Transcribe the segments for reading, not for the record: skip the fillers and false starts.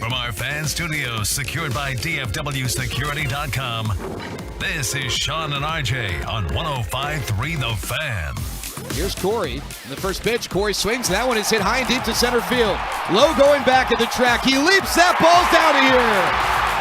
From our fan studios secured by DFWsecurity.com, this is Sean and RJ on 105.3 The Fan. Here's Corey. The first pitch, Corey swings. That one is hit high and deep to center field. Lowe going back at the track. He leaps. That ball's out of here.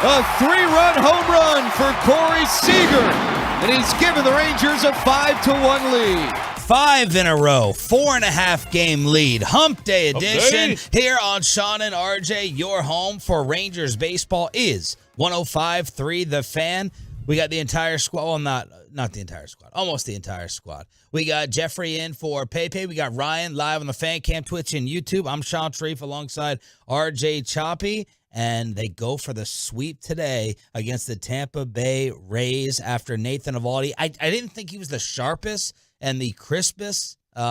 A 3-run home run for Corey Seager. And he's given the Rangers a 5-1 lead. 5 in a row, 4.5 game lead. Hump Day edition here on Sean and RJ. Your home for Rangers baseball is 105.3 The Fan. We got the entire squad. Well, not the entire squad. Almost the entire squad. We got Jeffrey in for Pepe. We got Ryan live on the Fan Cam, Twitch, and YouTube. I'm Sean Sharif alongside RJ Choppy. And they go for the sweep today against the Tampa Bay Rays after Nathan Eovaldi. I didn't think he was the sharpest and the crispest. He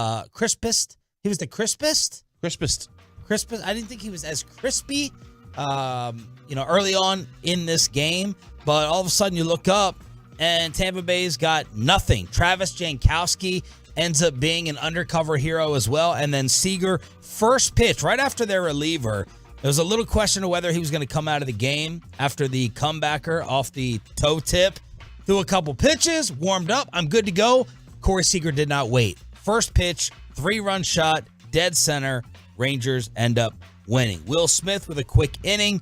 was the crispest? Crispest. I didn't think he was as crispy, early on in this game. But all of a sudden you look up and Tampa Bay's got nothing. Travis Jankowski ends up being an undercover hero as well. And then Seager, first pitch, right after their reliever, there was a little question of whether he was going to come out of the game after the comebacker off the toe tip. Threw a couple pitches, warmed up. I'm good to go. Corey Seager did not wait. First pitch, 3-run shot, dead center. Rangers end up winning. Will Smith with a quick inning.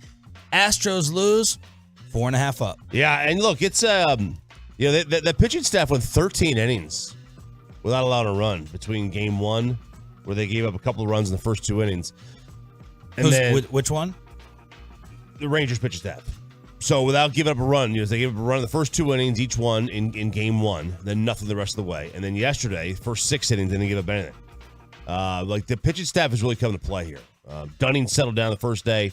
Astros lose, 4.5 up. Yeah, and look, it's the pitching staff went 13 innings without allowing a run between game one, where they gave up a couple of runs in the first 2 innings. And then which one? The Rangers pitching staff. So without giving up a run, they gave up a run in the first 2 innings, each one in game one, then nothing the rest of the way. And then yesterday, first 6 innings, they didn't give up anything. The pitching staff is really coming to play here. Dunning settled down the first day.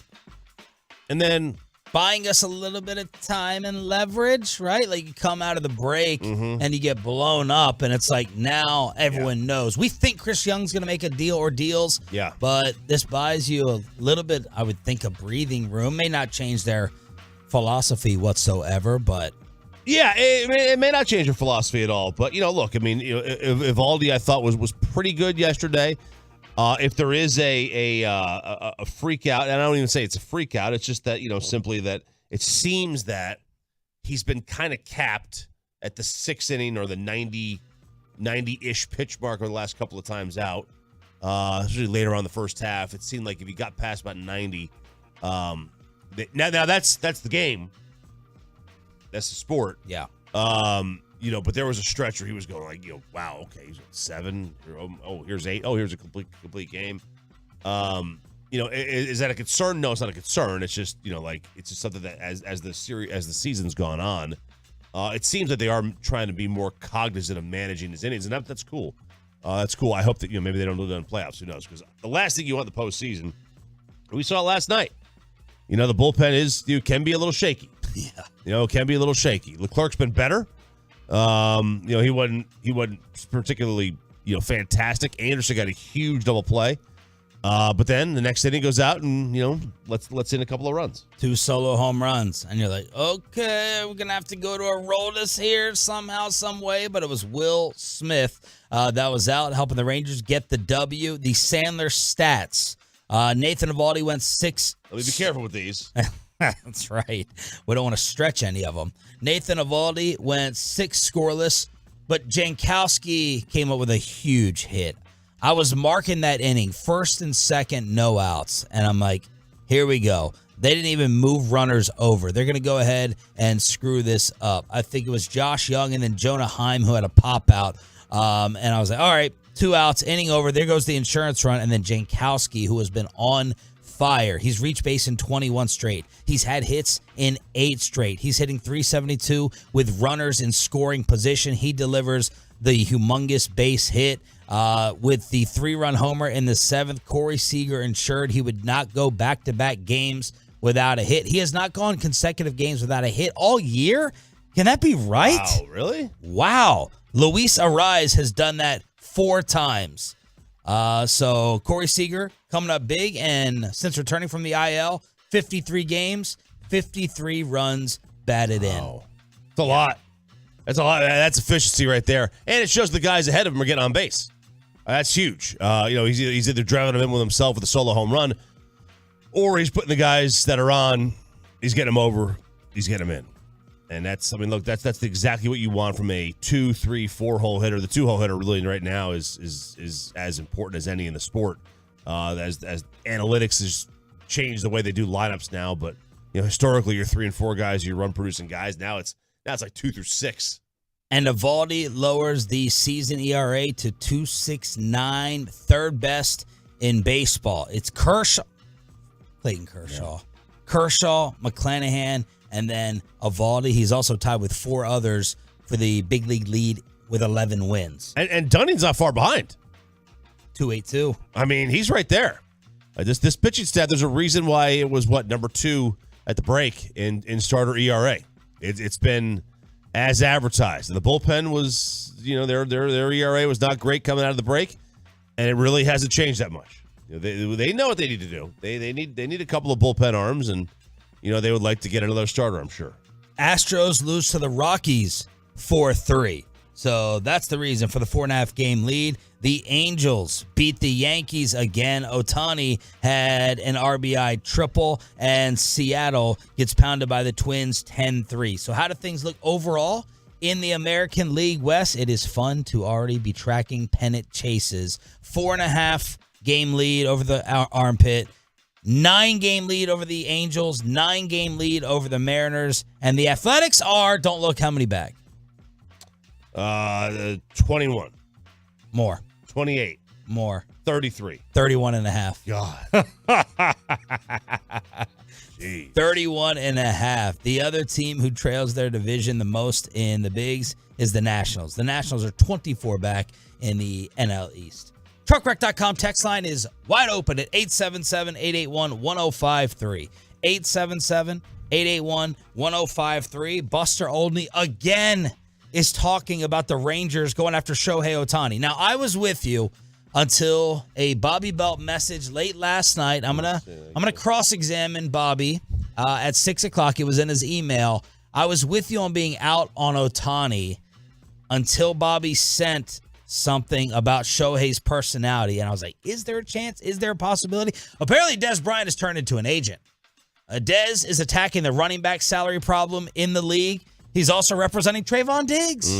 And then buying us a little bit of time and leverage, right? Like you come out of the break and you get blown up, and it's like now everyone knows. We think Chris Young's going to make a deal or deals, but this buys you a little bit, I would think, a breathing room. May not change their philosophy whatsoever, but yeah, it may not change your philosophy at all. But look, I mean, Eovaldi I thought was pretty good yesterday. If there is a freak out, and I don't even say it's a freak out, it's just that, simply that it seems that he's been kind of capped at the 6th inning or the 90-ish pitch mark over the last couple of times out, especially later on in the first half. It seemed like if he got past about 90, now that's the game. That's the sport. Yeah. But there was a stretch where he was going like, wow, okay, he's at 7. Here's 8. Oh, here's a complete game. Is that a concern? No, it's not a concern. It's just, it's just something that as the season's gone on, it seems that they are trying to be more cognizant of managing his innings, and that's cool. That's cool. I hope that maybe they don't do that in playoffs. Who knows? Because the last thing you want in the postseason, we saw it last night. The bullpen can be a little shaky. Yeah. Can be a little shaky. Leclerc's been better. He wasn't particularly, fantastic. Anderson got a huge double play. But then the next inning goes out and, let's in a couple of runs. 2 solo home runs. And you're like, okay, we're going to have to go to a roll this here somehow, some way. But it was Will Smith that was out helping the Rangers get the W. The Sandler stats. Nathan Eovaldi went 6. Let me be careful with these. That's right. We don't want to stretch any of them. Nathan Eovaldi went 6 scoreless, but Jankowski came up with a huge hit. I was marking that inning, 1st and 2nd, no outs, and I'm like, here we go. They didn't even move runners over. They're going to go ahead and screw this up. I think it was Josh Young and then Jonah Heim who had a pop out, and I was like, all right, 2 outs, inning over. There goes the insurance run, and then Jankowski, who has been on fire. He's reached base in 21 straight. He's had hits in 8 straight. He's hitting .372 with runners in scoring position. He delivers the humongous base hit with the 3-run homer in the 7th. Corey Seager ensured he would not go back-to-back games without a hit. He has not gone consecutive games without a hit all year. Can that be right? Wow, really? Wow. Luis Arraez has done that 4 times. So Corey Seager coming up big, and since returning from the IL, 53 games, 53 runs batted in. It's a lot. That's a lot. That's efficiency right there. And it shows the guys ahead of him are getting on base. That's huge. He's either driving him in with himself with a solo home run, or he's putting the guys that are on, he's getting them over, he's getting them in. And that's exactly what you want from a 2, 3, 4-hole hitter. The 2-hole hitter really right now is as important as any in the sport. As analytics has changed the way they do lineups now, but historically your 3 and 4 guys, your run producing guys. Now it's like 2 through 6. And Eovaldi lowers the season ERA to 2.69, third best in baseball. It's Clayton Kershaw, McClanahan, and then Eovaldi. He's also tied with 4 others for the big league lead with 11 wins. And Dunning's not far behind. 2.82. I mean, he's right there. This pitching stat, there's a reason why it was, number 2 at the break in starter ERA. It's been as advertised. And the bullpen was, their ERA was not great coming out of the break, and it really hasn't changed that much. They know what they need to do. They need a couple of bullpen arms, and they would like to get another starter, I'm sure. Astros lose to the Rockies 4-3. So that's the reason for the 4.5 game lead. The Angels beat the Yankees again. Ohtani had an RBI triple, and Seattle gets pounded by the Twins 10-3. So how do things look overall in the American League West? It is fun to already be tracking pennant chases. 4.5 game lead over the armpit. 9 game lead over the Angels. 9 game lead over the Mariners. And the Athletics are, don't look how many back. 21. More. 28. More. 33. 31.5. God. Jeez. 31.5. The other team who trails their division the most in the bigs is the Nationals. The Nationals are 24 back in the NL East. Truckwreck.com text line is wide open at 877-881-1053. 877-881-1053. Buster Olney again is talking about the Rangers going after Shohei Ohtani. Now, I was with you until a Bobby Belt message late last night. I'm gonna cross-examine Bobby at 6 o'clock. It was in his email. I was with you on being out on Ohtani until Bobby sent something about Shohei's personality, and I was like, is there a chance? Is there a possibility? Apparently, Dez Bryant has turned into an agent. Dez is attacking the running back salary problem in the league. He's also representing Trayvon Diggs,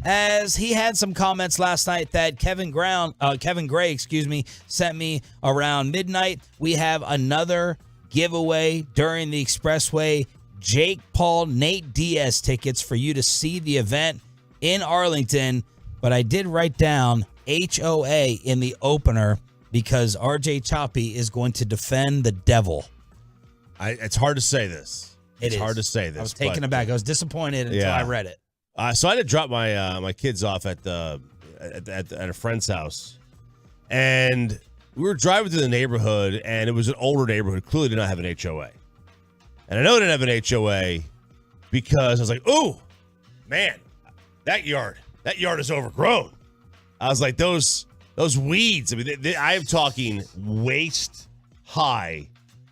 as he had some comments last night that Kevin Gray, sent me around midnight. We have another giveaway during the Expressway Jake Paul, Nate Diaz tickets for you to see the event in Arlington. But I did write down HOA in the opener because RJ Choppy is going to defend the devil. It's hard to say this. It's hard to say this. I was taken aback. I was disappointed until I read it. So I had to drop my my kids off at a friend's house, and we were driving through the neighborhood, and it was an older neighborhood. Clearly did not have an HOA, and I know it didn't have an HOA because I was like, "Ooh, man, that yard is overgrown." I was like, "Those weeds." I mean, I am talking waist high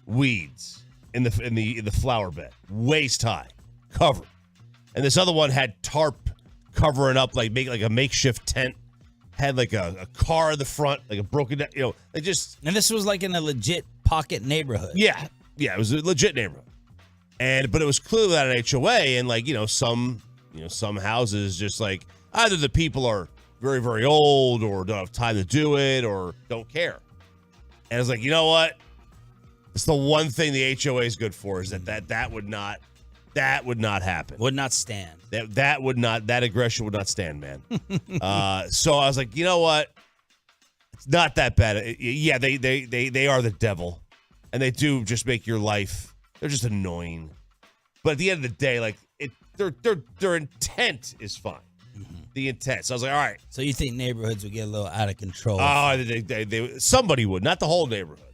weeds in the flower bed, waist high, covered. And this other one had tarp covering up, make like a makeshift tent. Had like a car in the front, like a broken down, they just. And this was like in a legit pocket neighborhood. Yeah, it was a legit neighborhood. But it was clearly without an HOA, and some houses just like either the people are very, very old or don't have time to do it or don't care. And I was like, you know what? It's the one thing the HOA is good for is that would not happen. Would not stand. That aggression would not stand, man. So I was like, you know what? It's not that bad. Yeah, they are the devil, and they do just make your life. They're just annoying. But at the end of the day, their intent is fine. Mm-hmm. The intent. So I was like, all right. So you think neighborhoods would get a little out of control? Oh, somebody would, not the whole neighborhood.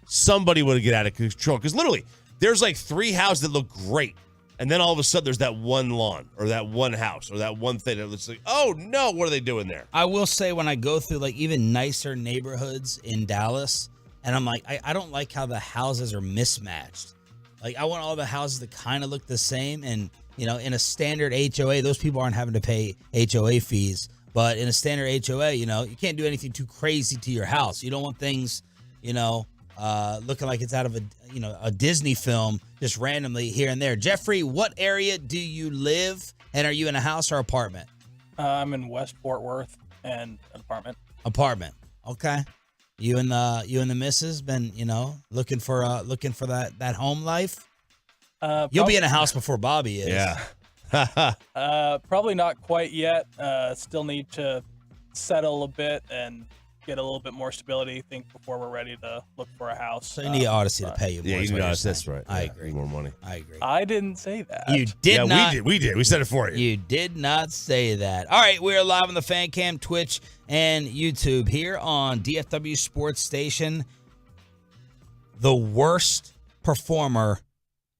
Somebody would get out of control because literally there's like 3 houses that look great, and then all of a sudden there's that one lawn or that one house or that one thing that looks like, oh no, what are they doing there? I will say when I go through even nicer neighborhoods in Dallas, and I'm like, I don't like how the houses are mismatched. Like I want all the houses to kind of look the same, and in a standard HOA, those people aren't having to pay HOA fees, but in a standard HOA, you can't do anything too crazy to your house. You don't want things, looking like it's out of a Disney film just randomly here and there. Jeffrey, what area do you live, and are you in a house or apartment? I'm in West Fort Worth and an apartment. Apartment. Okay. You and the missus been looking for that home life. You'll be in a house before Bobby is. Yeah. Probably not quite yet. Still need to settle a bit and get a little bit more stability, I think, before we're ready to look for a house. So you need Odyssey to pay you more. Yeah, is you what need you're Odyssey. That's saying. right. I Yeah, agree. need more money. I agree. I didn't say that. You did not. We did. We said it for you. You did not say that. All right, we are live on the Fan Cam, Twitch, and YouTube here on DFW Sports Station. The worst performer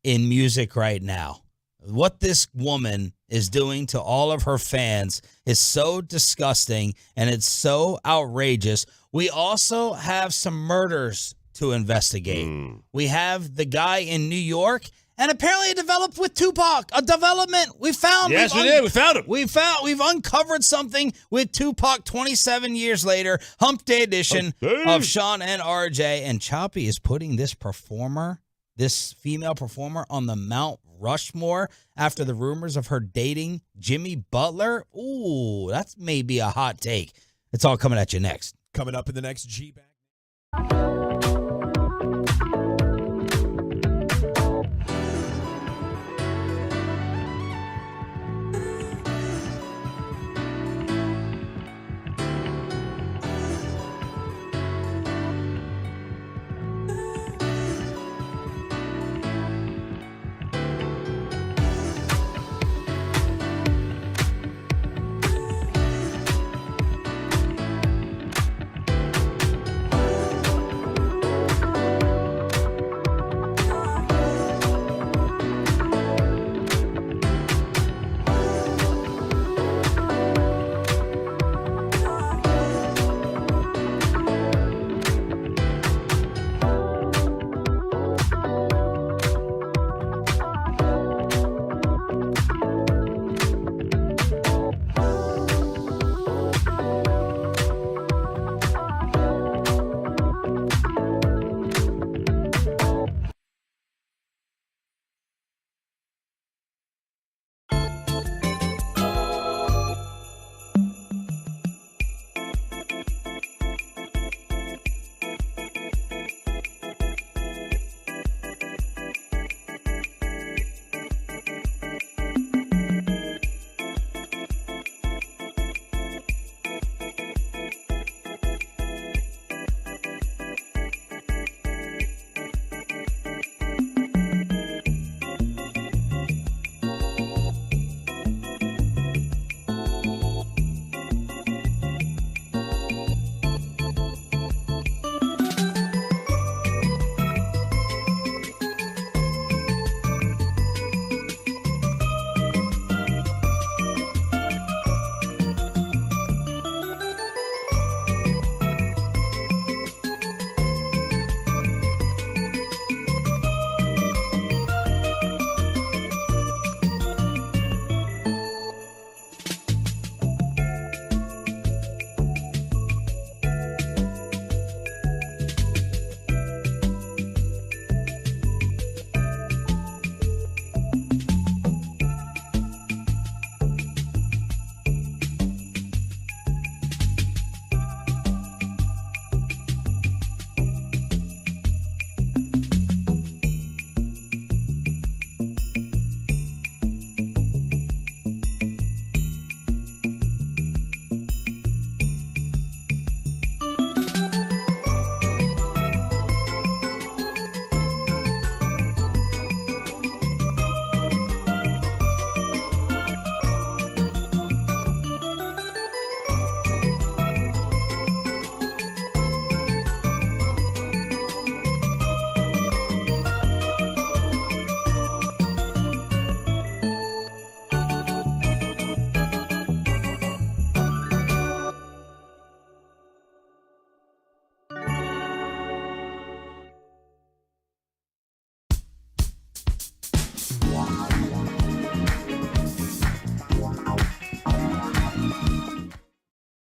in music right now. What this woman is doing to all of her fans is so disgusting, and it's so outrageous. We also have some murders to investigate. We have the guy in New York, and apparently it developed with Tupac. A development we found. Yes, we did. We found him. We've uncovered something with Tupac 27 years later. Hump Day edition of Sean and RJ. And Choppy is putting this female performer, on the Mount Rushmore after the rumors of her dating Jimmy Butler. Ooh, that's maybe a hot take. It's all coming at you next. Coming up in the next G-Bag.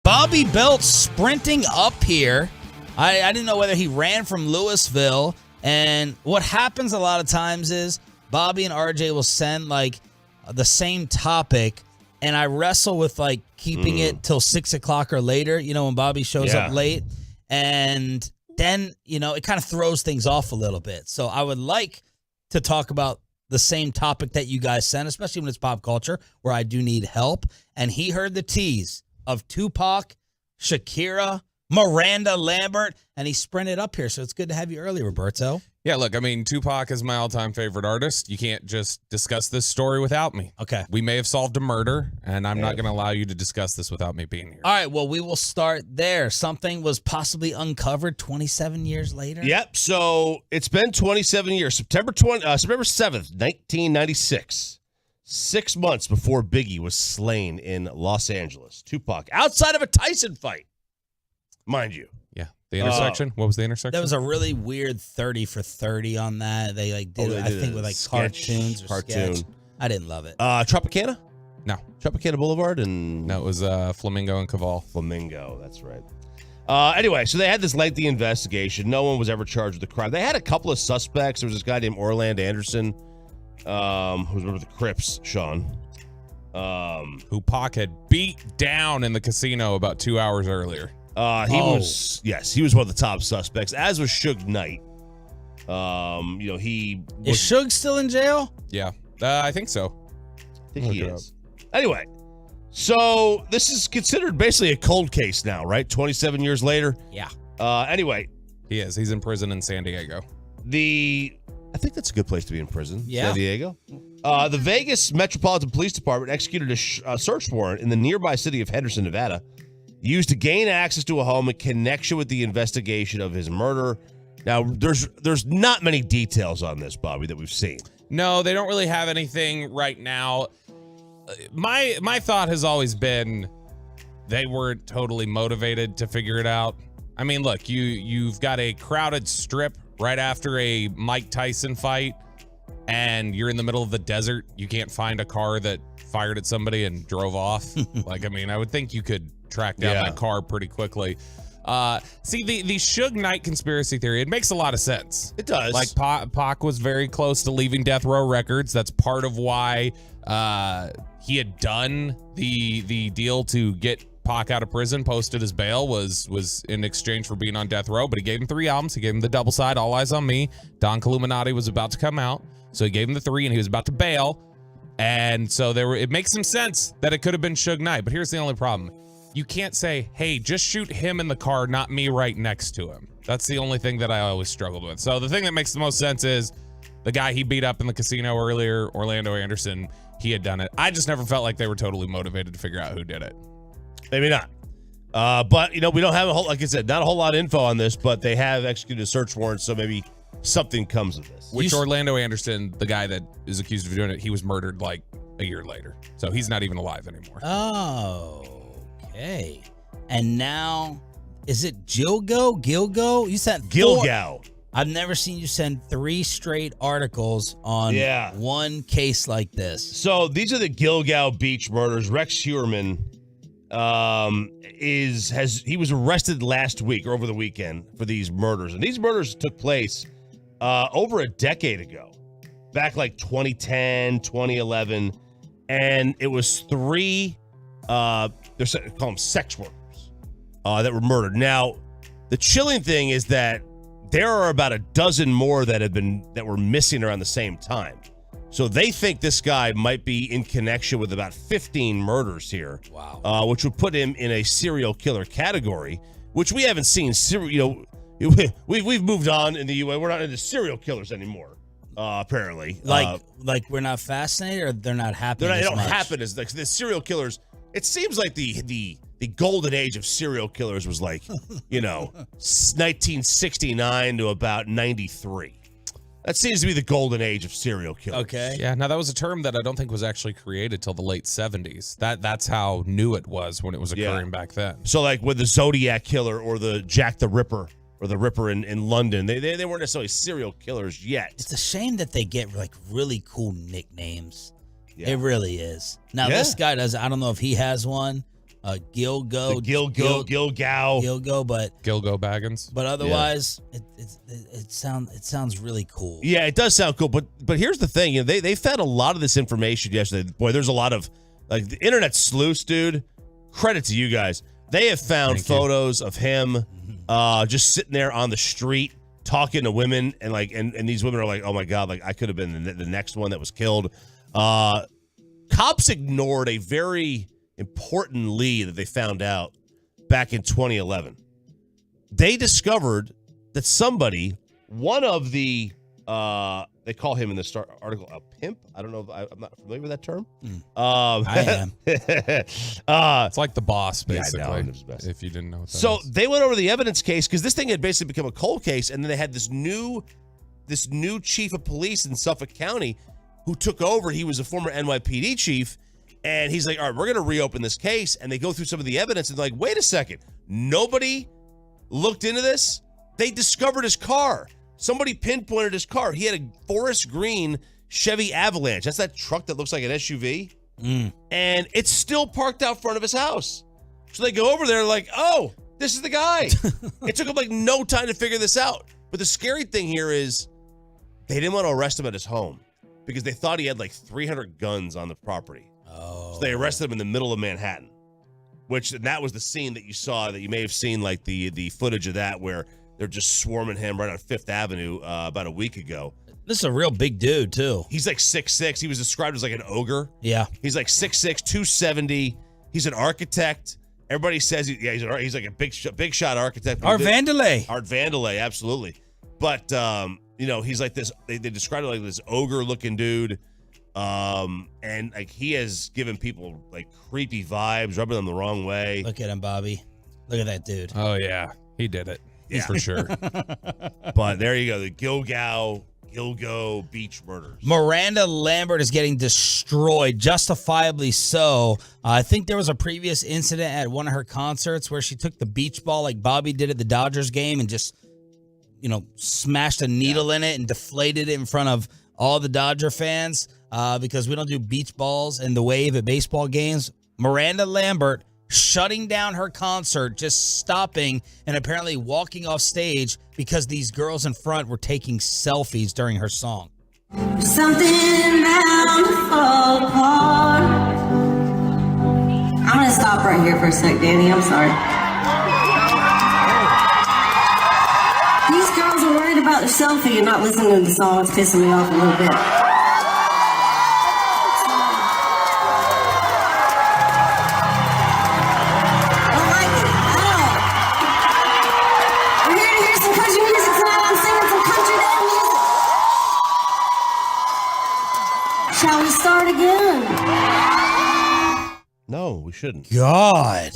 Bobby Belt sprinting up here. I didn't know whether he ran from Louisville And what happens a lot of times is Bobby and RJ will send like the same topic, and I wrestle with like keeping it till 6 o'clock or later, when Bobby shows up late. And then, it kind of throws things off a little bit. So I would like to talk about the same topic that you guys sent, especially when it's pop culture, where I do need help. And he heard the tease of Tupac, Shakira, Miranda Lambert, and he sprinted up here. So it's good to have you early, Roberto. Yeah, look, I mean, Tupac is my all-time favorite artist. You can't just discuss this story without me. Okay. We may have solved a murder, and I'm not going to allow you to discuss this without me being here. All right, well, we will start there. Something was possibly uncovered 27 years later? Yep, so it's been 27 years. September 7th, 1996. 6 months before Biggie was slain in Los Angeles. Tupac, outside of a Tyson fight, mind you. Yeah. The intersection? What was the intersection? There was a really weird 30 for 30 on that. They did they I did think a with sketch, cartoons or cartoon. sketch. I didn't love it. Tropicana? No. Tropicana Boulevard? And No, it was Flamingo and Caval. Flamingo, that's right. Anyway, so they had this lengthy investigation. No one was ever charged with the crime. They had a couple of suspects. There was this guy named Orlando Anderson, who was one of the Crips, Sean. Who Pac had beat down in the casino about 2 hours earlier. He was one of the top suspects, as was Suge Knight. Is Suge still in jail? Yeah, I think so. I think he is. Anyway, so this is considered basically a cold case now, right? 27 years later. Yeah. Anyway, He is. He's in prison in San Diego. I think that's a good place to be in prison. Yeah. San Diego. The Vegas Metropolitan Police Department executed a search warrant in the nearby city of Henderson, Nevada, used to gain access to a home in connection with the investigation of his murder. Now, there's not many details on this, Bobby, that we've seen. No, they don't really have anything right now. My thought has always been they weren't totally motivated to figure it out. I mean, look, you've got a crowded strip right after a Mike Tyson fight, and you're in the middle of the desert. You can't find a car that fired at somebody and drove off. I would think you could track down that car pretty quickly. See, the Suge Knight conspiracy theory, it makes a lot of sense. It does. Like, Pac was very close to leaving Death Row Records. That's part of why he had done the deal to get Pac out of prison, posted his bail, was in exchange for being on death row. But he gave him 3 albums. He gave him the double side, All Eyes on Me. Don Illuminati was about to come out, so he gave him the 3, and he was about to bail. And so it makes some sense that it could have been Suge Knight. But here's the only problem. You can't say, hey, just shoot him in the car, not me right next to him. That's the only thing that I always struggled with. So the thing that makes the most sense is the guy he beat up in the casino earlier, Orlando Anderson, he had done it. I just never felt like they were totally motivated to figure out who did it. Maybe not. But, we don't have like I said, not a whole lot of info on this, but they have executed a search warrant, so maybe something comes of this. Which Orlando Anderson, the guy that is accused of doing it, he was murdered like a year later. So he's not even alive anymore. Oh, okay. And now, is it Gilgo? You sent Gilgo. I've never seen you send 3 straight articles on one case like this. So these are the Gilgo Beach murders. Rex Heuermann he was arrested last week or over the weekend for these murders. And these murders took place over a decade ago, back like 2010, 2011. And it was 3, call them sex workers, that were murdered. Now, the chilling thing is that there are about a dozen more that were missing around the same time. So they think this guy might be in connection with about 15 murders here. Wow. Which would put him in a serial killer category, which we haven't seen. We've moved on in the U.S. We're not into serial killers anymore, apparently. Like we're not fascinated, or they're not happening. They don't happen as the serial killers. It seems like the golden age of serial killers was like, 1969 to about 93. That seems to be the golden age of serial killers. Okay. Yeah, now that was a term that I don't think was actually created till the late 70s. That's how new it was when it was occurring back then. So like with the Zodiac Killer or the Jack the Ripper or the Ripper in London, they weren't necessarily serial killers yet. It's a shame that they get like really cool nicknames. Yeah. It really is. Now this guy does. I don't know if he has one, Gilgo, Gilgo, but Gilgo Baggins. But otherwise, it sounds really cool. Yeah, it does sound cool. But here's the thing: they found a lot of this information yesterday. Boy, there's a lot of the internet sleuths, dude. Credit to you guys. They have found photos of him just sitting there on the street talking to women, and these women are like, oh my god, like I could have been the next one that was killed. Cops ignored a very important lead that they found out back in 2011. They discovered that one of the they call him in the article a pimp. I don't know. I'm not familiar with that term. I am. It's like the boss, basically. Yeah, I know, if you didn't know what that so is. they went over the evidence case because this thing had basically become a cold case, and then they had this new chief of police in Suffolk County who took over. He was a former NYPD chief, and he's like, all right, we're going to reopen this case. And they go through some of the evidence, and they're like, wait a second, nobody looked into this? They discovered his car. Somebody pinpointed his car. He had a forest green Chevy Avalanche. That's that truck that looks like an SUV. And it's still parked out front of his house. So they go over there like, oh, this is the guy. It took them no time to figure this out. But the scary thing here is they didn't want to arrest him at his home because they thought he had 300 guns on the property. So they arrested him in the middle of Manhattan, that was the scene that you saw, that you may have seen the footage of that where they're just swarming him right on Fifth Avenue about a week ago. This is a real big dude, too. He's 6'6". He was described as an ogre. Yeah. He's 6'6", 270. He's an architect. Everybody says he's like a big shot architect. Art Vandelay, absolutely. But, he's like this. They described it like this ogre-looking dude. And he has given people creepy vibes, rubbing them the wrong way. Look at him, Bobby. Look at that dude. Oh, yeah. He did it. Yeah. For sure. But there you go. The Gilgo Beach murders. Miranda Lambert is getting destroyed, justifiably so. I think there was a previous incident at one of her concerts where she took the beach ball like Bobby did at the Dodgers game and just, smashed a needle in it and deflated it in front of all the Dodger fans because we don't do beach balls in the wave at baseball games. Miranda Lambert shutting down her concert, just stopping and apparently walking off stage because these girls in front were taking selfies during her song. Something bound to fall apart. I'm going to stop right here for a sec, Danny. I'm sorry. These girls are worried about their selfie and not listening to the song. It's pissing me off a little bit. Shall we start again? No, we shouldn't. God.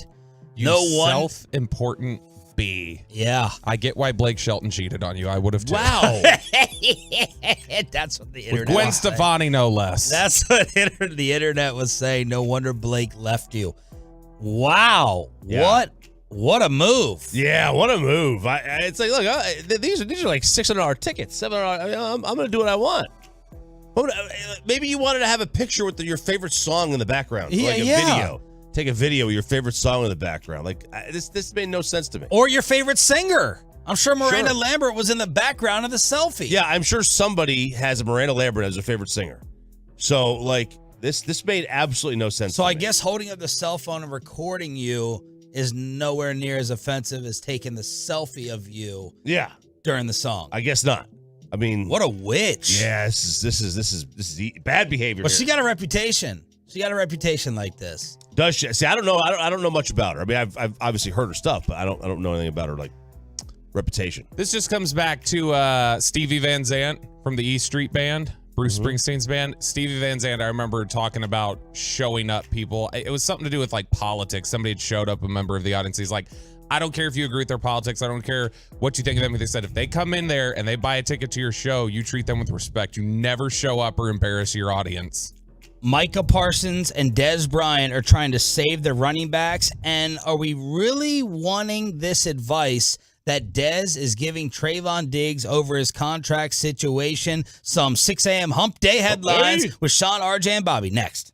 You self-important B. Yeah. I get why Blake Shelton cheated on you. I would have too. Wow. That's what the internet With Gwen was saying. Stefani, no less. That's what the internet was saying. No wonder Blake left you. Wow. Yeah. What a move. Yeah, what a move. It's like, look, these are $600 tickets, $700. I'm going to do what I want. Maybe you wanted to have a picture with your favorite song in the background. Yeah, a video. Take a video of your favorite song in the background. This made no sense to me. Or your favorite singer. I'm sure Miranda Lambert was in the background of the selfie. Yeah, I'm sure somebody has a Miranda Lambert as their favorite singer. So, this made absolutely no sense So to I me. guess holding up the cell phone and recording you is nowhere near as offensive as taking the selfie of you during the song. I guess not. I mean, what a witch. Yeah, this is bad behavior. But she got a reputation. She got a reputation like this. Does she? See, I don't know. I don't know much about her. I mean, I've obviously heard her stuff, but I don't know anything about her reputation. This just comes back to Stevie Van Zandt from the E Street Band, Bruce Springsteen's band. Stevie Van Zandt, I remember talking about showing up people. It was something to do with politics. Somebody had showed up, a member of the audience. He's like, I don't care if you agree with their politics. I don't care what you think of them. They said if they come in there and they buy a ticket to your show, you treat them with respect. You never show up or embarrass your audience. Micah Parsons and Dez Bryant are trying to save their running backs. And are we really wanting this advice that Dez is giving Trayvon Diggs over his contract situation? Some 6 a.m. hump day headlines with Sean, RJ, and Bobby next.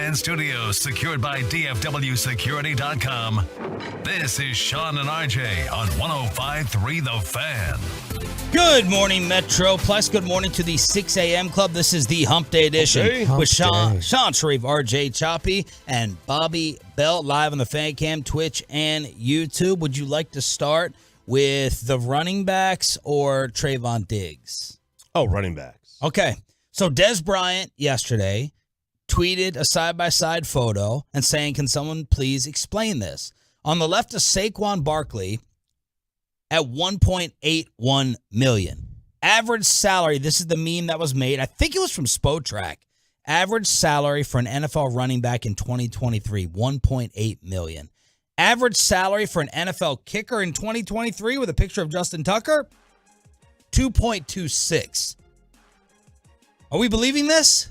Fan Studios, secured by DFWsecurity.com. This is Sean and RJ on 105.3 The Fan. Good morning, Metro. Plus, good morning to the 6 a.m. club. This is the Hump Day edition with Sean Sharif, RJ Choppy, and Bobby Bell live on the Fan Cam, Twitch, and YouTube. Would you like to start with the running backs or Trayvon Diggs? Oh, running backs. Okay. So Dez Bryant yesterday tweeted a side-by-side photo and saying, can someone please explain this? On the left is Saquon Barkley at $1.81 million. Average salary, this is the meme that was made. I think it was from Spotrac. Average salary for an NFL running back in 2023, $1.8 million. Average salary for an NFL kicker in 2023 with a picture of Justin Tucker, $2.26. Are we believing this?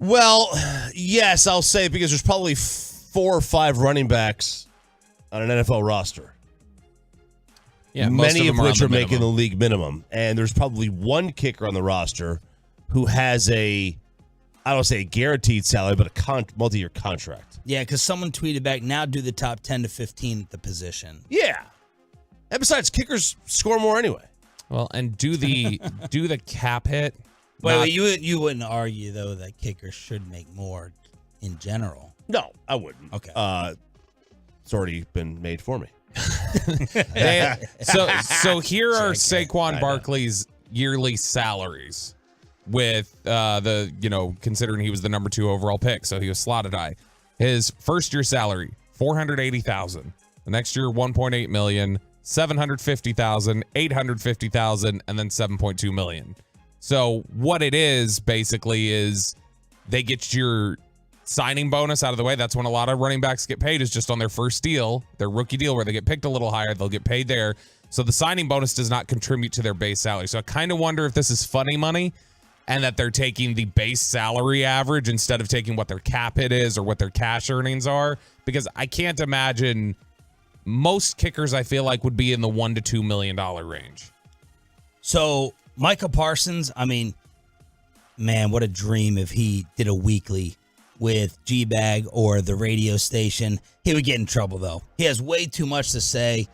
Well, yes, I'll say it because there's probably 4 or 5 running backs on an NFL roster. Yeah, many of which are making the minimum. league minimum. And there's probably one kicker on the roster who has I don't say a guaranteed salary, but a multi-year contract. Yeah, because someone tweeted back, now do the top 10 to 15 at the position. Yeah. And besides, kickers score more anyway. Well, and do the cap hit. Wait, you wouldn't argue, though, that kickers should make more in general. No, I wouldn't. Okay. It's already been made for me. So here are Saquon Barkley's yearly salaries with considering he was the number 2 overall pick, so he was slotted high. His first year salary, $480,000. The next year, $1.8 million, $750,000, $850,000, and then $7.2 million. So what it is basically is they get your signing bonus out of the way. That's when a lot of running backs get paid, is just on their first deal, their rookie deal, where they get picked a little higher. They'll get paid there. So the signing bonus does not contribute to their base salary. So I kind of wonder if this is funny money and that they're taking the base salary average instead of taking what their cap hit is or what their cash earnings are, because I can't imagine most kickers, I feel like, would be in the $1 to $2 million range. So Micah Parsons, I mean, man, what a dream if he did a weekly with G-Bag or the radio station. He would get in trouble, though. He has way too much to say.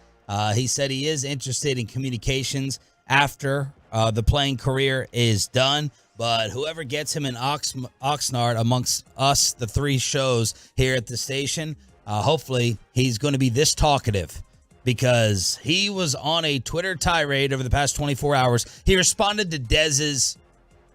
He said he is interested in communications after the playing career is done, but whoever gets him in Oxnard amongst us, the 3 shows here at the station, hopefully he's going to be this talkative, because he was on a Twitter tirade over the past 24 hours. He responded to Dez's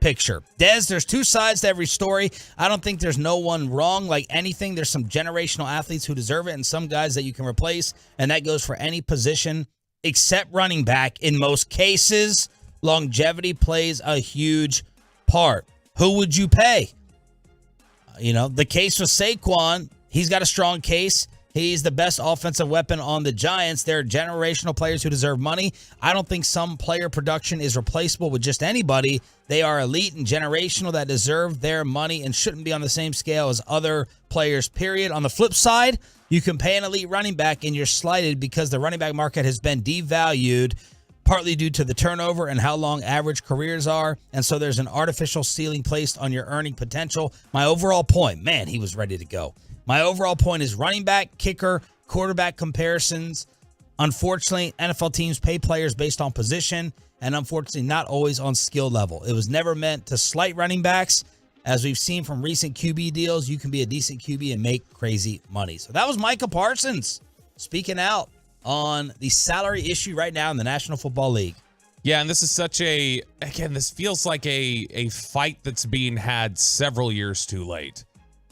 picture. Dez, there's 2 sides to every story. I don't think there's no one wrong. Like anything, there's some generational athletes who deserve it and some guys that you can replace, and that goes for any position except running back. In most cases, longevity plays a huge part. Who would you pay? The case with Saquon, he's got a strong case. He's the best offensive weapon on the Giants. They're generational players who deserve money. I don't think some player production is replaceable with just anybody. They are elite and generational that deserve their money and shouldn't be on the same scale as other players, period. On the flip side, you can pay an elite running back and you're slighted because the running back market has been devalued, partly due to the turnover and how long average careers are. And so there's an artificial ceiling placed on your earning potential. My overall point, man, he was ready to go. My overall point is running back, kicker, quarterback comparisons. Unfortunately, NFL teams pay players based on position and unfortunately not always on skill level. It was never meant to slight running backs. As we've seen from recent QB deals, you can be a decent QB and make crazy money. So that was Micah Parsons speaking out on the salary issue right now in the National Football League. Yeah, and this is this feels like a fight that's being had several years too late.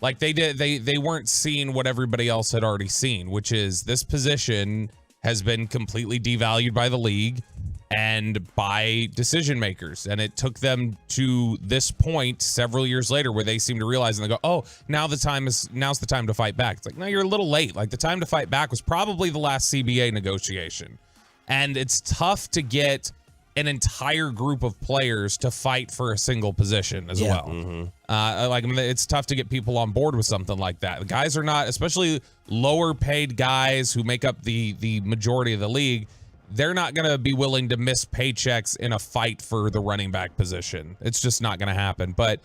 Like they weren't seeing what everybody else had already seen, which is this position has been completely devalued by the league and by decision makers. And it took them to this point several years later where they seem to realize and they go, oh, now's the time to fight back. It's like, no, you're a little late. Like the time to fight back was probably the last CBA negotiation. And it's tough to get an entire group of players to fight for a single position as well. Mm-hmm. It's tough to get people on board with something like that. The guys are not, especially lower paid guys who make up the majority of the league, they're not going to be willing to miss paychecks in a fight for the running back position. It's just not going to happen. But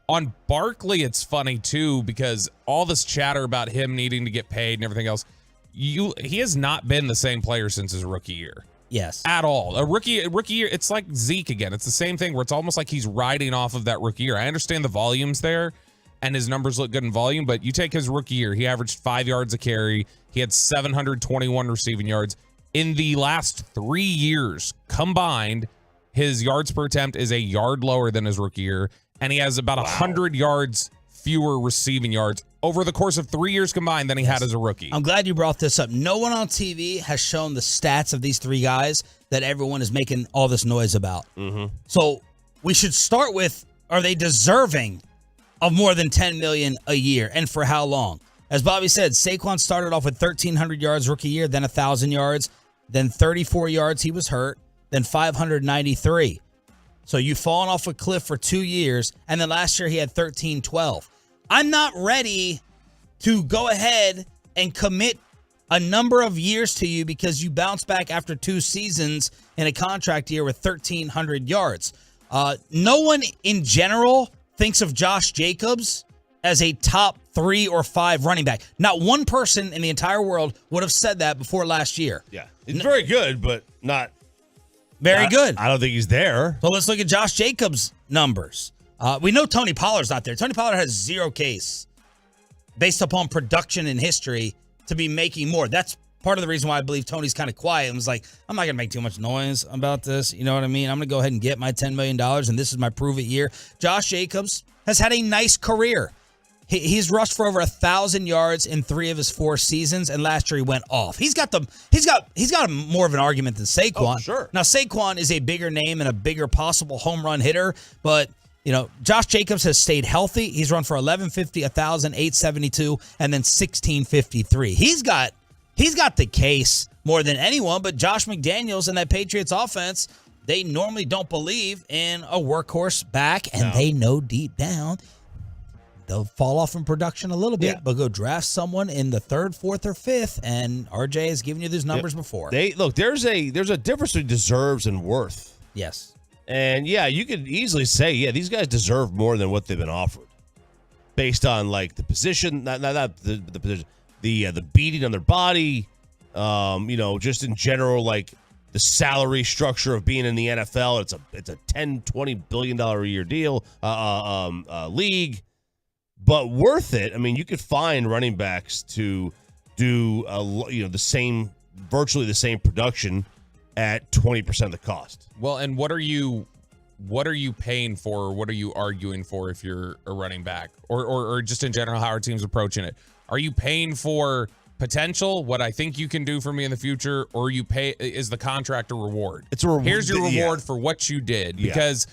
On Barkley, it's funny too because all this chatter about him needing to get paid and everything else, he has not been the same player since his rookie year. Yes. At all. A rookie year, it's like Zeke again. It's the same thing where it's almost like he's riding off of that rookie year. I understand the volume's there and his numbers look good in volume, but you take his rookie year, he averaged 5 yards a carry. He had 721 receiving yards. In the last 3 years combined, his yards per attempt is a yard lower than his rookie year. And he has about 100 yards fewer receiving yards over the course of 3 years combined than he had as a rookie. I'm glad you brought this up. No one on TV has shown the stats of these three guys that everyone is making all this noise about. Mm-hmm. So we should start with, are they deserving of more than $10 million a year, and for how long? As Bobby said, Saquon started off with 1,300 yards rookie year, then 1,000 yards, then 34 yards. He was hurt, then 593. So you've fallen off a cliff for 2 years, and then last year he had 1,312. I'm not ready to go ahead and commit a number of years to you because you bounced back after 2 seasons in a contract year with 1,300 yards. No one in general thinks of Josh Jacobs as a top 3 or 5 running back. Not one person in the entire world would have said that before last year. Yeah. He's very good, but not very good. I don't think he's there. So let's look at Josh Jacobs' numbers. We know Tony Pollard's not there. Tony Pollard has 0 case based upon production and history to be making more. That's part of the reason why I believe Tony's kind of quiet and was like, I'm not going to make too much noise about this. You know what I mean? I'm going to go ahead and get my $10 million, and this is my prove it year. Josh Jacobs has had a nice career. He's rushed for over 1,000 yards in 3 of his 4 seasons, and last year he went off. He's got more of an argument than Saquon. Oh, sure. Now Saquon is a bigger name and a bigger possible home run hitter, but Josh Jacobs has stayed healthy. He's run for 1,150, 1,872, and then 1,653. He's got the case more than anyone, but Josh McDaniels and that Patriots offense, they normally don't believe in a workhorse back, and they know deep down they'll fall off in production a little bit, but go draft someone in the 3rd, 4th, or 5th, and RJ has given you these numbers before. There's a difference between deserves and worth. Yes. And you could easily say, these guys deserve more than what they've been offered, based on like the position, not the position, the beating on their body, just in general, like the salary structure of being in the NFL. It's a $10-20 billion a year deal, league, but worth it. I mean, you could find running backs to do virtually the same production at 20% of the cost. Well, and what are you paying for, or what are you arguing for if you're a running back, or just in general how our team's approaching it? Are you paying for potential, what I think you can do for me in the future, or is the contract a reward? It's a reward. Here's your reward for what you did, because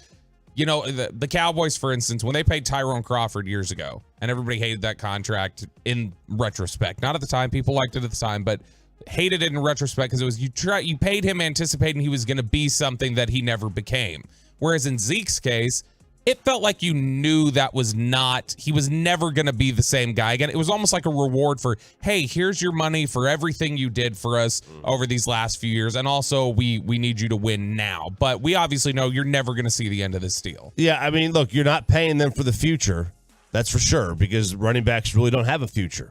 the Cowboys, for instance, when they paid Tyrone Crawford years ago, and everybody hated that contract in retrospect. Not at the time, people liked it at the time, but hated it in retrospect because it was you paid him anticipating he was going to be something that he never became. Whereas in Zeke's case, it felt like you knew he was never going to be the same guy again. It was almost like a reward for, hey, here's your money for everything you did for us over these last few years. And also we need you to win now. But we obviously know you're never going to see the end of this deal. Yeah, I mean, look, you're not paying them for the future. That's for sure, because running backs really don't have a future.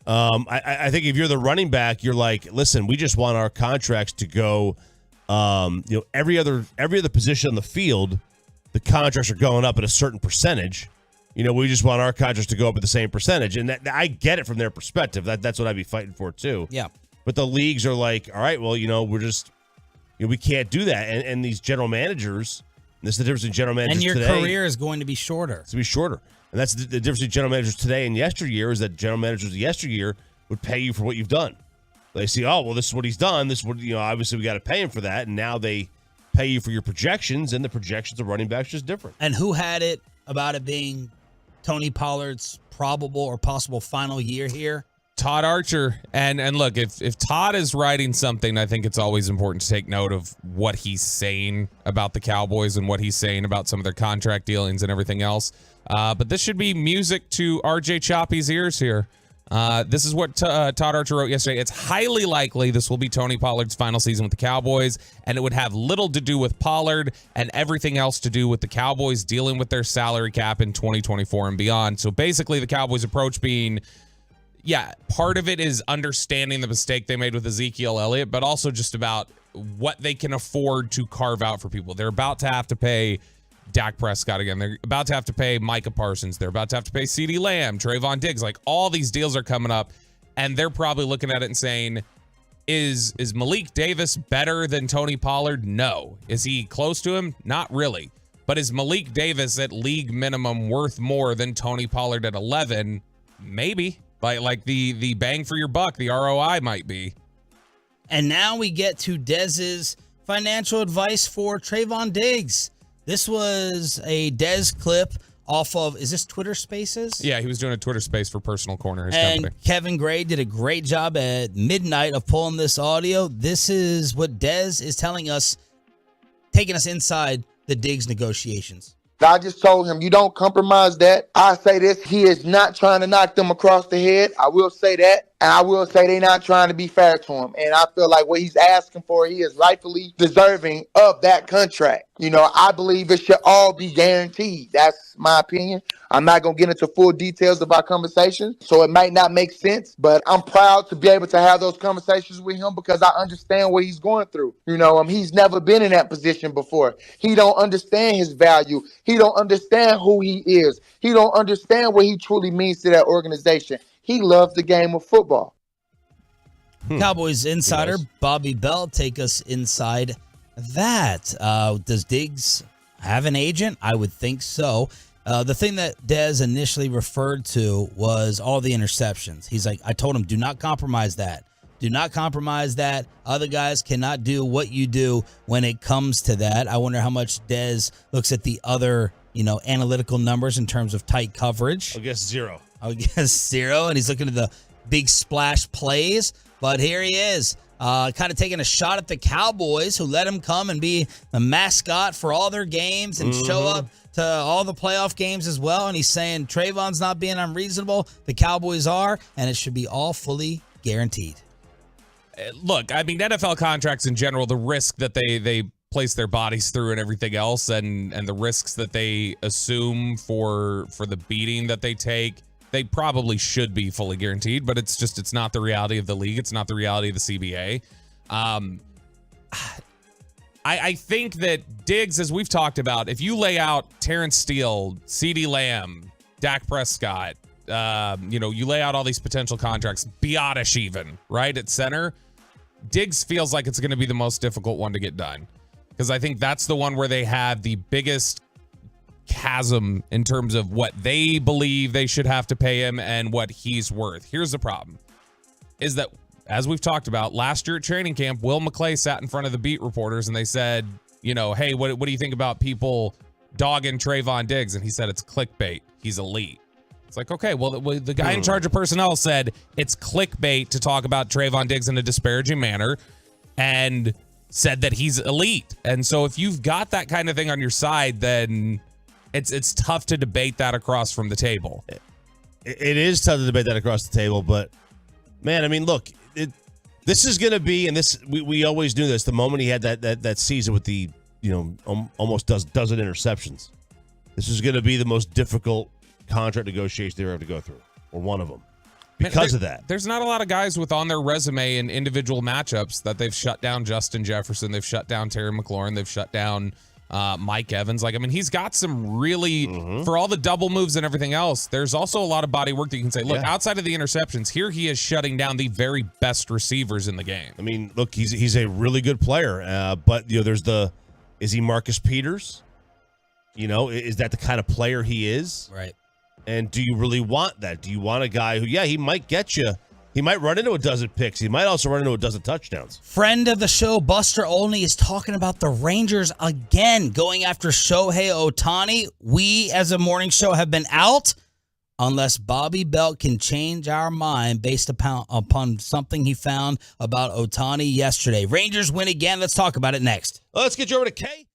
I think if you're the running back, you're like, listen, we just want our contracts to go, every other position on the field, the contracts are going up at a certain percentage. We just want our contracts to go up at the same percentage. And I get it from their perspective. That's what I'd be fighting for too. Yeah. But the leagues are like, all right, well, we're just, we can't do that. And these general managers, this is the difference in general managers today. And your career is going to be shorter. It's going to be shorter. And that's the difference between general managers today and yesteryear, is that general managers yesteryear would pay you for what you've done. They see, oh, well, this is what he's done. This is what, obviously we got to pay him for that. And now they pay you for your projections, and the projections of running backs just different. And who had it about it being Tony Pollard's probable or possible final year here? Todd Archer. And look, if Todd is writing something, I think it's always important to take note of what he's saying about the Cowboys and what he's saying about some of their contract dealings and everything else. But this should be music to RJ Choppy's ears here. This is what Todd Archer wrote yesterday. It's highly likely this will be Tony Pollard's final season with the Cowboys, and it would have little to do with Pollard and everything else to do with the Cowboys dealing with their salary cap in 2024 and beyond. So basically the Cowboys' approach being, yeah, part of it is understanding the mistake they made with Ezekiel Elliott, but also just about what they can afford to carve out for people. They're about to have to pay Dak Prescott again. They're about to have to pay Micah Parsons. They're about to have to pay CeeDee Lamb, Trayvon Diggs. Like, all these deals are coming up, and they're probably looking at it and saying, is Malik Davis better than Tony Pollard? No. Is he close to him? Not really. But is Malik Davis at league minimum worth more than Tony Pollard at 11? Maybe. Like the bang for your buck, the ROI might be. And now we get to Dez's financial advice for Trayvon Diggs. This was a Dez clip off of, is this Twitter Spaces? Yeah, he was doing a Twitter Space for Personal Corner, his and company. Kevin Gray did a great job at midnight of pulling this audio. This is what Dez is telling us, taking us inside the Diggs negotiations. I just told him, you don't compromise that. I say this, he is not trying to knock them across the head. I will say that. And I will say they're not trying to be fair to him. And I feel like what he's asking for, he is rightfully deserving of that contract. You know, I believe it should all be guaranteed. That's my opinion. I'm not going to get into full details of our conversation, so it might not make sense. But I'm proud to be able to have those conversations with him because I understand what he's going through. You know, he's never been in that position before. He don't understand his value. He don't understand who he is. He don't understand what he truly means to that organization. He loves the game of football. Cowboys insider Bobby Bell take us inside that. Does Diggs have an agent? I would think so. The thing that Dez initially referred to was all the interceptions. He's like, I told him, do not compromise that. Do not compromise that. Other guys cannot do what you do when it comes to that. I wonder how much Dez looks at the other, analytical numbers in terms of tight coverage. I guess 0. I guess 0, and he's looking at the big splash plays. But here he is, kind of taking a shot at the Cowboys, who let him come and be the mascot for all their games and show up to all the playoff games as well. And he's saying Trayvon's not being unreasonable. The Cowboys are, and it should be all fully guaranteed. Look, I mean, NFL contracts in general, the risk that they place their bodies through and everything else, and the risks that they assume for the beating that they take, they probably should be fully guaranteed, but it's not the reality of the league. It's not the reality of the CBA. I think that Diggs, as we've talked about, if you lay out Terrence Steele, CeeDee Lamb, Dak Prescott, you lay out all these potential contracts, Biotish even, right, at center, Diggs feels like it's going to be the most difficult one to get done, because I think that's the one where they have the biggest chasm in terms of what they believe they should have to pay him and what he's worth. Here's the problem, is that, as we've talked about, last year at training camp, Will McClay sat in front of the beat reporters and they said, hey, what do you think about people dogging Trayvon Diggs? And he said, it's clickbait. He's elite. It's like, okay, well, the guy in charge of personnel said it's clickbait to talk about Trayvon Diggs in a disparaging manner and said that he's elite. And so if you've got that kind of thing on your side, then it's tough to debate that across from the table. It is tough to debate that across the table, but man, I mean, look, this is going to be, and this we always do this. The moment he had that season with the almost dozen interceptions, this is going to be the most difficult contract negotiation they ever have to go through, or one of them, because of that. There's not a lot of guys with on their resume in individual matchups that they've shut down Justin Jefferson, they've shut down Terry McLaurin, they've shut down Mike Evans. He's got some really, for all the double moves and everything else, there's also a lot of body work that you can say, look, outside of the interceptions, here he is shutting down the very best receivers in the game. I mean, look, he's a really good player, but there's is he Marcus Peters? Is that the kind of player he is? Right. And do you really want that? Do you want a guy who, he might get you, he might run into a dozen picks. He might also run into a dozen touchdowns. Friend of the show, Buster Olney, is talking about the Rangers again, going after Shohei Ohtani. We, as a morning show, have been out unless Bobby Belt can change our mind based upon something he found about Ohtani yesterday. Rangers win again. Let's talk about it next. Well, let's get you over to Kay.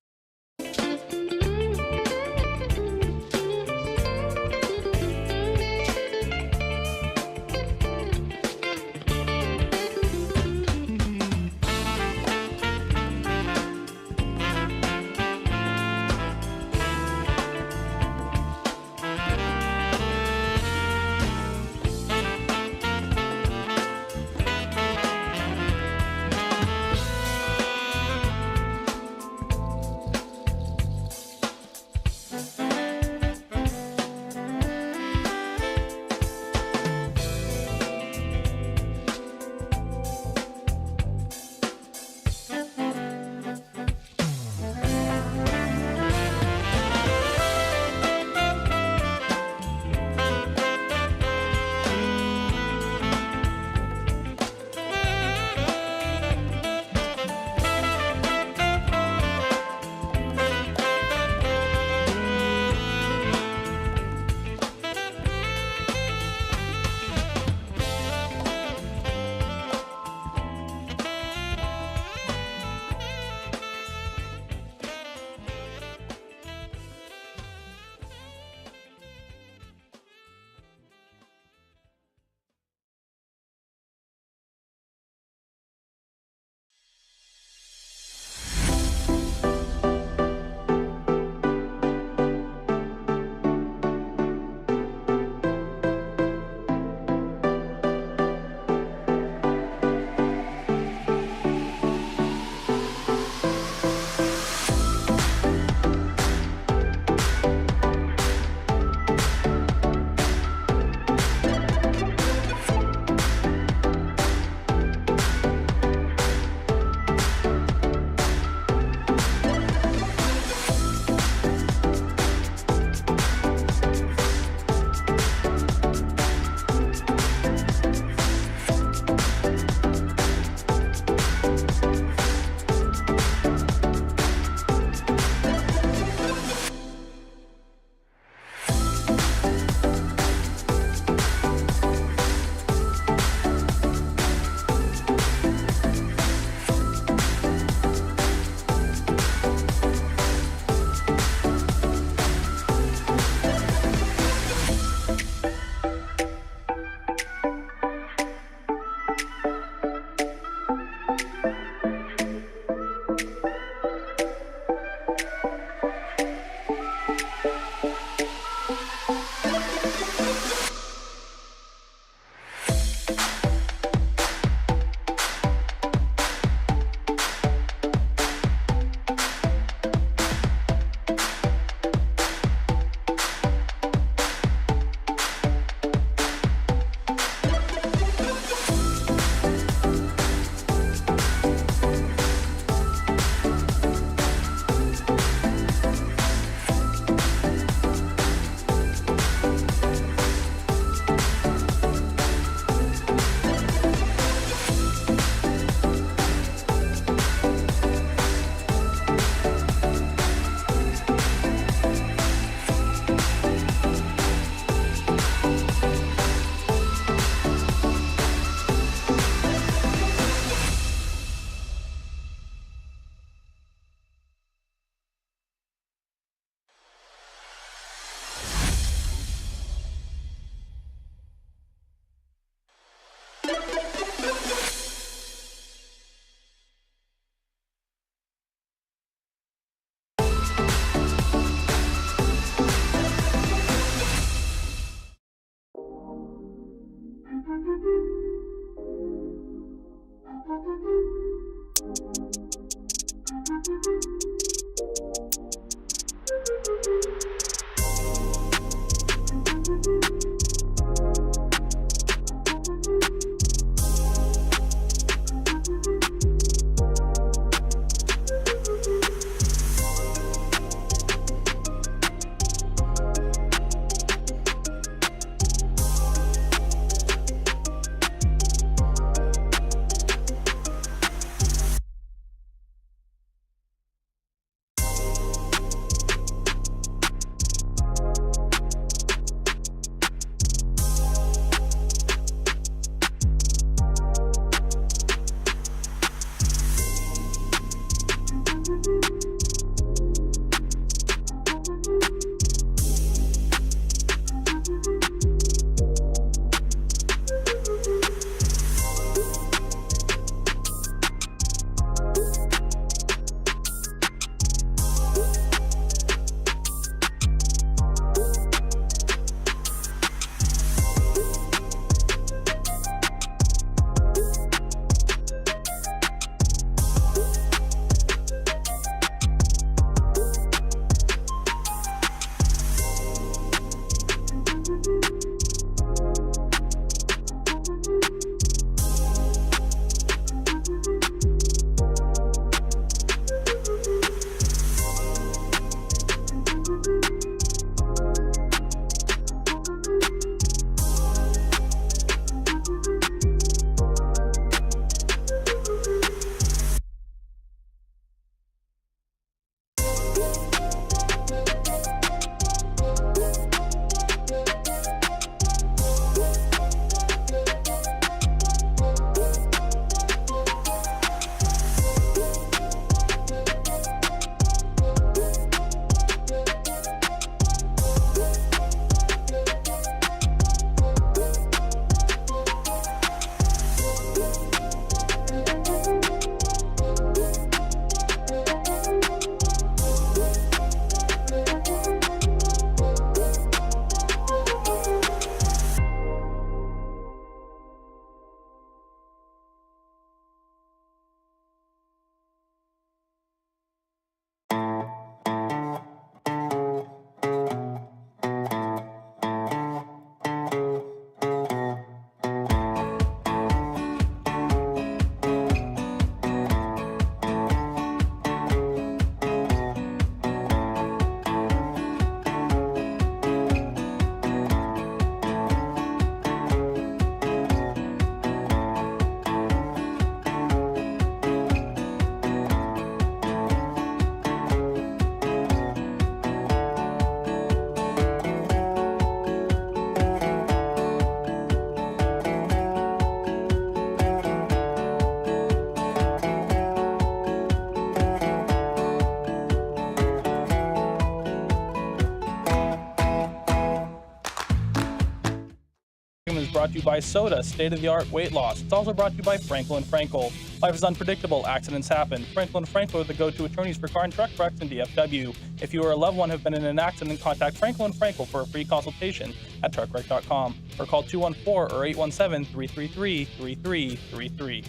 Is brought to you by Soda, state-of-the-art weight loss. It's also brought to you by Frankel & Frankel. Life is unpredictable, accidents happen. Frankel & Frankel are the go-to attorneys for car and truck wrecks in DFW. If you or a loved one have been in an accident, contact Frankel & Frankel for a free consultation at truckwreck.com or call 214 or 817-333-3333.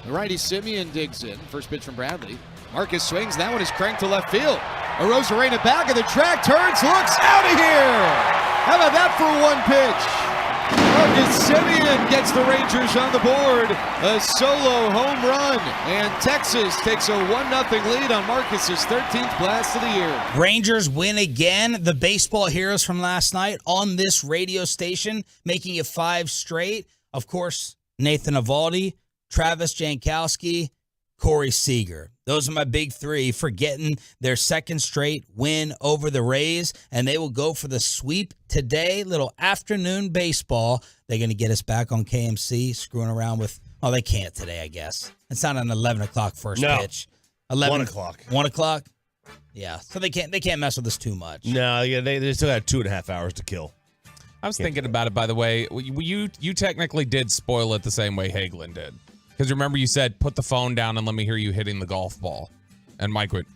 The righty Simeon digs in. First pitch from Bradley. Marcus swings. That one is cranked to left field. Arozarena back of the track, turns, looks out of here. How about that for one pitch? Marcus Semien gets the Rangers on the board. A solo home run. And Texas takes a 1-0 lead on Marcus's 13th blast of the year. Rangers win again. The baseball heroes from last night on this radio station, making it 5 straight. Of course, Nathan Eovaldi, Travis Jankowski, Corey Seager. Those are my big 3 for getting their 2nd straight win over the Rays, and they will go for the sweep today. Little afternoon baseball. They're going to get us back on KMC, screwing around with, oh, they can't today, I guess. It's not an 11 o'clock first pitch. 1 o'clock. 1 o'clock? Yeah, so they can't mess with us too much. No, yeah, they still got 2.5 hours to kill. I was thinking about it, by the way. You technically did spoil it the same way Hagelin did. Because remember you said, put the phone down and let me hear you hitting the golf ball. And Mike went,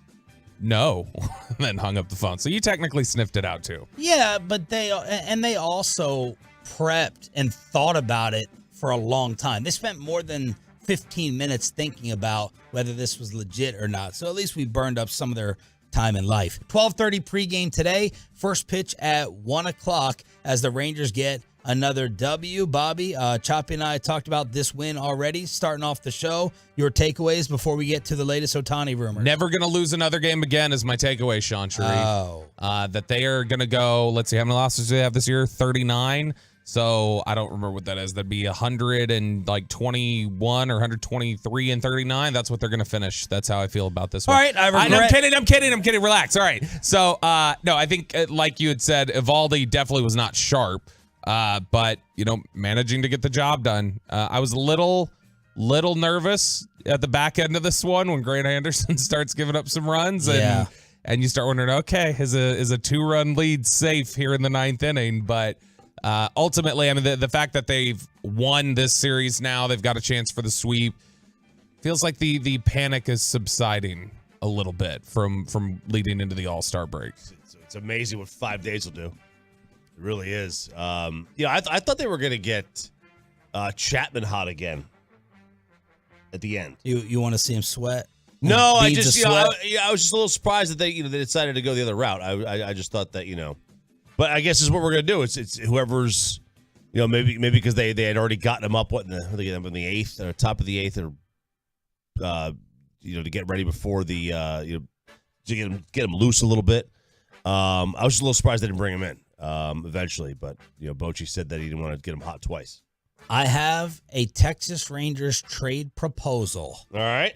no, and then hung up the phone. So you technically sniffed it out too. Yeah, but they also prepped and thought about it for a long time. They spent more than 15 minutes thinking about whether this was legit or not. So at least we burned up some of their time in life. 12:30 pregame today. First pitch at 1 o'clock as the Rangers get another W. Bobby, Choppy and I talked about this win already, starting off the show. Your takeaways before we get to the latest Ohtani rumors. Never going to lose another game again is my takeaway, Sean Sharif. Oh. That they are going to go, let's see, how many losses do they have this year? 39. So I don't remember what that is. That'd be 121 or 123 and 39. That's what they're going to finish. That's how I feel about this one. All right, I'm kidding. Relax. All right. So, no, I think, like you had said, Eovaldi definitely was not sharp. But, managing to get the job done. I was a little nervous at the back end of this one when Grant Anderson starts giving up some runs. And you start wondering, okay, is a 2-run lead safe here in the 9th inning? But ultimately, I mean, the fact that they've won this series now, they've got a chance for the sweep, feels like the panic is subsiding a little bit from leading into the All-Star break. It's amazing what 5 days will do. It really is. I thought they were going to get Chapman hot again at the end. You want to see him sweat? No, I just I was just a little surprised that they decided to go the other route. I just thought that but I guess this is what we're going to do. It's whoever's maybe because they had already gotten him up in the 8th or top of the 8th or to get ready before the to get him loose a little bit. I was just a little surprised they didn't bring him in. Eventually, but Bochy said that he didn't want to get him hot twice. I have a Texas Rangers trade proposal. All right.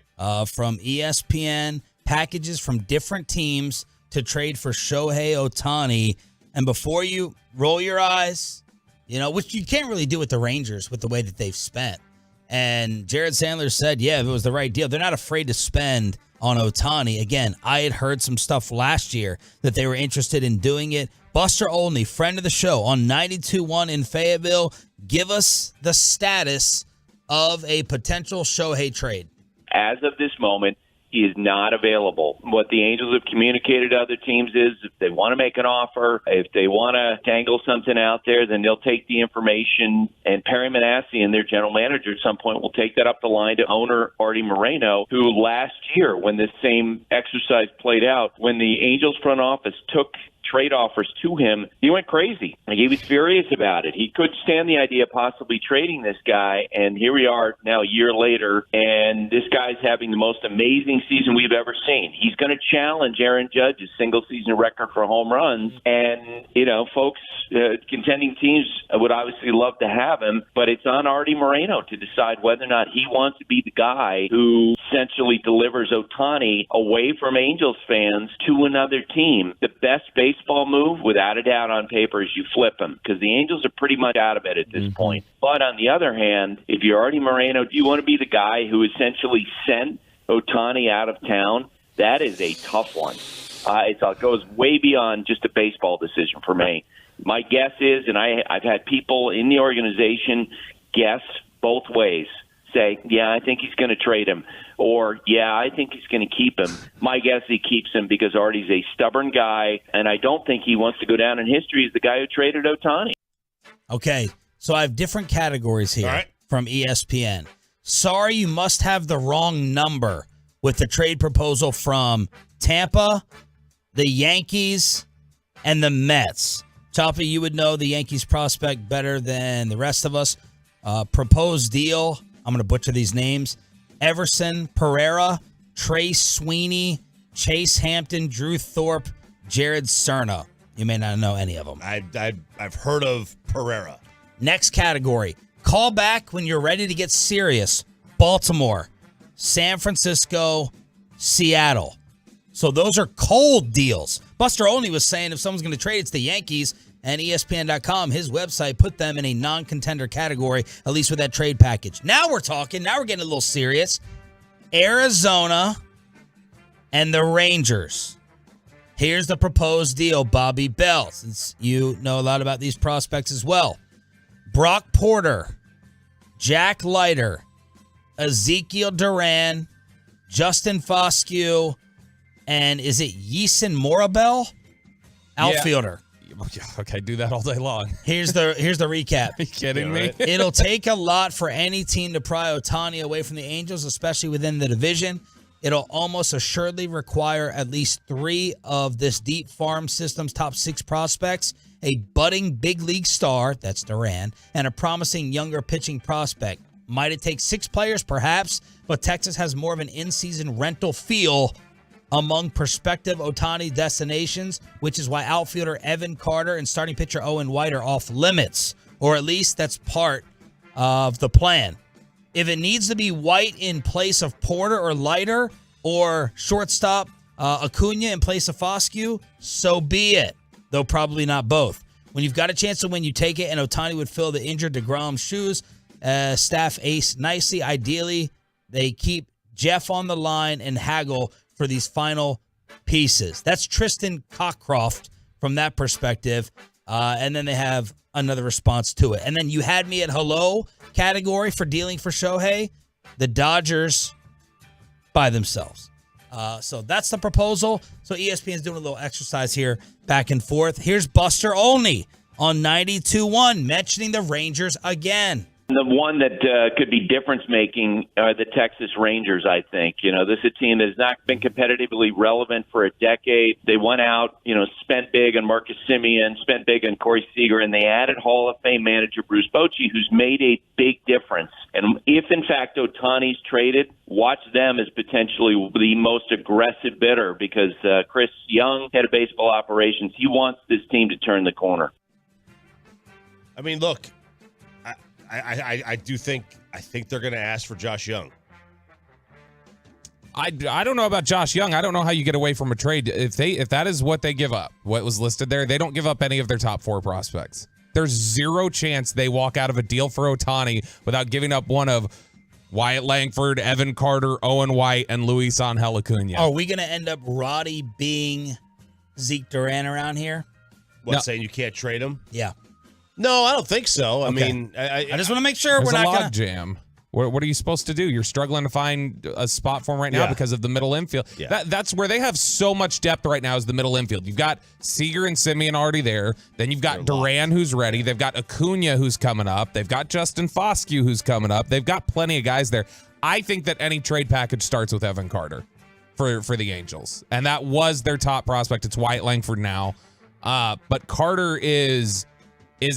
From ESPN, packages from different teams to trade for Shohei Ohtani. And before you roll your eyes, which you can't really do with the Rangers with the way that they've spent. And Jared Sandler said, yeah, if it was the right deal, they're not afraid to spend on Ohtani. Again, I had heard some stuff last year that they were interested in doing it. Buster Olney, friend of the show on 92.1 in Fayetteville, give us the status of a potential Shohei trade. As of this moment, he is not available. What the Angels have communicated to other teams is if they want to make an offer, if they want to dangle something out there, then they'll take the information. And Perry Manassian, their general manager, at some point will take that up the line to owner Artie Moreno, who last year, when this same exercise played out, when the Angels front office took trade offers to him, he went crazy. Like, he was furious about it. He couldn't stand the idea of possibly trading this guy, and here we are now a year later, and this guy's having the most amazing season we've ever seen. He's going to challenge Aaron Judge's single-season record for home runs, and, folks, contending teams would obviously love to have him, but it's on Artie Moreno to decide whether or not he wants to be the guy who essentially delivers Ohtani away from Angels fans to another team. The best baseball move, without a doubt on paper, is you flip him, because the Angels are pretty much out of it at this point. But on the other hand, if you're Artie Moreno, do you want to be the guy who essentially sent Ohtani out of town? That is a tough one. It goes way beyond just a baseball decision for me. My guess is, and I've had people in the organization guess both ways, say, yeah, I think he's going to trade him, or, yeah, I think he's going to keep him. My guess he keeps him because Artie's a stubborn guy, and I don't think he wants to go down in history as the guy who traded Ohtani. Okay, so I have different categories here from ESPN. Sorry, you must have the wrong number. with the trade proposal from Tampa, the Yankees, and the Mets. Choppy, you would know the Yankees prospect better than the rest of us. Proposed deal, I'm going to butcher these names. Everson Pereira, Trace Sweeney, Chase Hampton, Drew Thorpe, Jared Cerna. You may not know any of them. I've heard of Pereira. Next category. Call back when you're ready to get serious. Baltimore, San Francisco, Seattle. So those are cold deals. Buster Olney was saying if someone's going to trade, it's the Yankees. And ESPN.com, his website, put them in a non-contender category, at least with that trade package. Now we're talking. Now we're getting a little serious. Arizona and the Rangers. Here's the proposed deal, Bobby Bell, since you know a lot about these prospects as well. Brock Porter, Jack Leiter, Ezekiel Duran, Justin Foscue, and is it Yeson Morabel? Outfielder. Yeah, okay, do that all day long. Here's the recap. Are you kidding me? It'll take a lot for any team to pry Ohtani away from the Angels, especially within the division. It'll almost assuredly require at least 3 of this deep farm system's top 6 prospects, a budding big league star, that's Duran, and a promising younger pitching prospect. Might it take 6 players? Perhaps, but Texas has more of an in-season rental feel among prospective Ohtani destinations, which is why outfielder Evan Carter and starting pitcher Owen White are off limits, or at least that's part of the plan. If it needs to be White in place of Porter or Leiter, or shortstop Acuna in place of Foscue, so be it, though probably not both. When you've got a chance to win, you take it, and Ohtani would fill the injured DeGrom's shoes. Staff ace nicely. Ideally, they keep Jeff on the line and haggle for these final pieces. That's Tristan Cockcroft from that perspective. And then they have another response to it. And then you had me at hello category for dealing for Shohei. The Dodgers by themselves. So that's the proposal. So ESPN's doing a little exercise here back and forth. Here's Buster Olney on 92.1 mentioning the Rangers again. The one that could be difference-making are the Texas Rangers, I think. You know, this is a team that has not been competitively relevant for a decade. They went out, spent big on Marcus Semien, spent big on Corey Seager, and they added Hall of Fame manager Bruce Bochy, who's made a big difference. And if, in fact, Ohtani's traded, watch them as potentially the most aggressive bidder because Chris Young, head of baseball operations, he wants this team to turn the corner. I mean, look, I think they're going to ask for Josh Young. I don't know about Josh Young. I don't know how you get away from a trade. If that is what they give up, what was listed there, they don't give up any of their top 4 prospects. There's zero chance they walk out of a deal for Ohtani without giving up one of Wyatt Langford, Evan Carter, Owen White, and Luis Angel Acuna. Are we going to end up Roddy being Zeke Duran around here? What, saying you can't trade him? Yeah. No, I don't think so. Okay. I mean, I just want to make sure There's we're not a going log jam. What are you supposed to do? You're struggling to find a spot for him right now because of the middle infield. Yeah. That's where they have so much depth right now is the middle infield. You've got Seager and Semien already there. Then you've got Duran who's ready. They've got Acuna who's coming up. They've got Justin Foscue who's coming up. They've got plenty of guys there. I think that any trade package starts with Evan Carter for the Angels. And that was their top prospect. It's Wyatt Langford now. But Carter is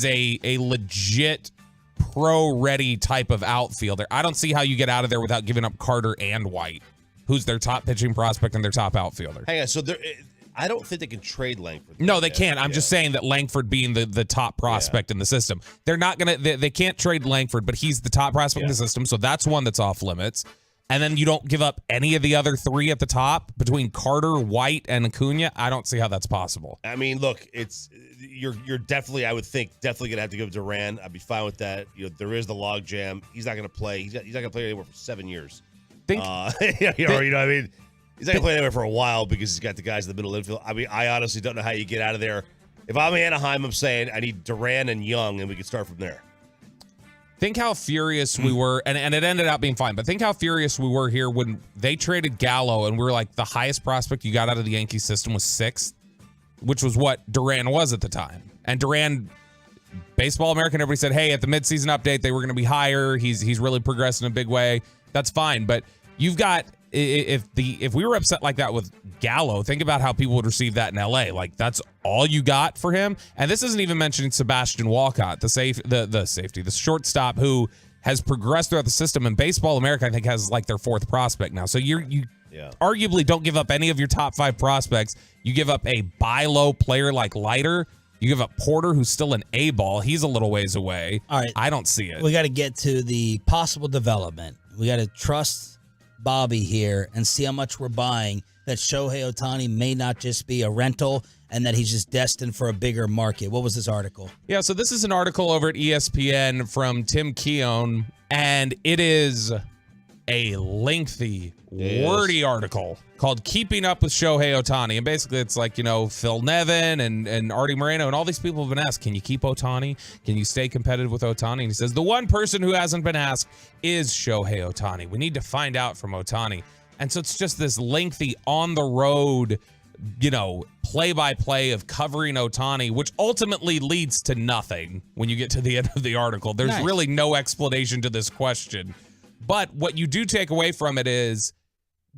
a legit pro-ready type of outfielder. I don't see how you get out of there without giving up Carter and White, who's their top pitching prospect and their top outfielder. Hang on, so I don't think they can trade Langford. No, they can't. I'm just saying that Langford being the top prospect in the system. They're not going to they can't trade Langford, but he's the top prospect in the system, so that's one that's off limits. And then you don't give up any of the other 3 at the top between Carter, White, and Acuna. I don't see how that's possible. I mean, look, you're definitely, I would think, definitely gonna have to give Duran. I'd be fine with that. There is the log jam. He's not gonna play. He's not gonna play anywhere for 7 years. You know what I mean? He's not gonna play anywhere for a while because he's got the guys in the middle infield. I mean, I honestly don't know how you get out of there. If I'm Anaheim, I'm saying I need Duran and Young, and we can start from there. Think how furious we were, and it ended up being fine, but think how furious we were here when they traded Gallo, and we were like, the highest prospect you got out of the Yankee system was 6th, which was what Duran was at the time. And Duran, Baseball American, everybody said, hey, at the midseason update, they were going to be higher. He's really progressed in a big way. That's fine, but you've got if we were upset like that with Gallo, think about how people would receive that in LA. Like, that's all you got for him. And this isn't even mentioning Sebastian Walcott, the shortstop who has progressed throughout the system. And Baseball America, I think, has like their 4th prospect now. So you arguably don't give up any of your top 5 prospects. You give up a buy low player like Leiter. You give up Porter, who's still an A-ball. He's a little ways away. All right. I don't see it. We got to get to the possible development. We got to trust Bobby here and see how much we're buying, that Shohei Ohtani may not just be a rental and that he's just destined for a bigger market. What was this article? Yeah, so this is an article over at ESPN from Tim Keown, and it is a lengthy, wordy article called Keeping Up with Shohei Ohtani. And basically it's like, Phil Nevin and Artie Moreno and all these people have been asked, can you keep Ohtani? Can you stay competitive with Ohtani? And he says, the one person who hasn't been asked is Shohei Ohtani. We need to find out from Ohtani. And so it's just this lengthy on the road, play-by-play of covering Ohtani, which ultimately leads to nothing when you get to the end of the article. There's really no explanation to this question. But what you do take away from it is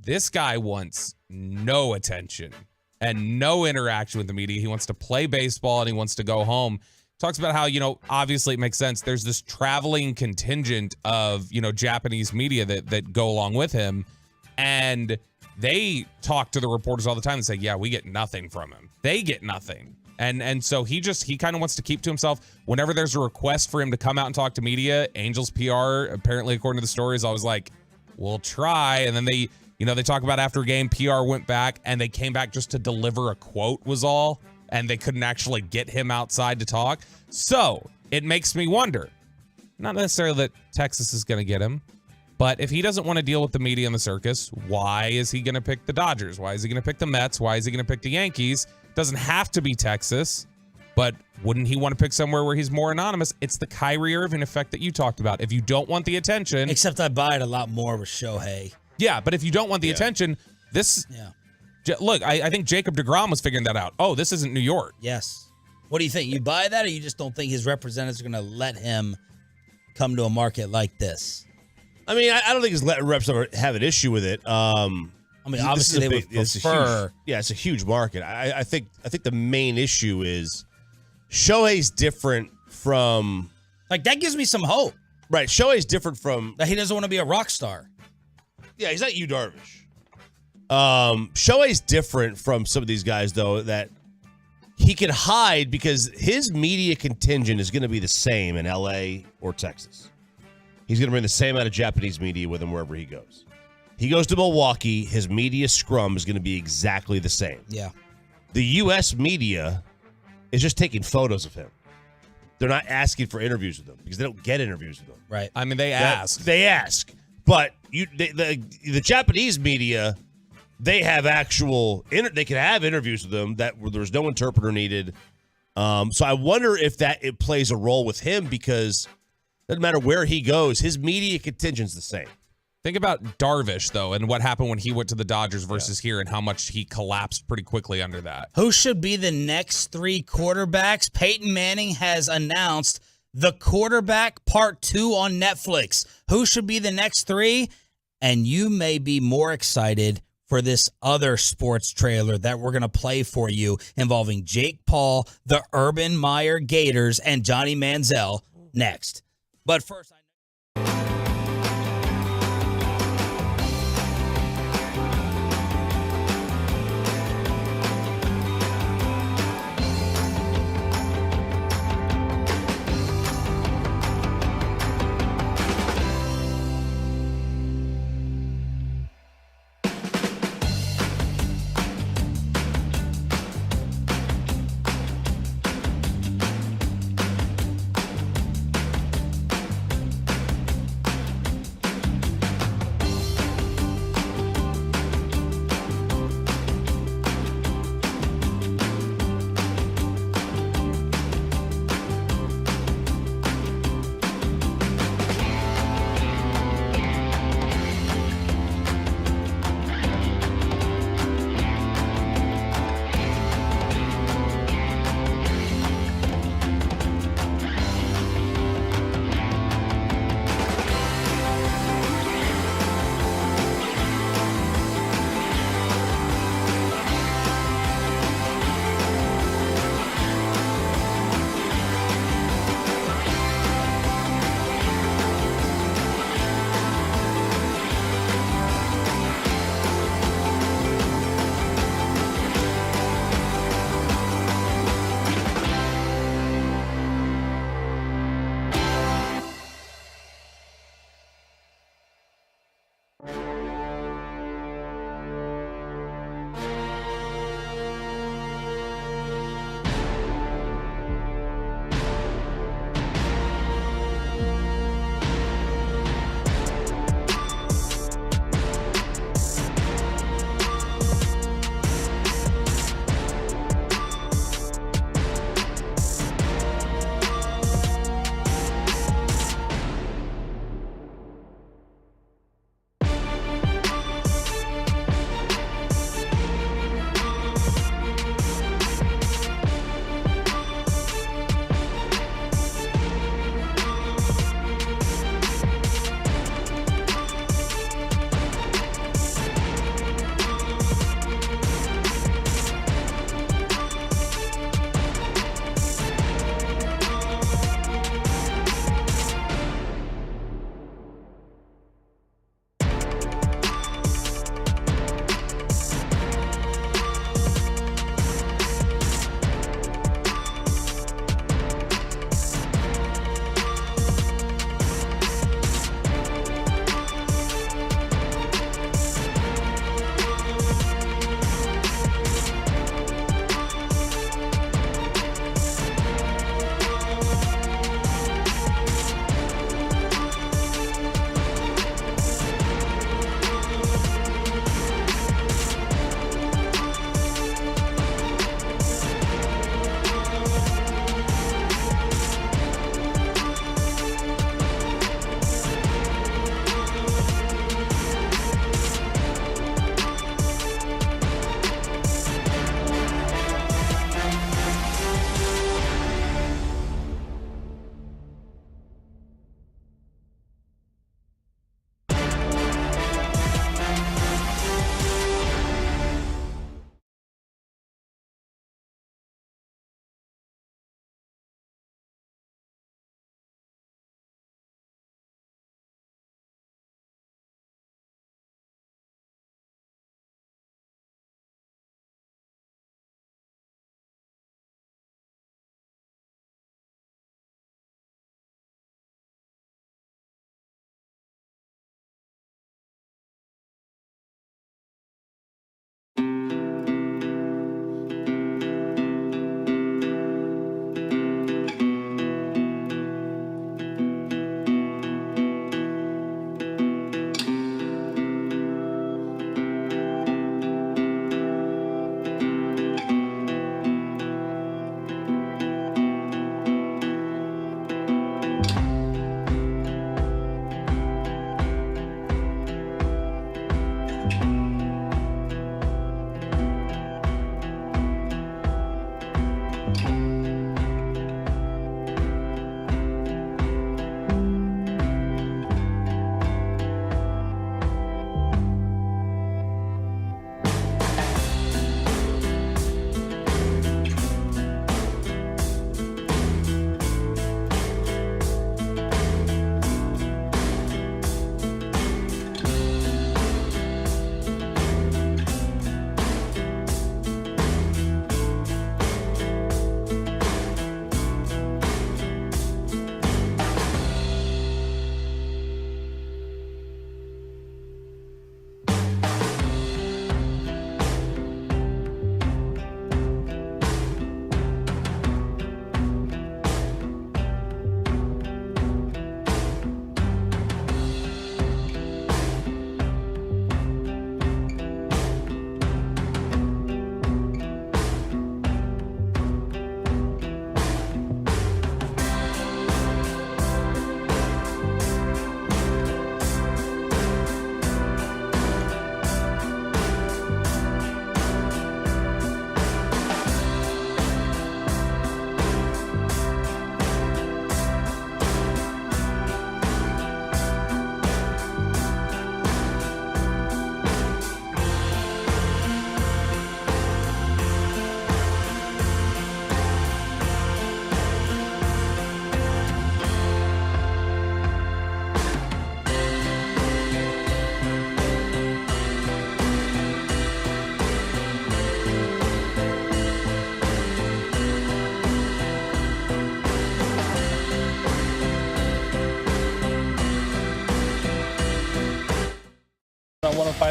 this guy wants no attention and no interaction with the media. He wants to play baseball and he wants to go home. Talks about how, obviously it makes sense. There's this traveling contingent of, Japanese media that go along with him. And they talk to the reporters all the time and say, yeah, we get nothing from him. They get nothing. And so he kind of wants to keep to himself. Whenever there's a request for him to come out and talk to media, Angels PR, apparently according to the story, is always like, we'll try. And then they talk about after a game, PR went back and they came back just to deliver a quote was all. And they couldn't actually get him outside to talk. So it makes me wonder, not necessarily that Texas is going to get him, but if he doesn't want to deal with the media and the circus, why is he going to pick the Dodgers? Why is he going to pick the Mets? Why is he going to pick the Yankees? Doesn't have to be Texas, but wouldn't he want to pick somewhere where he's more anonymous? It's the Kyrie Irving effect that you talked about. If you don't want the attention... Except I buy it a lot more with Shohei. Yeah, but if you don't want the attention, this... Yeah. Look, I think Jacob deGrom was figuring that out. Oh, this isn't New York. Yes. What do you think? You buy that, or you just don't think his representatives are going to let him come to a market like this? I mean, I don't think his reps ever have an issue with it. Obviously they would prefer. It's a huge market. I think the main issue is Shohei's different from. Like, that gives me some hope. Right, Shohei's different from. That he doesn't want to be a rock star. Yeah, he's not Yu Darvish. Shohei's different from some of these guys, though, that he can hide because his media contingent is going to be the same in L.A. or Texas. He's going to bring the same amount of Japanese media with him wherever he goes. He goes to Milwaukee, his media scrum is going to be exactly the same. Yeah. The U.S. media is just taking photos of him. They're not asking for interviews with him because they don't get interviews with him. Right. I mean, they ask. They ask. But the Japanese media, they have they can have interviews with them where there's no interpreter needed. So I wonder if it plays a role with him because it doesn't matter where he goes, his media contingent's the same. Think about Darvish, though, and what happened when he went to the Dodgers versus here and how much he collapsed pretty quickly under that. Who should be the next 3 quarterbacks? Peyton Manning has announced The Quarterback Part 2 on Netflix. Who should be the next 3? And you may be more excited for this other sports trailer that we're going to play for you involving Jake Paul, the Urban Meyer Gators, and Johnny Manziel next. But first,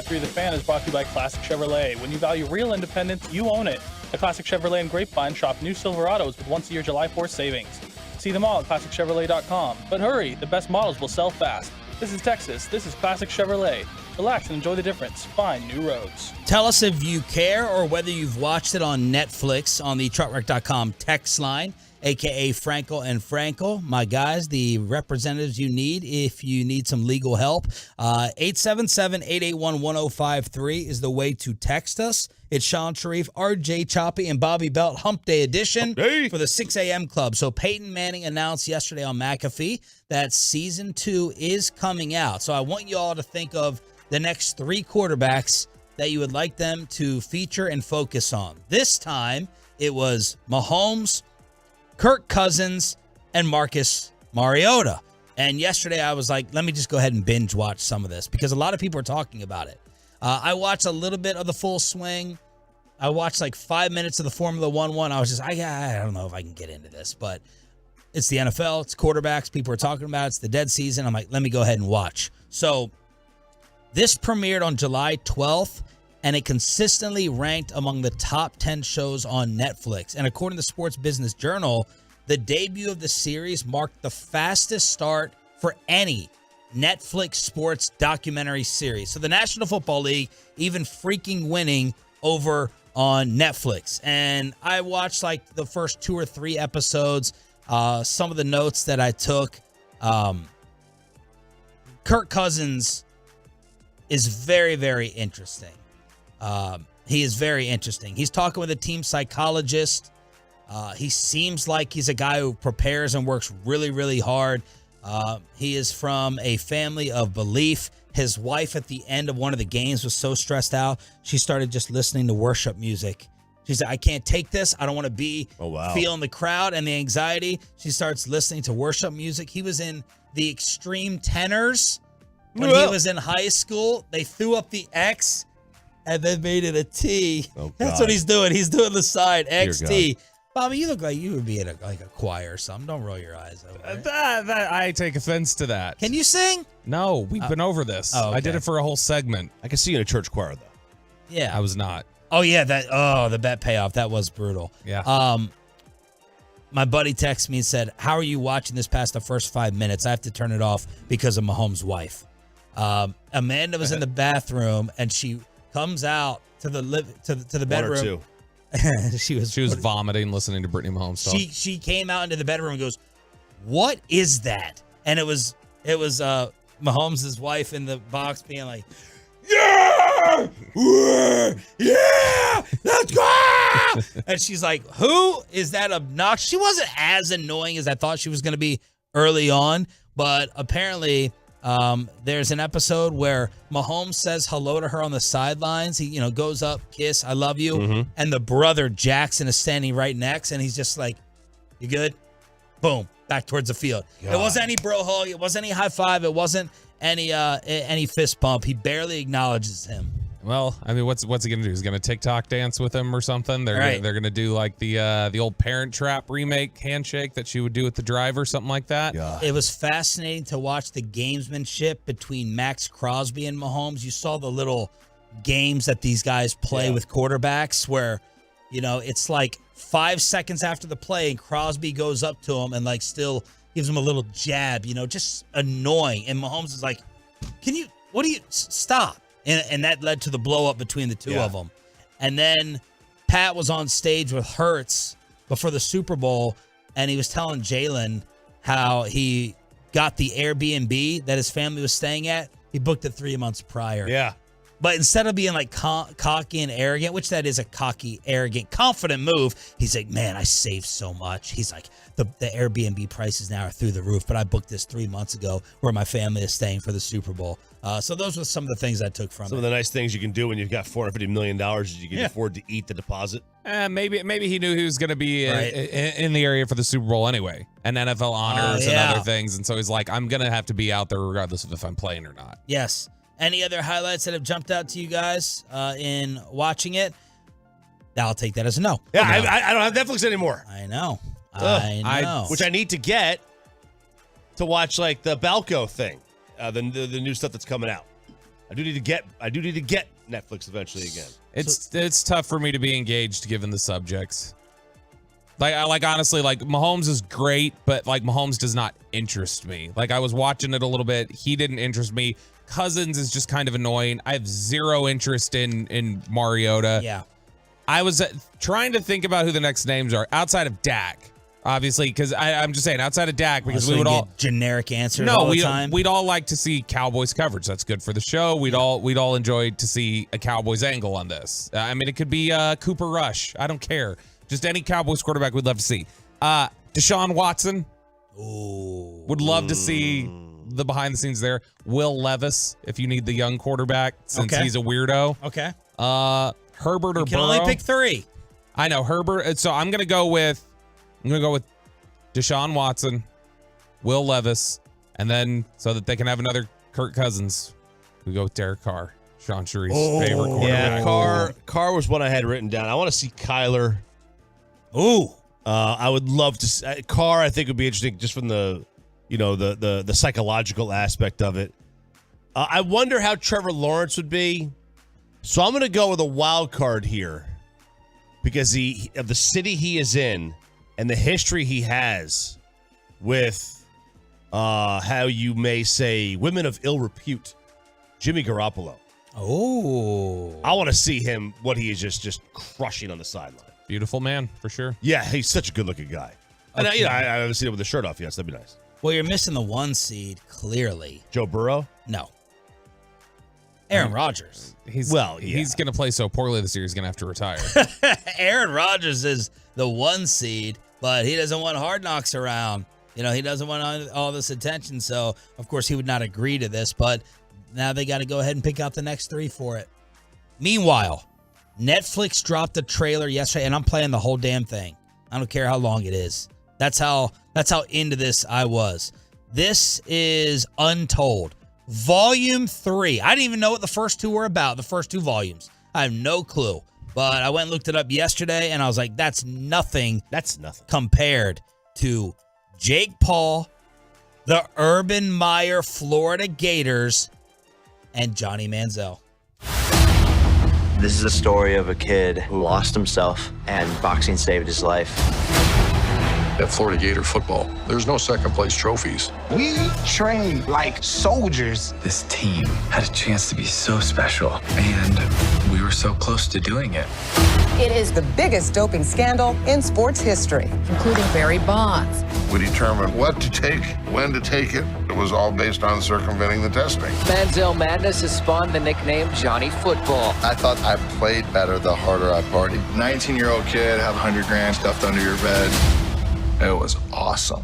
105.3 The Fan is brought to you by Classic Chevrolet. When you value real independence, you own it. At Classic Chevrolet in Grapevine, shop new Silverados with once-a-year July 4th savings. See them all at ClassicChevrolet.com. But hurry, the best models will sell fast. This is Texas. This is Classic Chevrolet. Relax and enjoy the difference. Find new roads. Tell us if you care or whether you've watched it on Netflix on the truckwreck.com text line, a.k.a. Frankel and Frankel. My guys, the representatives you need if you need some legal help. 877-881-1053 is the way to text us. It's Sean Sharif, RJ Choppy, and Bobby Belt Hump Day edition for the 6 a.m. club. So Peyton Manning announced yesterday on McAfee that Season 2 is coming out. So I want you all to think of the next 3 quarterbacks that you would like them to feature and focus on. This time, it was Mahomes, Kirk Cousins, and Marcus Mariota. And yesterday I was like, let me just go ahead and binge watch some of this because a lot of people are talking about it. I watched a little bit of the full swing. I watched like 5 minutes of the Formula 1. I was just, I don't know if I can get into this, but it's the NFL. It's quarterbacks. People are talking about it. It's the dead season. I'm like, let me go ahead and watch. So this premiered on July 12th, and it consistently ranked among the top 10 shows on Netflix. And according to Sports Business Journal, the debut of the series marked the fastest start for any Netflix sports documentary series. So the National Football League even freaking winning over on Netflix. And I watched like the first 2 or 3 episodes. Some of the notes that I took, Kirk Cousins is very, very interesting. He is very interesting. He's talking with a team psychologist. He seems like he's a guy who prepares and works really, really hard. He is from a family of belief. His wife at the end of one of the games was so stressed out, she started just listening to worship music. She said, I can't take this. I don't want to be feeling the crowd and the anxiety. She starts listening to worship music. He was in the Extreme Tenors when he was in high school. They threw up the X and then made it a T. That's what he's doing. He's doing the side, XT. Bobby, you look like you would be in a choir or something. Don't roll your eyes over it. I take offense to that. Can you sing? No, we've been over this. Oh, okay. I did it for a whole segment. I can see you in a church choir, though. Yeah. I was not. Oh, yeah. The bet payoff. That was brutal. Yeah. My buddy texted me and said, how are you watching this past the first 5 minutes? I have to turn it off because of Mahomes' wife. Amanda was in the bathroom, and she comes out to the bedroom. 1 or 2. she was vomiting listening to Brittany Mahomes talk. She came out into the bedroom and goes, "What is that?" And it was Mahomes' wife in the box being like, "Yeah, yeah, let's go!" And she's like, "Who is that obnoxious?" She wasn't as annoying as I thought she was going to be early on, but apparently there's an episode where Mahomes says hello to her on the sidelines. He, goes up, kiss, I love you. Mm-hmm. And the brother Jackson is standing right next, and he's just like, you good? Boom, back towards the field. God. It wasn't any bro hug. It wasn't any high five. It wasn't any fist bump. He barely acknowledges him. Well, I mean, what's he gonna do? He's gonna TikTok dance with him or something? They're gonna do like the old Parent Trap remake handshake that she would do with the driver, something like that. God. It was fascinating to watch the gamesmanship between Max Crosby and Mahomes. You saw the little games that these guys play with quarterbacks where, it's like 5 seconds after the play and Crosby goes up to him and like still gives him a little jab, just annoying. And Mahomes is like, stop. And that led to the blow up between the two of them. And then Pat was on stage with Hurts before the Super Bowl, and he was telling Jalen how he got the Airbnb that his family was staying at. He booked it 3 months prior. Yeah. But instead of being like cocky and arrogant, which that is a cocky, arrogant, confident move, he's like, man, I saved so much. He's like, the Airbnb prices now are through the roof, but I booked this 3 months ago where my family is staying for the Super Bowl. So those were some of the things I took from it. Some of the nice things you can do when you've got $450 million is you can afford to eat the deposit. Maybe he knew he was going to be in the area for the Super Bowl anyway, and NFL honors and other things. And so he's like, I'm going to have to be out there regardless of if I'm playing or not. Yes. Any other highlights that have jumped out to you guys in watching it? I'll take that as a no. Yeah, no. I don't have Netflix anymore. I know. I know. Which I need to get to watch like the Balco thing, the new stuff that's coming out. I do need to get Netflix eventually again. It's tough for me to be engaged given the subjects. Like honestly, like Mahomes is great, but like Mahomes does not interest me. Like I was watching it a little bit. He didn't interest me. Cousins is just kind of annoying. I have zero interest in Mariota. Yeah. I was trying to think about who the next names are outside of Dak, obviously, because I'm just saying outside of Dak because we would all generic answers all the time. We'd all like to see Cowboys coverage. That's good for the show. We'd all enjoy to see a Cowboys angle on this. I mean, it could be Cooper Rush. I don't care. Just any Cowboys quarterback we'd love to see. Deshaun Watson. Ooh. Would love to see the behind the scenes there. Will Levis, if you need the young quarterback, since he's a weirdo. Okay. Herbert or You can Burrow. only pick 3. I know Herbert. So I'm gonna go with Deshaun Watson, Will Levis, and then so that they can have another Kirk Cousins, we go with Derek Carr, Sean Sharif's favorite quarterback. Yeah, Carr was what I had written down. I want to see Kyler. Ooh. I would love to. Carr, I think would be interesting just from the psychological aspect of it. I wonder how Trevor Lawrence would be. So I'm going to go with a wild card here because of the city he is in and the history he has with how you may say women of ill repute, Jimmy Garoppolo. Oh. I want to see him, what he is just crushing on the sideline. Beautiful man, for sure. Yeah, he's such a good-looking guy. And Okay. I haven't seen him with the shirt off. Yes, that'd be nice. Well, you're missing the 1 seed, clearly. Joe Burrow? No. Aaron Rodgers. He's going to play so poorly this year, he's going to have to retire. Aaron Rodgers is the 1 seed, but he doesn't want Hard Knocks around. You know, he doesn't want all this attention, so of course he would not agree to this, but now they got to go ahead and pick out the next 3 for it. Meanwhile, Netflix dropped a trailer yesterday, and I'm playing the whole damn thing. I don't care how long it is. That's how into this I was. This is Untold. Volume 3. I didn't even know what the first 2 were about, the first 2 volumes. I have no clue. But I went and looked it up yesterday, and I was like, that's nothing. That's nothing. Compared to Jake Paul, the Urban Meyer Florida Gators, and Johnny Manziel. This is a story of a kid who lost himself, and boxing saved his life. At Florida Gator football, there's no second place trophies. We train like soldiers. This team had a chance to be so special, and we were so close to doing it. It is the biggest doping scandal in sports history, including Barry Bonds. We determined what to take, when to take it. It was all based on circumventing the testing. Manziel Madness has spawned the nickname Johnny Football. I thought I played better the harder I partied. 19-year-old kid, have $100,000 stuffed under your bed. It was awesome.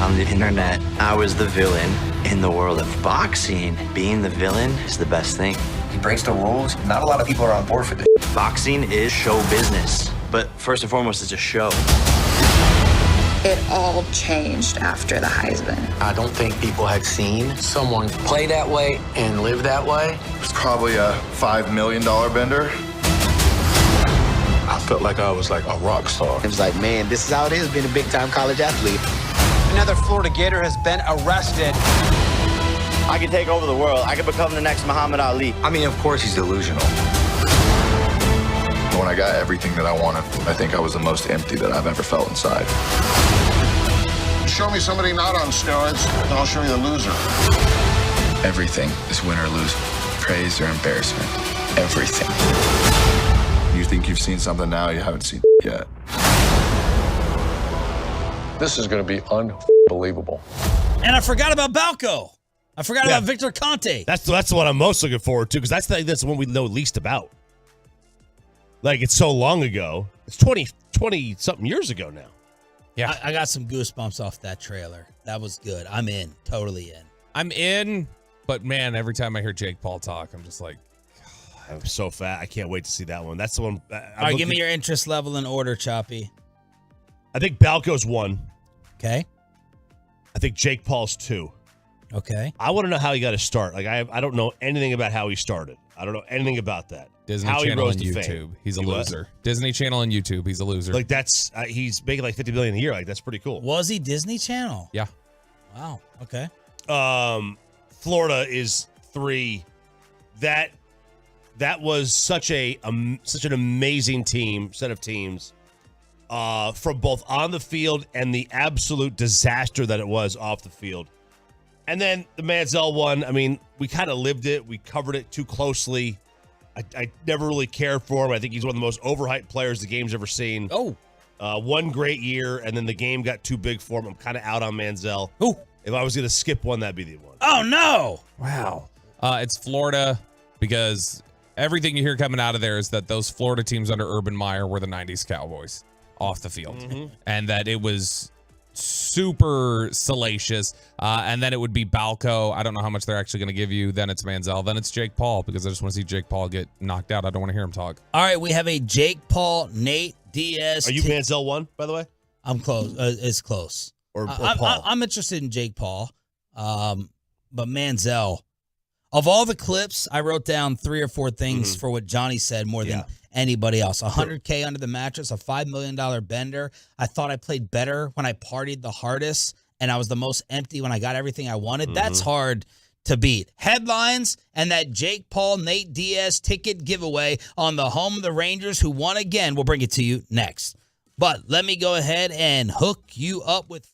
On the internet, I was the villain. In the world of boxing, being the villain is the best thing. He breaks the rules. Not a lot of people are on board for this. Boxing is show business, but first and foremost, it's a show. It all changed after the Heisman. I don't think people had seen someone play that way and live that way. It's probably a $5 million bender. I felt like I was like a rock star. It was like, man, this is how it is being a big-time college athlete. Another Florida Gator has been arrested. I can take over the world. I can become the next Muhammad Ali. I mean, of course he's delusional. When I got everything that I wanted, I think I was the most empty that I've ever felt inside. Show me somebody not on steroids, and I'll show you the loser. Everything is win or lose, praise or embarrassment. Everything. You think you've seen something now you haven't seen yet. This is going to be unbelievable. And I forgot about Balco. I forgot about Victor Conte. That's what I'm most looking forward to because that's the one we know least about. Like, it's so long ago. It's 20 something years ago now. Yeah, I got some goosebumps off that trailer. That was good. I'm in. Totally in. I'm in, but man, every time I hear Jake Paul talk, I'm just like, I'm so fat. I can't wait to see that one. That's the one. All right, give me your interest level in order, Choppy. I think Balco's 1. Okay. I think Jake Paul's 2. Okay. I want to know how he got his start. Like, I don't know anything about how he started. I don't know anything about that. Disney how Channel and he rose to YouTube. fame. He's a loser. Disney Channel and YouTube. He's a loser. Like, that's he's making like $50 billion a year. Like, that's pretty cool. Was he Disney Channel? Yeah. Wow. Okay. Florida is 3. That was such an amazing set of teams, from both on the field and the absolute disaster that it was off the field. And then the Manziel one, I mean, we kind of lived it. We covered it too closely. I never really cared for him. I think he's one of the most overhyped players the game's ever seen. One great year, and then the game got too big for him. I'm kind of out on Manziel. If I was going to skip one, that'd be the one. Oh, no. Wow. It's Florida, because everything you hear coming out of there is that those Florida teams under Urban Meyer were the 90s Cowboys off the field. And that it was super salacious. And then it would be Balco. I don't know how much they're actually going to give you. Then it's Manziel. Then it's Jake Paul, because I just want to see Jake Paul get knocked out. I don't want to hear him talk. All right, we have a Jake Paul, Nate Diaz. Are you Manziel 1, by the way? I'm close. It's close. Or Paul? I'm interested in Jake Paul. But Manziel, of all the clips, I wrote down 3 or 4 things for what Johnny said more than anybody else. $100K under the mattress, a $5 million bender. I thought I played better when I partied the hardest, and I was the most empty when I got everything I wanted. That's hard to beat. Headlines and that Jake Paul, Nate Diaz ticket giveaway on the home of the Rangers, who won again. We'll bring it to you next. But let me go ahead and hook you up with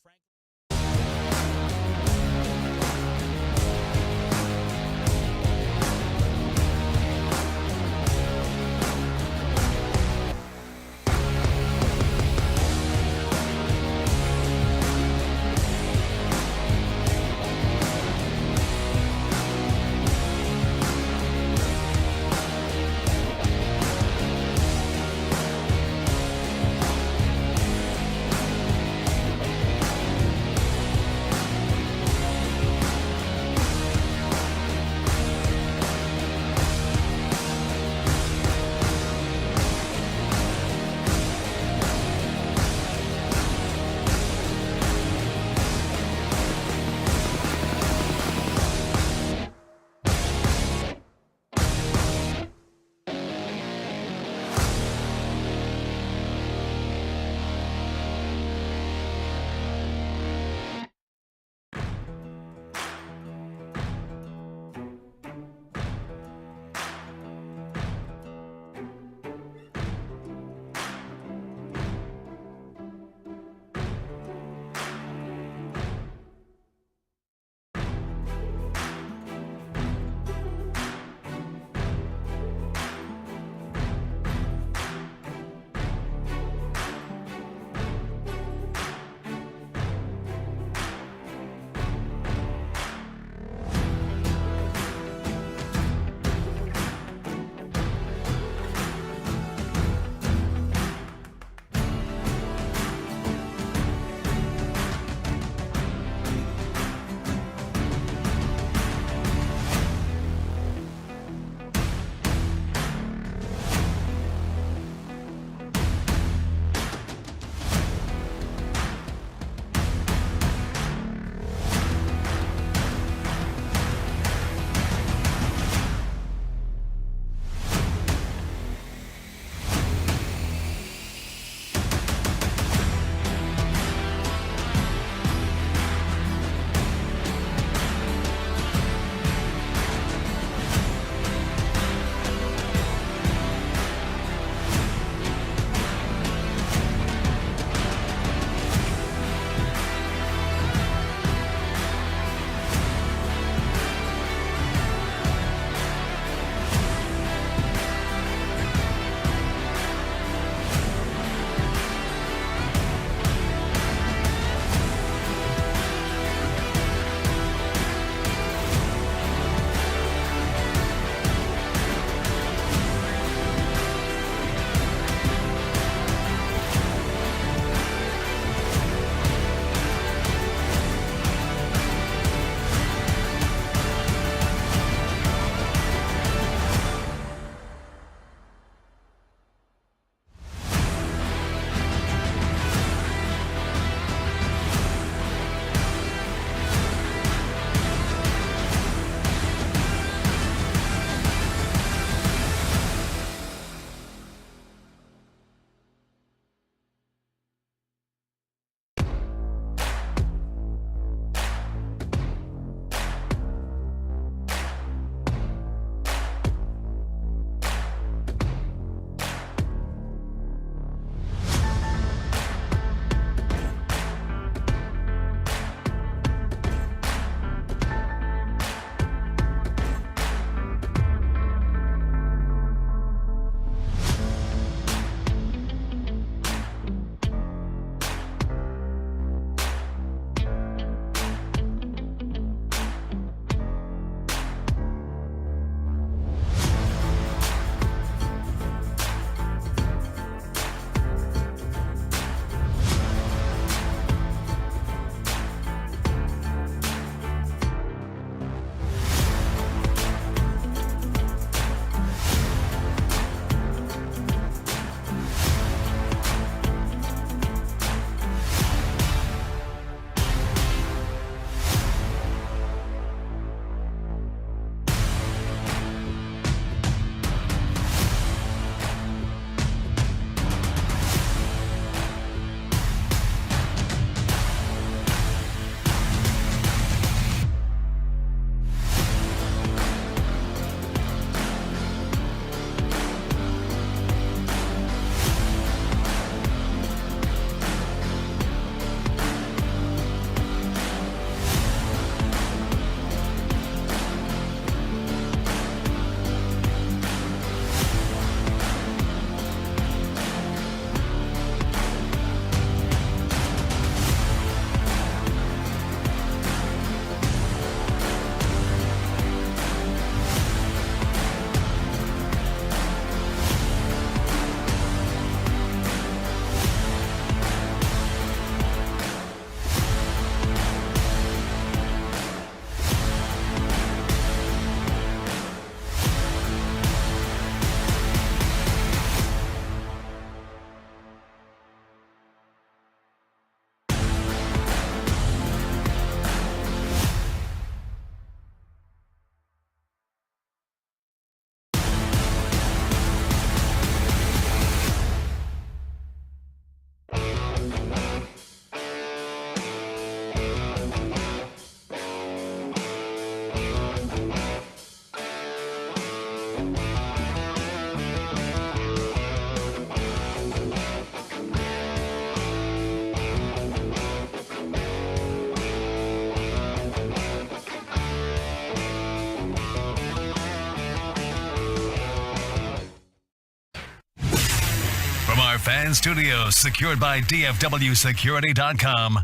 our fan studios secured by DFWsecurity.com.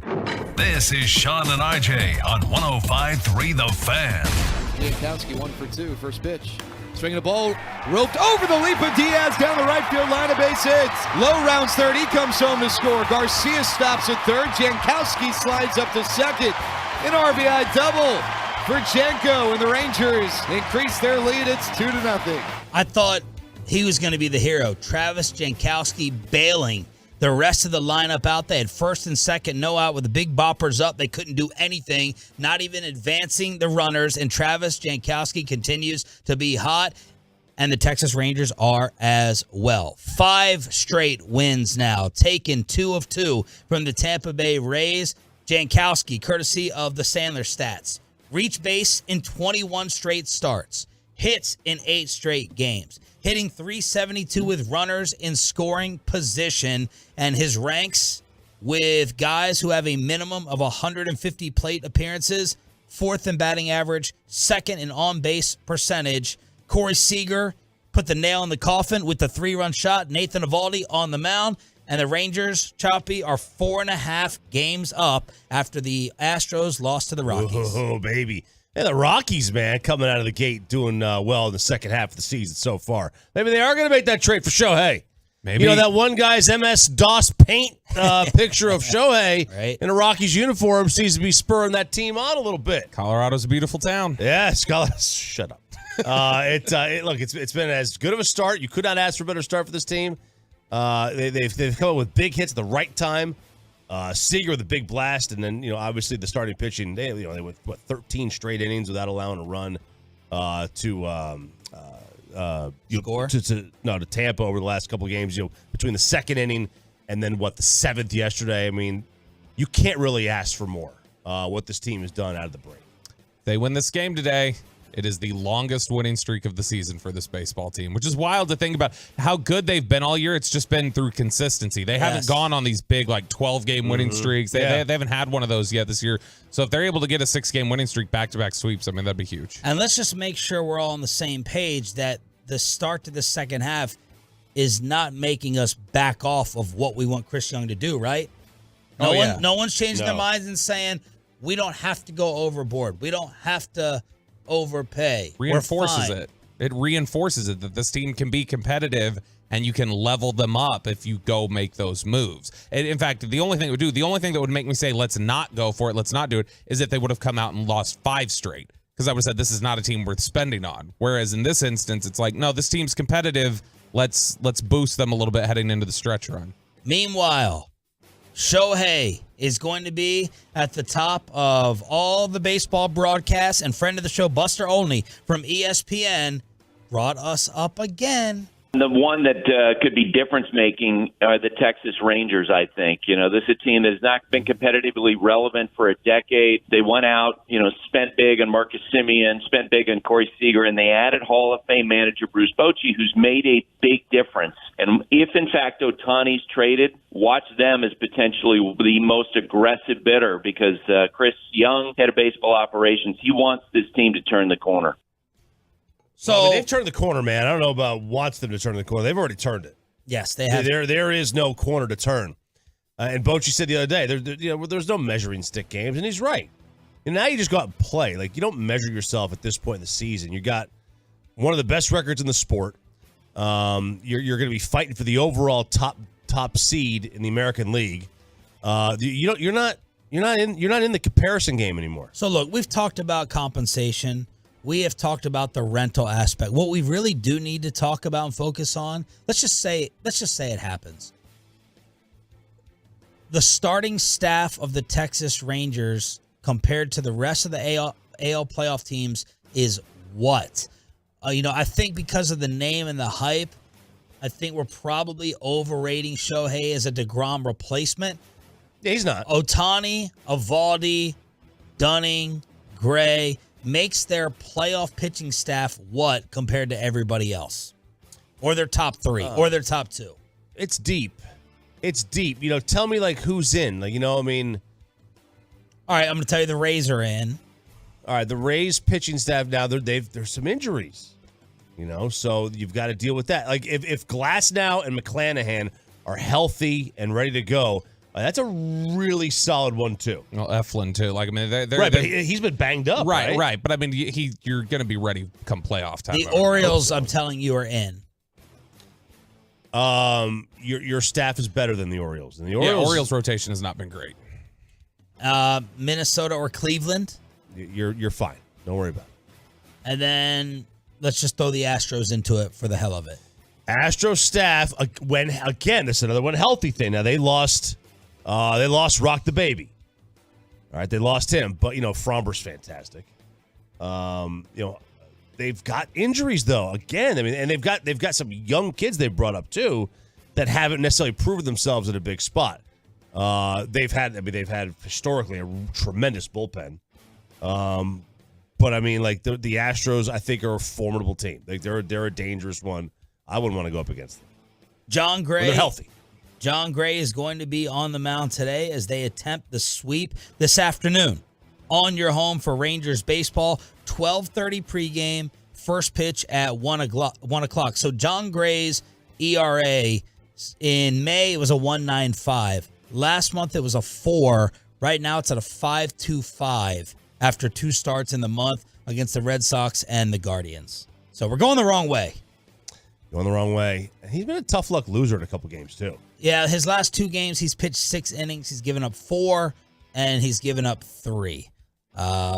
This is Sean and RJ on 105.3 The Fan. Jankowski 1 for 2, first pitch. Swinging the ball, roped over the leap of Diaz down the right field line, a base hit. Low rounds third, he comes home to score. Garcia stops at third. Jankowski slides up to second. An RBI double for Janko, and the Rangers increase their lead. It's 2-0. I thought he was going to be the hero. Travis Jankowski bailing the rest of the lineup out. They had first and second, no out with the big boppers up. They couldn't do anything, not even advancing the runners. And Travis Jankowski continues to be hot, and the Texas Rangers are as well. 5 straight wins now, taken 2 of 2 from the Tampa Bay Rays. Jankowski, courtesy of the Sandler stats, reached base in 21 straight starts, hits in 8 straight games, hitting .372 with runners in scoring position, and his ranks with guys who have a minimum of 150 plate appearances, 4th in batting average, 2nd in on-base percentage. Corey Seager put the nail in the coffin with the 3-run shot. Nathan Eovaldi on the mound. And the Rangers, Choppy, are 4.5 games up after the Astros lost to the Rockies. Oh, baby. And the Rockies, man, coming out of the gate doing well in the second half of the season so far. Maybe they are going to make that trade for Shohei. Maybe. You know, that one guy's MS-DOS paint picture of Shohei in a Rockies uniform seems to be spurring that team on a little bit. Colorado's a beautiful town. Yeah, shut up. Look, it's been as good of a start. You could not ask for a better start for this team. They've come up with big hits at the right time. Seager with a big blast, and then obviously the starting pitching. They went 13 straight innings without allowing a run to Tampa over the last couple of games. Between the second inning and then the 7th yesterday. I mean, you can't really ask for more. What this team has done out of the break. They win this game today. It is the longest winning streak of the season for this baseball team, which is wild to think about how good they've been all year. It's just been through consistency. They haven't gone on these big 12-game winning streaks. They haven't had one of those yet this year. So if they're able to get a 6-game winning streak back-to-back sweeps, I mean, that'd be huge. And let's just make sure we're all on the same page that the start to the second half is not making us back off of what we want Chris Young to do, right? No one's changing their minds and saying, we don't have to go overboard. We don't have to overpay. Reinforces it. It reinforces it that this team can be competitive and you can level them up if you go make those moves. And in fact, the only thing that would make me say let's not go for it, let's not do it, is if they would have come out and lost 5 straight. Because I would have said this is not a team worth spending on. Whereas in this instance, it's like, no, this team's competitive. Let's boost them a little bit heading into the stretch run. Meanwhile, Shohei is going to be at the top of all the baseball broadcasts, and friend of the show, Buster Olney from ESPN, brought us up again. The one that could be difference-making are the Texas Rangers, I think. This is a team that has not been competitively relevant for a decade. They went out, spent big on Marcus Semien, spent big on Corey Seager, and they added Hall of Fame manager Bruce Bochy, who's made a big difference. And if, in fact, Ohtani's traded, watch them as potentially the most aggressive bidder because Chris Young, head of baseball operations, he wants this team to turn the corner. So they've turned the corner, man. I don't know about wants them to turn the corner. They've already turned it. Yes, they have. There is no corner to turn. And Bochy said the other day, there's no measuring stick games, and he's right. And now you just go out and play. You don't measure yourself at this point in the season. You got one of the best records in the sport. You're going to be fighting for the overall top seed in the American League. You're not in the comparison game anymore. So look, we've talked about compensation. We have talked about the rental aspect. What we really do need to talk about and focus on, let's just say it happens. The starting staff of the Texas Rangers compared to the rest of the AL playoff teams is what? I think because of the name and the hype, I think we're probably overrating Shohei as a DeGrom replacement. Yeah, he's not. Ohtani, Eovaldi, Dunning, Gray makes their playoff pitching staff what compared to everybody else? Or their top 3, or their top 2? It's deep. It's deep. Tell me who's in. All right, I'm going to tell you the Rays are in. All right, the Rays pitching staff now, there's some injuries. So you've got to deal with that. If Glasnow and McClanahan are healthy and ready to go, that's a really solid one too. Well, Eflin too. Like I mean, right, but he's been banged up. Right. But I mean, you're going to be ready come playoff time. The Orioles, I'm telling you, are in. Your staff is better than the Orioles, and the Orioles rotation has not been great. Minnesota or Cleveland? You're fine. Don't worry about it. And then let's just throw the Astros into it for the hell of it. Astros staff, this is another one healthy thing. Now they lost Rock the Baby. All right, they lost him, but Fromber's fantastic. They've got injuries though. Again, I mean, and they've got some young kids they brought up too that haven't necessarily proven themselves at a big spot. They've had historically a tremendous bullpen. But I mean, like the Astros, I think are a formidable team. Like they're a dangerous one. I wouldn't want to go up against them. John Gray. They're healthy. John Gray is going to be on the mound today as they attempt the sweep this afternoon on your home for Rangers baseball. 12:30 pregame, first pitch at 1 o'clock. So John Gray's ERA in May, it was a 1.95. Last month it was a 4. Right now it's at a 5.25 after 2 starts in the month against the Red Sox and the Guardians. So we're going the wrong way. Going the wrong way. And he's been a tough luck loser in a couple games too. Yeah, his last 2 games, he's pitched 6 innings. He's given up 4, and he's given up 3.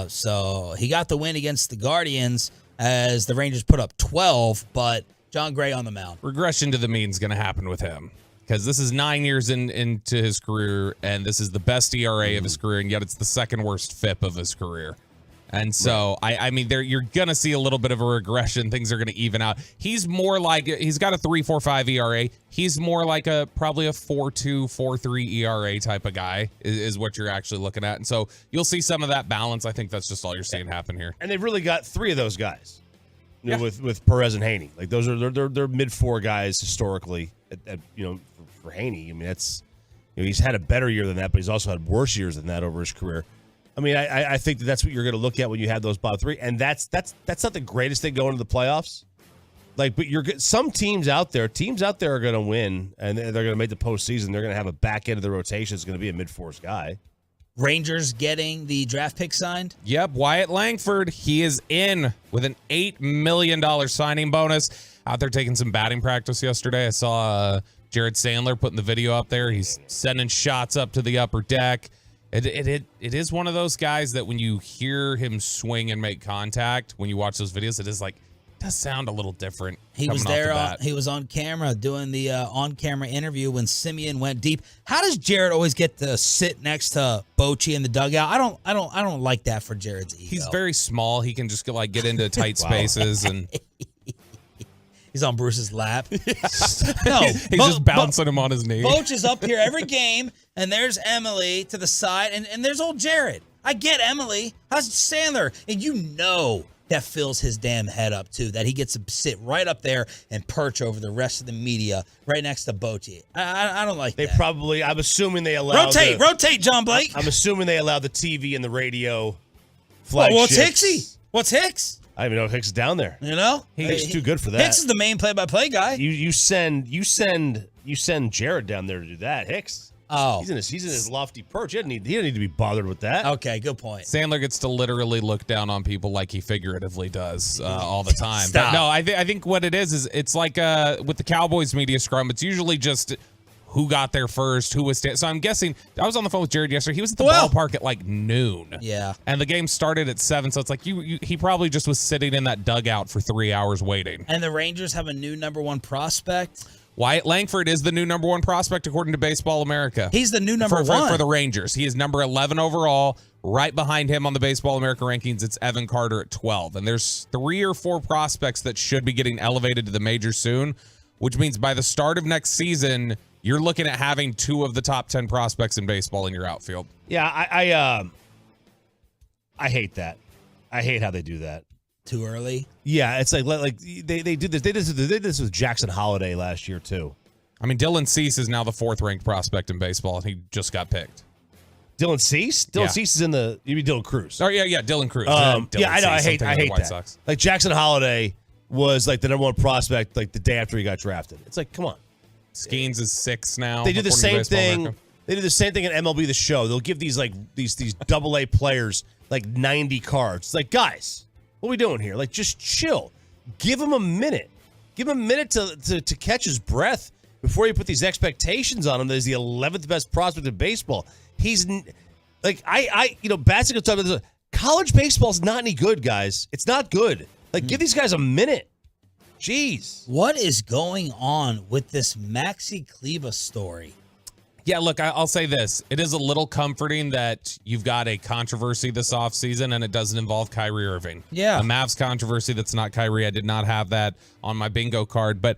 So he got the win against the Guardians as the Rangers put up 12, but John Gray on the mound. Regression to the mean is going to happen with him because this is 9 years into his career, and this is the best ERA of his career, and yet it's the second worst FIP of his career. And so, I mean, you're going to see a little bit of a regression. Things are going to even out. He's more like, he's got a 3.45 ERA. He's more like probably a 4.2, 4.3 ERA type of guy is what you're actually looking at. And so you'll see some of that balance. I think that's just all you're seeing happen here. And they've really got 3 of those guys with Perez and Haney. Like those are they're mid-4 guys historically. For Haney, I mean that's he's had a better year than that, but he's also had worse years than that over his career. I mean, I think that's what you're going to look at when you have those bottom 3, and that's not the greatest thing going into the playoffs. Like, but some teams out there are going to win, and they're going to make the postseason. They're going to have a back end of the rotation. It's going to be a mid-4s guy. Rangers getting the draft pick signed? Yep, Wyatt Langford. He is in with an $8 million signing bonus. Out there taking some batting practice yesterday. I saw Jared Sandler putting the video up there. He's sending shots up to the upper deck. It is one of those guys that when you hear him swing and make contact, when you watch those videos, it does sound a little different. He was there. He was on camera doing the on-camera interview when Simeon went deep. How does Jared always get to sit next to Bochy in the dugout? I don't like that for Jared's ego. He's very small. He can just get into tight spaces and. He's on Bruce's lap. No, he's just bouncing him on his knee. Boch is up here every game, and there's Emily to the side, and there's old Jared. I get Emily. How's Sandler? And that fills his damn head up, too, that he gets to sit right up there and perch over the rest of the media right next to Bochy. I don't like that. I'm assuming they allow Rotate, John Blake. I'm assuming they allow the TV and the radio flagships. What's Hicksy? What's Hicks? I don't even know if Hicks is down there. He's too good for that. Hicks is the main play-by-play guy. You send Jared down there to do that. Hicks. Oh, he's in his lofty perch. He doesn't need to be bothered with that. Okay, good point. Sandler gets to literally look down on people like he figuratively does all the time. Stop. But no, I think what it is it's like with the Cowboys media scrum. It's usually just who got there first, who was so I'm guessing. I was on the phone with Jared yesterday. He was at the ballpark at like noon. Yeah. And the game started at 7, so it's like he probably just was sitting in that dugout for 3 hours waiting. And the Rangers have a new number 1 prospect. Wyatt Langford is the new number 1 prospect according to Baseball America. He's the new number 1 for the Rangers. He is number 11 overall. Right behind him on the Baseball America rankings, it's Evan Carter at 12. And there's 3 or 4 prospects that should be getting elevated to the majors soon, which means by the start of next season, you're looking at having 2 of the top 10 prospects in baseball in your outfield. Yeah, I hate that. I hate how they do that. Too early? Yeah, it's like they did this. They did this with Jackson Holiday last year too. I mean, Dylan Cease is now the 4th ranked prospect in baseball, and he just got picked. Dylan Cease? Cease is in the. You mean Dylan Cruz? Oh yeah, Dylan Cruz. I know. I hate that. Sox. Like Jackson Holiday was like the number 1 prospect like the day after he got drafted. It's like, come on. Skeens is 6 now. They do the according to same Baseball thing. America. They do the same thing in MLB The Show. They'll give these these AA players like 90 cards. It's like, guys, what are we doing here? Like, just chill. Give him a minute. Give him a minute to catch his breath before you put these expectations on him that he's the 11th best prospect in baseball. He's like, Bassett could talk about this. College baseball's not any good, guys. It's not good. Like, give these guys a minute. Jeez. What is going on with this Maxi Kleber story? Yeah, look, I'll say this. It is a little comforting that you've got a controversy this offseason and it doesn't involve Kyrie Irving. Yeah. A Mavs controversy that's not Kyrie. I did not have that on my bingo card. But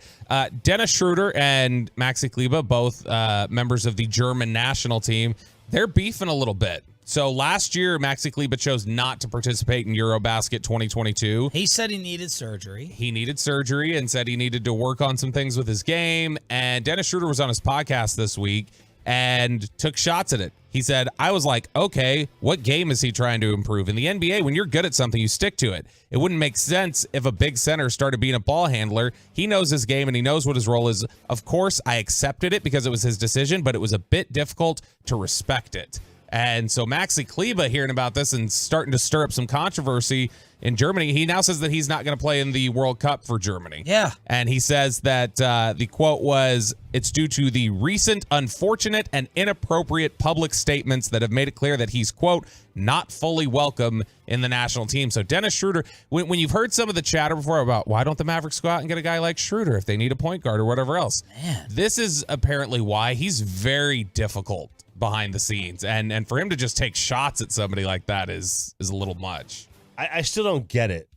Dennis Schroeder and Maxi Kleber, both members of the German national team, they're beefing a little bit. So last year, Maxi Kleber chose not to participate in Eurobasket 2022. He said he needed surgery. He needed surgery and said he needed to work on some things with his game. And Dennis Schroeder was on his podcast this week and took shots at it. He said, I was like, okay, what game is he trying to improve? In the NBA, when you're good at something, you stick to it. It wouldn't make sense if a big center started being a ball handler. He knows his game and he knows what his role is. Of course, I accepted it because it was his decision, but it was a bit difficult to respect it. And so Maxi Kleber hearing about this and starting to stir up some controversy in Germany, he now says that he's not going to play in the World Cup for Germany. Yeah. And he says that the quote was, it's due to the recent unfortunate and inappropriate public statements that have made it clear that he's, quote, not fully welcome in the national team. So Dennis Schroeder, when you've heard some of the chatter before about why don't the Mavericks go out and get a guy like Schroeder if they need a point guard or whatever else, Man. This is apparently why he's very difficult behind the scenes, and for him to just take shots at somebody like that is a little much. I still don't get it.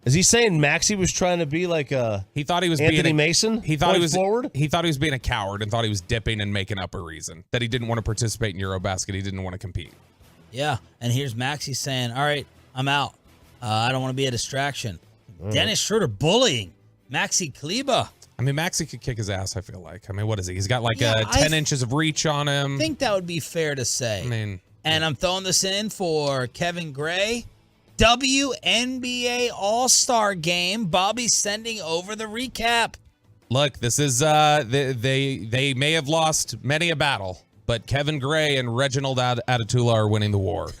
Is he saying Maxi was trying to be like he thought he was Anthony being Mason? He thought he was forward. He thought he was being a coward and thought he was dipping and making up a reason that he didn't want to participate in Eurobasket. He didn't want to compete. Yeah, and here's Maxi saying, all right, I'm out. I don't want to be a distraction. Dennis Schroeder bullying Maxi Kleber. I mean, Maxi could kick his ass, I feel like. I mean, what is he? He's got like 10 inches of reach on him. I think that would be fair to say. I mean, and I'm throwing this in for Kevin Gray. WNBA All-Star game. Bobby's sending over the recap. Look, this is they may have lost many a battle, but Kevin Gray and Reginald Atatula are winning the war.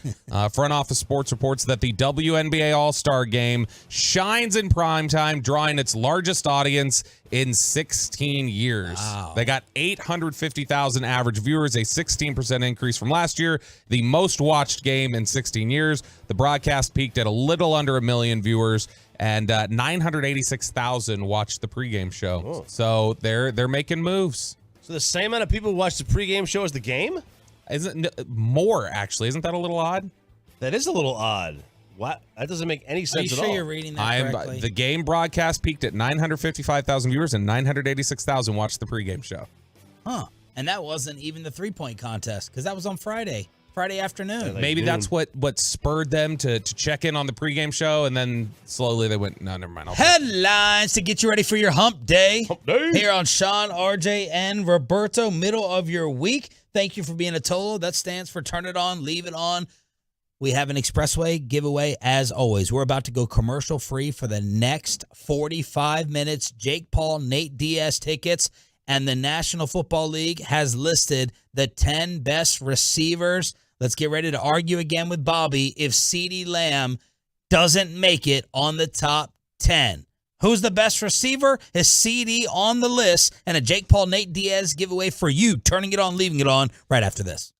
Front Office Sports reports that the WNBA All-Star game shines in primetime, drawing its largest audience in 16 years. Wow. They got 850,000 average viewers, a 16% increase from last year, the most watched game in 16 years. The broadcast peaked at a little under 1 million viewers, and 986,000 watched the pregame show. Oh. So they're making moves. So the same amount of people who watch the pregame show as the game? Isn't more, actually? Isn't that a little odd? That is a little odd. What? That doesn't make any sense Are you at sure all. you're reading that correctly? The game broadcast peaked at 955,000 viewers and 986,000 watched the pregame show. Huh. And that wasn't even the three-point contest because that was on Friday afternoon. Like Maybe noon. that's what spurred them to check in on the pregame show, and then slowly they went, no, never mind. Headlines to get you ready for your hump day. Hump day. Here on Sean, RJ, and Roberto, middle of your week. Thank you for being a Tolo. That stands for turn it on, leave it on. We have an Expressway giveaway as always. We're about to go commercial free for the next 45 minutes. Jake Paul, Nate Diaz tickets, and the National Football League has listed the 10 best receivers. Let's get ready to argue again with Bobby if CeeDee Lamb doesn't make it on the top 10. Who's the best receiver? Is CeeDee on the list? And a Jake Paul, Nate Diaz giveaway for you. Turning it on, leaving it on right after this.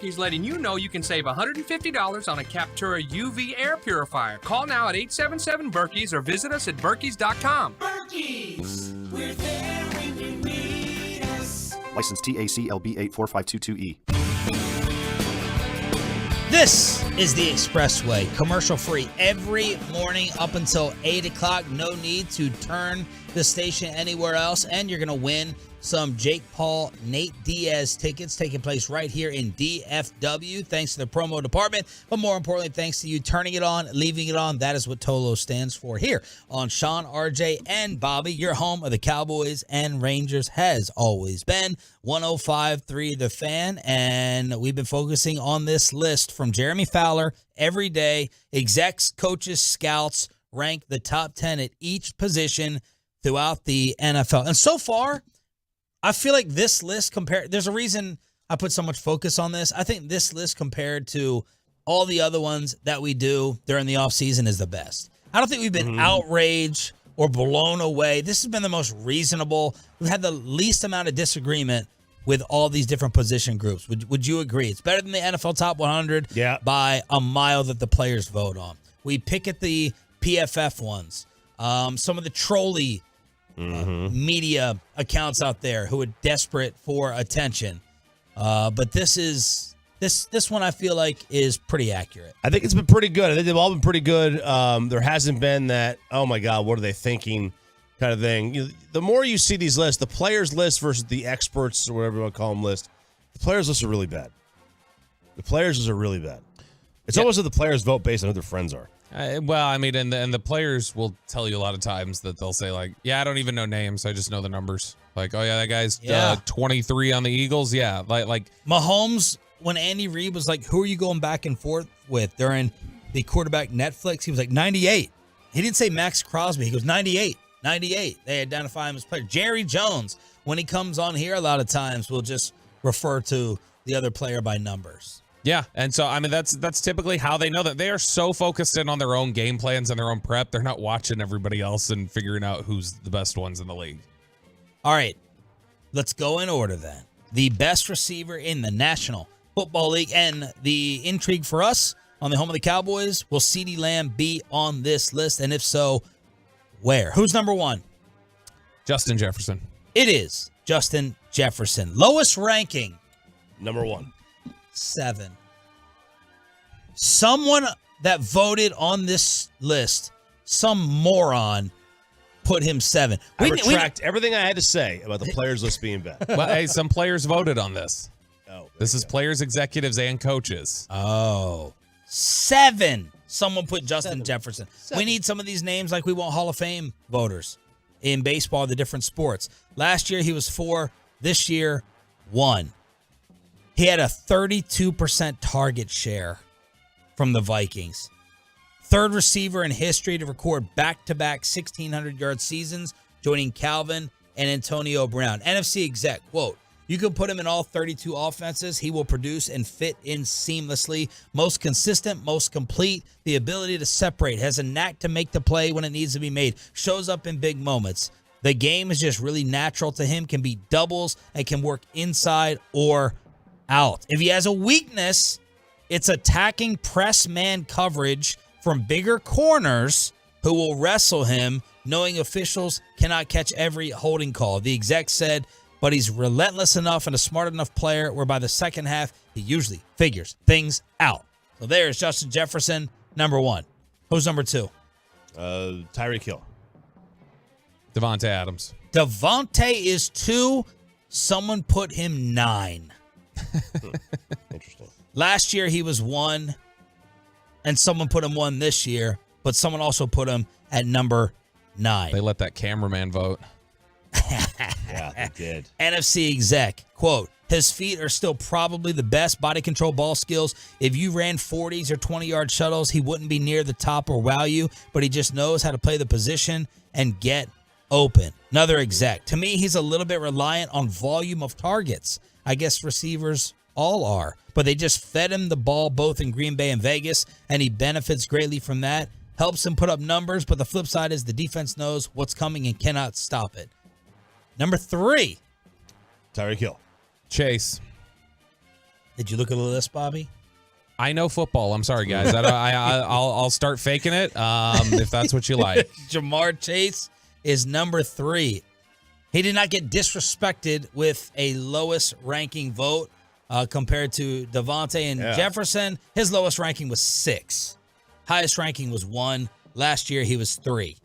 Berkey's letting you know you can save $150 on a Captura UV air purifier. Call now at 877-BERKEYS or visit us at Berkeys.com. Berkey's, we're there when you need us. License TACLB 84522E. This is the Expressway, commercial-free every morning up until 8 o'clock. No need to turn the station anywhere else, and you're going to win some Jake Paul, Nate Diaz tickets taking place right here in DFW, thanks to the promo department. But more importantly, thanks to you turning it on, leaving it on. That is what Tolo stands for here on Sean, RJ, and Bobby. Your home of the Cowboys and Rangers has always been 105.3 The Fan. And we've been focusing on this list from Jeremy Fowler every day. Execs, coaches, scouts rank the top 10 at each position throughout the NFL. And so far, I feel like this list there's a reason I put so much focus on this. I think this list compared to all the other ones that we do during the offseason is the best. I don't think we've been outraged or blown away. This has been the most reasonable. We've had the least amount of disagreement with all these different position groups. Would you agree? It's better than the NFL Top 100 by a mile that the players vote on. We pick at the PFF ones. Some of the trolley media accounts out there who are desperate for attention. But this one I feel like is pretty accurate. I think it's been pretty good. I think they've all been pretty good. There hasn't been that, oh my God, what are they thinking kind of thing. The more you see these lists, the players list versus the experts or whatever you want to call them list, the players lists are really bad. The players lists are really bad. It's almost like the players vote based on who their friends are. Well, I mean, and the players will tell you a lot of times that they'll say, like, yeah, I don't even know names. I just know the numbers. Like, oh, yeah, that guy's 23 on the Eagles. Yeah, like Mahomes, when Andy Reid was like, who are you going back and forth with during the quarterback Netflix? He was like, 98. He didn't say Max Crosby. He goes, 98. 98. They identify him as player. Jerry Jones, when he comes on here, a lot of times will just refer to the other player by numbers. Yeah, and so, I mean, that's typically how they know that. They are so focused in on their own game plans and their own prep, they're not watching everybody else and figuring out who's the best ones in the league. All right, let's go in order then. The best receiver in the National Football League, and the intrigue for us on the home of the Cowboys, will CeeDee Lamb be on this list? And if so, where? Who's number one? Justin Jefferson. It is Justin Jefferson. Lowest ranking. Number 1. 7. Someone that voted on this list, some moron, put him 7. I retract everything I had to say about the players list being bad. Well, hey, some players voted on this. Oh, this is players, executives, and coaches. Oh, 7. Someone put Justin Jefferson. 7. We need some of these names like we want Hall of Fame voters in baseball, the different sports. Last year, he was 4. This year, 1. He had a 32% target share from the Vikings. Third receiver in history to record back-to-back 1,600-yard seasons, joining Calvin and Antonio Brown. NFC exec, quote, you can put him in all 32 offenses. He will produce and fit in seamlessly. Most consistent, most complete. The ability to separate. Has a knack to make the play when it needs to be made. Shows up in big moments. The game is just really natural to him. Can be doubles and can work inside or out. If he has a weakness, it's attacking press man coverage from bigger corners who will wrestle him, knowing officials cannot catch every holding call. The exec said, but he's relentless enough and a smart enough player where by the second half, he usually figures things out. So there's Justin Jefferson, number 1. Who's number 2? Tyreek Hill. Devontae Adams. Devontae is 2. Someone put him 9. Interesting. Last year he was 1, and someone put him 1 this year, but someone also put him at number 9. They let that cameraman vote. Yeah, they did. NFC exec, quote, his feet are still probably the best body control ball skills. If you ran 40s or 20-yard shuttles, he wouldn't be near the top or wow you, but he just knows how to play the position and get open. Another exec. To me, he's a little bit reliant on volume of targets. I guess receivers all are, but they just fed him the ball both in Green Bay and Vegas, and he benefits greatly from that. Helps him put up numbers, but the flip side is the defense knows what's coming and cannot stop it. Number 3. Tyreek Hill. Chase. Did you look at the list, Bobby? I know football. I'm sorry, guys. I'll start faking it if that's what you like. Jamar Chase is number 3. He did not get disrespected with a lowest ranking vote compared to Devontae and Jefferson. His lowest ranking was 6. Highest ranking was 1. Last year, he was 3.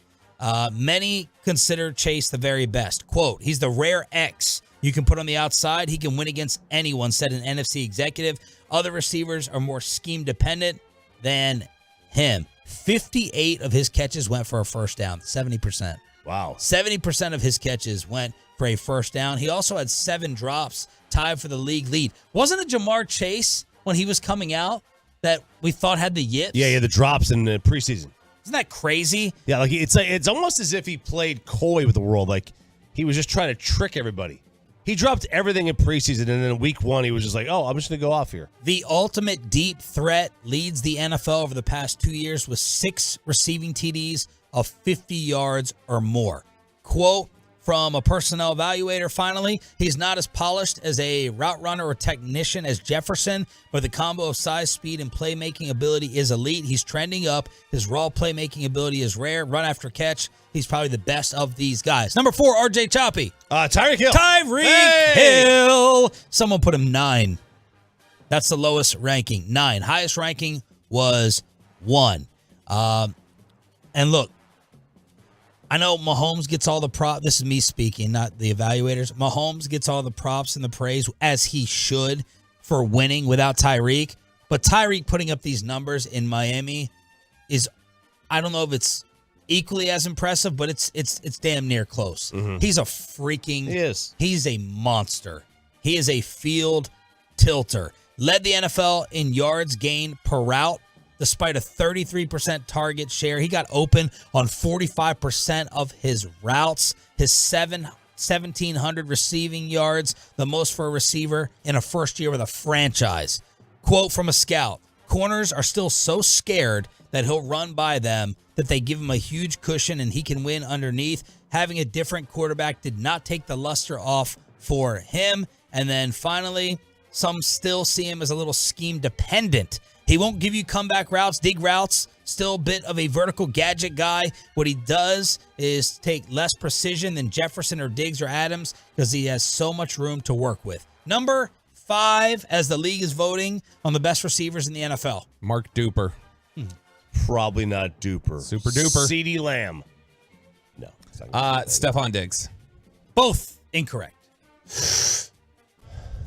Many consider Chase the very best. Quote, he's the rare X you can put on the outside. He can win against anyone, said an NFC executive. Other receivers are more scheme-dependent than him. 58 of his catches went for a first down, 70%. Wow. 70% of his catches went for a first down. He also had 7 drops, tied for the league lead. Wasn't it Jamar Chase, when he was coming out, that we thought had the yips? Yeah, the drops in the preseason. Isn't that crazy? Yeah, like it's almost as if he played coy with the world. Like he was just trying to trick everybody. He dropped everything in preseason, and then in week 1, he was just like, oh, I'm just going to go off here. The ultimate deep threat leads the NFL over the past 2 years with 6 receiving TDs of 50 yards or more. Quote from a personnel evaluator, finally, he's not as polished as a route runner or technician as Jefferson, but the combo of size, speed, and playmaking ability is elite. He's trending up. His raw playmaking ability is rare. Run after catch, he's probably the best of these guys. Number 4, RJ Choppy. Tyreek Hill. Tyreek Hill. Someone put him 9. That's the lowest ranking, 9. Highest ranking was 1. And look, I know Mahomes gets all the props. This is me speaking, not the evaluators. Mahomes gets all the props and the praise, as he should, for winning without Tyreek. But Tyreek putting up these numbers in Miami is, I don't know if it's equally as impressive, but it's damn near close. Mm-hmm. He's a freaking... He is. He's a monster. He is a field tilter. Led the NFL in yards gained per route, despite a 33% target share. He got open on 45% of his routes. His 1,700 receiving yards, the most for a receiver in a first year with a franchise. Quote from a scout, corners are still so scared that he'll run by them that they give him a huge cushion and he can win underneath. Having a different quarterback did not take the luster off for him. And then finally, some still see him as a little scheme dependent. He won't give you comeback routes, dig routes, still a bit of a vertical gadget guy. What he does is take less precision than Jefferson or Diggs or Adams because he has so much room to work with. Number 5, as the league is voting on the best receivers in the NFL. Mark Duper. Probably not Duper. Super Duper. CeeDee Lamb. No. Stephon Diggs. Both incorrect.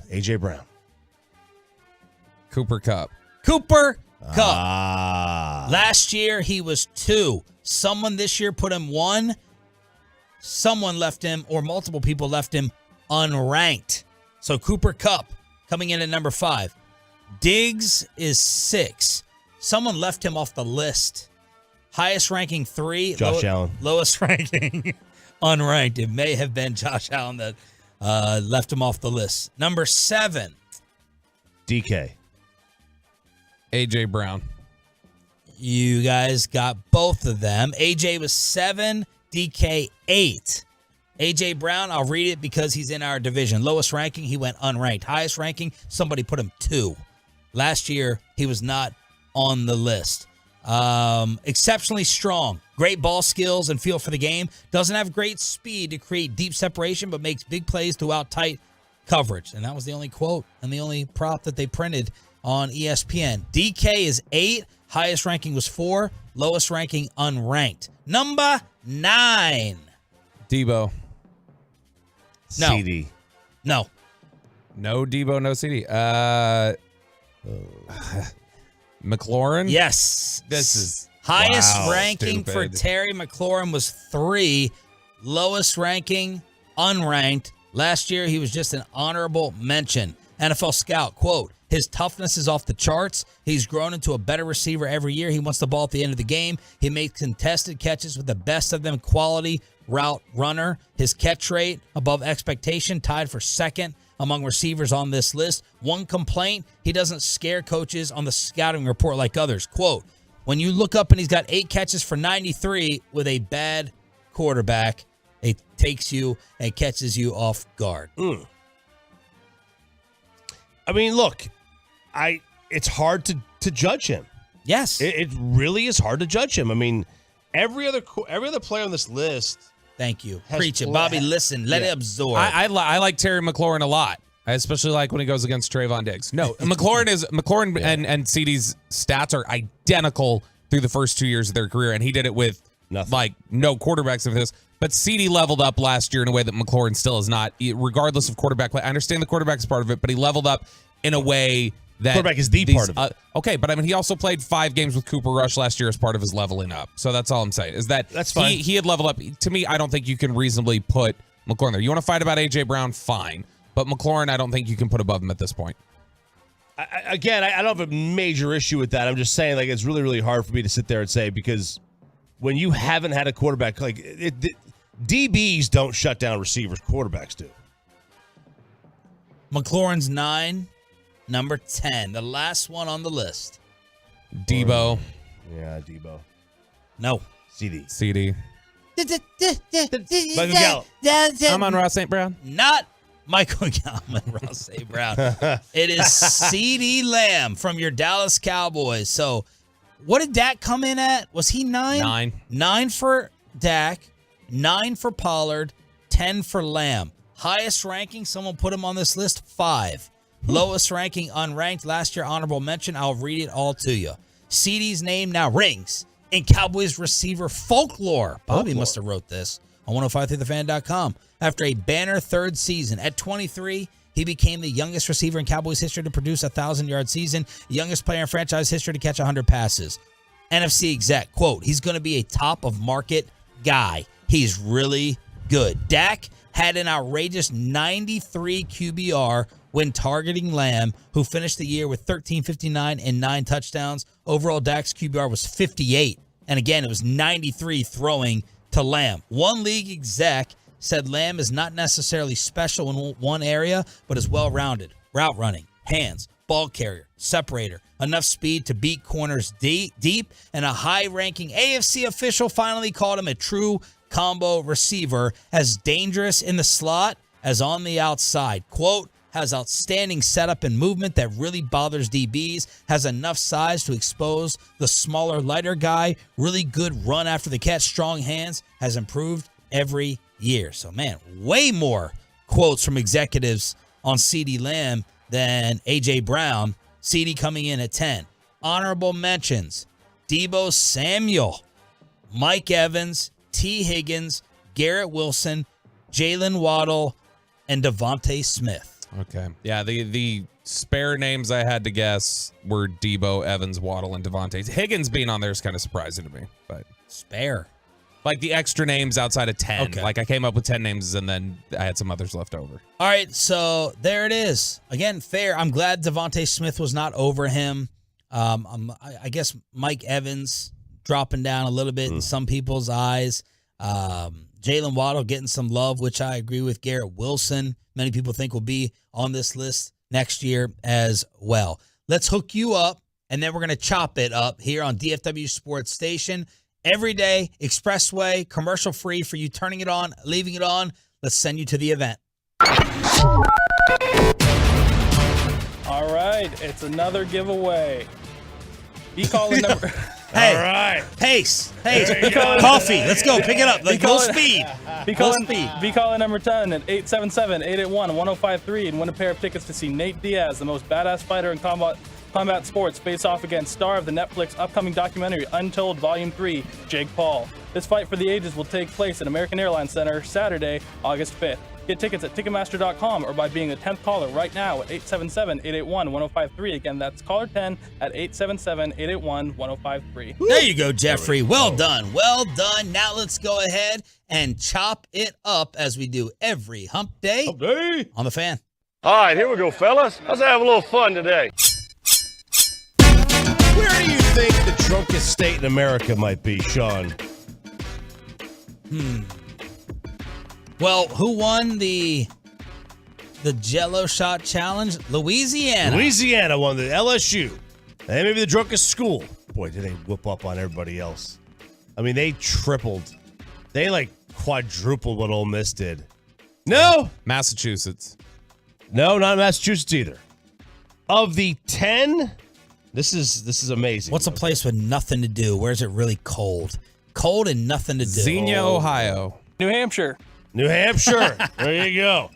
A.J. Brown. Cooper Kupp. Cooper Kupp. Last year, he was 2. Someone this year put him 1. Someone left him, or multiple people left him, unranked. So Cooper Kupp coming in at number 5. Diggs is 6. Someone left him off the list. Highest ranking 3. Josh Allen. Lowest ranking unranked. It may have been Josh Allen that left him off the list. Number 7. DK. A.J. Brown. You guys got both of them. AJ was 7, DK 8. AJ Brown, I'll read it because he's in our division. Lowest ranking, he went unranked. Highest ranking, somebody put him 2. Last year, he was not on the list. Exceptionally strong. Great ball skills and feel for the game. Doesn't have great speed to create deep separation, but makes big plays throughout tight coverage. And that was the only quote and the only prop that they printed on ESPN. DK is 8. Highest ranking was 4. Lowest ranking unranked. Number 9. Debo. No. CD. No. No Debo, no CD. McLaurin? Yes. This is highest wow, ranking for stupid. Terry McLaurin was 3. Lowest ranking unranked. Last year, he was just an honorable mention. NFL scout, quote, his toughness is off the charts. He's grown into a better receiver every year. He wants the ball at the end of the game. He makes contested catches with the best of them. Quality route runner. His catch rate above expectation, tied for 2nd among receivers on this list. One complaint, he doesn't scare coaches on the scouting report like others. Quote, when you look up and he's got 8 catches for 93 with a bad quarterback, it takes you and catches you off guard. I mean, look, it's hard to judge him. Yes. It really is hard to judge him. I mean, every other player on this list. Thank you. Preach it, Bobby. Listen, let it absorb. I like Terry McLaurin a lot. I especially like when he goes against Trayvon Diggs. No, McLaurin and CeeDee's stats are identical through the first 2 years of their career, and he did it with like no quarterbacks of his. But CeeDee leveled up last year in a way that McLaurin still is not, regardless of quarterback play. I understand the quarterback is part of it, but he leveled up in a way that quarterback is the part of it. Okay, but I mean, he also played 5 games with Cooper Rush last year as part of his leveling up. So that's all I'm saying is that's fine. He had leveled up. To me, I don't think you can reasonably put McLaurin there. You want to fight about A.J. Brown? Fine. But McLaurin, I don't think you can put above him at this point. I don't have a major issue with that. I'm just saying, like, it's really, really hard for me to sit there and say, because when you haven't had a quarterback, like, DBs don't shut down receivers. Quarterbacks do. McLaurin's 9, number 10, the last one on the list. Debo. Yeah, Debo. No. CD. Michael Gallup. Amon-Ra St. Brown. Not Michael Gallup, Ross St. Brown. It is CeeDee Lamb from your Dallas Cowboys. So what did Dak come in at? Was he 9? 9. 9 for Dak, 9 for Pollard, 10 for Lamb. Highest ranking, someone put him on this list, 5. Lowest ranking, unranked. Last year, honorable mention. I'll read it all to you. CeeDee's name now rings in Cowboys receiver folklore. Bobby must have wrote this on 1053thefan.com. After a banner third season, at 23, he became the youngest receiver in Cowboys history to produce a 1,000-yard season, youngest player in franchise history to catch 100 passes. NFC exec, quote, he's going to be a top-of-market guy. He's really good. Dak had an outrageous 93 QBR when targeting Lamb, who finished the year with 1359 and 9 touchdowns. Overall, Dak's QBR was 58. And again, it was 93 throwing to Lamb. One league exec said Lamb is not necessarily special in one area, but is well-rounded. Route running, hands, ball carrier, separator, enough speed to beat corners deep, and a high-ranking AFC official finally called him a true combo receiver, as dangerous in the slot as on the outside. Quote, has outstanding setup and movement that really bothers DBs, has enough size to expose the smaller, lighter guy, really good run after the catch, strong hands, has improved every year. So, man, way more quotes from executives on CeeDee Lamb than A.J. Brown. CeeDee coming in at 10. Honorable mentions, Deebo Samuel, Mike Evans, T. Higgins, Garrett Wilson, Jalen Waddle, and Devontae Smith. Okay. Yeah, the spare names I had to guess were Deebo, Evans, Waddle, and Devontae. Higgins being on there is kind of surprising to me. But spare? Like the extra names outside of 10. Okay. Like I came up with 10 names and then I had some others left over. All right, so there it is. Again, fair. I'm glad Devontae Smith was not over him. I guess Mike Evans dropping down a little bit in some people's eyes. Jalen Waddle getting some love, which I agree with. Garrett Wilson, many people think will be on this list next year as well. Let's hook you up, and then we're going to chop it up here on DFW Sports Station. Every day, expressway, commercial free for you turning it on, leaving it on. Let's send you to the event. All right, it's another giveaway. Be calling number... Hey, all right. Pace. Coffee. Let's go. Pick it up. Like full speed. Be calling number 10 at 877-881-1053 and win a pair of tickets to see Nate Diaz, the most badass fighter in combat sports, face off against star of the Netflix upcoming documentary Untold Volume 3, Jake Paul. This fight for the ages will take place at American Airlines Center Saturday, August 5th. Get tickets at Ticketmaster.com or by being a 10th caller right now at 877-881-1053. Again, that's caller 10 at 877-881-1053. There you go, Jeffrey. Well done. Well done. Now let's go ahead and chop it up as we do every hump day on the Fan. All right, here we go, fellas. Let's have a little fun today. Where do you think the drunkest state in America might be, Sean? Well, who won the Jello Shot Challenge? Louisiana. Louisiana won the LSU. They may be the drunkest school. Boy, did they whoop up on everybody else. I mean, they tripled. They, like, quadrupled what Ole Miss did. No. Massachusetts. No, not Massachusetts either. Of the 10, this is amazing. What's a place with nothing to do? Where's it really cold? Cold and nothing to do. Xenia, Ohio. New Hampshire. New Hampshire. There you go.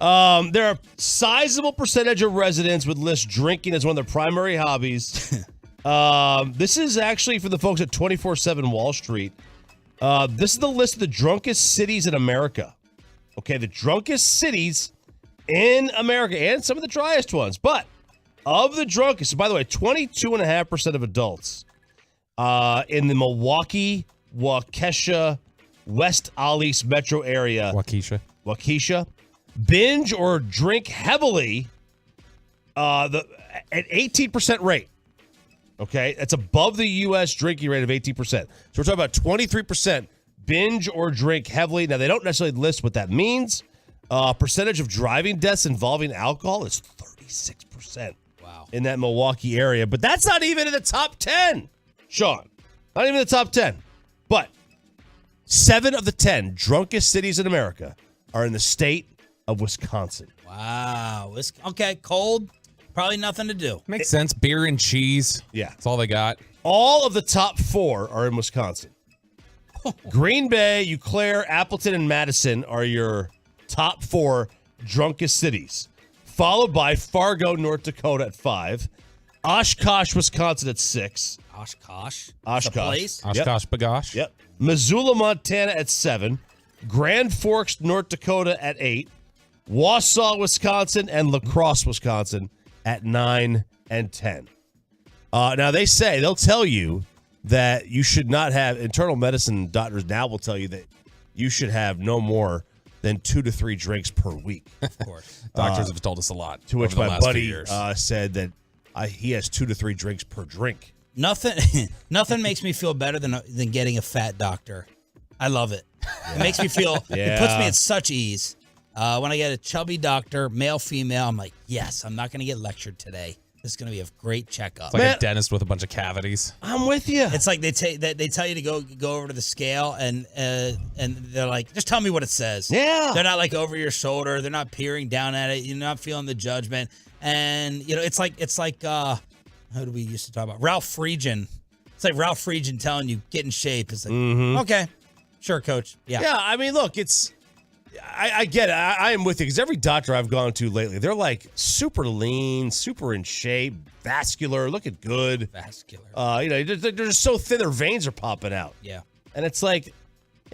There are a sizable percentage of residents would list drinking as one of their primary hobbies. This is actually for the folks at 24/7 Wall Street. This is the list of the drunkest cities in America. Okay, the drunkest cities in America and some of the driest ones. But of the drunkest, by the way, 22.5% of adults in the Milwaukee, Waukesha, West Allis metro area. Waukesha. Binge or drink heavily at 18% rate. Okay, that's above the U.S. drinking rate of 18%. So we're talking about 23% binge or drink heavily. Now, they don't necessarily list what that means. Percentage of driving deaths involving alcohol is 36%. Wow. In that Milwaukee area. But that's not even in the top 10, Sean. Not even in the top 10. But 7 of the 10 drunkest cities in America are in the state of Wisconsin. Wow. Okay, cold. Probably nothing to do. Makes sense. Beer and cheese. Yeah. That's all they got. All of the top 4 are in Wisconsin. Green Bay, Eau Claire, Appleton, and Madison are your top 4 drunkest cities. Followed by Fargo, North Dakota at 5. Oshkosh, Wisconsin at 6. Oshkosh? Oshkosh. The place? Oshkosh Bagosh. Yep. Missoula, Montana at 7. Grand Forks, North Dakota at 8. Wausau, Wisconsin, and La Crosse, Wisconsin at 9 and 10. Now, they'll tell you that you should not have, internal medicine doctors now will tell you that you should have no more than 2 to 3 drinks per week. Of course. Doctors have told us a lot. To which over the my last buddy few years. said that he has 2 to 3 drinks per drink. Nothing makes me feel better than getting a fat doctor. I love it. It makes me feel, it puts me at such ease. When I get a chubby doctor, male, female, I'm like, yes, I'm not going to get lectured today. This is going to be a great checkup. It's like a dentist with a bunch of cavities. I'm with you. It's like they tell you to go over to the scale and they're like, just tell me what it says. Yeah. They're not like over your shoulder. They're not peering down at it. You're not feeling the judgment. And it's like who do we used to talk about? Ralph Friedgen. It's like Ralph Friedgen telling you get in shape. It's like, okay, sure, coach. Yeah. Yeah, I mean, look, I get it. I am with you because every doctor I've gone to lately, they're like super lean, super in shape, vascular, looking good. Vascular. They're just so thin, their veins are popping out. Yeah. And it's like,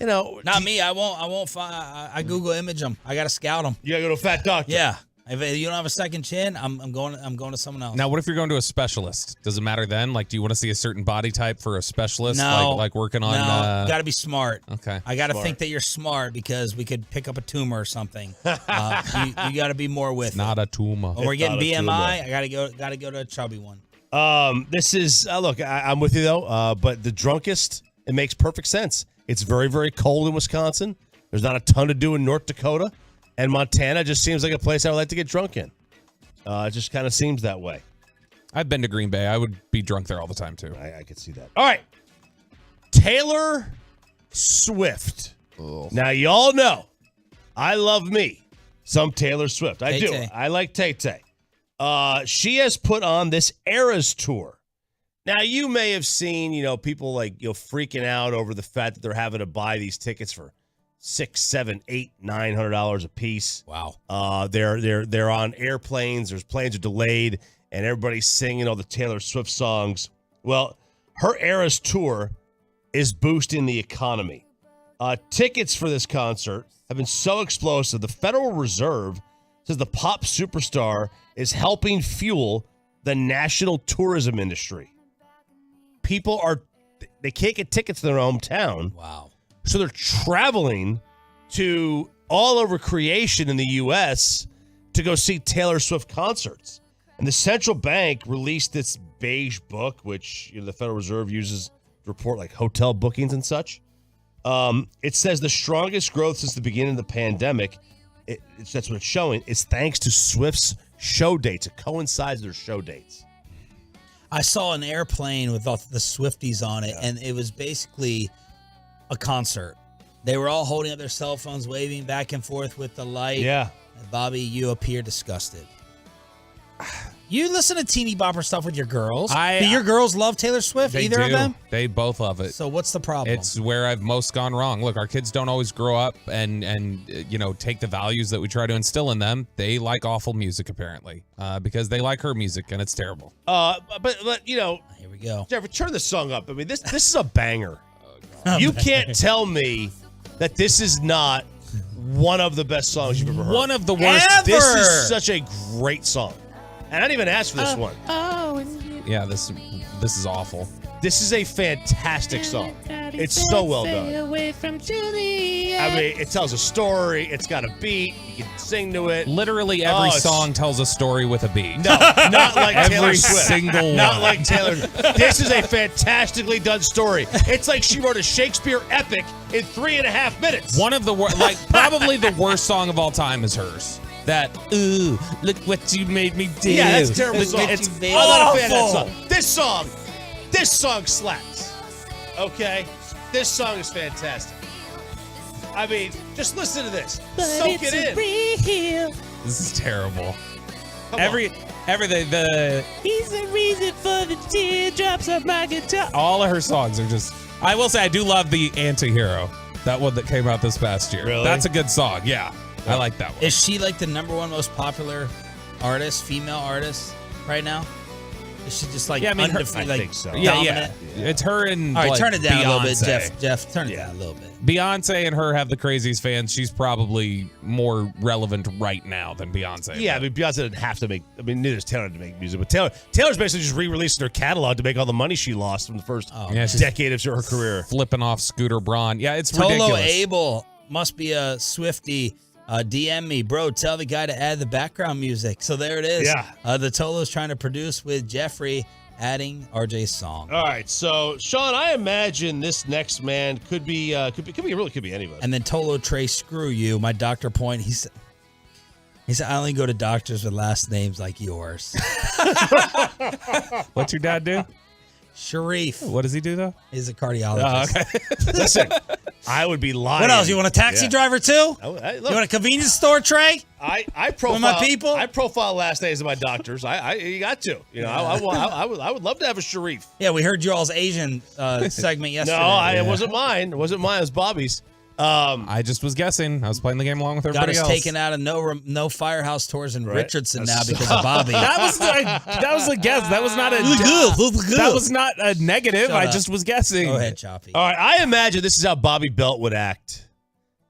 not me. I won't find. I Google image them. I gotta scout them. You gotta go to a fat doctor. Yeah. If you don't have a second chin, I'm going to someone else. Now, what if you're going to a specialist? Does it matter then? Like, do you want to see a certain body type for a specialist? No. Like working on. No, got to be smart. Okay. I got to think that you're smart because we could pick up a tumor or something. You got to be more with. Not a tumor. When we're getting BMI, I got to go to a chubby one. This is look. I'm with you though. But the drunkest, it makes perfect sense. It's very, very cold in Wisconsin. There's not a ton to do in North Dakota. And Montana just seems like a place I would like to get drunk in. It just kind of seems that way. I've been to Green Bay. I would be drunk there all the time, too. I could see that. All right. Taylor Swift. Ugh. Now, y'all know I love me some Taylor Swift. I do. Tay-Tay. I like Tay-Tay. She has put on this Eras tour. Now, you may have seen, people freaking out over the fact that they're having to buy these tickets for $600, $700, $800, $900 a piece. Wow. They're on airplanes. There's planes are delayed, and everybody's singing all the Taylor Swift songs. Well, her Eras tour is boosting the economy. Tickets for this concert have been so explosive. The Federal Reserve says the pop superstar is helping fuel the national tourism industry. People they can't get tickets to their hometown. Wow. So they're traveling to all over creation in the U.S. to go see Taylor Swift concerts. And the central bank released this beige book, which the Federal Reserve uses to report like hotel bookings and such. It says the strongest growth since the beginning of the pandemic, that's what it's showing, is thanks to Swift's show dates. It coincides with their show dates. I saw an airplane with all the Swifties on it, and it was basically a concert. They were all holding up their cell phones, waving back and forth with the light. Yeah. And Bobby, you appear disgusted. You listen to teeny bopper stuff with your girls. Do I- your girls love Taylor Swift? They Either of do. them? They both love it. So what's the problem? It's where I've most gone wrong. Look, our kids don't always grow up and take the values that we try to instill in them. They like awful music apparently, because they like her music and it's terrible. But here we go. Jeffrey, turn the song up. I mean, this is a banger. You can't tell me that this is not one of the best songs you've ever heard. One of the worst. This is such a great song. And I didn't even ask for this one. Yeah, this is awful. This is a fantastic song. It's so well done. I mean, it tells a story. It's got a beat. You can sing to it. Literally every song tells a story with a beat. No, not like Taylor every Swift. single Not one. like Taylor. This is a fantastically done story. It's like she wrote a Shakespeare epic in 3.5 minutes. One of the probably the worst song of all time is hers. That ooh, look what you made me do. Yeah, that's a terrible song. It's I'm not a fan of that awful. song. This song slaps. Okay? This song is fantastic. I mean, just listen to this. Soak it in. This is terrible. Come Everything. He's the reason for the teardrops of my guitar. All of her songs are just. I will say I do love the Anti-Hero. That one that came out this past year. Really? That's a good song. Yeah, I like that one. Is she like the number one most popular artist, female artist right now? Is she just like undefeated? I think so. Yeah. It's her and All right, like, turn it down Beyonce. a little bit, Jeff. Turn it down a little bit. Beyonce and her have the craziest fans. She's probably more relevant right now than Beyonce. Yeah, I mean, Beyonce didn't have to make. I mean, neither does Taylor to make music, but Taylor's basically just re-releasing her catalog to make all the money she lost from the first decade of her career. Flipping off Scooter Braun. Yeah, it's Tolo ridiculous. Abel must be a Swiftie. DM me, bro. Tell the guy to add the background music. So there it is. Yeah. The Tolo's trying to produce with Jeffrey, adding RJ's song. All right, so Sean, I imagine this next man could be anybody. And then Tolo Trey, screw you. My doctor point. He said I only go to doctors with last names like yours. What's your dad do? Sharif. What does he do though? He's a cardiologist. Oh, okay. Listen, I would be lying. What else? You want a taxi driver too? Look, You want a convenience store, Trey? I profile With my people? I profile last names of my doctors. You got to. You know, I would love to have a Sharif. Yeah, we heard y'all's Asian segment yesterday. No, it wasn't mine. It wasn't mine. It was Bobby's. I just was guessing. I was playing the game along with Got everybody us else. taken out of no firehouse tours in Richardson now because of Bobby. That was a guess. That was not a That was not a negative. Shut I up. just was guessing. Go ahead, Choppy. All right, I imagine this is how Bobby Belt would act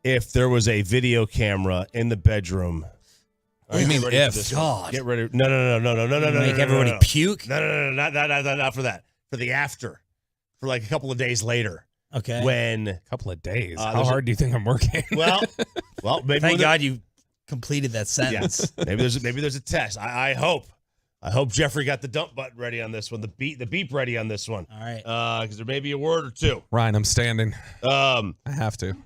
if there was a video camera in the bedroom. What do you mean Get ready if? for this one. God. Get ready. No. Make everybody puke? No, not for that. For the after. For like a couple of days later. Okay. When A couple of days. How hard do you think I'm working? Well, maybe Thank God you completed that sentence. maybe there's a test. I hope Jeffrey got the dump button ready on this one, the beep ready on this one. All right. Because there may be a word or two. Ryan, I'm standing. I have to.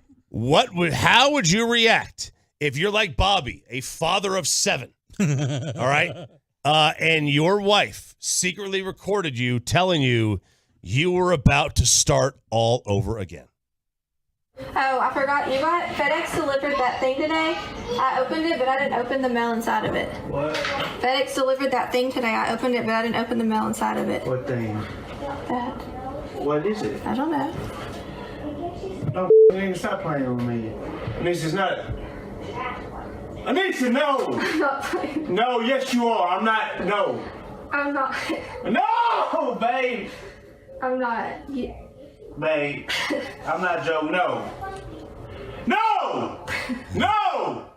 How would you react if you're like Bobby, a father of 7? All right, and your wife secretly recorded you telling you were about to start all over again. Oh, I forgot. You got FedEx delivered that thing today. I opened it, but I didn't open the mail inside of it. What? FedEx delivered that thing today. I opened it, but I didn't open the mail inside of it. What thing? That. What is it? I don't know. No, nigga, stop playing with me. This is not. I need to know. I'm not playing. No, yes you are. I'm not. No. I'm not. No, babe. I'm not. Babe, I'm not joking. No. No! No!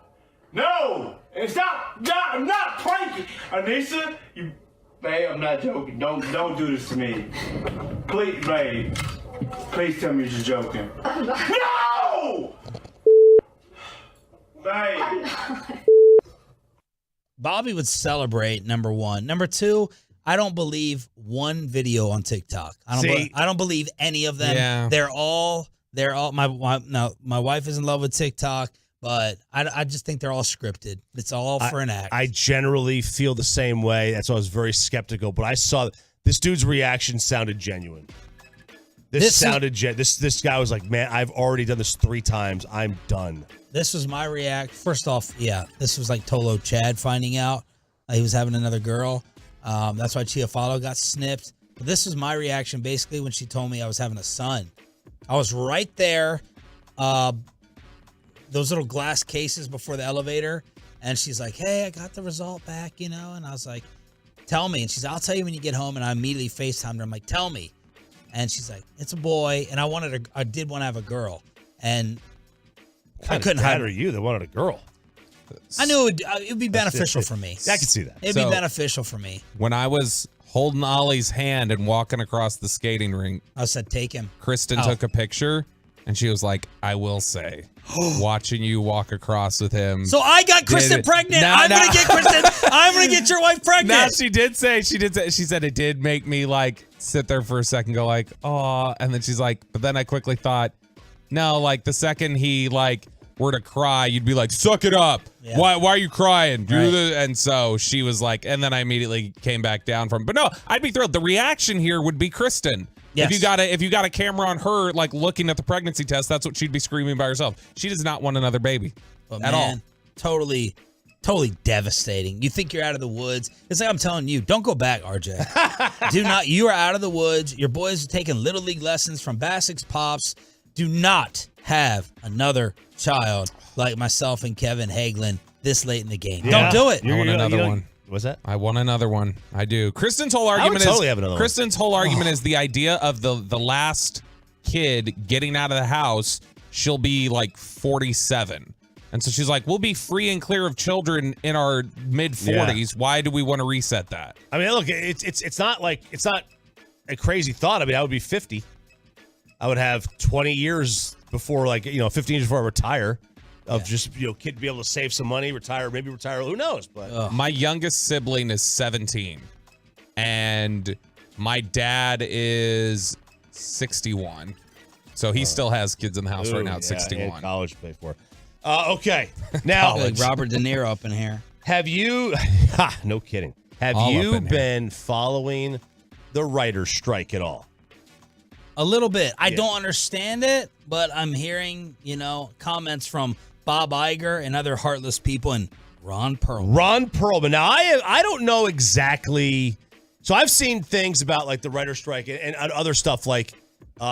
No! And stop! I'm not pranking. Anissa, babe, I'm not joking. Don't do this to me. Please, babe. Please tell me you're just joking. No! Babe. Bobby would celebrate, number one. Number two, I don't believe one video on TikTok. I don't believe any of them. Yeah. They're all my wife is in love with TikTok, but I just think they're all scripted. It's all for an act. I generally feel the same way. That's why I was very skeptical. But I saw this dude's reaction sounded genuine. This guy was like, man, I've already done this 3 times. I'm done. This was my react. First off, yeah, this was like Tolo Chad finding out he was having another girl. That's why Chiafalo got snipped. But this was my reaction basically when she told me I was having a son. I was right there, those little glass cases before the elevator, and she's like, hey, I got the result back, and I was like, tell me. And she's like, I'll tell you when you get home. And I immediately FaceTimed her. I'm like, tell me. And she's like, it's a boy. And I did want to have a girl. And I couldn't hide her. You that wanted a girl. I knew it would be beneficial for me. I can see that. It'd be beneficial for me. When I was holding Ollie's hand and walking across the skating rink, I said, take him. Kristen took a picture, and she was like, I will say, watching you walk across with him. So I got Kristen pregnant. I'm going to get Kristen. I'm going to get your wife pregnant. No, she said it did make me like sit there for a second, go like, oh, and then she's like, but then I quickly thought, no, like the second he like were to cry, you'd be like, suck it up. Yeah. Why are you crying? Right. And so she was like, and then I immediately came back down from, but no, I'd be thrilled. The reaction here would be Kristen. Yes. If you got a camera on her, like looking at the pregnancy test, that's what she'd be screaming by herself. She does not want another baby at all. Totally devastating. You think you're out of the woods. It's like I'm telling you, don't go back, RJ. Do not. You are out of the woods. Your boys are taking Little League lessons from Bassett's pops. Do not have another child like myself and Kevin Hagelin this late in the game. Yeah. Don't do it. I want another one. What's that? I want another one. I do. Kristen's whole argument is the idea of the last kid getting out of the house. She'll be like 47. And so she's like, we'll be free and clear of children in our mid 40s. Yeah. Why do we want to reset that? I mean, look, it's not a crazy thought. I mean, I would be 50. I would have 20 years before, 15 years before I retire, of just, kid be able to save some money, maybe retire, who knows? But my youngest sibling is 17, and my dad is 61. So he still has kids in the house right now at 61. College to pay for. Okay. Now, like Robert De Niro up in here. Have you, no kidding, have you been following the writer's strike at all? A little bit. I don't understand it, but I'm hearing, comments from Bob Iger and other heartless people and Ron Perlman. Now, I don't know exactly. So I've seen things about like the writer's strike and other stuff like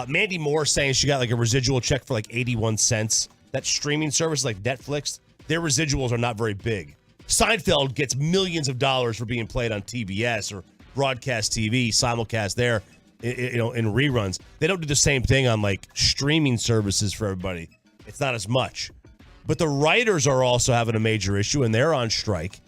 Mandy Moore saying she got like a residual check for like 81 cents. That streaming service like Netflix, their residuals are not very big. Seinfeld gets millions of dollars for being played on TBS or broadcast TV, simulcast there. In reruns. They don't do the same thing on like streaming services for everybody. It's not as much. But the writers are also having a major issue and they're on strike.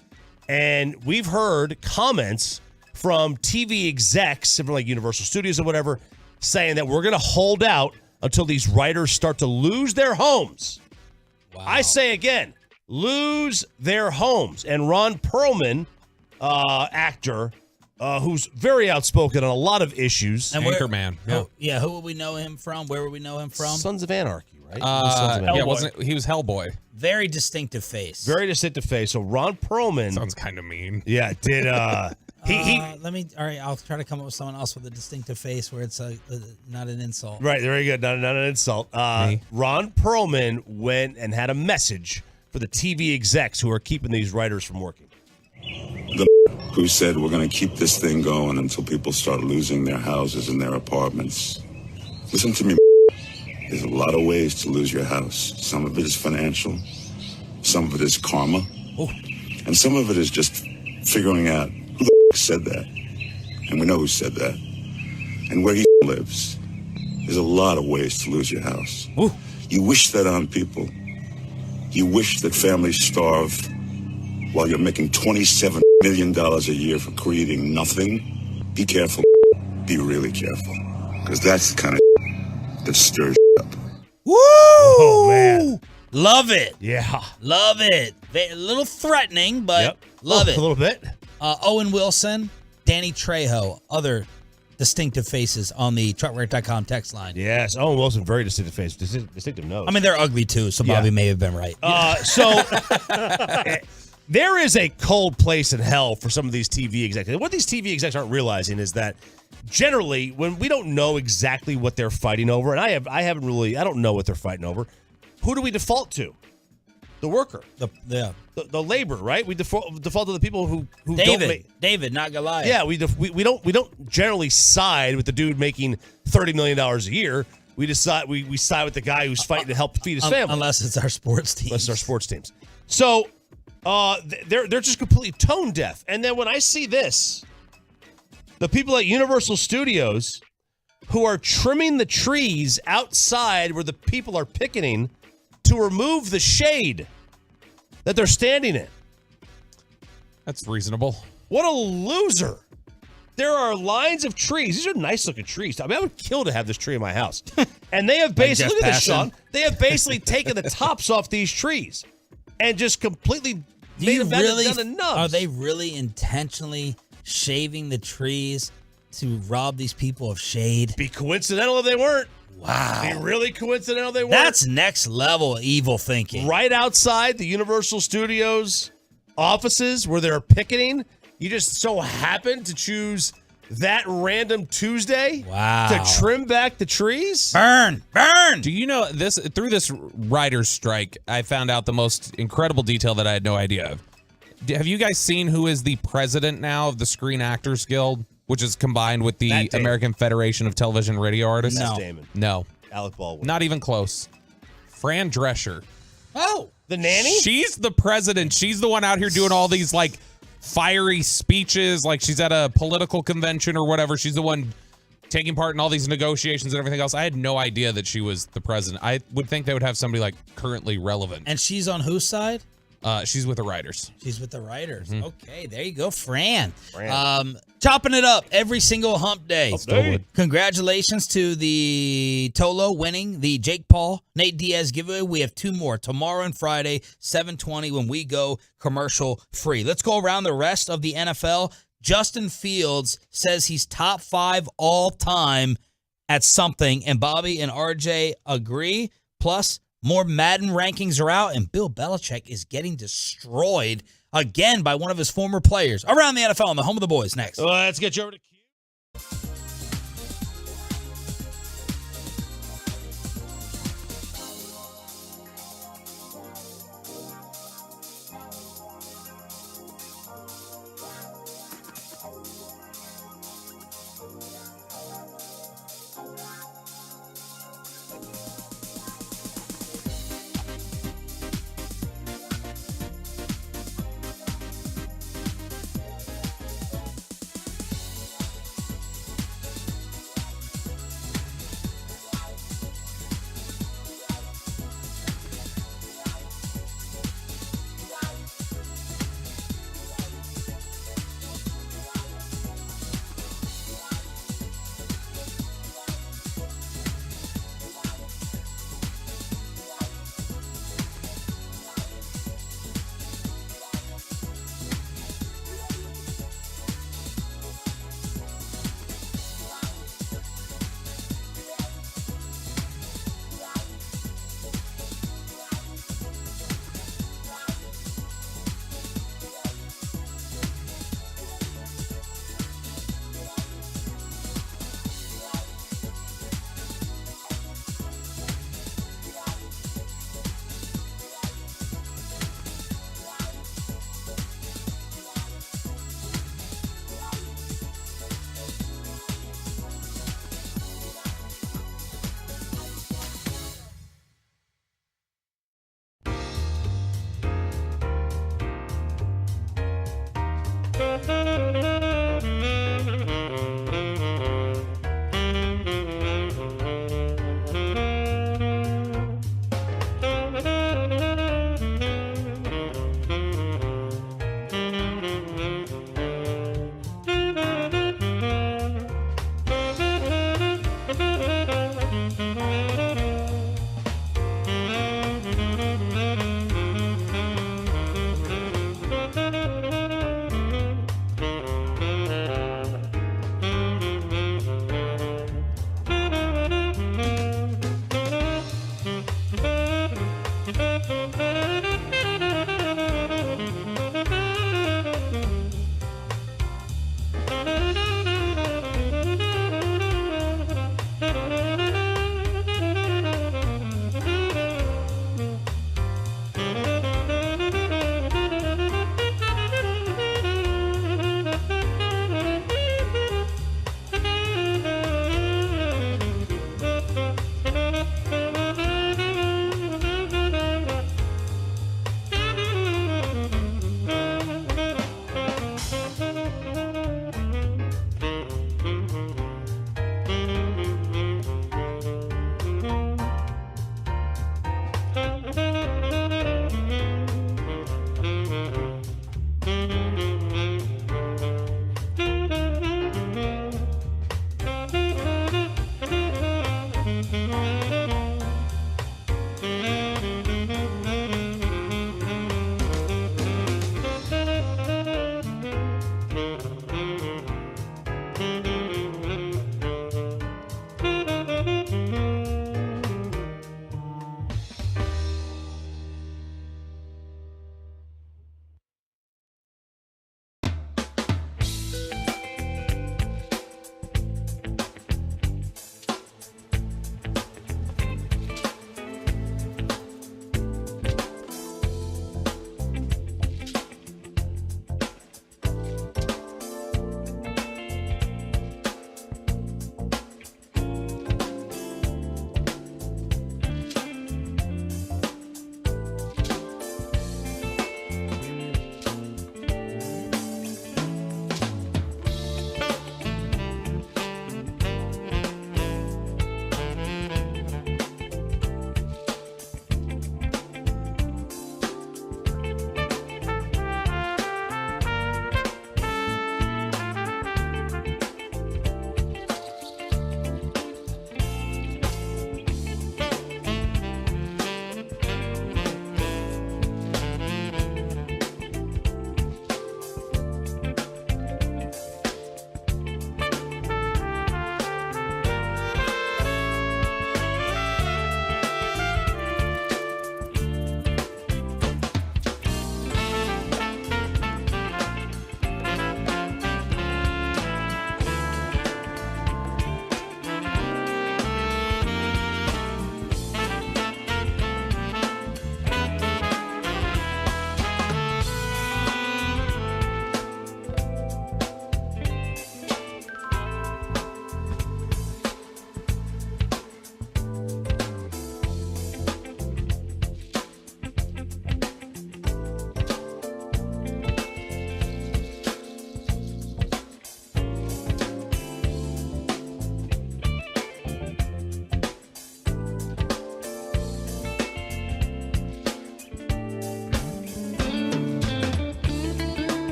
And we've heard comments from TV execs, from like Universal Studios or whatever, saying that we're going to hold out until these writers start to lose their homes. Wow. I say again, lose their homes. And Ron Perlman, actor, who's very outspoken on a lot of issues. And Anchorman. Yeah. Who would we know him from? Where would we know him from? Sons of Anarchy, right? He was Hellboy. Very distinctive face. So Ron Perlman. Sounds kind of mean. Yeah, did all right, I'll try to come up with someone else with a distinctive face where it's not an insult. Right, very good. Not an insult. Ron Perlman went and had a message for the TV execs who are keeping these writers from working. The who said we're going to keep this thing going until people start losing their houses and their apartments. Listen to me. There's a lot of ways to lose your house. Some of it is financial. Some of it is karma. Oh. And some of it is just figuring out who the said that. And we know who said that. And where he lives. There's a lot of ways to lose your house. Ooh. You wish that on people. You wish that families starve while you're making $27 million a year for creating nothing. Be careful. Be really careful. Because that's the kind of that stirs up. Woo! Oh, man. Love it. Yeah. Love it. A little threatening, but love it. A little bit. Owen Wilson, Danny Trejo, other distinctive faces on the truckwreck.com text line. Yes. Owen Wilson, very distinctive face. Distinctive nose. I mean, they're ugly too, so Bobby may have been right. So there is a cold place in hell for some of these TV executives. What these TV execs aren't realizing is that generally, when we don't know exactly what they're fighting over, and I don't know what they're fighting over, who do we default to? the worker, the labor, right? We default to the people who David, not Goliath. Yeah, we don't generally side with the dude making $30 million a year. We decide we side with the guy who's fighting to help feed his family, unless it's our sports teams. So they're just completely tone deaf. And then when I see this, the people at Universal Studios who are trimming the trees outside where the people are picketing to remove the shade that they're standing in. That's reasonable. What a loser. There are lines of trees. These are nice looking trees. I mean, I would kill to have this tree in my house. And they have basically, look at this, Sean. They have basically taken the tops off these trees and just completely made them down to nubs. Are they really intentionally shaving the trees to rob these people of shade? Be coincidental if they weren't. Wow. Be really coincidental if they weren't. That's next level evil thinking. Right outside the Universal Studios offices where they're picketing, you just so happen to choose that random Tuesday to trim back the trees? Burn! Do you know this? Through this writer's strike, I found out the most incredible detail that I had no idea of. Have you guys seen who is the president now of the Screen Actors Guild, which is combined with the American Federation of Television and Radio Artists? No. Alec Baldwin. Not even close. Fran Drescher. Oh, the nanny? She's the president. She's the one out here doing all these like fiery speeches, like she's at a political convention or whatever. She's the one taking part in all these negotiations and everything else. I had no idea that she was the president. I would think they would have somebody like currently relevant. And she's on whose side? She's with the writers. She's with the writers. Mm-hmm. Okay, there you go, Fran. Chopping it up every single hump day. Congratulations to the Tolo winning the Jake Paul, Nate Diaz giveaway. We have two more tomorrow and Friday, 7:20 when we go commercial free. Let's go around the rest of the NFL. Justin Fields says he's top 5 all time at something, and Bobby and RJ agree. Plus, more Madden rankings are out, and Bill Belichick is getting destroyed again by one of his former players. Around the NFL on the home of the boys next. Let's get you over to Q.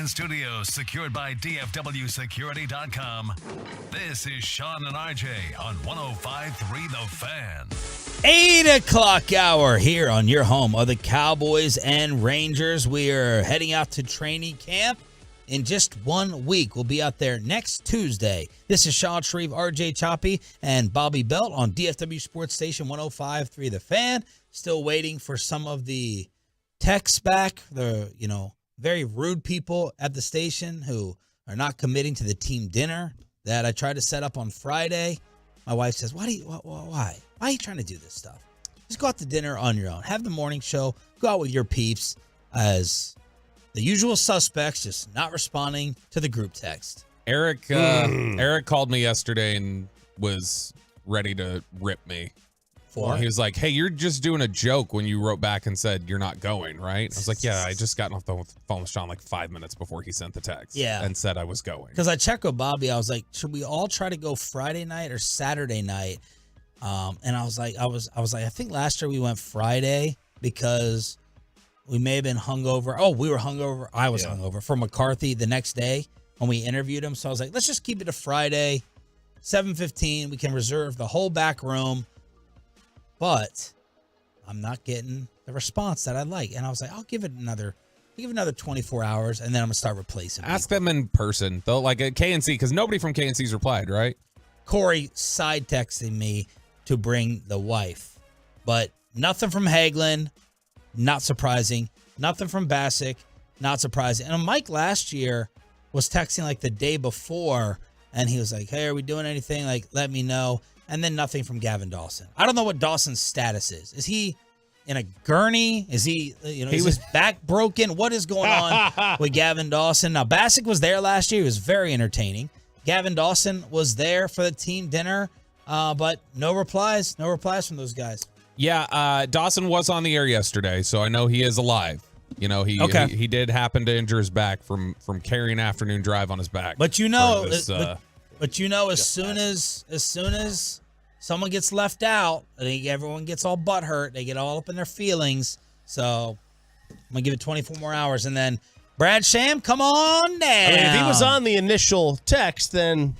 Fan Studios, secured by DFWSecurity.com. This is Sean and RJ on 105.3 The Fan. 8 o'clock hour here on your home of the Cowboys and Rangers. We are heading out to training camp in just 1 week. We'll be out there next Tuesday. This is Sean Shreve, RJ Choppy, and Bobby Belt on DFW Sports Station 105.3 The Fan. Still waiting for some of the texts back. The, very rude people at the station who are not committing to the team dinner that I tried to set up on Friday. My wife says, why are you trying to do this stuff? Just go out to dinner on your own. Have the morning show. Go out with your peeps as the usual suspects, just not responding to the group text. Eric called me yesterday and was ready to rip me. He was like, hey, you're just doing a joke when you wrote back and said you're not going, right? I was like, yeah, I just got off the phone with Sean like 5 minutes before he sent the text and said I was going. Because I checked with Bobby. I was like, should we all try to go Friday night or Saturday night? And I was like, I think last year we went Friday because we may have been hungover. Oh, we were hungover. I was hungover for McCarthy the next day when we interviewed him. So I was like, let's just keep it a Friday, 7:15. We can reserve the whole back room. But I'm not getting the response that I'd like. And I was like, I'll give it another 24 hours, and then I'm going to start replacing Ask them in person, though, like at KNC, because nobody from KNC's replied, right? Corey side texting me to bring the wife. But nothing from Hagelin, not surprising. Nothing from Bassick, not surprising. And Mike last year was texting like the day before, and he was like, hey, are we doing anything? Like, let me know. And then nothing from Gavin Dawson. I don't know what Dawson's status is. Is he in a gurney? Is he, is his back broken? What is going on with Gavin Dawson? Now, Bassick was there last year. He was very entertaining. Gavin Dawson was there for the team dinner, but no replies from those guys. Yeah, Dawson was on the air yesterday, so I know he is alive. He did happen to injure his back from carrying afternoon drive on his back. But as soon as someone gets left out, I think everyone gets all butthurt. They get all up in their feelings. So I'm gonna give it 24 more hours, and then Brad Sham, come on down. I mean, if he was on the initial text, then.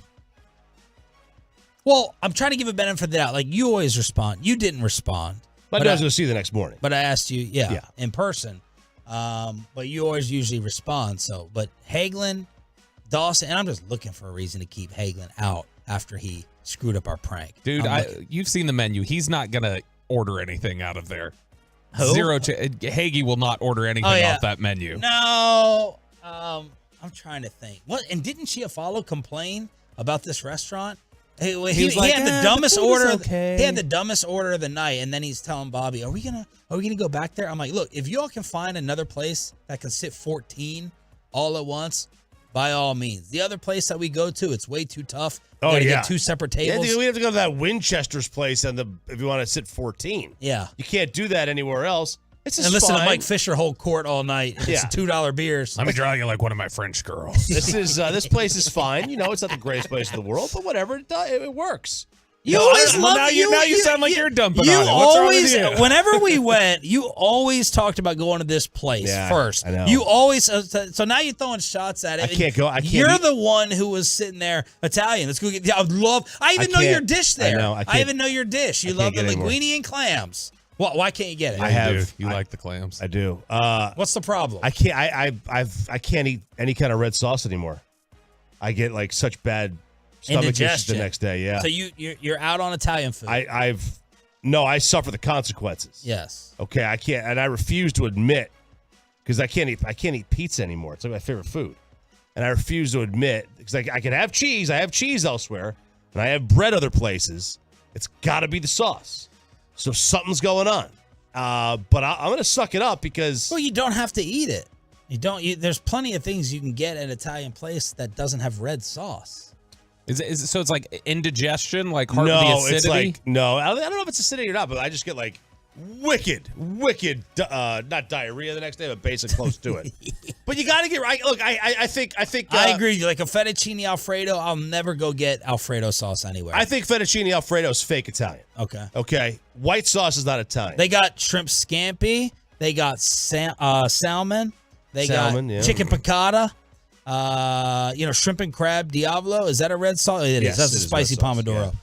Well, I'm trying to give a benefit of the doubt. Like, you always respond. You didn't respond. But I was going to see you the next morning. But I asked you, in person. But you always usually respond. So, but Hagelin, Dawson, and I'm just looking for a reason to keep Hagelin out after he screwed up our prank. Dude, you've seen the menu. He's not going to order anything out of there. Who? Hagee will not order anything off that menu. No. I'm trying to think. What? And didn't Chiafalo complain about this restaurant? He had the dumbest order. He had the dumbest order of the night, and then he's telling Bobby, "Are we gonna go back there?" I'm like, "Look, if y'all can find another place that can sit 14 all at once, by all means. The other place that we go to, it's way too tough. We gotta get two separate tables. Yeah, we have to go to that Winchester's place if you want to sit 14. Yeah, you can't do that anywhere else. It's just listen fine. to Mike Fisher hold court all night. It's $2 beers. Let me draw you like one of my French girls. This place is fine. It's not the greatest place in the world, but whatever, it works. You always love now you sound like you're dumping you on it. What's wrong with you? Whenever we went, you always talked about going to this place first. I know. You always so now you're throwing shots at it. I can't go. You're the one who was sitting there Italian. Let's go get. I even know your dish there. I know. I even know your dish. You love the linguine and clams. Why can't you get it? I have. You like the clams? I do. What's the problem? I can't. I can't eat any kind of red sauce anymore. I get like such bad stomach issues the next day. Yeah. So you're out on Italian food. I suffer the consequences. Yes. Okay. I can't, and I refuse to admit because I can't eat pizza anymore. It's like my favorite food, and I refuse to admit because I can have cheese. I have cheese elsewhere, and I have bread other places. It's got to be the sauce. So something's going on. But I'm going to suck it up because... Well, you don't have to eat it. There's plenty of things you can get at an Italian place that doesn't have red sauce. So it's like indigestion, like the acidity? It's like, no. I don't know if it's acidity or not, but I just get like wicked, not diarrhea the next day, but basically close to it. But you got to get right. Look, I think. I agree. Like a fettuccine Alfredo, I'll never go get Alfredo sauce anywhere. I think fettuccine Alfredo is fake Italian. Okay. White sauce is not Italian. They got shrimp scampi. They got salmon. They got chicken piccata. Shrimp and crab Diablo. Is that a red sauce? It is. That's a spicy pomodoro.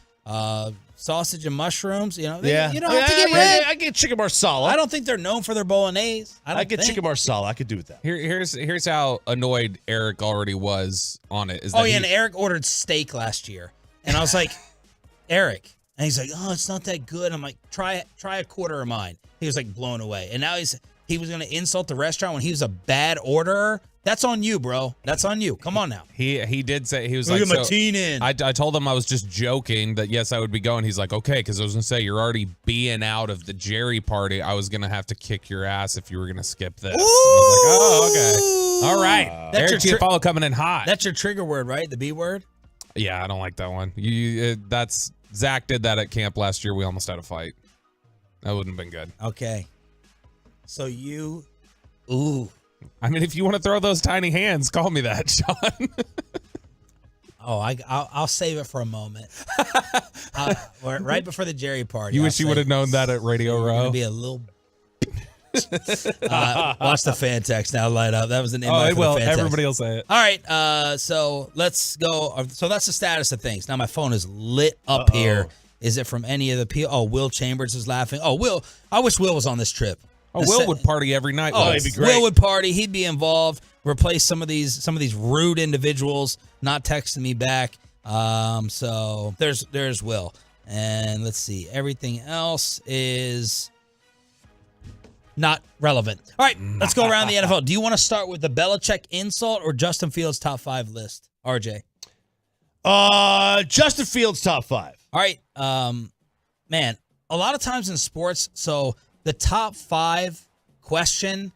Sausage and mushrooms. You don't have to get red. I get chicken marsala. I don't think they're known for their bolognese. I get chicken marsala. I could do with that. Here's how annoyed Eric already was on it. And Eric ordered steak last year, and I was like, Eric, and he's like, oh, it's not that good. I'm like, try a quarter of mine. He was like blown away, and now he was gonna insult the restaurant when he was a bad orderer. That's on you, bro. That's on you. Come on now. He did say, he was Look like, at my teen in. I told him I was just joking that yes, I would be going. He's like, okay, because I was gonna say you're already being out of the Jerry party. I was gonna have to kick your ass if you were gonna skip this. And I was like, oh, okay, all right. Eric Chiafalo coming in hot. That's your trigger word, right? The B word. Yeah, I don't like that one. That's Zach did that at camp last year. We almost had a fight. That wouldn't have been good. Okay. So I mean, if you want to throw those tiny hands, call me that, Sean. I'll save it for a moment. Right before the Jerry party. You wish you would have known that at Radio Row. Gonna be a little. Watch the fan text now light up. That was an invite. Oh, everybody will say it. All right, so let's go. So that's the status of things. Now my phone is lit up here. Is it from any of the people? Oh, Will Chambers is laughing. Oh, Will. I wish Will was on this trip. Oh, Will would party every night. Oh, it'd be great. Will would party. He'd be involved. Replace some of these rude individuals not texting me back. So there's Will. And let's see. Everything else is not relevant. All right, let's go around the NFL. Do you want to start with the Belichick insult or Justin Fields' top 5 list? RJ. Justin Fields top 5. All right. Man, a lot of times in sports, so the top 5 question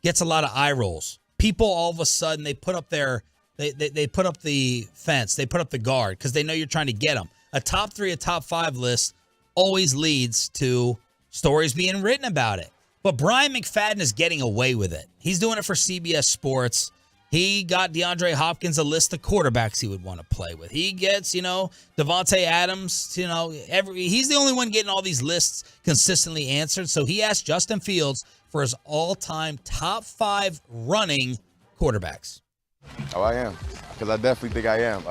gets a lot of eye rolls. People all of a sudden they put up they put up the fence, they put up the guard because they know you're trying to get them. A top 3, a top 5 list always leads to stories being written about it. But Brian McFadden is getting away with it. He's doing it for CBS Sports. He got DeAndre Hopkins a list of quarterbacks he would want to play with. He gets, Devontae Adams, he's the only one getting all these lists consistently answered. So he asked Justin Fields for his all-time top 5 running quarterbacks. Oh, I am, because I definitely think I am.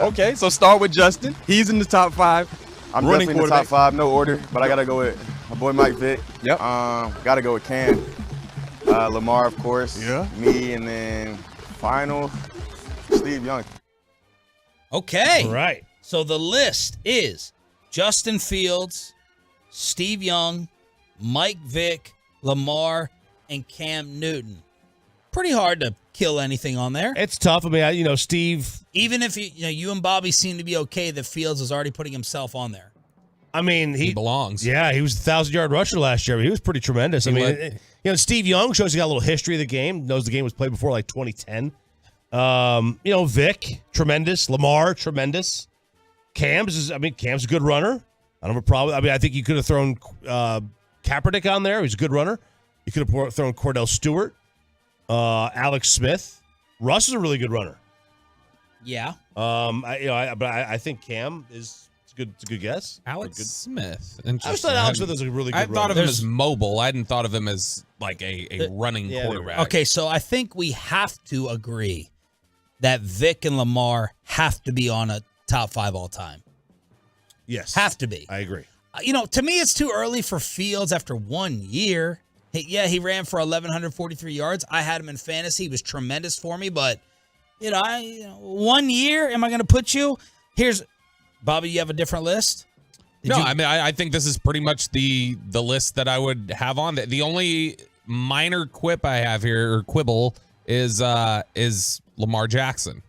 Okay, so start with Justin. He's in the top 5. I'm definitely in the top 5, no order, but I got to go with my boy Mike Vick. Yep. Got to go with Cam. Lamar, of course. Yeah. Me, and then final, Steve Young. Okay. All right. So the list is Justin Fields, Steve Young, Mike Vick, Lamar, and Cam Newton. Pretty hard to kill anything on there. It's tough. I mean, Steve. Even if you and Bobby seem to be okay, that Fields is already putting himself on there. I mean, he belongs. Yeah, he was a 1,000-yard rusher last year. He was pretty tremendous. Steve Young shows he got a little history of the game. Knows the game was played before like 2010. Vic, tremendous. Lamar, tremendous. Cam's a good runner. I don't have a problem. I mean, I think you could have thrown Kaepernick on there. He's a good runner. You could have thrown Cordell Stewart, Alex Smith. Russ is a really good runner. Yeah. I think Cam is. It's a good guess. Alex Smith. I just thought Alex Smith was a really good runner. I thought of him as mobile. I hadn't thought of him as like a running quarterback. Okay, so I think we have to agree that Vic and Lamar have to be on a top 5 all time. Yes. Have to be. I agree. To me, it's too early for Fields after 1 year. He ran for 1,143 yards. I had him in fantasy. He was tremendous for me, but 1 year, am I going to put you? Bobby, you have a different list? I think this is pretty much the list that I would have on. The only minor quip I have here, or quibble, is Lamar Jackson.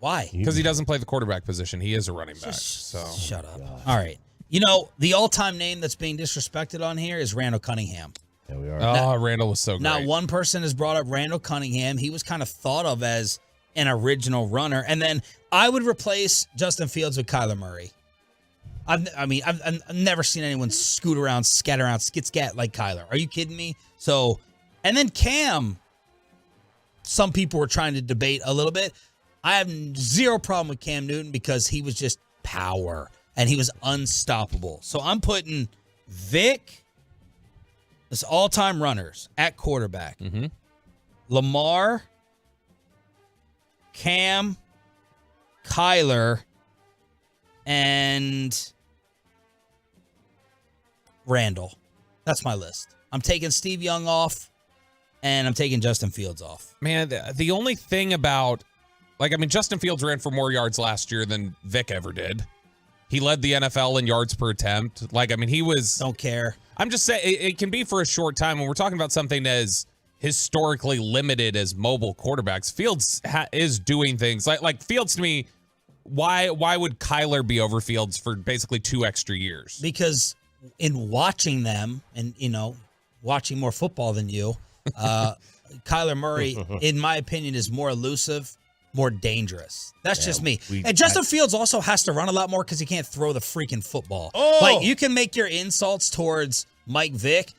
Why? Because he doesn't play the quarterback position. He is a running back. So shut up. All right. The all-time name that's being disrespected on here is Randall Cunningham. There we are. Randall was so great. Not one person has brought up Randall Cunningham. He was kind of thought of as an original runner. And then I would replace Justin Fields with Kyler Murray. I've never seen anyone scoot around, scat around, skit-scat like Kyler. Are you kidding me? So, and then Cam, some people were trying to debate a little bit. I have zero problem with Cam Newton because he was just power and he was unstoppable. So I'm putting Vic, this all-time runners at quarterback. Mm-hmm. Lamar, Cam, Kyler, and Randall. That's my list. I'm taking Steve Young off, and I'm taking Justin Fields off. Man, the only thing about, Justin Fields ran for more yards last year than Vic ever did. He led the NFL in yards per attempt. He was... Don't care. I'm just saying, it can be for a short time. When we're talking about something as historically limited as mobile quarterbacks, Fields is doing things. Like Fields, to me, why would Kyler be over Fields for basically 2 extra years? Because in watching them and, watching more football than you, Kyler Murray, in my opinion, is more elusive, more dangerous. That's just me. And Justin Fields also has to run a lot more because he can't throw the freaking football. Oh! You can make your insults towards Mike Vick.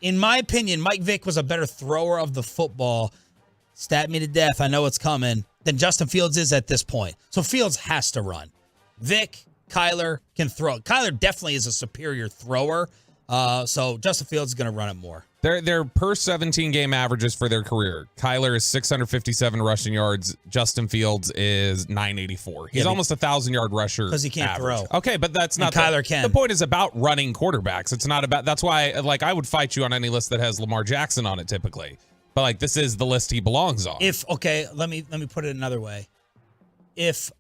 In my opinion, Mike Vick was a better thrower of the football. Stat me to death, I know it's coming, than Justin Fields is at this point. So Fields has to run. Vick, Kyler can throw. Kyler definitely is a superior thrower. So Justin Fields is going to run it more. Their per 17 game averages for their career. Kyler is 657 rushing yards. Justin Fields is 984. He's almost 1,000-yard rusher because he can't average. throw. Okay, but that's not Kyler can. The point is about running quarterbacks. It's not about. That's why, I would fight you on any list that has Lamar Jackson on it typically. But this is the list he belongs on. Let me put it another way. If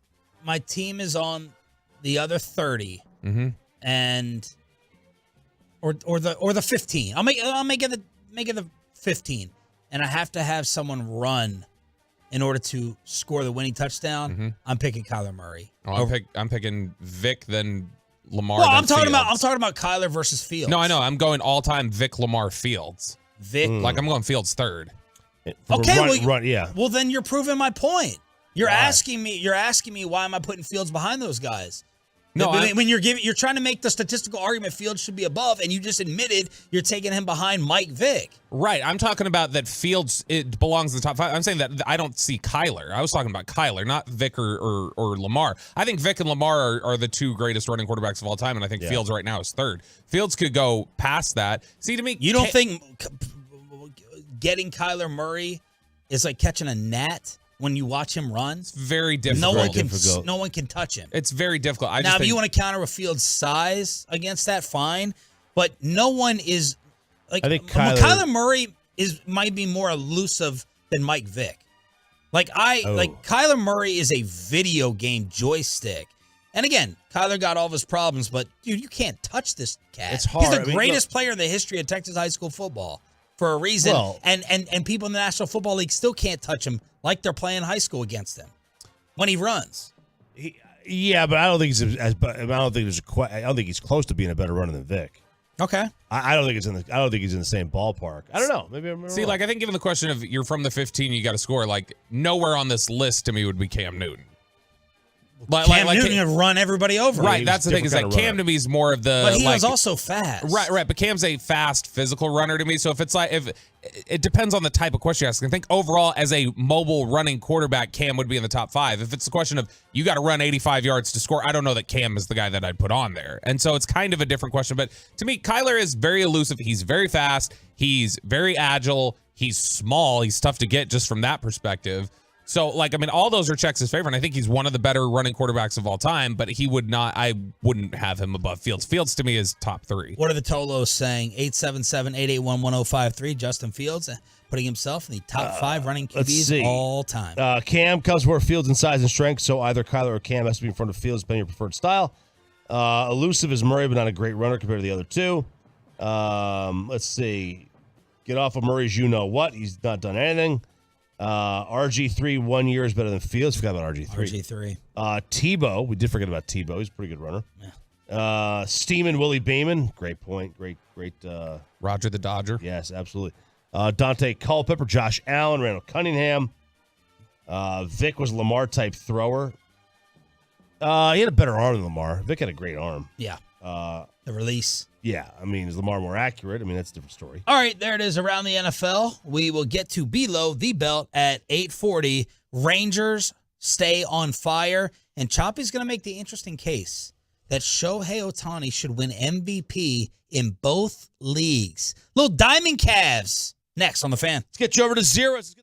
my team is on the other 30 and or the 15. I'll make it the 15, and I have to have someone run in order to score the winning touchdown. I'm picking Kyler Murray. I'm picking Vic, then Lamar. Well, then I'm talking Fields. about Kyler versus Fields. No, I know. I'm going all time Vic, Lamar, Fields. Vic, I'm going Fields third. Okay, yeah. Well, then you're proving my point. You're asking me why am I putting Fields behind those guys? No, when you're trying to make the statistical argument Fields should be above, and you just admitted you're taking him behind Mike Vick. Right. I'm talking about that Fields belongs in the top 5. I'm saying that I don't see Kyler. I was talking about Kyler, not Vic or Lamar. I think Vic and Lamar are the 2 greatest running quarterbacks of all time, and I think Fields right now is third. Fields could go past that. See, to me, you don't think getting Kyler Murray is like catching a gnat? When you watch him run, it's very difficult. No one can touch him. It's very difficult. If you want to counter with Fields' size against that, fine. But no one is like. I think Kyler Murray might be more elusive than Mike Vick. Kyler Murray is a video game joystick. And again, Kyler got all of his problems, but dude, you can't touch this cat. It's hard. He's the greatest player in the history of Texas high school football for a reason. Well, and people in the National Football League still can't touch him like they're playing high school against him when he runs. Yeah, but I don't think I don't think he's close to being a better runner than Vic. Okay. I don't think he's in the same ballpark. I don't know. Maybe I'm See, wrong. I think given the question of you're from the 15, you got to score. Nowhere on this list to me would be Cam Newton. Cam Newton would run everybody over. Right, that's the thing. Is Cam to me is more of the. But he was also fast. Right. But Cam's a fast physical runner to me. So if it depends on the type of question you're asking. I think overall, as a mobile running quarterback, Cam would be in the top 5. If it's the question of you got to run 85 yards to score, I don't know that Cam is the guy that I'd put on there. And so it's kind of a different question. But to me, Kyler is very elusive. He's very fast. He's very agile. He's small. He's tough to get just from that perspective. So, all those are checks his favor, and I think he's one of the better running quarterbacks of all time, but I wouldn't have him above Fields. Fields, to me, is top 3. What are the Tolos saying? 877-881-1053. Justin Fields putting himself in the top 5 running QBs all time. Cam comes where Fields in size and strength, so either Kyler or Cam has to be in front of Fields, depending on your preferred style. Elusive is Murray, but not a great runner compared to the other 2. Let's see. Get off of Murray's you-know-what. He's not done anything. RG3 1 year is better than Fields. Forgot about RG3. Tebow. We did forget about Tebow. He's a pretty good runner. Yeah. Steeman, Willie Beeman. Great point. Great. Roger the Dodger. Yes, absolutely. Dante Culpepper, Josh Allen, Randall Cunningham. Vic was a Lamar-type thrower. He had a better arm than Lamar. Vic had a great arm. Yeah. The release. Yeah. Is Lamar more accurate? That's a different story. All right, there it is around the NFL. We will get to below the belt at 8:40. Rangers stay on fire, and Choppy's going to make the interesting case that Shohei Ohtani should win MVP in both leagues. Little Diamond Cavs next on The Fan. Let's get you over to Zeros.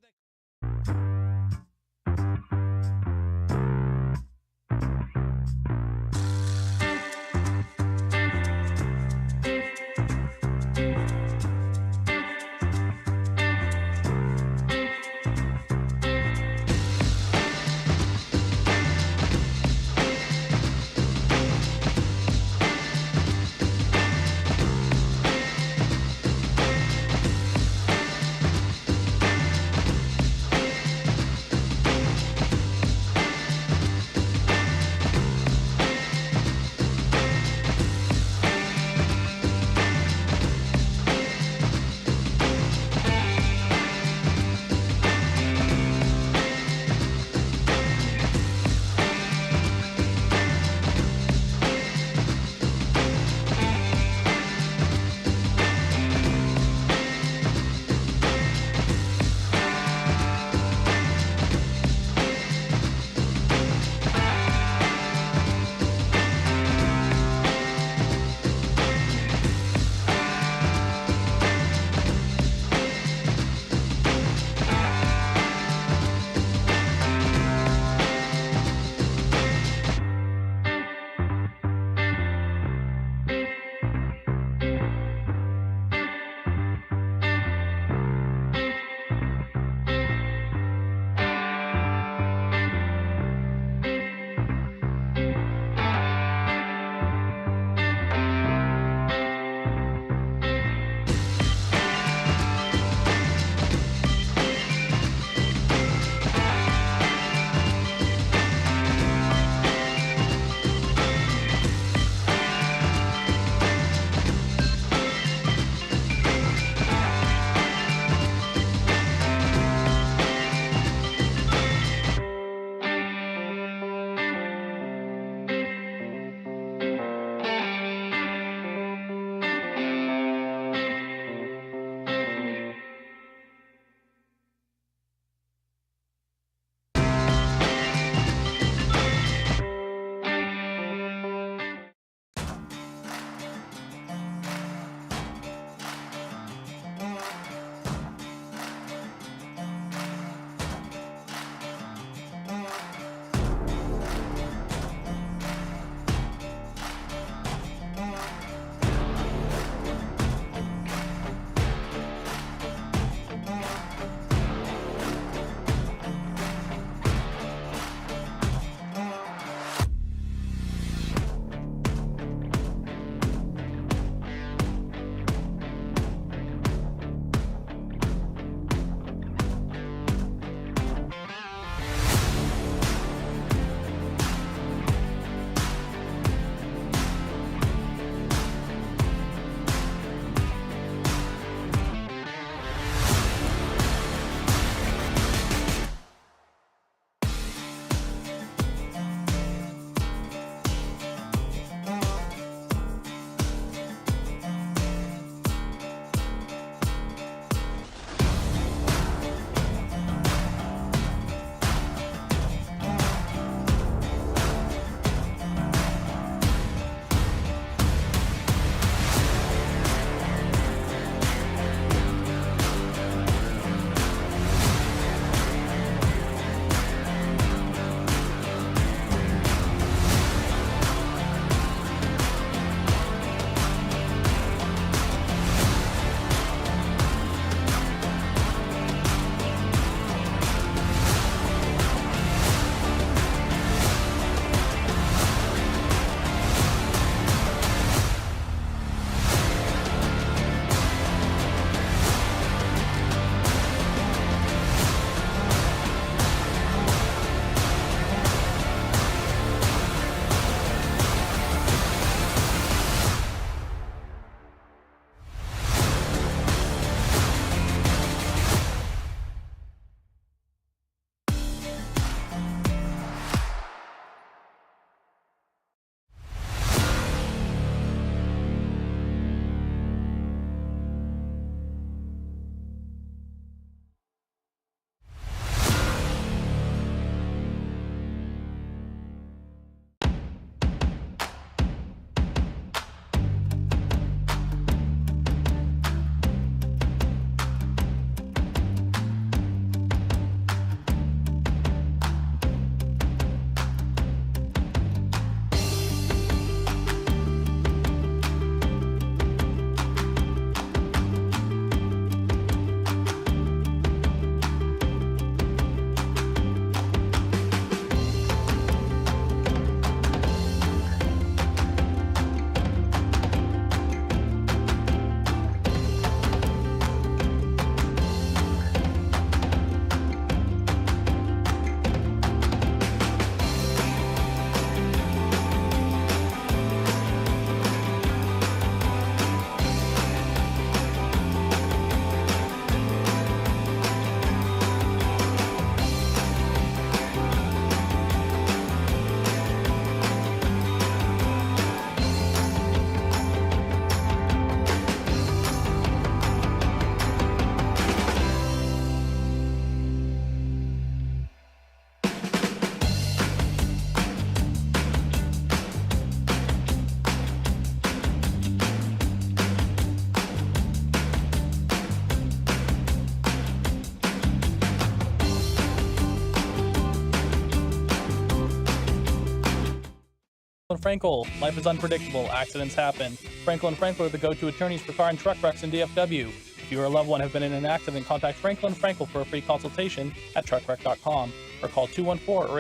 Frankel. Life is unpredictable. Accidents happen. Frankel & Frankel are the go-to attorneys for car and truck wrecks in DFW. If you or a loved one have been in an accident, contact Frankel & Frankel for a free consultation at truckwreck.com or call 214 or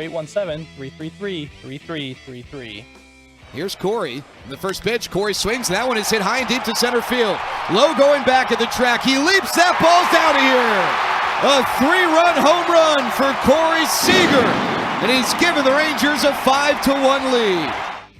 817-333-3333. Here's Corey. The first pitch, Corey swings. That one is hit high and deep to center field. Low going back at the track. He leaps. That ball's out of here. A 3-run home run for Corey Seager. And he's given the Rangers a 5-1 lead.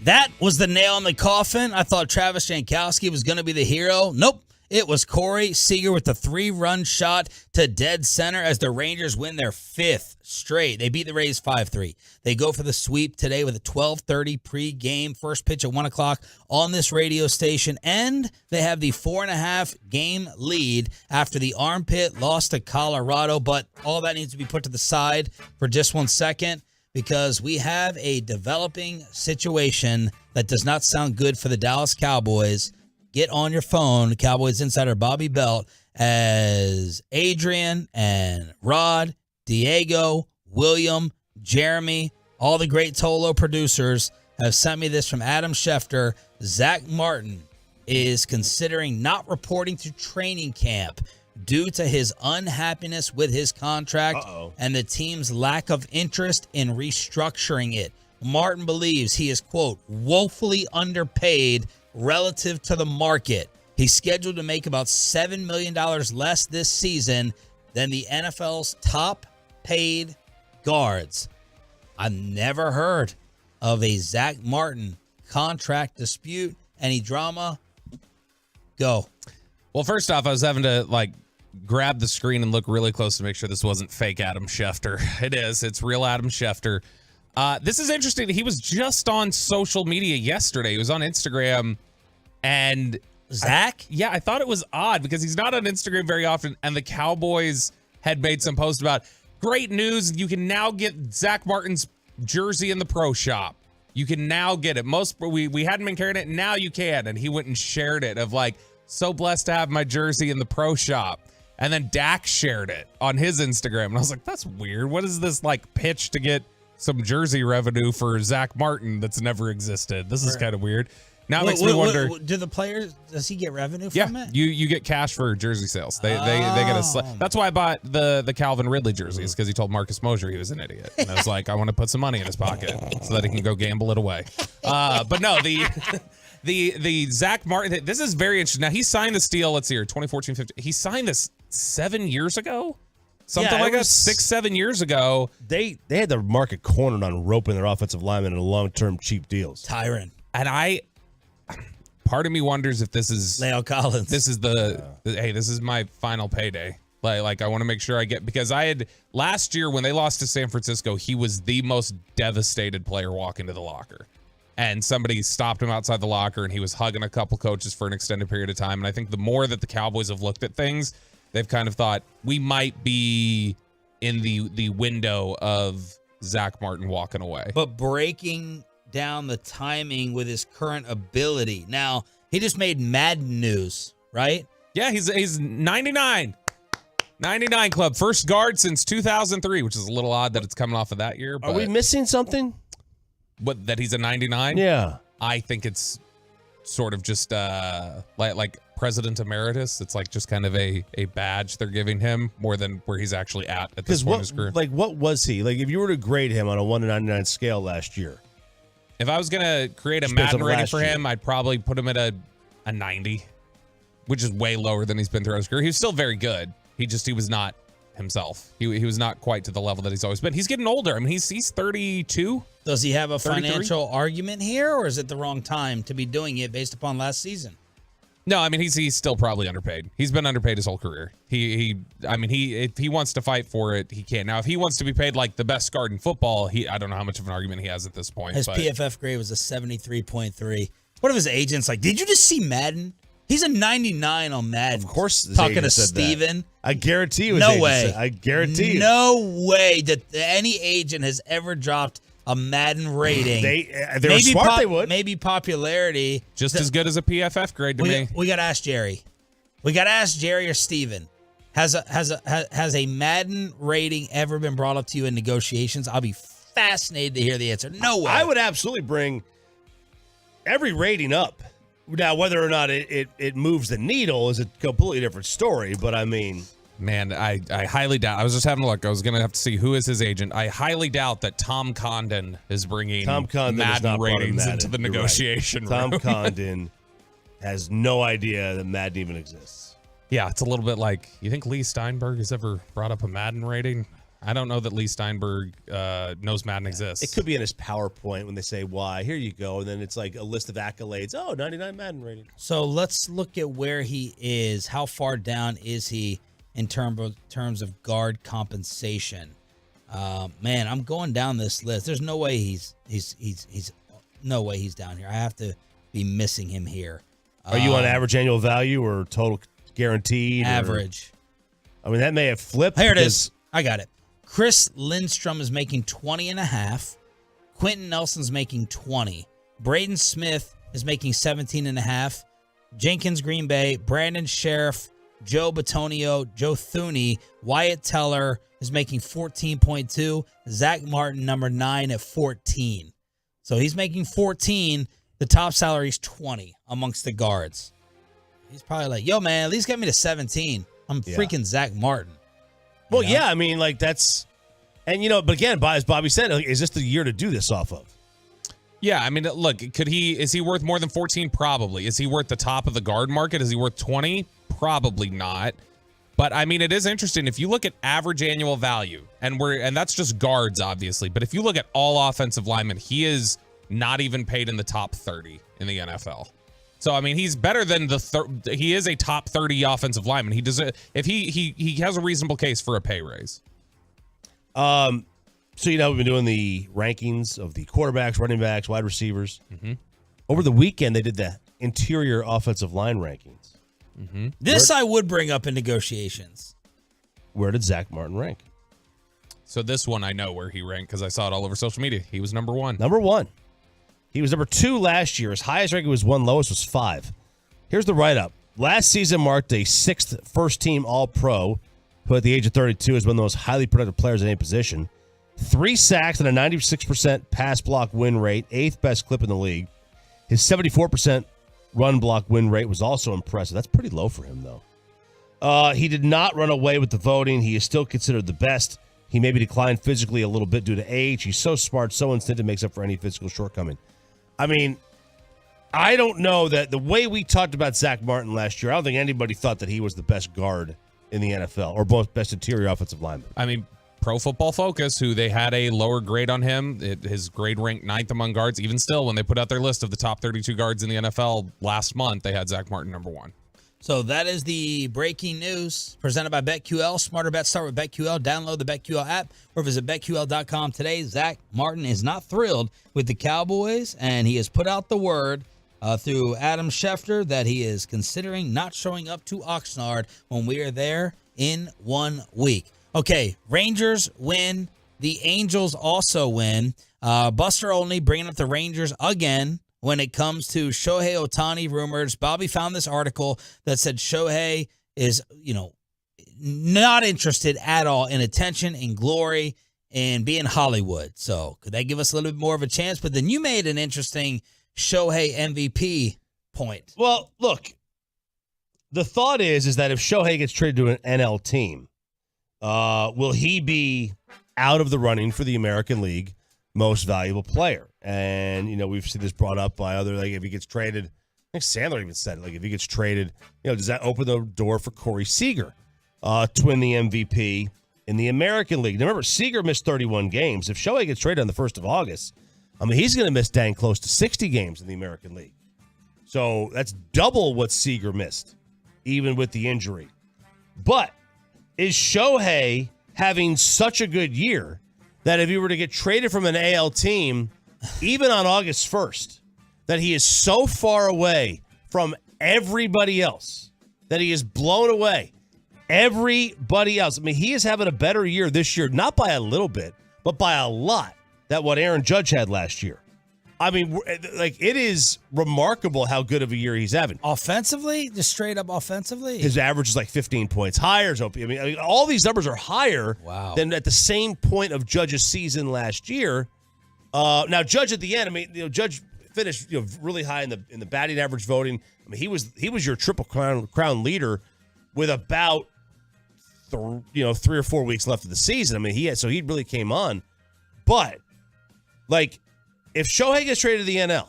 That was the nail in the coffin. I thought Travis Jankowski was going to be the hero. Nope. It was Corey Seager with the 3-run shot to dead center as the Rangers win their 5th straight. They beat the Rays 5-3. They go for the sweep today with a 12:30 pregame. First pitch at 1 o'clock on this radio station. And they have the 4.5-game lead after the armpit loss to Colorado. But all that needs to be put to the side for just 1 second because we have a developing situation that does not sound good for the Dallas Cowboys. Get on your phone, Cowboys insider Bobby Belt, as Adrian and Rod, Diego, William, Jeremy, all the great Tolo producers have sent me this from Adam Schefter. Zach Martin is considering not reporting to training camp due to his unhappiness with his contract and the team's lack of interest in restructuring it. Martin believes he is, quote, woefully underpaid relative to the market. He's scheduled to make about $7 million less this season than the NFL's top paid guards. I've never heard of a Zach Martin contract dispute. Any drama? Go. Well, first off, I was having to grab the screen and look really close to make sure this wasn't fake Adam Schefter. It is. It's real Adam Schefter. This is interesting. He was just on social media yesterday. He was on Instagram. And Zach? I thought it was odd because he's not on Instagram very often. And the Cowboys had made some post about great news. You can now get Zach Martin's jersey in the pro shop. You can now get it. We hadn't been carrying it. Now you can. And he went and shared it of so blessed to have my jersey in the pro shop. And then Dak shared it on his Instagram. And I was like, that's weird. What is this pitch to get some jersey revenue for Zach Martin that's never existed? This is kind of weird. Now it makes me wonder. Do the players, does he get revenue from it? You get cash for jersey sales. They get that's why I bought the Calvin Ridley jerseys, because he told Marcus Mosher he was an idiot. And I was like, I want to put some money in his pocket so that he can go gamble it away. But no, the Zach Martin, this is very interesting. Now he signed this deal, let's see here, 2014-15. He signed this 7 years ago? Something like that, 6-7 years ago. They had the market cornered on roping their offensive linemen in long-term cheap deals. Tyron. And part of me wonders if this is Leo Collins. This is hey, this is my final payday. I want to make sure I get, because I had last year when they lost to San Francisco, he was the most devastated player walking to the locker. And somebody stopped him outside the locker and he was hugging a couple coaches for an extended period of time. And I think the more that the Cowboys have looked at things, they've kind of thought we might be in the window of Zach Martin walking away. But breaking down the timing with his current ability. Now, he just made Madden news, right? Yeah, he's 99. 99 club. First guard since 2003, which is a little odd that it's coming off of that year. But are we missing something? What, that he's a 99? Yeah. I think it's sort of just like President Emeritus. It's just kind of a badge they're giving him more than where he's actually at this point in his career. What was he? If you were to grade him on a 1 to 99 scale last year. If I was going to create a Madden rating for him, I'd probably put him at a 90, which is way lower than he's been throughout his career. He was still very good. He was not himself. He was not quite to the level that he's always been. He's getting older. I mean, he's 32. Does he have a 33? financial argument here, or is it the wrong time to be doing it based upon last season? No, I mean, he's still probably underpaid. He's been underpaid his whole career. If he wants to fight for it, he can. Now, if he wants to be paid like the best guard in football, I don't know how much of an argument he has at this point. His PFF grade was a 73.3. What if his agent's like, did you just see Madden? He's a 99 on Madden. Of course, talking to Steven. I guarantee you. No way. I guarantee you. No way that any agent has ever dropped a Madden rating. They were smart. They would. Maybe popularity. Just as good as a PFF grade to me. We got to ask Jerry. We got to ask Jerry or Steven. Has a Madden rating ever been brought up to you in negotiations? I'll be fascinated to hear the answer. No way. I would absolutely bring every rating up. Now, whether or not it moves the needle is a completely different story, but I mean... Man, I highly doubt. I was just having a look. I was going to have to see who is his agent. I highly doubt that Tom Condon is bringing Madden ratings into the negotiation room. Tom Condon has no idea that Madden even exists. Yeah, it's a little bit like, you think Lee Steinberg has ever brought up a Madden rating? I don't know that Lee Steinberg knows Madden exists. It could be in his PowerPoint when they say why. Here you go. And then it's like a list of accolades. Oh, 99 Madden rating. So let's look at where he is. How far down is he in terms of guard compensation? Man, I'm going down this list. There's no way he's no way he's down here. I have to be missing him here. Are you on average annual value or total guaranteed? Average. I mean, that may have flipped. Here it is. I got it. Chris Lindstrom is making 20.5. Quentin Nelson's making 20. Braden Smith is making 17.5. Jenkins Green Bay, Brandon Sheriff, Joe Batonio, Joe Thuney, Wyatt Teller is making 14.2. Zach Martin, number 9 at 14. So he's making 14. The top salary is 20 amongst the guards. He's probably like, yo, man, at least get me to 17. I'm freaking Zach Martin. Well, yeah, I mean, like that's, and but again, as Bobby said, is this the year to do this off of? Yeah, I mean, look, is he worth more than 14? Probably. Is he worth the top of the guard market? Is he worth 20? Probably not. But I mean, it is interesting if you look at average annual value, and that's just guards, obviously. But if you look at all offensive linemen, he is not even paid in the top 30 in the NFL. So I mean, he's better than he is a top 30 offensive lineman. He does if he has a reasonable case for a pay raise. So we've been doing the rankings of the quarterbacks, running backs, wide receivers. Mm-hmm. Over the weekend, they did the interior offensive line rankings. Mm-hmm. This I would bring up in negotiations. Where did Zach Martin rank? So this one I know where he ranked because I saw it all over social media. He was number 1. Number 1. He was number 2 last year. His highest ranking was 1, lowest was 5. Here's the write-up. Last season marked a 6th first-team All-Pro, who at the age of 32 is one of the most highly productive players in any position. 3 sacks and a 96% pass block win rate, 8th best clip in the league. His 74% run block win rate was also impressive. That's pretty low for him, though. He did not run away with the voting. He is still considered the best. He maybe declined physically a little bit due to age. He's so smart, so instinctive, makes up for any physical shortcoming. I mean, I don't know that the way we talked about Zach Martin last year, I don't think anybody thought that he was the best guard in the NFL or both best interior offensive lineman. I mean, Pro Football Focus, who they had a lower grade on him, his grade ranked 9th among guards. Even still, when they put out their list of the top 32 guards in the NFL last month, they had Zach Martin number 1. So that is the breaking news presented by BetQL. Smarter bets start with BetQL. Download the BetQL app or visit BetQL.com today. Zach Martin is not thrilled with the Cowboys, and he has put out the word through Adam Schefter that he is considering not showing up to Oxnard when we are there in 1 week. Okay, Rangers win. The Angels also win. Buster Olney bringing up the Rangers again. When it comes to Shohei Ohtani rumors, Bobby found this article that said Shohei is, not interested at all in attention and glory and being Hollywood. So could that give us a little bit more of a chance? But then you made an interesting Shohei MVP point. Well, look, the thought is that if Shohei gets traded to an NL team, will he be out of the running for the American League most valuable player? And, we've seen this brought up by other, like if he gets traded, I think Sandler even said it, like if he gets traded, does that open the door for Corey Seager to win the MVP in the American League? Now, remember, Seager missed 31 games. If Shohei gets traded on the 1st of August, he's going to miss dang close to 60 games in the American League. So that's double what Seager missed, even with the injury. But is Shohei having such a good year that if he were to get traded from an AL team, even on August 1st, that he is so far away from everybody else, that he is blown away everybody else? He is having a better year this year, not by a little bit, but by a lot, than what Aaron Judge had last year. It is remarkable how good of a year he's having. Offensively? Just straight up offensively? His average is like 15 points higher. All these numbers are higher than at the same point of Judge's season last year. Now, Judge at the end, Judge finished really high in the batting average voting. I mean, he was your Triple Crown leader with about 3 or 4 weeks left of the season. I mean, he really came on. But like, if Shohei gets traded to the NL,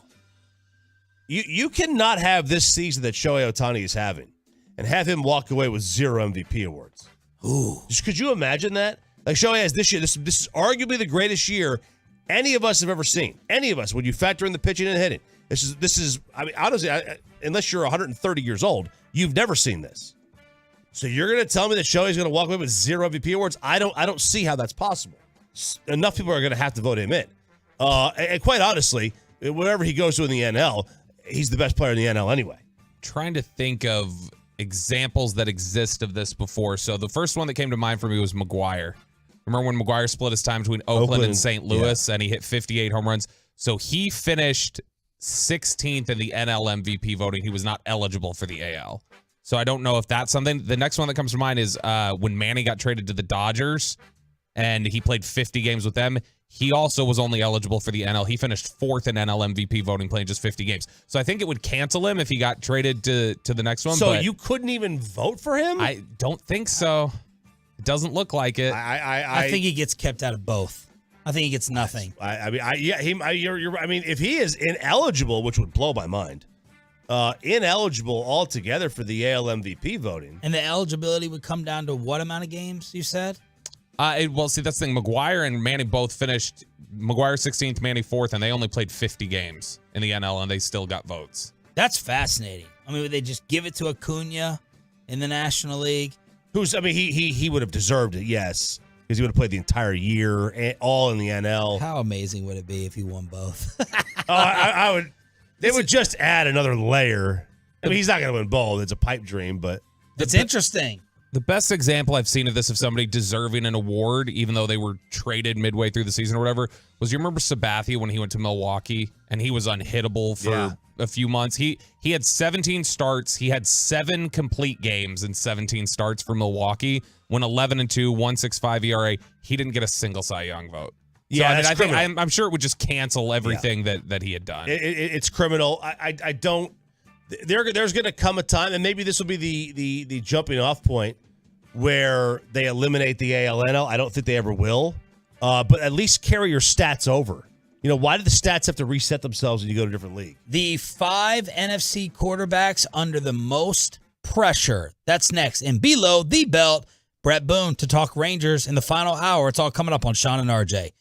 you cannot have this season that Shohei Ohtani is having and have him walk away with 0 MVP awards. Ooh, just could you imagine that? Like Shohei has this year. This is arguably the greatest year any of us have ever seen. Any of us, when you factor in the pitching and hitting. This is. I mean, honestly, unless you're 130 years old, you've never seen this. So you're going to tell me that Shohei's going to walk away with 0 MVP awards? I don't see how that's possible. Enough people are going to have to vote him in. And quite honestly, wherever he goes to in the NL, he's the best player in the NL anyway. Trying to think of examples that exist of this before. So the first one that came to mind for me was McGuire. Remember when McGuire split his time between Oakland and St. Louis, and he hit 58 home runs? So he finished 16th in the NL MVP voting. He was not eligible for the AL. So I don't know if that's something. The next one that comes to mind is when Manny got traded to the Dodgers, and he played 50 games with them. He also was only eligible for the NL. He finished 4th in NL MVP voting, playing just 50 games. So I think it would cancel him if he got traded to the next one. So you couldn't even vote for him? I don't think so. It doesn't look like it. I think he gets kept out of both. I think he gets nothing. I mean, if he is ineligible, which would blow my mind, ineligible altogether for the AL MVP voting. And the eligibility would come down to what amount of games, you said? Well, see, that's the thing. McGuire and Manny both finished. McGuire 16th, Manny 4th, and they only played 50 games in the NL, and they still got votes. That's fascinating. I mean, would they just give it to Acuna in the National League? He would have deserved it, yes, because he would have played the entire year, all in the NL. How amazing would it be if he won both? I would. They would just add another layer. I mean, he's not going to win both. It's a pipe dream, but it's interesting. The best example I've seen of this, of somebody deserving an award, even though they were traded midway through the season or whatever, was, you remember Sabathia when he went to Milwaukee and he was unhittable for a few months? He had 17 starts. He had 7 complete games in 17 starts for Milwaukee. Went 11-2, 1.65 ERA. He didn't get a single Cy Young vote. Yeah, so, I think I'm sure it would just cancel everything that he had done. It's criminal. I don't. There's going to come a time, and maybe this will be the jumping off point where they eliminate the ALNL. I don't think they ever will, but at least carry your stats over. Why do the stats have to reset themselves when you go to a different league? The 5 NFC quarterbacks under the most pressure. That's next. And below the belt, Brett Boone to talk Rangers in the final hour. It's all coming up on Sean and RJ.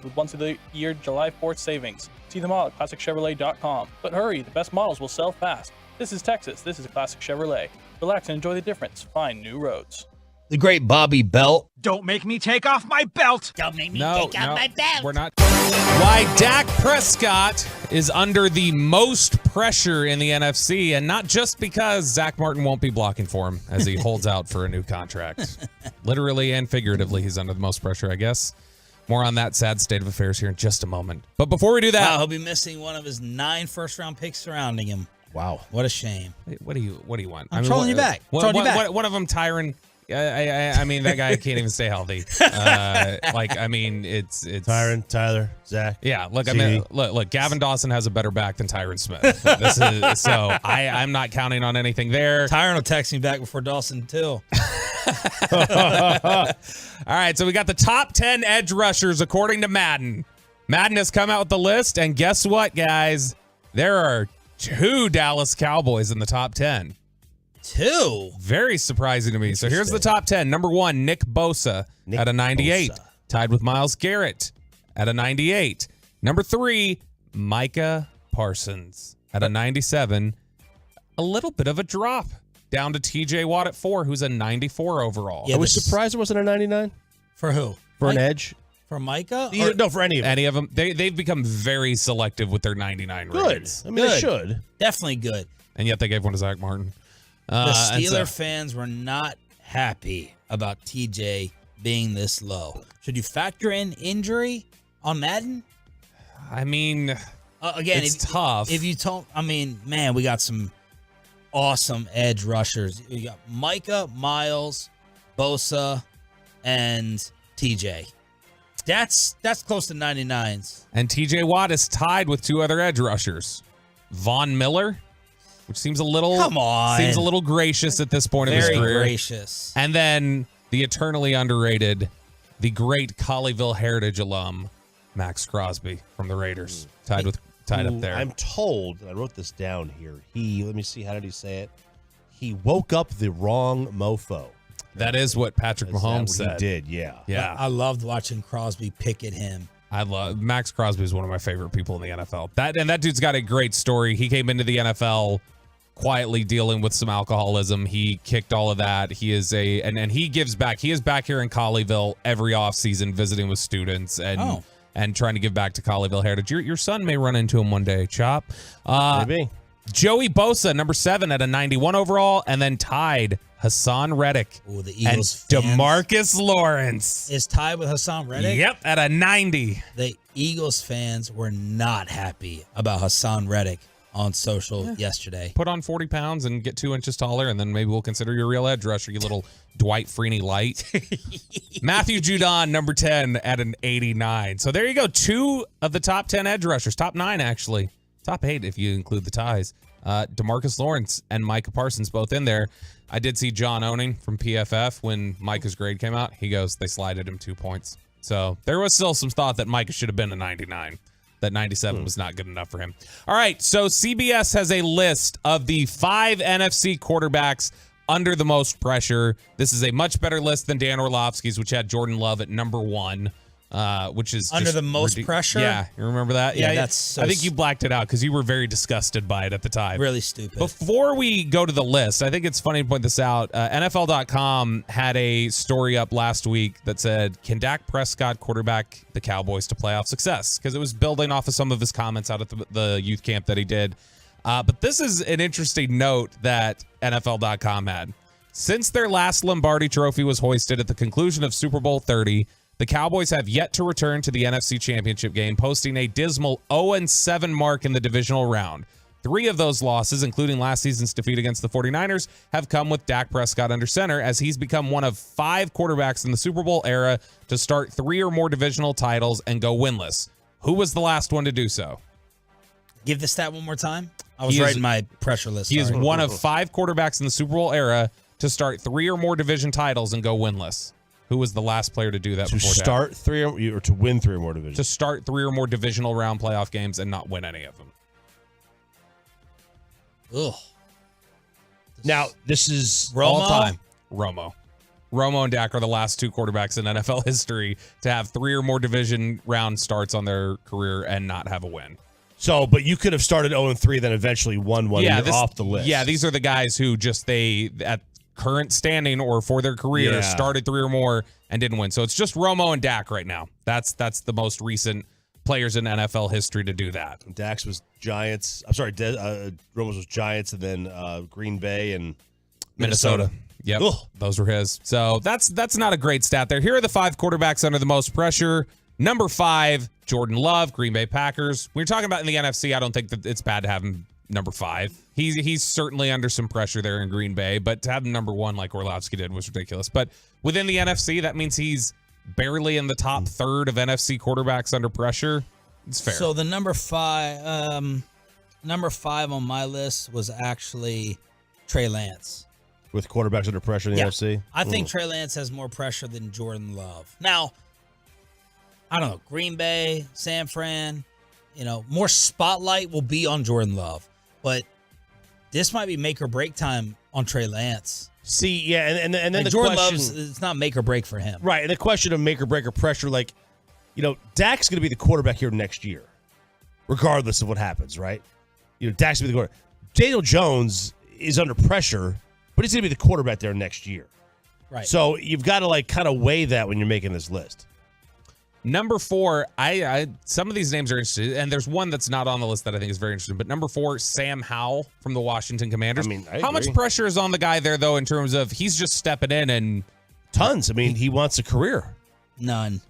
with once-a-year July 4th savings. See them all at ClassicChevrolet.com. But hurry, the best models will sell fast. This is Texas. This is a Classic Chevrolet. Relax and enjoy the difference. Find new roads. The great Bobby Belt. Don't make me take off my belt. Don't make me take off my belt. We're not. Why Dak Prescott is under the most pressure in the NFC, and not just because Zach Martin won't be blocking for him as he holds out for a new contract. Literally and figuratively, he's under the most pressure, I guess. More on that sad state of affairs here in just a moment. But before we do that, Wow, he'll be missing one of his 9 first-round picks surrounding him. Wow, what a shame. What do you want? I'm trolling you back. One of them, Tyron. I mean, that guy can't even stay healthy. It's Tyron, Tyler, Zach. Yeah, look, CD. I mean, look. Gavin Dawson has a better back than Tyron Smith. I'm not counting on anything there. Tyron will text me back before Dawson too. All right, so we got the top 10 edge rushers according to Madden. Madden has come out with the list, and guess what, guys? There are 2 Dallas Cowboys in the top 10. 2? Very surprising to me. So here's the top 10. Number 1, Nick Bosa at a 98. Bosa. Tied with Myles Garrett at a 98. Number 3, Micah Parsons at a 97. A little bit of a drop down to TJ Watt at 4, who's a 94 overall. I was surprised there wasn't a 99. For who? For an edge? For Micah? No, for any of them. Any of them. They've become very selective with their 99 ratings. Good. I mean, they should. Definitely good. And yet they gave one to Zach Martin. The Steeler fans were not happy about TJ being this low. Should you factor in injury on Madden? I mean, again, it's tough. If you told, I mean, man, we got some awesome edge rushers. We got Micah, Miles, Bosa, and TJ. That's close to 99s. And TJ Watt is tied with 2 other edge rushers. Von Miller, which seems a little gracious at this point of his career. Very gracious. And then the eternally underrated, the great Colleyville Heritage alum, Max Crosby from the Raiders, tied up there. I'm told, and I wrote this down here. Let me see, how did he say it? He woke up the wrong mofo. That is what Patrick Mahomes said. He did, yeah. Yeah. I loved watching Crosby pick at him. Max Crosby is one of my favorite people in the NFL. That dude's got a great story. He came into the NFL quietly dealing with some alcoholism. He kicked all of that. He is and he gives back. He is back here in Colleyville every offseason visiting with students and trying to give back to Colleyville Heritage. Your son may run into him one day, Chop. Maybe. Joey Bosa, number 7 at a 91 overall, and then tied Hassan Reddick. Ooh, the Eagles and DeMarcus Lawrence is tied with Hassan Reddick. Yep, at a 90. The Eagles fans were not happy about Hassan Reddick on social yesterday. Put on 40 pounds and get 2 inches taller, and then maybe we'll consider you a real edge rusher, you little Dwight Freeney light. Matthew Judon, number 10 at an 89. So there you go. 2 of the top 10 edge rushers. Top 9, actually. Top 8 if you include the ties. DeMarcus Lawrence and Micah Parsons both in there. I did see John Owning from PFF when Micah's grade came out. He goes, they slided him 2 points. So there was still some thought that Micah should have been a 99. That 97 was not good enough for him. All right, so CBS has a list of the 5 NFC quarterbacks under the most pressure. This is a much better list than Dan Orlovsky's, which had Jordan Love at number 1. Which is under the most pressure. Yeah, you remember that? Yeah, that's. So I think you blacked it out because you were very disgusted by it at the time. Really stupid. Before we go to the list, I think it's funny to point this out. NFL.com had a story up last week that said, "Can Dak Prescott quarterback the Cowboys to playoff success?" Because it was building off of some of his comments out at the youth camp that he did. But this is an interesting note that NFL.com had. Since their last Lombardi Trophy was hoisted at the conclusion of Super Bowl 30. The Cowboys have yet to return to the NFC Championship game, posting a dismal 0-7 mark in the divisional round. 3 of those losses, including last season's defeat against the 49ers, have come with Dak Prescott under center, as he's become one of 5 quarterbacks in the Super Bowl era to start 3 or more divisional titles and go winless. Who was the last one to do so? Give the stat one more time. I was writing my pressure list. He is one of 5 quarterbacks in the Super Bowl era to start 3 or more division titles and go winless. Who was the last player to do that before To start 3 or to win 3 or more divisions? To start 3 or more divisional round playoff games and not win any of them. Ugh. Now, this is Romo? All time. Romo. Romo and Dak are the last two quarterbacks in NFL history to have 3 or more division round starts on their career and not have a win. So, but you could have started 0-3, then eventually won one. Yeah, off the list. Yeah, these are the guys who they at current standing or for their career started 3 or more and didn't win. So it's just Romo and Dak right now. That's the most recent players in NFL history to do that. Dak's was Giants. I'm sorry, Romo's was Giants, and then Green Bay and Minnesota. Yep, those were his. So that's not a great stat there. Here are the 5 quarterbacks under the most pressure. Number 5, Jordan Love, Green Bay Packers. When you're talking about in the NFC, I don't think that it's bad to have him number 5. He's certainly under some pressure there in Green Bay, but to have him number 1 like Orlovsky did was ridiculous. But within the NFC, that means he's barely in the top third of NFC quarterbacks under pressure. It's fair. So the number 5 on my list was actually Trey Lance. With quarterbacks under pressure in the NFC? I think Trey Lance has more pressure than Jordan Love. Now, I don't know, Green Bay, San Fran, more spotlight will be on Jordan Love. But this might be make or break time on Trey Lance. See, yeah, and then the Jordan question, Love's, it's not make or break for him. Right, and the question of make or break or pressure, Dak's going to be the quarterback here next year, regardless of what happens, right? Dak's going to be the quarterback. Daniel Jones is under pressure, but he's going to be the quarterback there next year. Right. So you've got to kind of weigh that when you're making this list. Number 4, I some of these names are interesting, and there's one that's not on the list that I think is very interesting. But number 4, Sam Howell from the Washington Commanders. How much pressure is on the guy there, though, in terms of he's just stepping in and tons? He wants a career. None.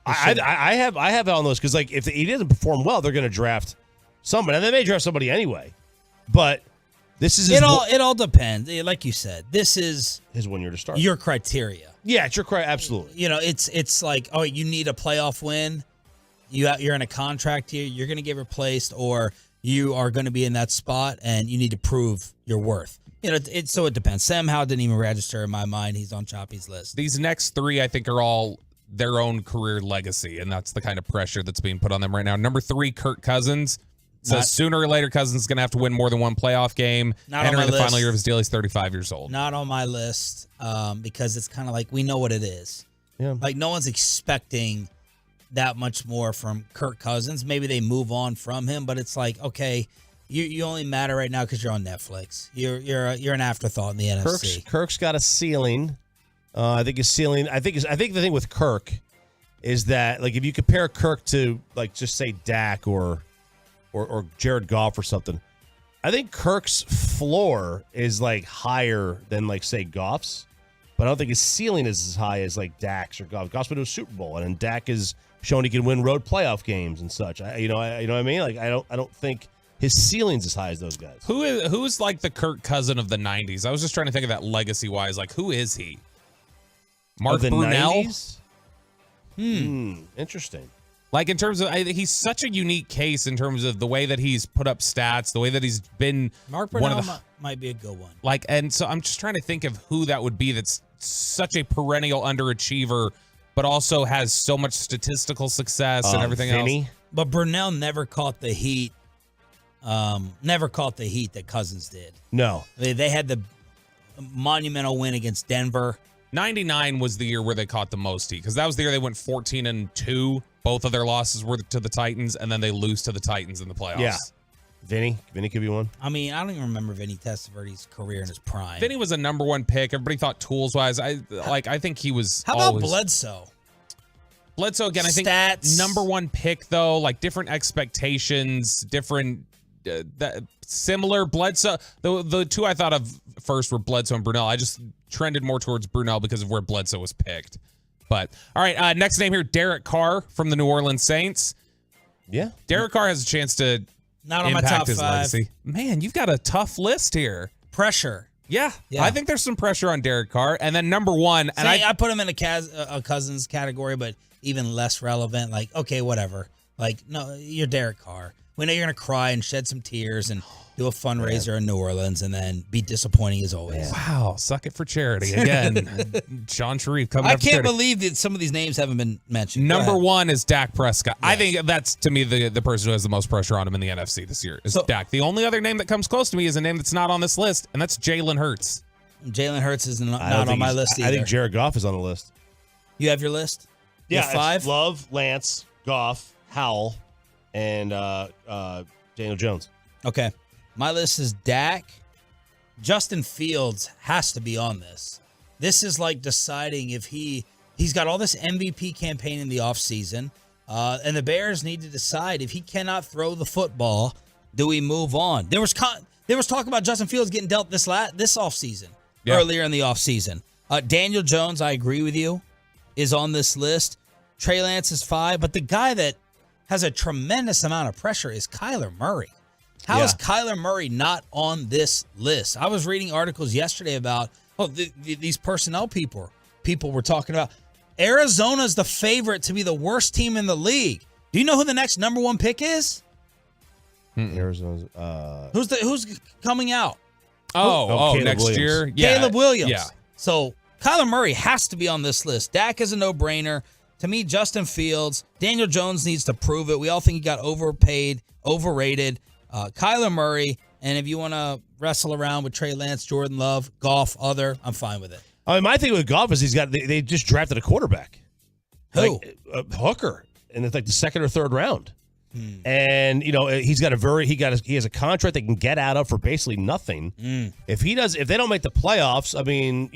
I have it on those because if he doesn't perform well, they're going to draft somebody, and they may draft somebody anyway. But this is it all depends. Like you said, this is his 1 year to start. Your criteria. Yeah, it's your criteria. Absolutely. It's like, oh, you need a playoff win. You're in a contract here. You're going to get replaced, or you are going to be in that spot, and you need to prove your worth. So it depends. Sam Howell didn't even register in my mind. He's on Choppy's list. These next 3, I think, are all their own career legacy, and that's the kind of pressure that's being put on them right now. Number 3, Kirk Cousins. So sooner or later, Cousins is going to have to win more than one playoff game. Entering the final year of his deal, he's 35 years old. Not on my list because it's kind of like we know what it is. Yeah. Like no one's expecting that much more from Kirk Cousins. Maybe they move on from him, but it's like, okay, you only matter right now because you're on Netflix. You're an afterthought in the NFC. Kirk's got a ceiling. I think his ceiling. I think the thing with Kirk is that if you compare Kirk to just say Dak or Jared Goff or something, I think Kirk's floor is higher than say Goff's, but I don't think his ceiling is as high as Dak's or Goff. Goff's been to a Super Bowl, and Dak has shown he can win road playoff games and such. You know what I mean? I don't think his ceiling's as high as those guys. Who's the Kirk cousin of the 90s? I was just trying to think of that legacy wise. Who is he? Mark Brunell? 90s? Interesting. In terms of, he's such a unique case in terms of the way that he's put up stats, the way that he's been. Mark Brunell might be a good one. And so I'm just trying to think of who that would be that's such a perennial underachiever, but also has so much statistical success and everything else. But Brunell never caught the heat. That Cousins did. No. They had the monumental win against Denver. 99 was the year where they caught the most heat because that was the year they went 14-2. Both of their losses were to the Titans, and then they lose to the Titans in the playoffs. Yeah. Vinny could be one. I don't even remember Vinny Testaverde's career in his prime. Vinny was a number 1 pick. Everybody thought tools-wise. I think he was. How about Bledsoe? Bledsoe, again, I think number 1 pick, though, different expectations, different similar. Bledsoe, the 2 I thought of first were Bledsoe and Brunell. I just trended more towards Brunell because of where Bledsoe was picked. But, all right, next name here, Derek Carr from the New Orleans Saints. Yeah. Derek Carr has a chance to not on my top his 5. Legacy. Man, you've got a tough list here. Pressure. Yeah. I think there's some pressure on Derek Carr. And then number 1. And I put him in a Cousins category, but even less relevant. Okay, whatever. No, you're Derek Carr. We know you're going to cry and shed some tears and do a fundraiser in New Orleans and then be disappointing as always. Wow, suck it for charity again. Sean Sharif coming up. I can't believe that some of these names haven't been mentioned. Number 1 is Dak Prescott. Yes. I think that's, to me, the person who has the most pressure on him in the NFC this year is Dak. The only other name that comes close to me is a name that's not on this list, and that's Jalen Hurts. Jalen Hurts is I don't not think on my he's- list either. I think Jared Goff is on the list. You have your list? You Yeah, have 5? it's Love, Lance, Goff, Howell, and Daniel Jones. Okay. My list is Dak. Justin Fields has to be on this. This is like deciding if he's got all this MVP campaign in the offseason, and the Bears need to decide if he cannot throw the football, do we move on? There was talk about Justin Fields getting dealt this offseason, earlier in the offseason. Daniel Jones, I agree with you, is on this list. Trey Lance is 5, but the guy that has a tremendous amount of pressure is Kyler Murray. How is Kyler Murray not on this list? I was reading articles yesterday about these personnel people were talking about Arizona's the favorite to be the worst team in the league. Do you know who the next number 1 pick is? Arizona's Who's coming out? Next Williams. year? Yeah. Caleb Williams. Yeah. So Kyler Murray has to be on this list. Dak is a no-brainer. To me, Justin Fields, Daniel Jones needs to prove it. We all think he got overpaid, overrated. Kyler Murray, and if you want to wrestle around with Trey Lance, Jordan Love, Goff, I'm fine with it. I mean, my thing with Goff is they just drafted a quarterback. Who? Hooker, in the 2nd or 3rd round. And he has a contract they can get out of for basically nothing. If they don't make the playoffs, I mean,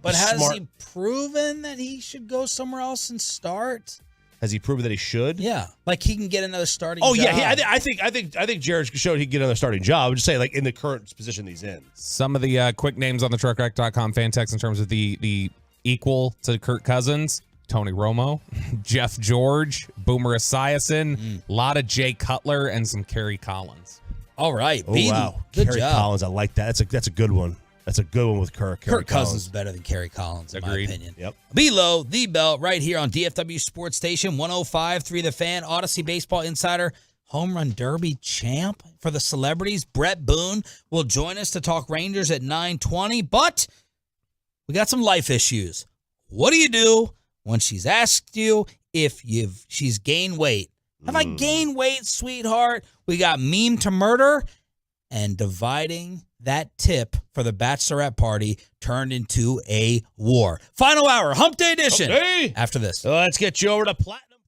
But has he proven that he should go somewhere else and start? Has he proven that he should? Yeah, like he can get another starting. Oh job. yeah, I think Jared showed he can get another starting job. I'm just saying, like in the current position he's in. Some of the quick names on the truckwreck.com fan text in terms of the equal to Kirk Cousins: Tony Romo, Jeff George, Boomer Esiason, a lot of Jay Cutler, and some Kerry Collins. All right, Oh wow, good Kerry job. Collins, I like that. That's a good one. That's a good one with Kirk. Kirk Cousins is better than Kerry Collins, in Agreed. my opinion. Yep. Below the belt, right here on DFW Sports Station 105.3 The Fan, Odyssey Baseball Insider, Home Run Derby champ for the celebrities. Brett Boone will join us to talk Rangers at 9:20, but we got some life issues. What do you do when she's asked you if she's gained weight? Have I gained weight, sweetheart? We got meme to murder, and dividing that tip for the Bachelorette party turned into a war. Final hour, Hump Day edition. After this. Let's get you over to Platinum.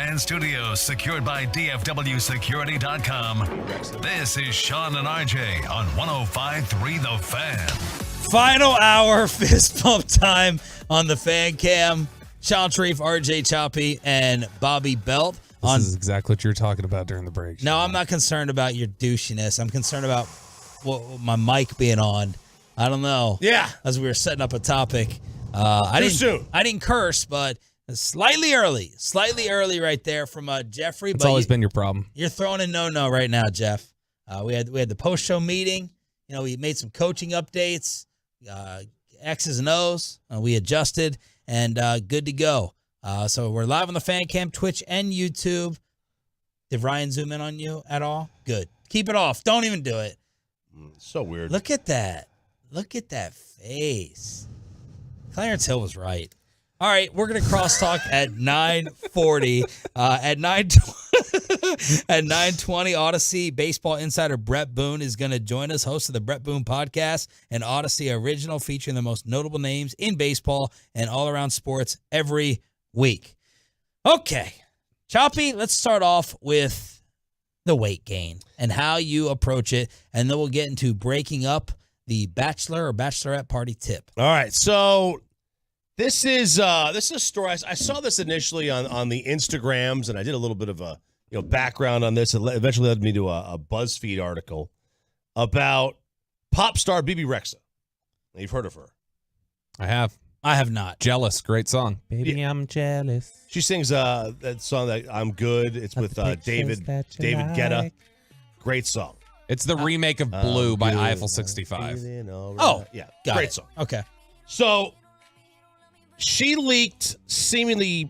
Fan Studios, secured by DFWsecurity.com. This is Sean and RJ on 105.3 The Fan. Final hour fist bump time on the fan cam. Sean Sharif, RJ Choppy, and Bobby Belt. This is exactly what you were talking about during the break. No, I'm not concerned about your douchiness. I'm concerned about my mic being on. I don't know. Yeah. As we were setting up a topic. I didn't curse, but slightly early right there from Jeffrey. It's always been your problem. You're throwing a no right now, Jeff. We had the post show meeting. You know, we made some coaching updates, X's and O's. We adjusted and good to go. So we're live on the fan cam, Twitch and YouTube. Did Ryan zoom in on you at all? Good. Keep it off. Don't even do it. So weird. Look at that. Look at that face. Clarence Hill was right. All right, we're going to crosstalk at 9:40. At 9:20, Odyssey baseball insider Brett Boone is going to join us, host of the Brett Boone podcast, an Odyssey original featuring the most notable names in baseball and all-around sports every week. Okay, Choppy, let's start off with the weight gain and how you approach it, and then we'll get into breaking up the bachelor or bachelorette party tip. All right, so this is a story. I saw this initially on the Instagrams, and I did a little bit of a background on this. It eventually led me to a BuzzFeed article about pop star BB Rexha. You've heard of her? I have not. Jealous, great song. Baby, I'm jealous. She sings that song that I'm Good. It's with David Guetta. Great song. It's the remake of Blue by Eiffel 65. Oh, yeah, got great it. song. Okay. So she leaked, seemingly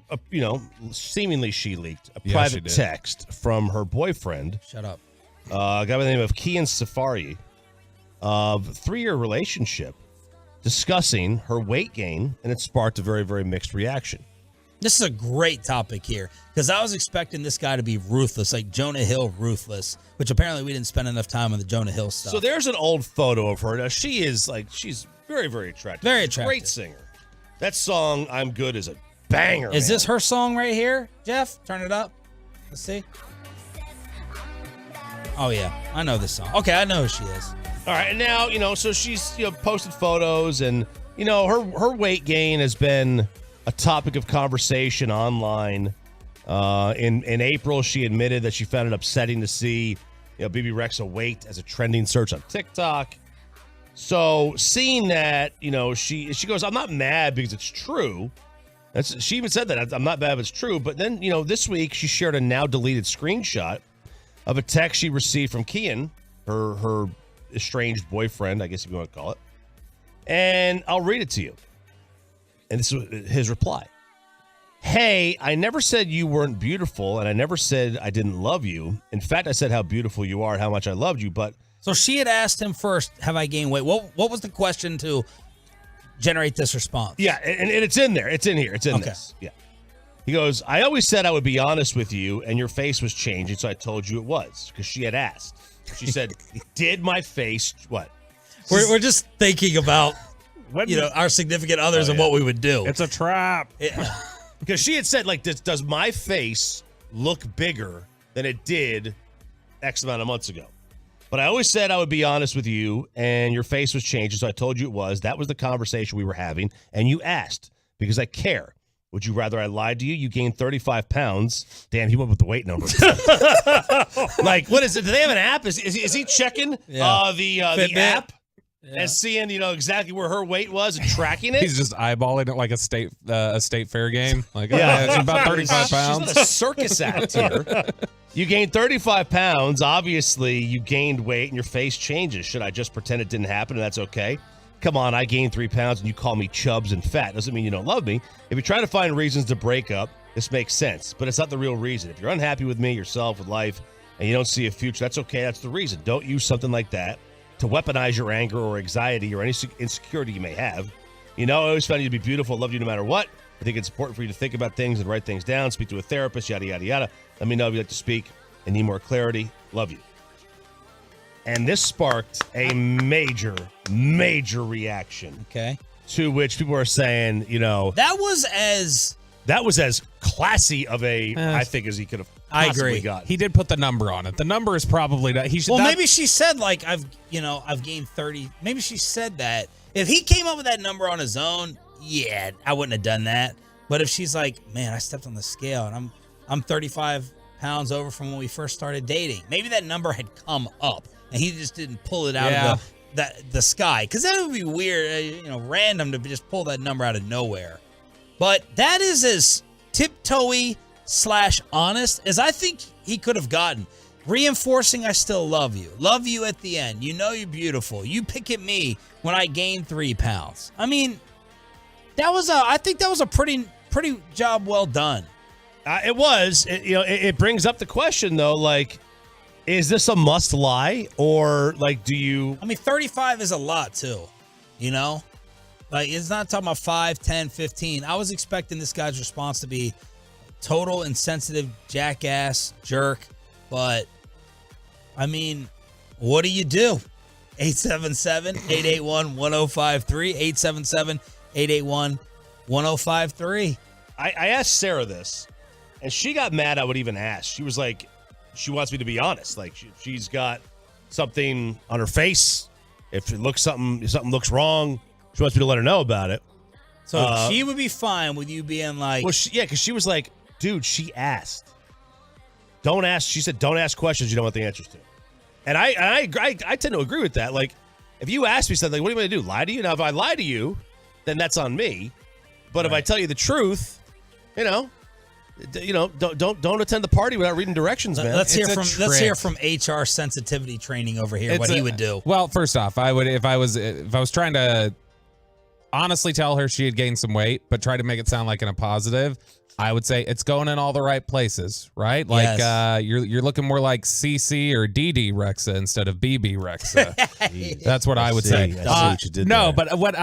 she leaked a private text from her boyfriend. Shut up. A guy by the name of Kian Safari, of a 3-year relationship, discussing her weight gain, and it sparked a very, very mixed reaction. This is a great topic here because I was expecting this guy to be ruthless, like Jonah Hill ruthless, which apparently we didn't spend enough time on the Jonah Hill stuff. So there's an old photo of her. Now she's very, very attractive. Very attractive. Great singer. That song, I'm Good, is a banger. Is this her song right here, Jeff? Turn it up. Let's see. Oh, yeah. I know this song. Okay, I know who she is. All right, and now, so she's posted photos, and, her weight gain has been a topic of conversation online. In April, she admitted that she found it upsetting to see BB Rexha weight as a trending search on TikTok. So seeing that, she goes, I'm not mad because it's true. She even said that. I'm not mad if it's true. But then, this week she shared a now deleted screenshot of a text she received from Kian, her estranged boyfriend, I guess if you want to call it. And I'll read it to you. And this is his reply. Hey, I never said you weren't beautiful, and I never said I didn't love you. In fact, I said how beautiful you are and how much I loved you, but... So she had asked him first, have I gained weight? What was the question to generate this response? Yeah, and it's in there. It's in here. It's in this. Yeah. He goes, I always said I would be honest with you, and your face was changing, so I told you it was, because she had asked. She said, did my face... What? We're just thinking about... our significant others and what we would do. It's a trap. Because she had said, does my face look bigger than it did X amount of months ago? But I always said I would be honest with you, and your face was changing, so I told you it was. That was the conversation we were having, and you asked because I care. Would you rather I lied to you? You gained 35 pounds. Damn, he went with the weight number. What is it? Do they have an app? Is he checking the app? Yeah. And seeing, exactly where her weight was and tracking it. He's just eyeballing it like a state fair game. Like, it's about 35 pounds. She's not a circus act here. You gained 35 pounds. Obviously, you gained weight and your face changes. Should I just pretend it didn't happen and that's okay? Come on, I gained 3 pounds and you call me chubs and fat. Doesn't mean you don't love me. If you're trying to find reasons to break up, this makes sense. But it's not the real reason. If you're unhappy with me, yourself, with life, and you don't see a future, that's okay. That's the reason. Don't use something like that to weaponize your anger or anxiety or any insecurity you may have. I always found you to be beautiful, loved you no matter what. I think it's important for you to think about things and write things down, speak to a therapist, yada, yada, yada. Let me know if you'd like to speak and need more clarity. Love you. And this sparked a major, major reaction. Okay. To which people are saying, That was as classy of a, I think, as he could have possibly gotten. He did put the number on it. The number is probably not. He should. Well, maybe she said like I've gained 30. Maybe she said that. If he came up with that number on his own, yeah, I wouldn't have done that. But if she's like, man, I stepped on the scale and I'm 35 pounds over from when we first started dating. Maybe that number had come up and he just didn't pull it out of the sky. Because that would be weird, random to just pull that number out of nowhere. But that is as tiptoey / honest as I think he could have gotten. Reinforcing I still love you. Love you at the end. You know you're beautiful. You pick at me when I gain 3 pounds. I mean, I think that was a pretty job well done. It was. It brings up the question, though, like, is this a must lie or, like, do you... I mean, 35 is a lot, too, Like, it's not talking about 5, 10, 15. I was expecting this guy's response to be total insensitive jackass jerk, but, I mean, what do you do? 877-881-1053, 877-881-1053. I asked Sarah this, and she got mad I would even ask. She was like, she wants me to be honest. Like, she's got something on her face. If something looks wrong, she wants me to let her know about it. So she would be fine with you being like... Well, because she was like, dude, she asked. Don't ask. She said, don't ask questions you don't want the answers to. And I tend to agree with that. Like, if you ask me something, what do you want to do? Lie to you? Now, if I lie to you, then that's on me. But if I tell you the truth, don't attend the party without reading directions, man. Let's hear from HR sensitivity training over here. What he would do. Well, first off, I would if I was trying to honestly tell her she had gained some weight, but try to make it sound like in a positive, I would say it's going in all the right places, right? Like you're looking more like CC or DD Rexa instead of BB Rexa. That's what I would say. I see what you did no, there. but what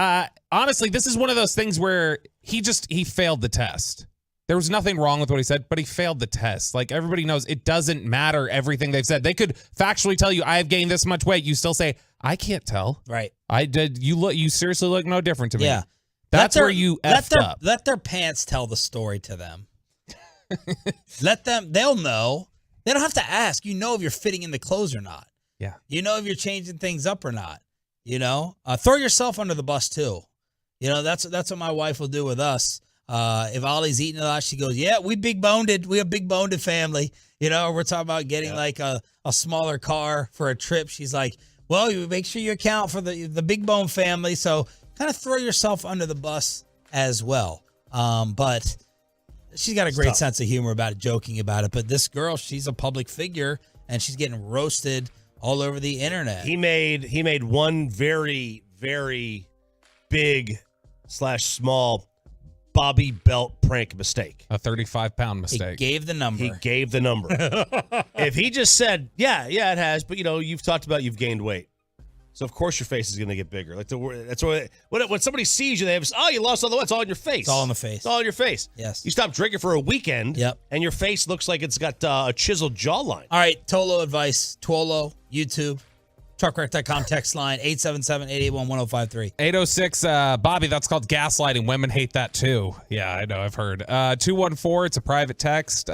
honestly, this is one of those things where he failed the test. There was nothing wrong with what he said, but he failed the test. Like, everybody knows it doesn't matter everything they've said. They could factually tell you, I've gained this much weight. You still say, I can't tell. Right. I did. You seriously look no different to me. Yeah. That's where you effed up. Let their pants tell the story to them. They'll know. They don't have to ask. You know if you're fitting in the clothes or not. Yeah. You know if you're changing things up or not. Throw yourself under the bus too. That's what my wife will do with us. If Ollie's eating a lot, she goes, yeah, we big-boned. We a big-boned family. We're talking about getting like a smaller car for a trip. She's like, well, you make sure you account for the big bone family. So kind of throw yourself under the bus as well. But she's got a great sense of humor about it, joking about it. But this girl, she's a public figure and she's getting roasted all over the internet. He made one very, very big / small Bobby Belt prank mistake. A 35-pound mistake. He gave the number. If he just said, yeah, it has, but you've talked about you've gained weight. So of course your face is going to get bigger. Like that's what when somebody sees you, they have, you lost all the weight. It's all in your face. It's all in the face. It's all in your face. Yes. You stop drinking for a weekend. Yep. And your face looks like it's got a chiseled jawline. All right, Tolo advice. Twolo, YouTube. Truckwreck.com text line 877-881-1053. 806, Bobby, that's called gaslighting. Women hate that too. Yeah, I know, I've heard. 214, it's a private text.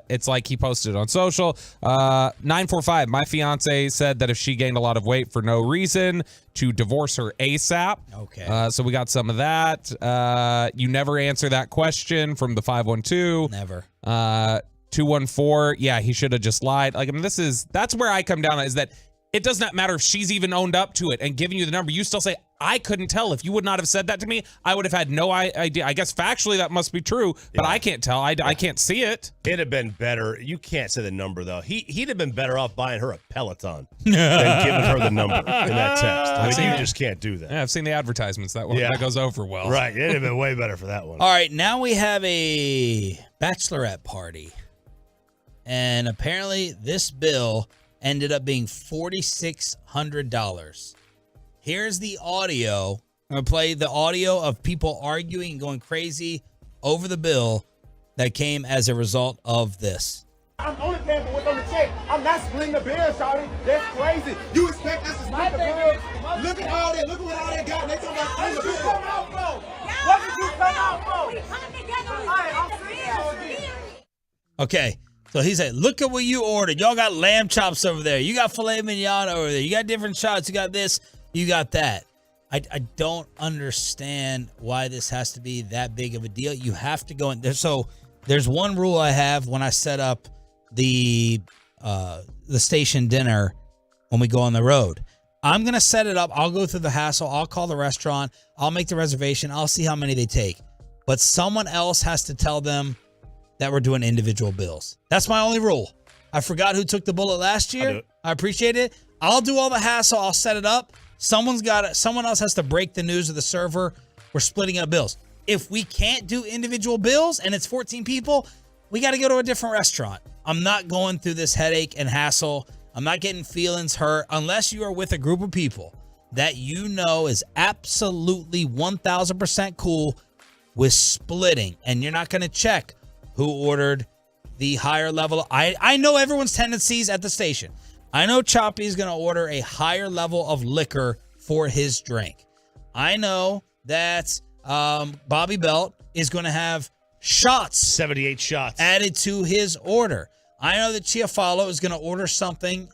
It's like he posted it on social. 945, my fiance said that if she gained a lot of weight for no reason, to divorce her ASAP. Okay. So we got some of that. You never answer that question from the 512. Never. 214, yeah, he should have just lied. Like, I mean, that's where I come down, is that it does not matter if she's even owned up to it and giving you the number. You still say, I couldn't tell. If you would not have said that to me, I would have had no idea. I guess factually that must be true, but I can't tell. I can't see it. It'd have been better. You can't say the number, though. He'd have been better off buying her a Peloton than giving her the number in that text. You just can't do that. Yeah, I've seen the advertisements. That goes over well. Right. It'd have been way better for that one. All right. Now we have a bachelorette party. And apparently this bill ended up being $4,600. Here's the audio. I'm going to play the audio of people arguing and going crazy over the bill that came as a result of this. I'm only paying for what's on the check. I'm not splitting the bill, shawty. That's crazy. You expect us to split the bill? Look at all that. Look at what all they got. They talking about splitting the bill. What did you come out for? We coming together. I'm serious. Okay. So he said, look at what you ordered. Y'all got lamb chops over there. You got filet mignon over there. You got different shots. You got this. You got that. I don't understand why this has to be that big of a deal. You have to go in there. So there's one rule I have when I set up the station dinner when we go on the road. I'm going to set it up. I'll go through the hassle. I'll call the restaurant. I'll make the reservation. I'll see how many they take. But someone else has to tell them that we're doing individual bills. That's my only rule. I forgot who took the bullet last year. I appreciate it. I'll do all the hassle. I'll set it up. Someone else has to break the news to the server. We're splitting up bills. If we can't do individual bills and it's 14 people, we got to go to a different restaurant. I'm not going through this headache and hassle. I'm not getting feelings hurt unless you are with a group of people that you know is absolutely 1,000% cool with splitting. And you're not going to check who ordered the higher level. I know everyone's tendencies at the station. I know Choppy is going to order a higher level of liquor for his drink. I know that Bobby Belt is going to have shots. 78 shots. Added to his order. I know that Chiafalo is going to order something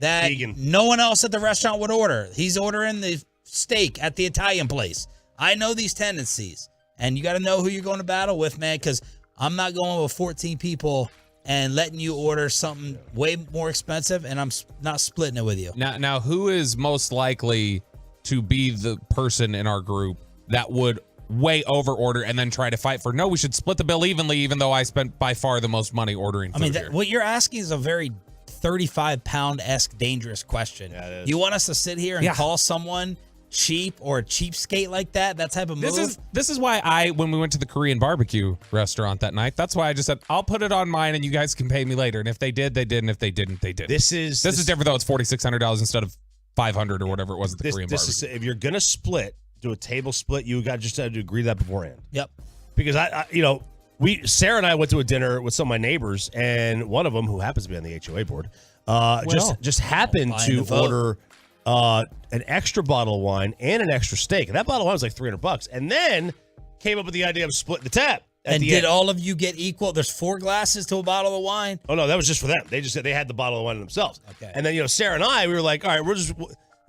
that no one else at the restaurant would order. He's ordering the steak at the Italian place. I know these tendencies. And you got to know who you're going to battle with, man, because I'm not going with 14 people and letting you order something way more expensive, and I'm not splitting it with you. Now, who is most likely to be the person in our group that would way over order and then try to fight for, no, we should split the bill evenly, even though I spent by far the most money ordering food here? What you're asking is a very 35-pound-esque dangerous question. Yeah, it is. You want us to sit here and call someone cheap or a cheapskate like that type of move? This is why when we went to the Korean barbecue restaurant that night, that's why I just said, I'll put it on mine and you guys can pay me later. And if they did, they did. And if they didn't, they did. This is different though. It's $4,600 instead of $500 or whatever it was at the Korean barbecue. If you're going to split, do a table split, you got just had to agree to that beforehand. Yep. Because Sarah and I went to a dinner with some of my neighbors, and one of them, who happens to be on the HOA board, just happened to order an extra bottle of wine and an extra steak. And that bottle of wine was like $300. And then came up with the idea of splitting the tab. And did all of you get equal? There's 4 glasses to a bottle of wine? Oh, no, that was just for them. They just said they had the bottle of wine themselves. Okay. And then, Sarah and I, we were like, all right, we're just,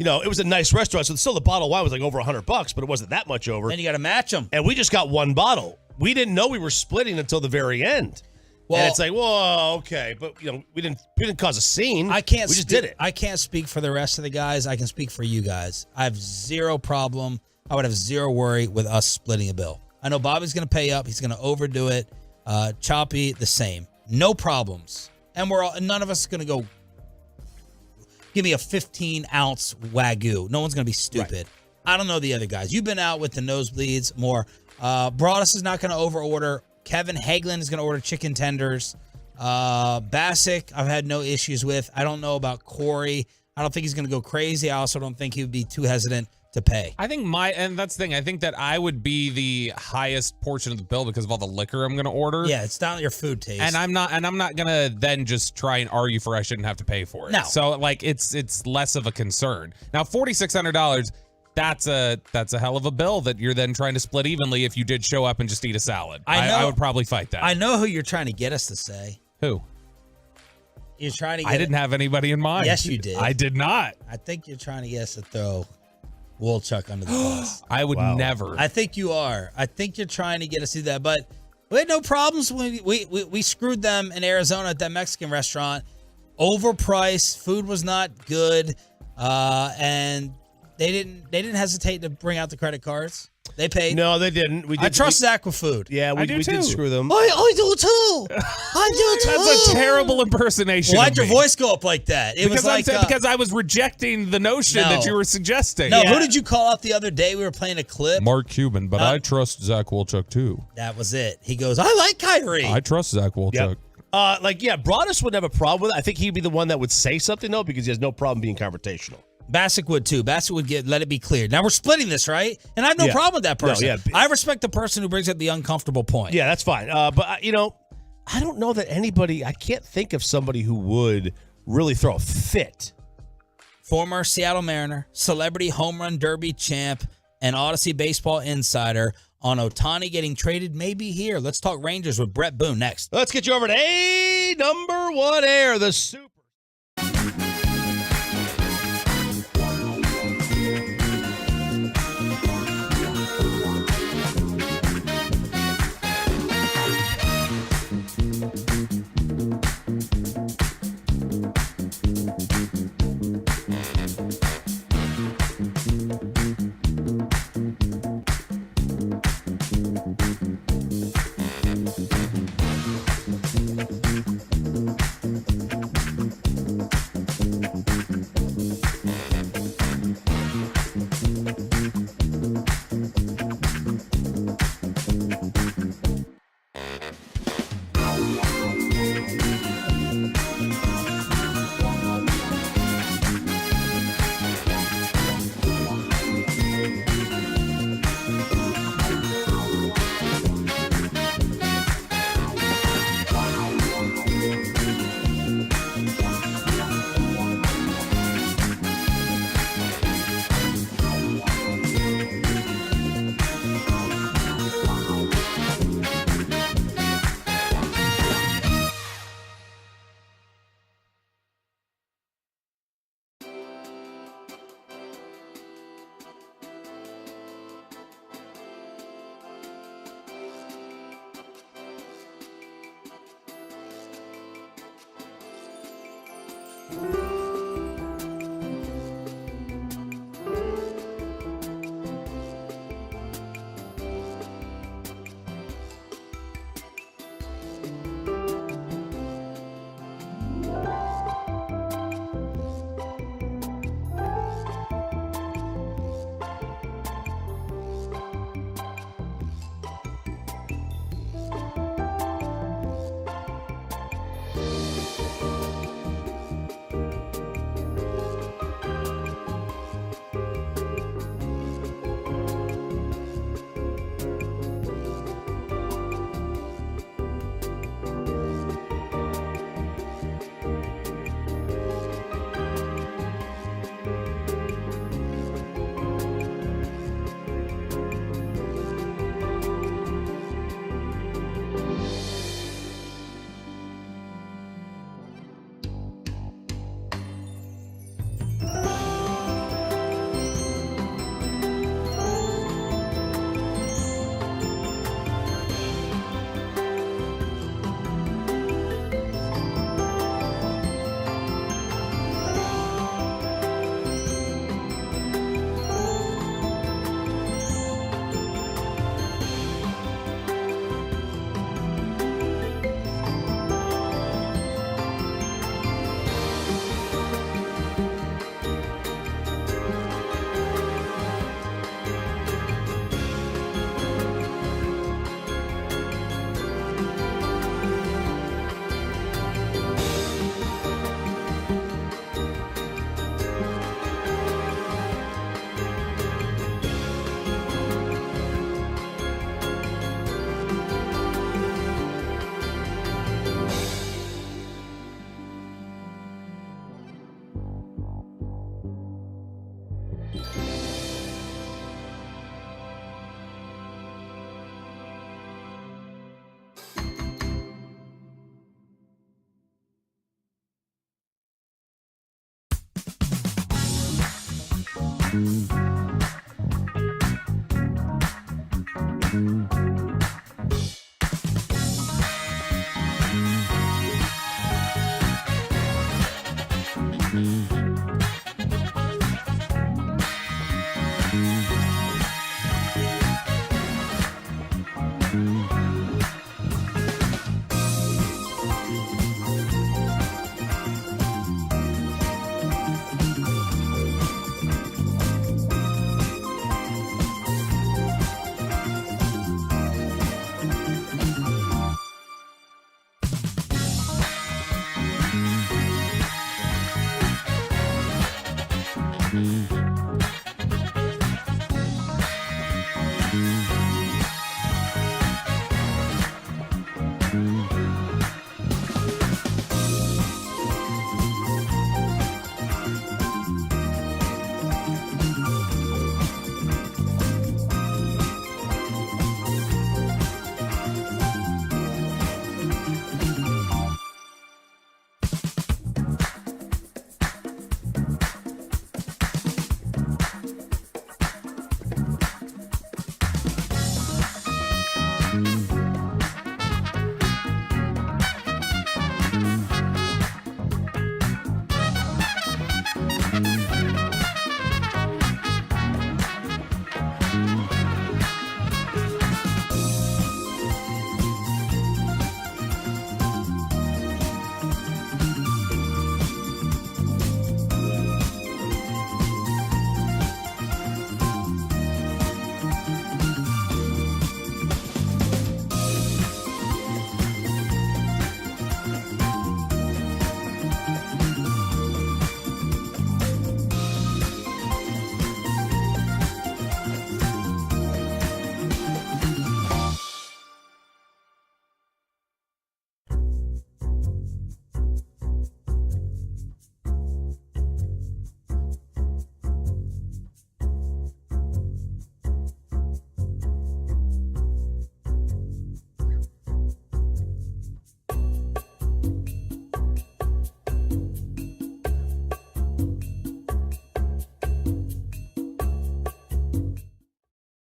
it was a nice restaurant. So still the bottle of wine was like over $100, but it wasn't that much over. Then you got to match them. And we just got one bottle. We didn't know we were splitting until the very end. Well, and it's like, whoa, okay, but we didn't cause a scene. We just did it. I can't speak for the rest of the guys. I can speak for you guys. I have zero problem. I would have zero worry with us splitting a bill. I know Bobby's going to pay up. He's going to overdo it. Choppy, the same. No problems. And none of us is going to go give me a 15-ounce Wagyu. No one's going to be stupid. Right. I don't know the other guys. You've been out with the nosebleeds more. Broadus is not going to over-order. Kevin Hagelin is going to order chicken tenders. Bassick, I've had no issues with. I don't know about Corey. I don't think he's going to go crazy. I also don't think he would be too hesitant to pay. I think and that's the thing. I think that I would be the highest portion of the bill because of all the liquor I'm going to order. Yeah, it's down to your food taste. And I'm not going to then just try and argue for I shouldn't have to pay for it. No. So it's less of a concern. Now, $4,600. That's a hell of a bill that you're then trying to split evenly if you did show up and just eat a salad. I would probably fight that. I know who you're trying to get us to say. Who? You're trying to get I didn't have anybody in mind. Yes, you did. I did not. I think you're trying to get us to throw Woolchuck under the bus. I would never. I think you are. I think you're trying to get us to do that. But we had no problems when we screwed them in Arizona at that Mexican restaurant. Overpriced. Food was not good. And They didn't hesitate to bring out the credit cards. They paid. No, they didn't. I trust Zach with food. Yeah, we did screw them. I do too. I do too. That's a terrible impersonation. Why'd your voice go up like that? Because I was rejecting the notion that you were suggesting. No, who did you call out the other day? We were playing a clip. Mark Cuban, but I trust Zach Wolchuk too. That was it. He goes, I like Kyrie. I trust Zach Wolchuk. Yep. Broadus wouldn't have a problem with it. I think he'd be the one that would say something though, because he has no problem being confrontational. Bassick would too. Bassick would let it be clear. Now we're splitting this, right? And I have no problem with that person. No, I respect the person who brings up the uncomfortable point. Yeah, that's fine. But I don't know that I can't think of somebody who would really throw a fit. Former Seattle Mariner, celebrity home run derby champ, and Odyssey baseball insider, on Ohtani getting traded may be here. Let's talk Rangers with Brett Boone next. Let's get you over to number one air, the Super.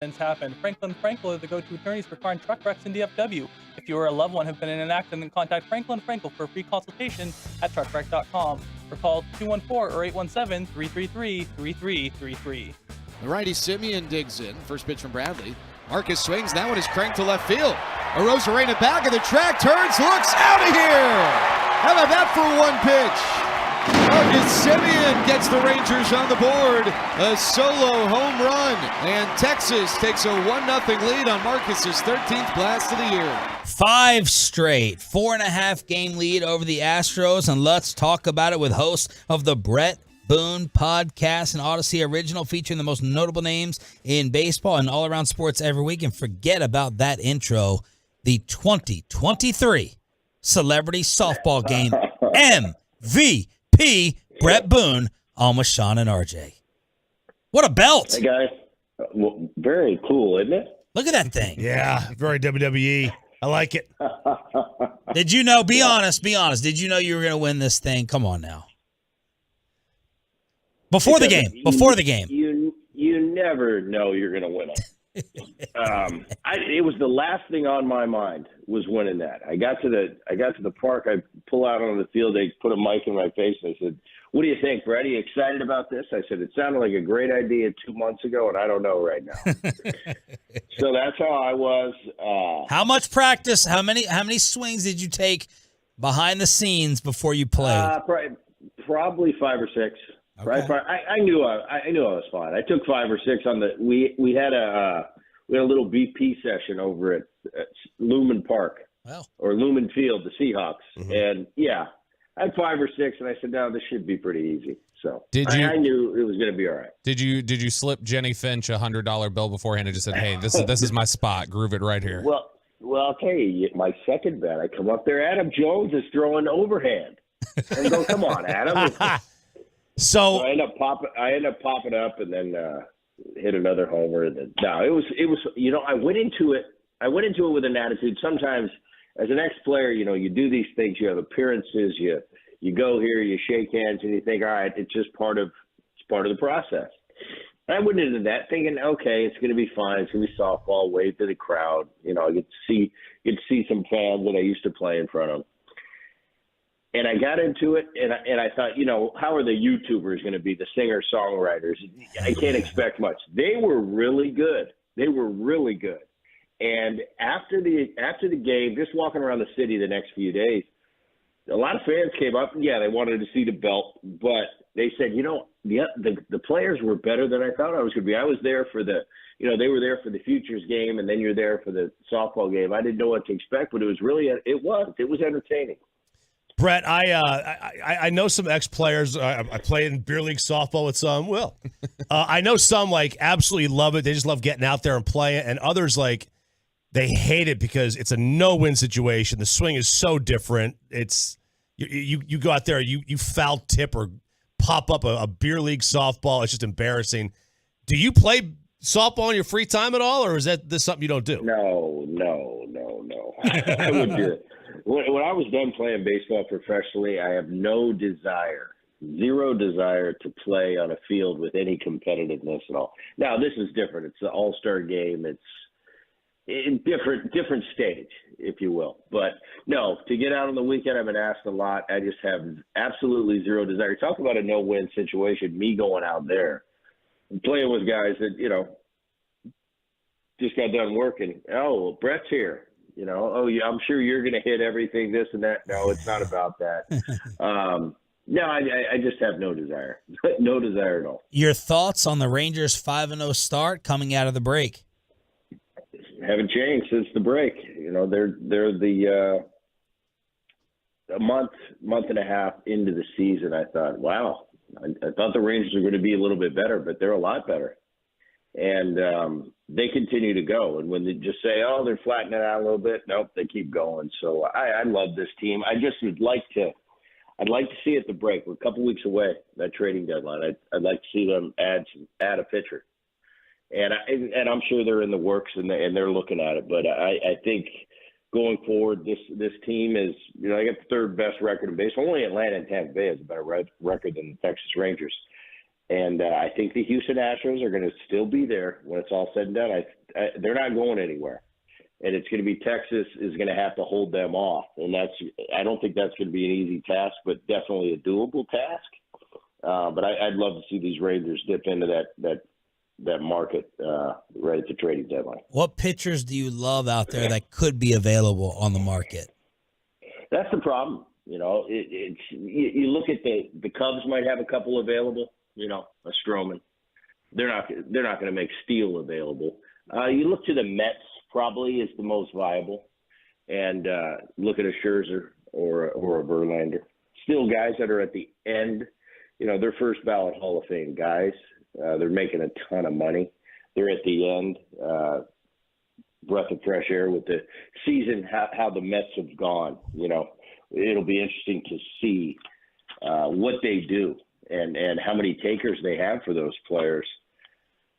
accidents happen. Franklin Frankel are the go-to attorneys for car and truck wrecks in DFW. If you or a loved one have been in an accident, contact Franklin Frankel for a free consultation at truckwreck.com or call 214 or 817-333-3333. The righty Simeon digs in. First pitch from Bradley. Marcus swings. That one is cranked to left field. Arozarena back of the track, turns, looks out of here. How about that for one pitch? Marcus Simeon gets the Rangers on the board. A solo home run. And Texas takes a 1-0 lead on Marcus's 13th blast of the year. 5 straight, 4.5 game lead over the Astros. And let's talk about it with host of the Brett Boone podcast, an Odyssey original featuring the most notable names in baseball and all-around sports every week. And forget about that intro, the 2023 Celebrity Softball Game MVP, Brett Boone, on with Sean and RJ. What a belt. Hey, guys. Well, very cool, isn't it? Look at that thing. Yeah, very WWE. I like it. Did you know, be honest, did you know you were going to win this thing? Come on now. Before the game. You never know you're going to win it. It was the last thing on my mind was winning that. I got to the park. I pull out on the field. They put a mic in my face and I said, "What do you think, Brett? Are you excited about this?" I said, "It sounded like a great idea 2 months ago, and I don't know right now." So that's how I was. How much practice? How many swings did you take behind the scenes before you played? Probably 5 or 6. Okay. Right, I knew I was fine. I took 5 or 6 on the. We had a little BP session over at Lumen Park, or Lumen Field, the Seahawks, and yeah, I had 5 or 6, and I said, "No, this should be pretty easy." So I knew it was going to be all right. Did you slip Jenny Finch a $100 bill beforehand and just said, "Hey, this is my spot. Groove it right here"? Well, I'll tell you, my second bet, I come up there. Adam Jones is throwing overhand, and go, "Come on, Adam." So I end up popping up, and then hit another homer. And then, no, it was. I went into it with an attitude. Sometimes, as an ex-player, you do these things. You have appearances. You go here, you shake hands, and you think, all right, it's just part of the process. And I went into that thinking, okay, it's going to be fine. It's going to be softball. Wave to the crowd. I get to see some fans that I used to play in front of. And I got into it, and I thought, how are the YouTubers going to be, the singer-songwriters? I can't expect much. They were really good. And after the game, just walking around the city the next few days, a lot of fans came up, and yeah, they wanted to see the belt, but they said, the players were better than I thought I was going to be. I was there for they were there for the Futures game, and then you're there for the softball game. I didn't know what to expect, but it was entertaining. Brett, I know some ex-players. I play in beer league softball with some. Well, I know some absolutely love it. They just love getting out there and playing, and others they hate it because it's a no-win situation. The swing is so different. It's you go out there, you foul tip or pop up a beer league softball. It's just embarrassing. Do you play softball in your free time at all, or is this something you don't do? No. I would do it. When I was done playing baseball professionally, I have zero desire to play on a field with any competitiveness at all. Now, this is different. It's the All-Star game. It's in different stage, if you will. But no, to get out on the weekend, I've been asked a lot. I just have absolutely zero desire. Talk about a no-win situation, me going out there, playing with guys that, just got done working. Oh, well, Brett's here. I'm sure you're going to hit everything, this and that. No, it's not about that. No, I just have no desire. No desire at all. Your thoughts on the Rangers' 5-0 start coming out of the break? Haven't changed since the break. They're a month and a half into the season. I thought, wow, I thought the Rangers were going to be a little bit better, but they're a lot better. And they continue to go. And when they just say, oh, they're flattening it out a little bit, nope, they keep going. So I love this team. I just I'd like to see at the break. We're a couple weeks away, that trading deadline. I'd like to see them add a pitcher. And I'm sure they're in the works and they're looking at it. But I think going forward, this team is, I got the third best record in baseball. Only Atlanta and Tampa Bay has a better record than the Texas Rangers. And I think the Houston Astros are going to still be there when it's all said and done. They're not going anywhere. And it's going to be Texas is going to have to hold them off. And I don't think that's going to be an easy task, but definitely a doable task. But I'd love to see these Rangers dip into that market right at the trading deadline. What pitchers do you love out there that could be available on the market? That's the problem. You know, you look at the Cubs might have a couple available. You know, a Stroman. They're not going to make Steele available. You look to the Mets, probably is the most viable, and look at a Scherzer or a Verlander. Still guys that are at the end. You know, they're first ballot Hall of Fame guys. They're making a ton of money. They're at the end. Breath of fresh air with the season, how the Mets have gone. You know, it'll be interesting to see what they do and how many takers they have for those players.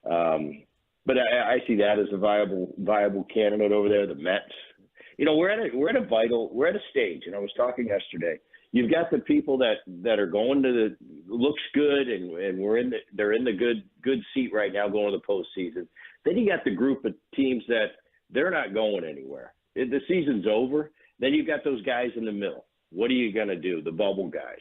But I see that as a viable candidate over there. The Mets. You know, we're at a stage, and I was talking yesterday. You've got the people that are going to looks good, and they're in the good seat right now going to the postseason. Then you got the group of teams that they're not going anywhere. The season's over. Then you've got those guys in the middle. What are you going to do? The bubble guys.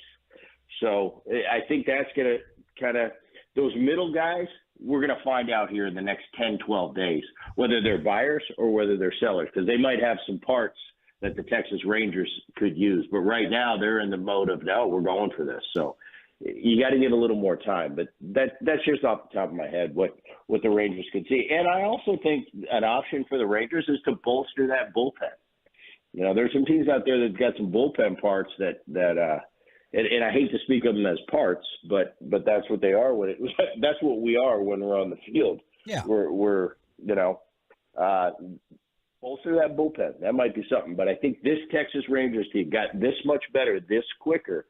So I think that's going to kind of those middle guys. We're going to find out here in the next 10, 12 days whether they're buyers or whether they're sellers, because they might have some parts that the Texas Rangers could use. But right now they're in the mode of, no, we're going for this. So you got to give a little more time. But that's just off the top of my head what the Rangers could see. And I also think an option for the Rangers is to bolster that bullpen. You know, there's some teams out there that got some bullpen parts that and I hate to speak of them as parts, but that's what they are. That's what we are when we're on the field. Yeah, we're you know, bolster that bullpen. That might be something. But I think this Texas Rangers team got this much better, this quicker,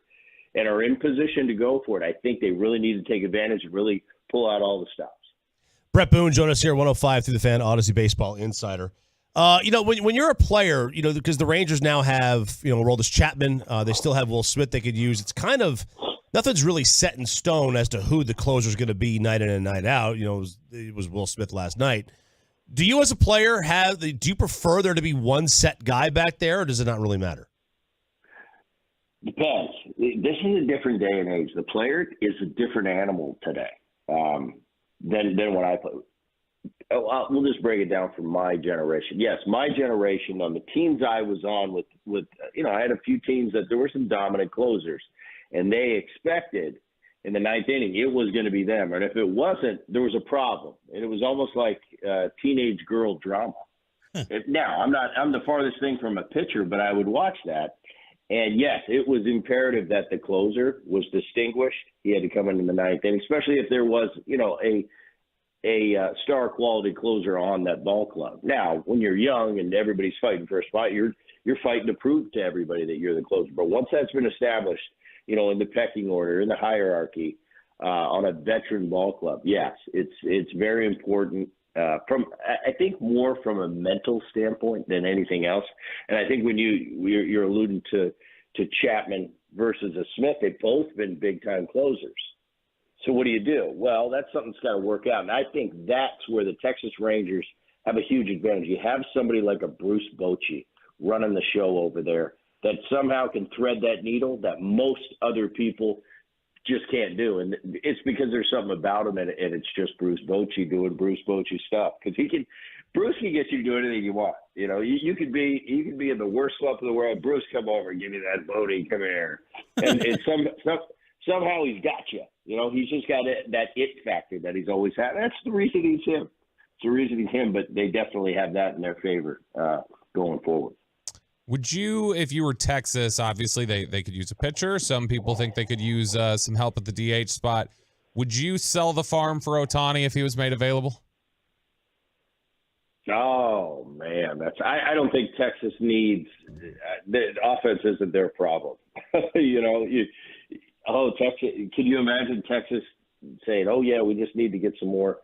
and are in position to go for it. I think they really need to take advantage and really pull out all the stops. Brett Boone joined us here, 105 through the Fan, Odyssey Baseball Insider. You know, when you're a player, you know, because the Rangers now have, you know, Aroldis Chapman, they still have Will Smith they could use. It's kind of nothing's really set in stone as to who the closer is going to be night in and night out. You know, it was Will Smith last night. Do you as a player do you prefer there to be one set guy back there, or does it not really matter? Depends. This is a different day and age. The player is a different animal today than when I played. We'll just break it down from my generation. Yes, my generation on the teams I was on with you know, I had a few teams that there were some dominant closers, and they expected in the ninth inning it was going to be them, and if it wasn't, there was a problem, and it was almost like teenage girl drama. Now I'm the farthest thing from a pitcher, but I would watch that, and yes, it was imperative that the closer was distinguished. He had to come in the ninth inning, especially if there was, you know, a star quality closer on that ball club. Now, when you're young and everybody's fighting for a spot, you're fighting to prove to everybody that you're the closer. But once that's been established, you know, in the pecking order, in the hierarchy, on a veteran ball club, yes, it's very important. I think more from a mental standpoint than anything else. And I think when you're alluding to Chapman versus a Smith, they've both been big time closers. So what do you do? Well, that's something that's got to work out. And I think that's where the Texas Rangers have a huge advantage. You have somebody like a Bruce Bochy running the show over there that somehow can thread that needle that most other people just can't do. And it's because there's something about him, and it's just Bruce Bochy doing Bruce Bochy stuff. Because Bruce can get you to do anything you want. You know, you could be in the worst slump of the world. Bruce, come over and give me that Bodie. Come here. And somehow he's got you. You know, he's just got that it factor that he's always had. That's the reason he's him. It's the reason he's him, but they definitely have that in their favor going forward. Would you, if you were Texas, obviously they could use a pitcher. Some people think they could use some help at the DH spot. Would you sell the farm for Ohtani if he was made available? Oh, man. I don't think Texas needs the offense isn't their problem. You know, Texas, can you imagine Texas saying, oh, yeah, we just need to get some more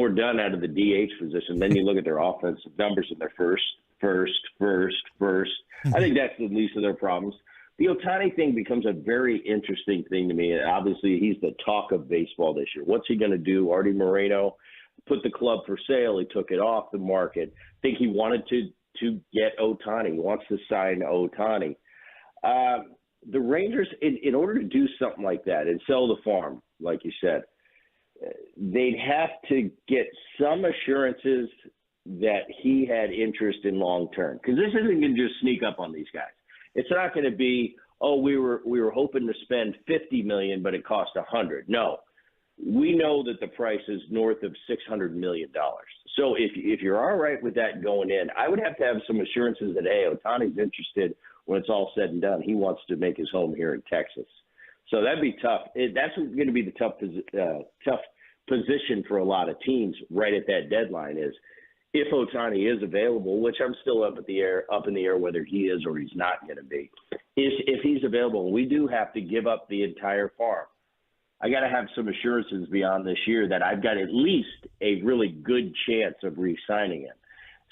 done out of the DH position. Then you look at their offensive numbers and their first. I think that's the least of their problems. the Ohtani thing becomes a very interesting thing to me. And obviously, he's the talk of baseball this year. What's he going to do? Artie Moreno put the club for sale. He took it off the market. I think he wanted to get Ohtani. He wants to sign Ohtani. The Rangers, in order to do something like that and sell the farm, like you said, they'd have to get some assurances that he had interest in long term. Because this isn't going to just sneak up on these guys. It's not going to be, we were hoping to spend $50 million, but it cost $100. No, we know that the price is north of $600 million. So if you're all right with that going in, I would have to have some assurances that, hey, Ohtani's interested when it's all said and done. He wants to make his home here in Texas. So that'd be tough. That's going to be the tough position for a lot of teams right at that deadline is if Ohtani is available, which I'm still up in the air whether he is or he's not going to be. If he's available, we do have to give up the entire farm. I got to have some assurances beyond this year that I've got at least a really good chance of re-signing him.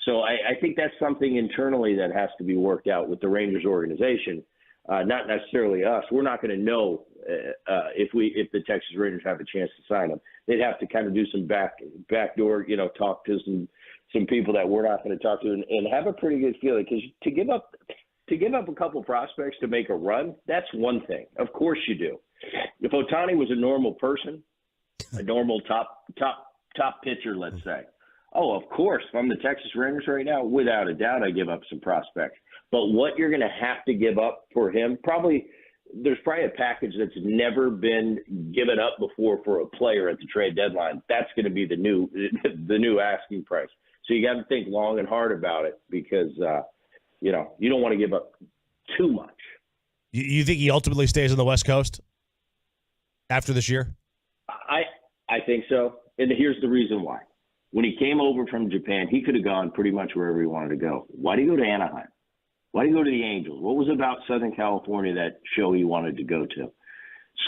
So I think that's something internally that has to be worked out with the Rangers organization, not necessarily us. We're not going to know if the Texas Rangers have a chance to sign him. They'd have to kind of do some backdoor, talk to some people that we're not going to talk to and have a pretty good feeling. Because to give up a couple prospects to make a run, that's one thing. Of course you do. If Ohtani was a normal person, a normal top pitcher, let's say, of course, if I'm the Texas Rangers right now, without a doubt, I give up some prospects. But what you're going to have to give up for him, there's probably a package that's never been given up before for a player at the trade deadline. That's going to be the new asking price. So you got to think long and hard about it because you don't want to give up too much. You think he ultimately stays on the West Coast after this year? I think so, and here's the reason why. When he came over from Japan, he could have gone pretty much wherever he wanted to go. Why did he go to Anaheim? Why did he go to the Angels? What was it about Southern California that Shohei wanted to go to?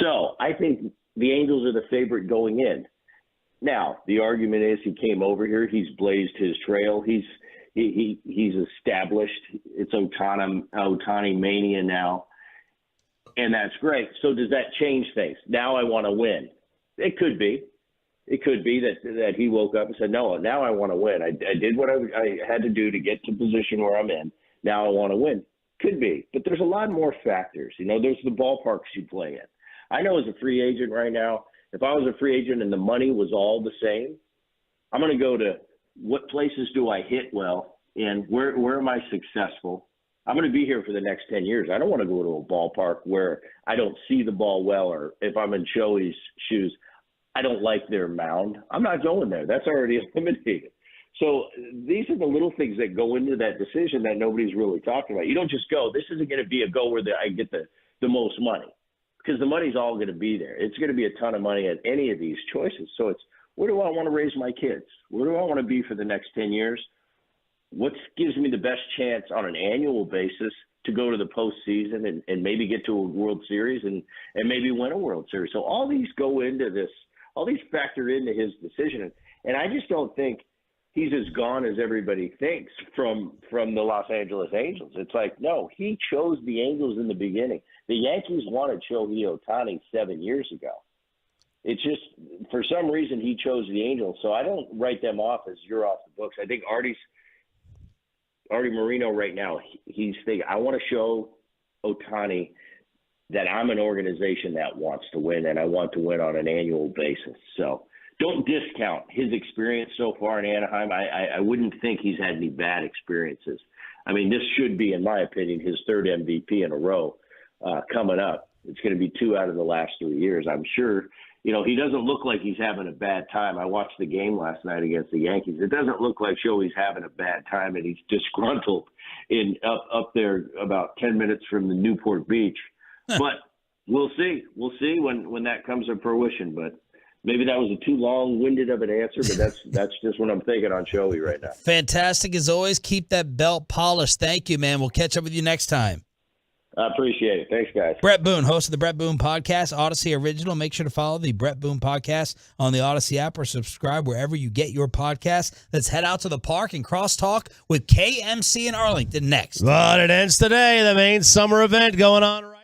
So I think the Angels are the favorite going in. Now, the argument is he came over here. He's blazed his trail. He's established. It's Ohtani mania now, and that's great. So does that change things? Now I want to win. It could be. It could be that he woke up and said, no, now I want to win. I did what I had to do to get to the position where I'm in. Now I want to win. Could be. But there's a lot more factors. There's the ballparks you play in. I know as a free agent right now, if I was a free agent and the money was all the same, I'm going to go to what places do I hit well and where am I successful? I'm going to be here for the next 10 years. I don't want to go to a ballpark where I don't see the ball well, or if I'm in Shohei's shoes, I don't like their mound. I'm not going there. That's already eliminated. So these are the little things that go into that decision that nobody's really talking about. You don't just go, this isn't going to be a go where I get the most money, because the money's all going to be there. It's going to be a ton of money at any of these choices. So it's, where do I want to raise my kids? Where do I want to be for the next 10 years? What gives me the best chance on an annual basis to go to the postseason and maybe get to a World Series and maybe win a World Series? So all these go into this. All these factor into his decision. And I just don't think he's as gone as everybody thinks from the Los Angeles Angels. It's like, no, he chose the Angels in the beginning. The Yankees wanted Shohei Ohtani 7 years ago. It's just, for some reason, he chose the Angels. So I don't write them off as you're off the books. I think Artie Moreno right now, he's thinking, I want to show Ohtani that I'm an organization that wants to win, and I want to win on an annual basis. So don't discount his experience so far in Anaheim. I wouldn't think he's had any bad experiences. I mean, this should be, in my opinion, his third MVP in a row coming up. It's going to be 2 out of the last 3 years. I'm sure, he doesn't look like he's having a bad time. I watched the game last night against the Yankees. It doesn't look like Shohei's having a bad time, and he's disgruntled up there about 10 minutes from the Newport Beach. But we'll see. We'll see when that comes to fruition. But maybe that was a too long-winded of an answer, but that's just what I'm thinking on Shohei right now. Fantastic as always. Keep that belt polished. Thank you, man. We'll catch up with you next time. I appreciate it. Thanks, guys. Brett Boone, host of the Brett Boone Podcast, Odyssey Original. Make sure to follow the Brett Boone Podcast on the Odyssey app or subscribe wherever you get your podcast. Let's head out to the park and crosstalk with KMC in Arlington next. But it ends today, the main summer event going on right now.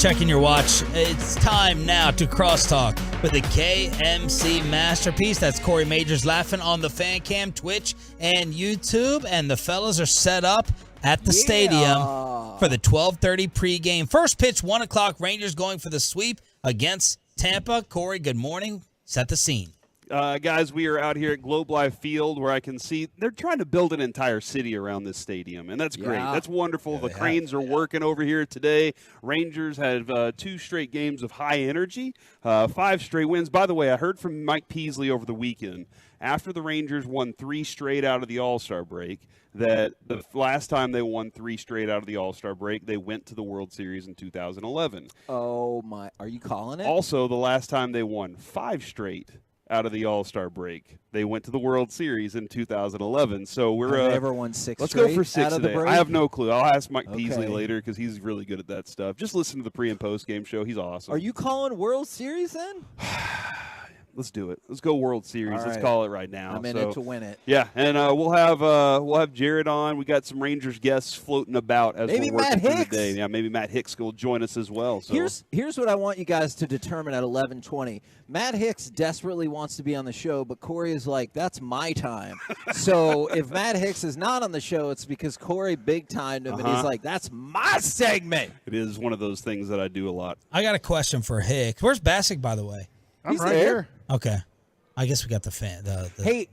checking your watch. It's time now to crosstalk with the KMC masterpiece. That's Corey Majors laughing on the fan cam, Twitch, and YouTube. And the fellas are set up at the stadium for the 12:30 pregame. First pitch, 1 o'clock. Rangers going for the sweep against Tampa. Corey, good morning. Set the scene. Guys, we are out here at Globe Life Field where I can see they're trying to build an entire city around this stadium, and that's great. That's wonderful. The cranes are working over here today. Rangers have 2 straight games of high energy, 5 straight wins. By the way, I heard from Mike Peasley over the weekend, after the Rangers won 3 straight out of the All-Star break, that the last time they won 3 straight out of the All-Star break, they went to the World Series in 2011. Oh, my. Are you calling it? Also, the last time they won 5 straight out of the All-Star break, they went to the World Series in 2011. So we're Have they ever won 6 let's straight go for 6 out of the today. break? I have no clue. I'll ask Mike Peasley later because he's really good at that stuff. Just listen to the pre and post game show. He's awesome. Are you calling World Series then? Let's do it. Let's go World Series. All Let's right. call it right now. I'm in it to win it. Yeah, and we'll have Jared on. We got some Rangers guests floating about as Maybe we're working Matt through Hicks. the day. Yeah, maybe Matt Hicks will join us as well. So Here's what I want you guys to determine at 11:20. Matt Hicks desperately wants to be on the show, but Corey is like, that's my time. So if Matt Hicks is not on the show, it's because Corey big-timed him, and he's like, that's my segment. it is one of those things that I do a lot. I got a question for Hicks. Where's Bassick, by the way? I'm right here. Okay. I guess we got the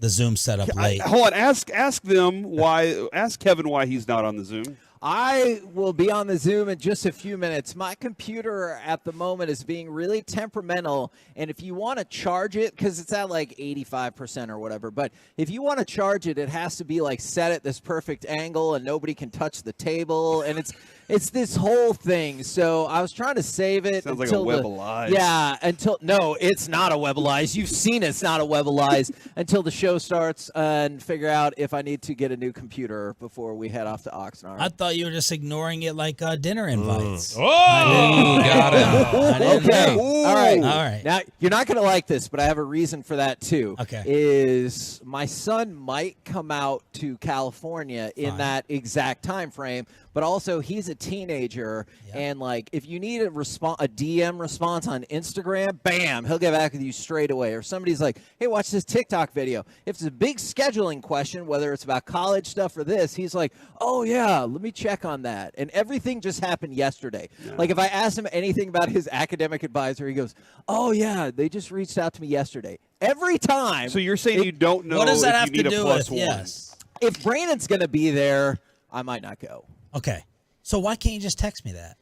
Zoom set up late. Hold on. Ask them why. Ask Kevin why he's not on the Zoom. I will be on the Zoom in just a few minutes. My computer at the moment is being really temperamental, and if you want to charge it, because it's at like 85% or whatever, but if you want to charge it, it has to be like set at this perfect angle, and nobody can touch the table, and it's this whole thing. So I was trying to save it. Sounds until like a web of lies. Yeah, no, it's not a web of lies. You've seen it's not a web of lies until the show starts and figure out if I need to get a new computer before we head off to Oxnard. I thought you were just ignoring it like dinner invites. Oh, got it. Okay. All right. All right. Now, you're not going to like this, but I have a reason for that, too. Okay. Is my son might come out to California in that exact time frame, but also he's a teenager, and, like, if you need a DM response on Instagram, bam, he'll get back with you straight away. Or somebody's like, hey, watch this TikTok video. If it's a big scheduling question, whether it's about college stuff or this, he's like, oh, yeah, let me check on that. And everything just happened yesterday. Yeah. Like, if I asked him anything about his academic advisor, he goes, oh, yeah, they just reached out to me yesterday. Every time. So you're saying you don't know what does that if have you need to a do plus with? one? Yes. If Brandon's going to be there, I might not go. Okay. So why can't you just text me that?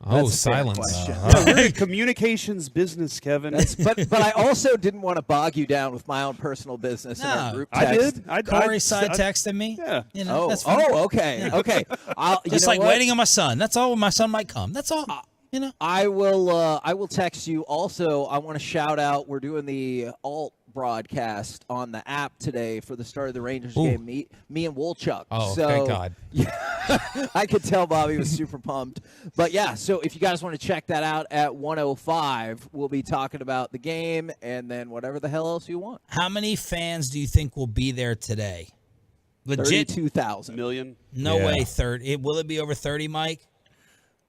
Oh, silence. Yeah, we're in communications business, Kevin. But I also didn't want to bog you down with my own personal business in our group text. I did. Corey side texted me. Yeah. You know, that's fine. Okay. Yeah. Okay. Just like waiting on my son. That's all. My son might come. That's all. You know. I will text you. Also, I want to shout out. We're doing the alt broadcast on the app today for the start of the Rangers game. Me and Wolchuk. Oh, so, thank God. Yeah, I could tell Bobby was super pumped. But yeah, so if you guys want to check that out at 1:05, we'll be talking about the game and then whatever the hell else you want. How many fans do you think will be there today? Legit 32,000 million. No way. 30. Will it be over 30, Mike?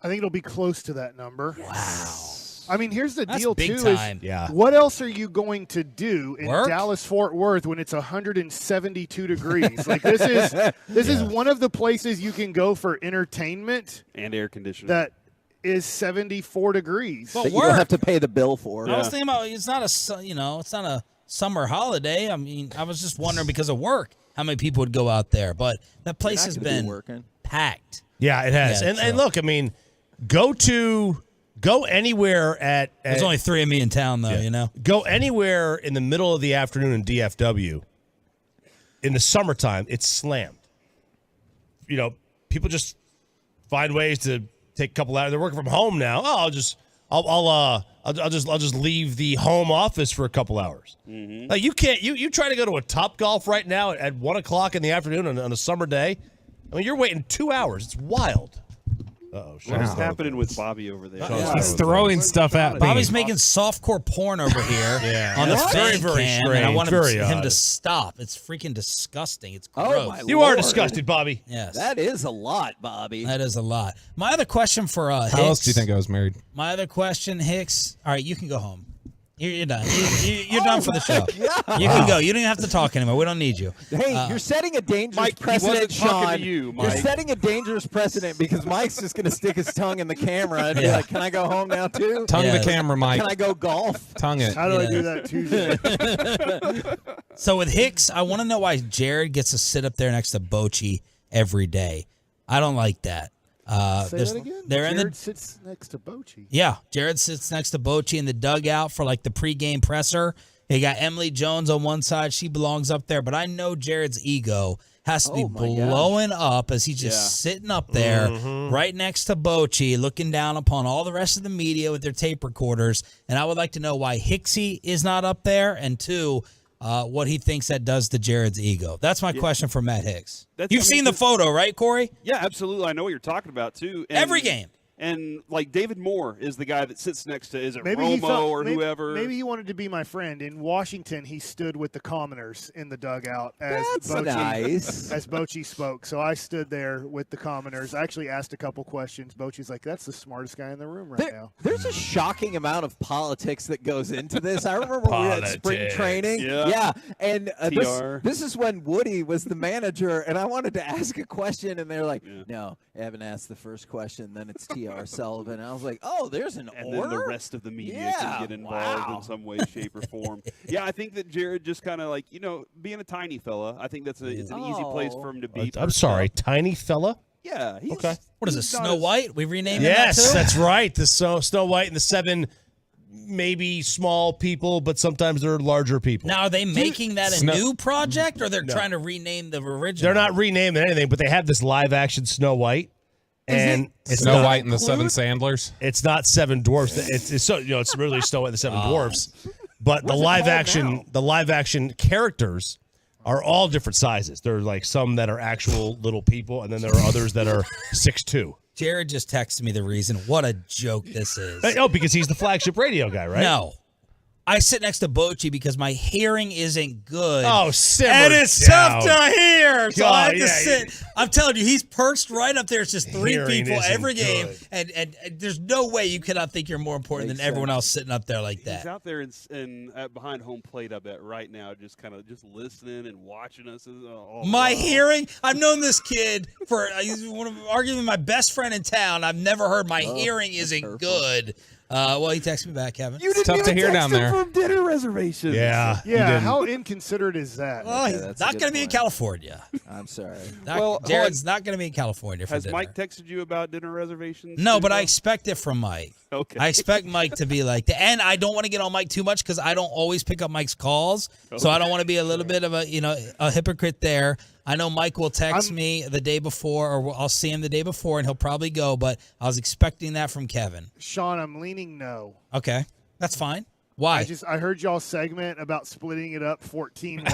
I think it'll be close to that number. Wow. I mean, here's the That's deal, big too. time. Is what else are you going to do in Work? Dallas-Fort Worth when it's 172 degrees? Like, this is one of the places you can go for entertainment. And air conditioning. That is 74 degrees. But that you don't have to pay the bill for. I was thinking about it's not a summer holiday. I mean, I was just wondering because of work how many people would go out there. But that place has been packed. Yeah, it has. Yeah, and look, I mean, go anywhere at There's only 3 of me in town, though, you know? Go anywhere in the middle of the afternoon in DFW. In the summertime, it's slammed. You know, people just find ways to take a couple hours. They're working from home now. Oh, I'll just leave the home office for a couple hours. Mm-hmm. Like you can't. You try to go to a Topgolf right now at 1:00 in the afternoon on a summer day. I mean, you're waiting 2 hours. It's wild. What's happening with Bobby over there? He's throwing stuff at me. Bobby's making softcore porn over here on the fan cam, and I want him to stop. It's freaking disgusting. It's gross. You are disgusted, Bobby. Yes. That is a lot, Bobby. That is a lot. My other question for Hicks. How else do you think I was married? My other question, Hicks. All right, you can go home. You're done. You're done for the show. You can go. You don't even have to talk anymore. We don't need you. Hey, you're setting a dangerous Mike, precedent, he wasn't talking Sean. to you, You're Mike. setting a dangerous precedent because Mike's just going to stick his tongue in the camera and be like, "Can I go home now too?" Tongue the camera, Mike. Can I go golf? Tongue it. How do I do that Tuesday? So with Hicks, I want to know why Jared gets to sit up there next to Bochy every day. I don't like that. Say that again? Jared sits next to Bochy. Yeah, Jared sits next to Bochy in the dugout for like the pregame presser. You got Emily Jones on one side. She belongs up there. But I know Jared's ego has to be blowing up as he's just sitting up there right next to Bochy, looking down upon all the rest of the media with their tape recorders. And I would like to know why Hicksy is not up there, and two, what he thinks that does to Jared's ego. That's my question for Matt Hicks. You've seen the photo, right, Corey? Yeah, absolutely. I know what you're talking about, too. And, every game. And, like, David Moore is the guy that sits next to, is it Romo or whoever? Maybe he wanted to be my friend. In Washington, he stood with the commoners in the dugout as Bochy spoke. So I stood there with the commoners. I actually asked a couple questions. Bochy's like, that's the smartest guy in the room right now. There's a shocking amount of politics that goes into this. I remember we were at spring training. Yeah. And this is when Woody was the manager, and I wanted to ask a question, and they're like, no, I haven't asked the first question. Then it's T.R. Sullivan. And I was like, oh, there's an and order? Then the rest of the media can get involved in some way, shape, or form. Yeah, I think that Jared just kind of like, being a tiny fella, I think it's an easy place for him to be. I'm sorry, tiny fella? Yeah. Okay. What is it, Snow White? We renamed it that too? Yes, that's right. The Snow White and the 7 maybe small people, but sometimes they're larger people. Now, are they making that a new project, or they're trying to rename the original? They're not renaming anything, but they have this live-action Snow White. And it's Snow White and the 7 Sandlers. It's not 7 dwarfs. It's so it's really Snow White and the 7 dwarfs. But the live action characters are all different sizes. There are like some that are actual little people, and then there are others that are 6'2". Jared just texted me the reason. What a joke this is. Oh, because he's the flagship radio guy, right? No. I sit next to Bochy because my hearing isn't good. Oh, simmer and it's down. tough to hear. So I have to yeah, sit. I'm telling you, he's perched right up there. It's just 3 Hearing people isn't every game. good. And there's no way you cannot think you're more important than everyone else sitting up there like that. He's out there behind home plate, I bet, right now, just kind of listening and watching us. My hearing, I've known this kid for, he's arguably my best friend in town. I've never heard my hearing isn't good. Well, he texted me back, Kevin. You didn't tough to hear down there. From dinner reservations. Yeah. Yeah, how inconsiderate is that? Well, he's not going to be in California. I'm sorry. Jared's not going to be in California for Has dinner. Mike texted you about dinner reservations? No, but I expect it from Mike. Okay. I expect Mike to be like that. And I don't want to get on Mike too much because I don't always pick up Mike's calls. So I don't want to be a little bit of a hypocrite there. I know Mike will text me the day before, or I'll see him the day before, and he'll probably go, but I was expecting that from Kevin. Sean, I'm leaning no. Okay. That's fine. Why? I heard y'all segment about splitting it up 14 ways. Oh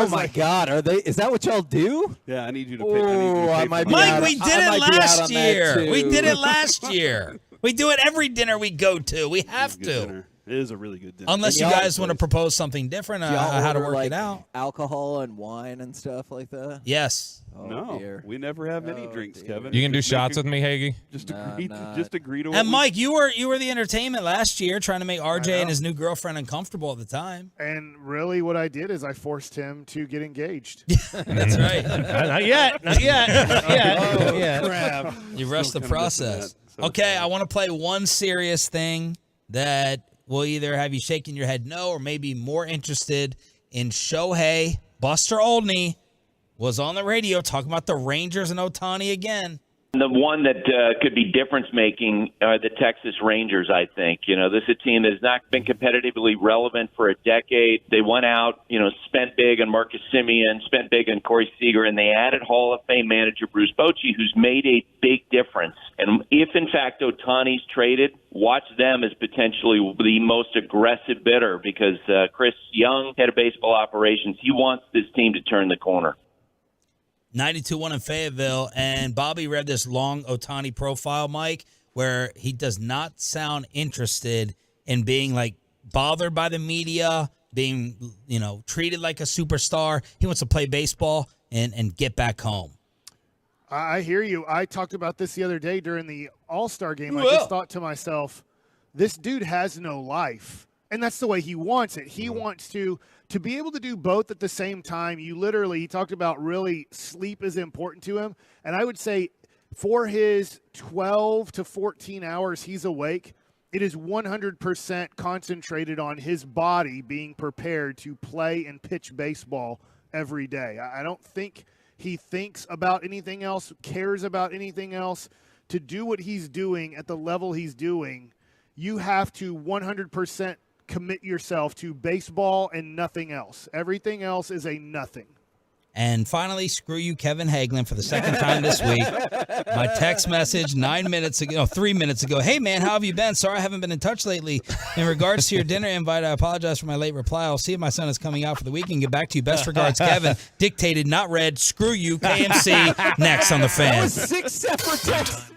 my God! Is that what y'all do? Yeah, I need you to pick. Mike, we did it last year. We did it last year. We do it every dinner we go to. We have to. Dinner. It is a really good dinner. Unless you guys want to propose something different, how to work it out. Alcohol and wine and stuff like that. Yes. No, we never have any drinks, Kevin. You can do shots with me, Hagee. Just agree to it. And Mike, you were the entertainment last year, trying to make RJ and his new girlfriend uncomfortable at the time. And really, what I did is I forced him to get engaged. That's right. Not yet. Not yet. Crap. You rushed the process. Okay, I want to play one serious thing that will either have you shaking your head no, or maybe more interested in Shohei. Buster Olney was on the radio talking about the Rangers and Ohtani again. The one that could be difference-making are the Texas Rangers, I think. This is a team that has not been competitively relevant for a decade. They went out, spent big on Marcus Semien, spent big on Corey Seager, and they added Hall of Fame manager Bruce Bochy, who's made a big difference. And if, in fact, Ohtani's traded, watch them as potentially the most aggressive bidder because Chris Young, head of baseball operations, he wants this team to turn the corner. 92-1 in Fayetteville, and Bobby read this long Ohtani profile, Mike, where he does not sound interested in being like bothered by the media, being, treated like a superstar. He wants to play baseball and get back home. I hear you. I talked about this the other day during the All-Star game. I just thought to myself, this dude has no life. And that's the way he wants it. He wants to be able to do both at the same time. He talked about really sleep is important to him. And I would say for his 12 to 14 hours he's awake, it is 100% concentrated on his body being prepared to play and pitch baseball every day. I don't think he thinks about anything else, cares about anything else. To do what he's doing at the level he's doing, you have to 100% commit yourself to baseball and nothing else. Everything else is a nothing. And finally, screw you, Kevin Hagelin, for the second time this week. My text message 3 minutes ago. Hey, man, how have you been? Sorry I haven't been in touch lately. In regards to your dinner invite, I apologize for my late reply. I'll see if my son is coming out for the week and get back to you. Best regards, Kevin. Dictated, not read. Screw you, KMC. Next on The Fan. That was 6 separate texts.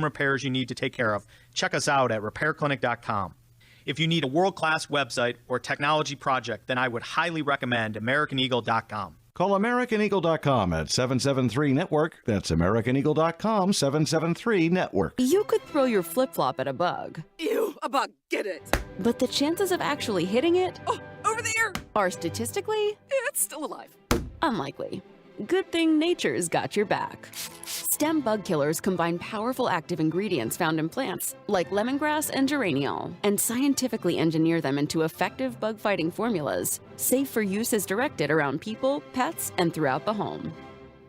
repairs you need to take care of, check us out at repairclinic.com. If you need a world-class website or technology project, then I would highly recommend AmericanEagle.com. Call AmericanEagle.com at 773-NETWORK. That's AmericanEagle.com, 773-NETWORK. You could throw your flip-flop at a bug. Ew, a bug, get it. But the chances of actually hitting it Over there. are statistically It's still alive. unlikely. Good thing nature's got your back. Stem bug killers combine powerful active ingredients found in plants, like lemongrass and geraniol, and scientifically engineer them into effective bug-fighting formulas, safe for use as directed around people, pets, and throughout the home.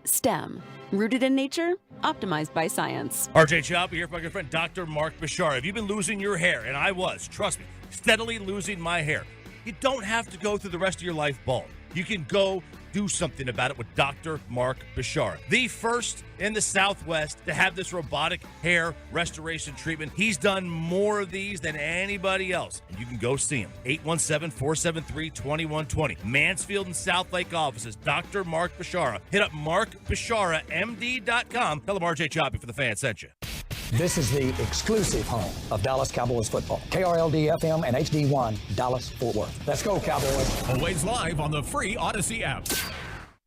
Stem, rooted in nature, optimized by science. RJ Chop here with my good friend Dr. Mark Bashar. Have you been losing your hair? And I was, trust me, steadily losing my hair. You don't have to go through the rest of your life bald. You can go do something about it with Dr. Mark Bashar, the first in the Southwest to have this robotic hair restoration treatment. He's done more of these than anybody else, and you can go see him. 817-473-2120. Mansfield and South Lake offices, Dr. Mark Bashara. Hit up markbasharamd.com. Tell him RJ Choppy for the Fan sent you. This is the exclusive home of Dallas Cowboys football. KRLD FM and HD1, Dallas, Fort Worth. Let's go, Cowboys. Always live on the free Odyssey app.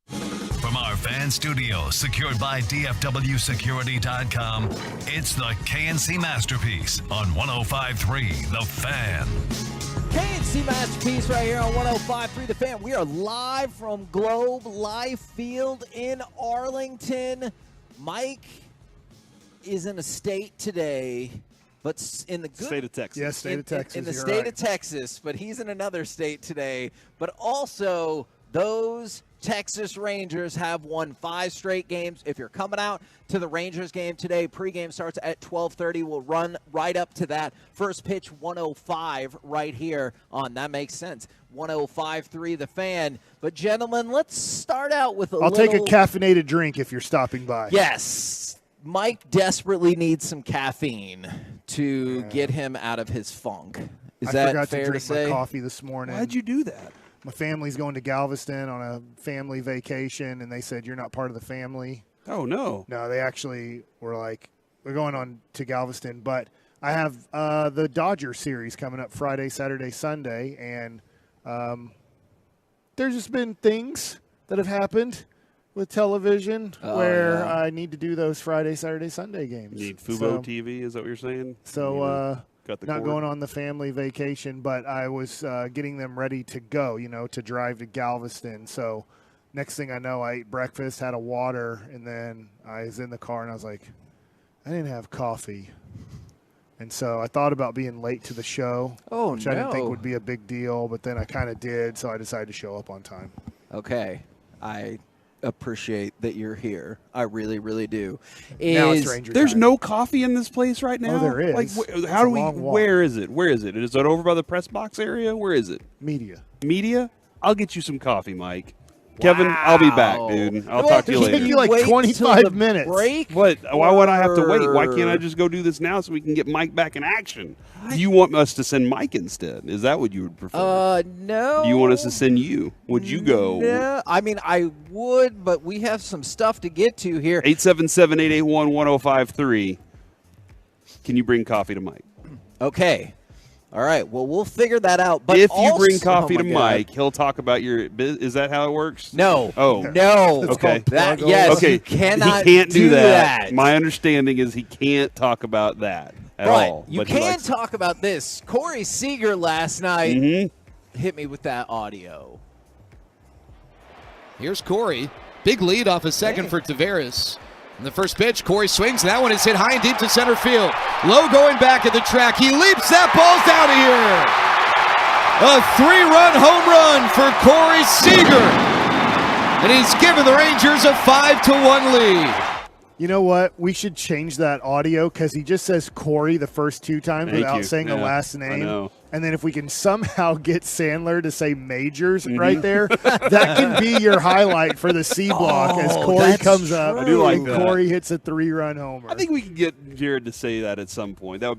From our fan studio, secured by DFWsecurity.com, it's the KNC Masterpiece on 105.3 The Fan. KNC Masterpiece right here on 105.3 The Fan. We are live from Globe Life Field in Arlington. Mike is in a state today, but in the good State of Texas. Yes, state of Texas. In the you're state right. of Texas, but he's in another state today. But also, those Texas Rangers have won 5 straight games. If you're coming out to the Rangers game today, pregame starts at 12:30. We'll run right up to that. First pitch, 105 right here on That Makes Sense. 105.3 The Fan. But, gentlemen, let's start out with I'll take a caffeinated drink if you're stopping by. Yes. Mike desperately needs some caffeine to get him out of his funk. Is that forgot fair to drink say? my coffee this morning. Why'd you do that? My family's going to Galveston on a family vacation, and they said, you're not part of the family. Oh, no. No, they actually were like, we're going on to Galveston. But I have the Dodger series coming up Friday, Saturday, Sunday, and there's just been things that have happened with television where I need to do those Friday, Saturday, Sunday games. You need Fubo TV, is that what you're saying? So got the not cord? going on the family vacation, but I was getting them ready to go, to drive to Galveston. So next thing I know, I ate breakfast, had a water, and then I was in the car, and I was like, I didn't have coffee. And so I thought about being late to the show, which I didn't think would be a big deal, but then I kind of did, so I decided to show up on time. Okay. I appreciate that you're here. I really, really do. Now it's Ranger There's time. no coffee in this place right now? Oh, there is. Like, It's how a do we? long walk. Where is it? Where is it? Is it over by the press box area? Where is it? Media. Media? I'll get you some coffee, Mike. Kevin, I'll be back, dude. I'll talk to you later. It'll take you like 25 minutes. Break? What? Why would I have to wait? Why can't I just go do this now so we can get Mike back in action? Do you want us to send Mike instead? Is that what you would prefer? No. Do you want us to send you? Would you go? No. I mean, I would, but we have some stuff to get to here. 877-881-1053. Can you bring coffee to Mike? Okay. All right. Well, we'll figure that out. But if you bring also- coffee oh to my God. Mike, he'll talk about your. Is that how it works? No. Oh no. Okay. Yes. Okay. You cannot. He can't do that. that. My understanding is he can't talk about that at Right. all. You but he can likes- talk about this. Corey Seager last night hit me with that audio. Here's Corey. Big lead off a second for Tavares. And the first pitch, Corey swings. That one is hit high and deep to center field. Low going back at the track. He leaps. That ball's out of here. A 3-run home run for Corey Seager. And he's given the Rangers a 5-1 lead. You know what? We should change that audio because he just says Corey the first 2 times Thank without you. saying the Yeah, last I name. know. And then if we can somehow get Sandler to say majors right there, that can be your highlight for the C block as Corey comes up. I do like that. Corey hits a 3-run homer. I think we can get Jared to say that at some point. That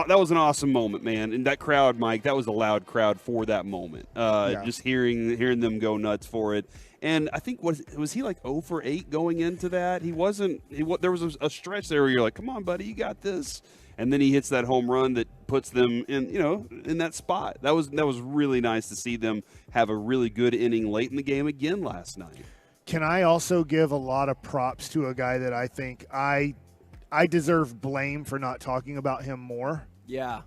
was an awesome moment, man. And that crowd, Mike, that was a loud crowd for that moment. Just hearing them go nuts for it. And I think was he like 0 for 8 going into that? He wasn't. There was a stretch there where you're like, come on, buddy, you got this. And then he hits that home run that puts them in that spot. That was really nice to see them have a really good inning late in the game again last night. Can I also give a lot of props to a guy that I think I deserve blame for not talking about him more? Yeah.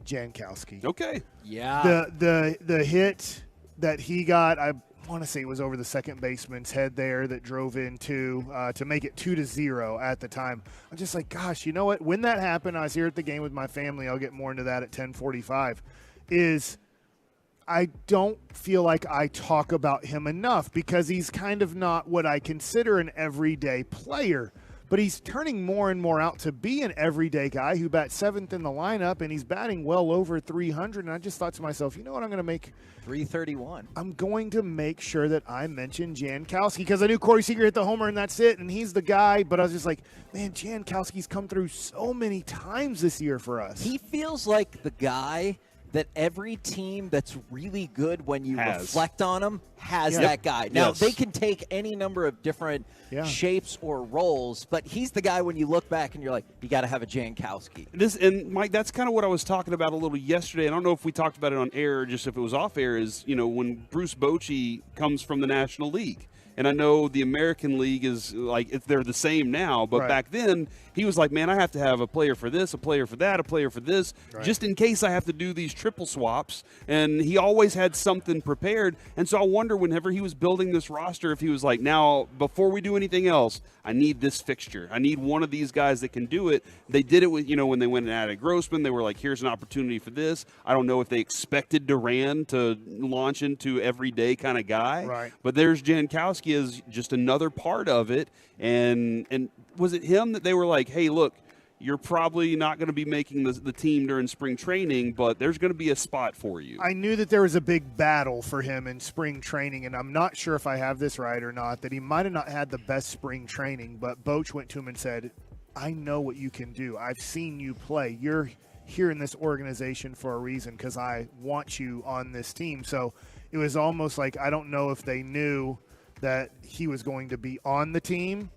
Jankowski. Okay. Yeah. The hit that he got, I want to say it was over the second baseman's head there that drove in to make it 2-0 at the time. I'm just like, gosh, you know what? When that happened, I was here at the game with my family. I'll get more into that at 10:45. I don't feel like I talk about him enough because he's kind of not what I consider an everyday player. But he's turning more and more out to be an everyday guy who bats 7th in the lineup, and he's batting well over 300. And I just thought to myself, you know what I'm going to make? 331. I'm going to make sure that I mention Jankowski because I knew Corey Seager hit the homer and that's it, and he's the guy. But I was just like, man, Jankowski's come through so many times this year for us. He feels like the guy that every team that's really good when you reflect on them has that guy. Now, they can take any number of different shapes or roles, but he's the guy when you look back and you're like, you got to have a Jankowski. And Mike, that's kind of what I was talking about a little yesterday. I don't know if we talked about it on air or just if it was off air, is, when Bruce Bochy comes from the National League. And I know the American League is like, they're the same now, but back then he was like, man, I have to have a player for this, a player for that, a player for this, just in case I have to do these triple swaps. And he always had something prepared. And so I wonder whenever he was building this roster, if he was like, now, before we do anything else, I need this fixture. I need one of these guys that can do it. They did it with, when they went and added Grossman, they were like, here's an opportunity for this. I don't know if they expected Duran to launch into everyday kind of guy. Right. But there's Jankowski as just another part of it. And was it him that they were like, hey, look, you're probably not going to be making the team during spring training, but there's going to be a spot for you. I knew that there was a big battle for him in spring training, and I'm not sure if I have this right or not, that he might have not had the best spring training, but Boch went to him and said, I know what you can do. I've seen you play. You're here in this organization for a reason because I want you on this team. So it was almost like, I don't know if they knew that he was going to be on the team,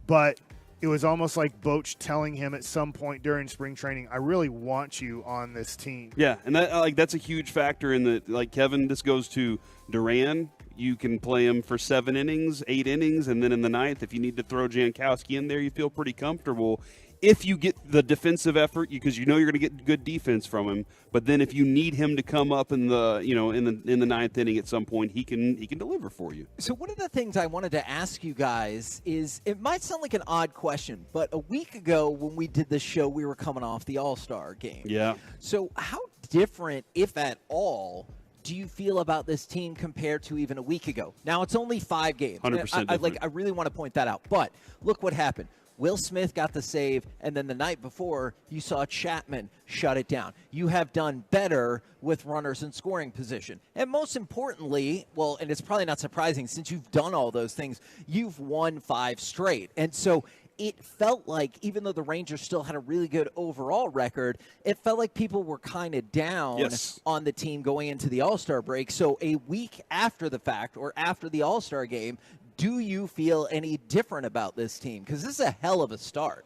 but it was almost like Boch telling him at some point during spring training, I really want you on this team. Yeah, and that's a huge factor in the, like, Kevin, this goes to Duran. You can play him for 7 innings, 8 innings, and then in the 9th, if you need to throw Jankowski in there, you feel pretty comfortable. If you get the defensive effort, because you're going to get good defense from him, but then if you need him to come up in the in the 9th inning at some point, he can deliver for you. So one of the things I wanted to ask you guys is, it might sound like an odd question, but a week ago when we did this show, we were coming off the All-Star game. Yeah. So how different, if at all, do you feel about this team compared to even a week ago? Now, it's only 5 games. 100% different. I really want to point that out. But look what happened. Will Smith got the save, and then the night before, you saw Chapman shut it down. You have done better with runners in scoring position. And most importantly, well, and it's probably not surprising, since you've done all those things, you've won 5 straight. And so it felt like, even though the Rangers still had a really good overall record, it felt like people were kind of down on the team going into the All-Star break. So a week after the fact, or after the All-Star game, do you feel any different about this team? Because this is a hell of a start.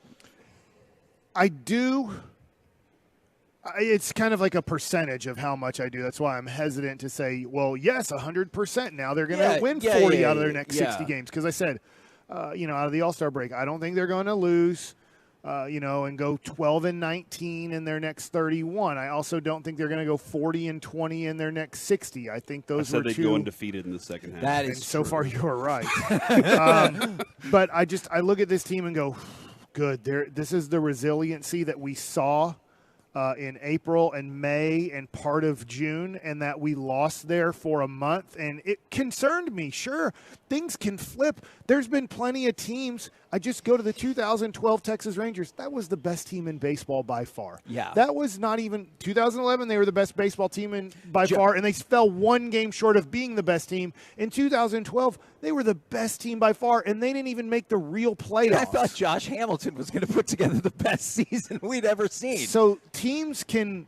I do. It's kind of like a percentage of how much I do. That's why I'm hesitant to say, well, yes, 100% now. They're going to win 40 out of their next 60 games. Because I said, out of the All-Star break, I don't think they're going to lose, and go 12-19 in their next 31. I also don't think they're going to go 40-20 in their next 60. I think those were they'd go undefeated in the second half. That is true. So far, you're right. But I look at this team and go, good. This is the resiliency that we saw in April and May and part of June, and that we lost there for a month, and it concerned me. Sure, things can flip. There's been plenty of teams. I just go to the 2012 Texas Rangers. That was the best team in baseball by far. Yeah. That was not even 2011. They were the best baseball team by far, and they fell one game short of being the best team. In 2012, they were the best team by far, and they didn't even make the real playoffs. I thought Josh Hamilton was going to put together the best season we'd ever seen. So teams can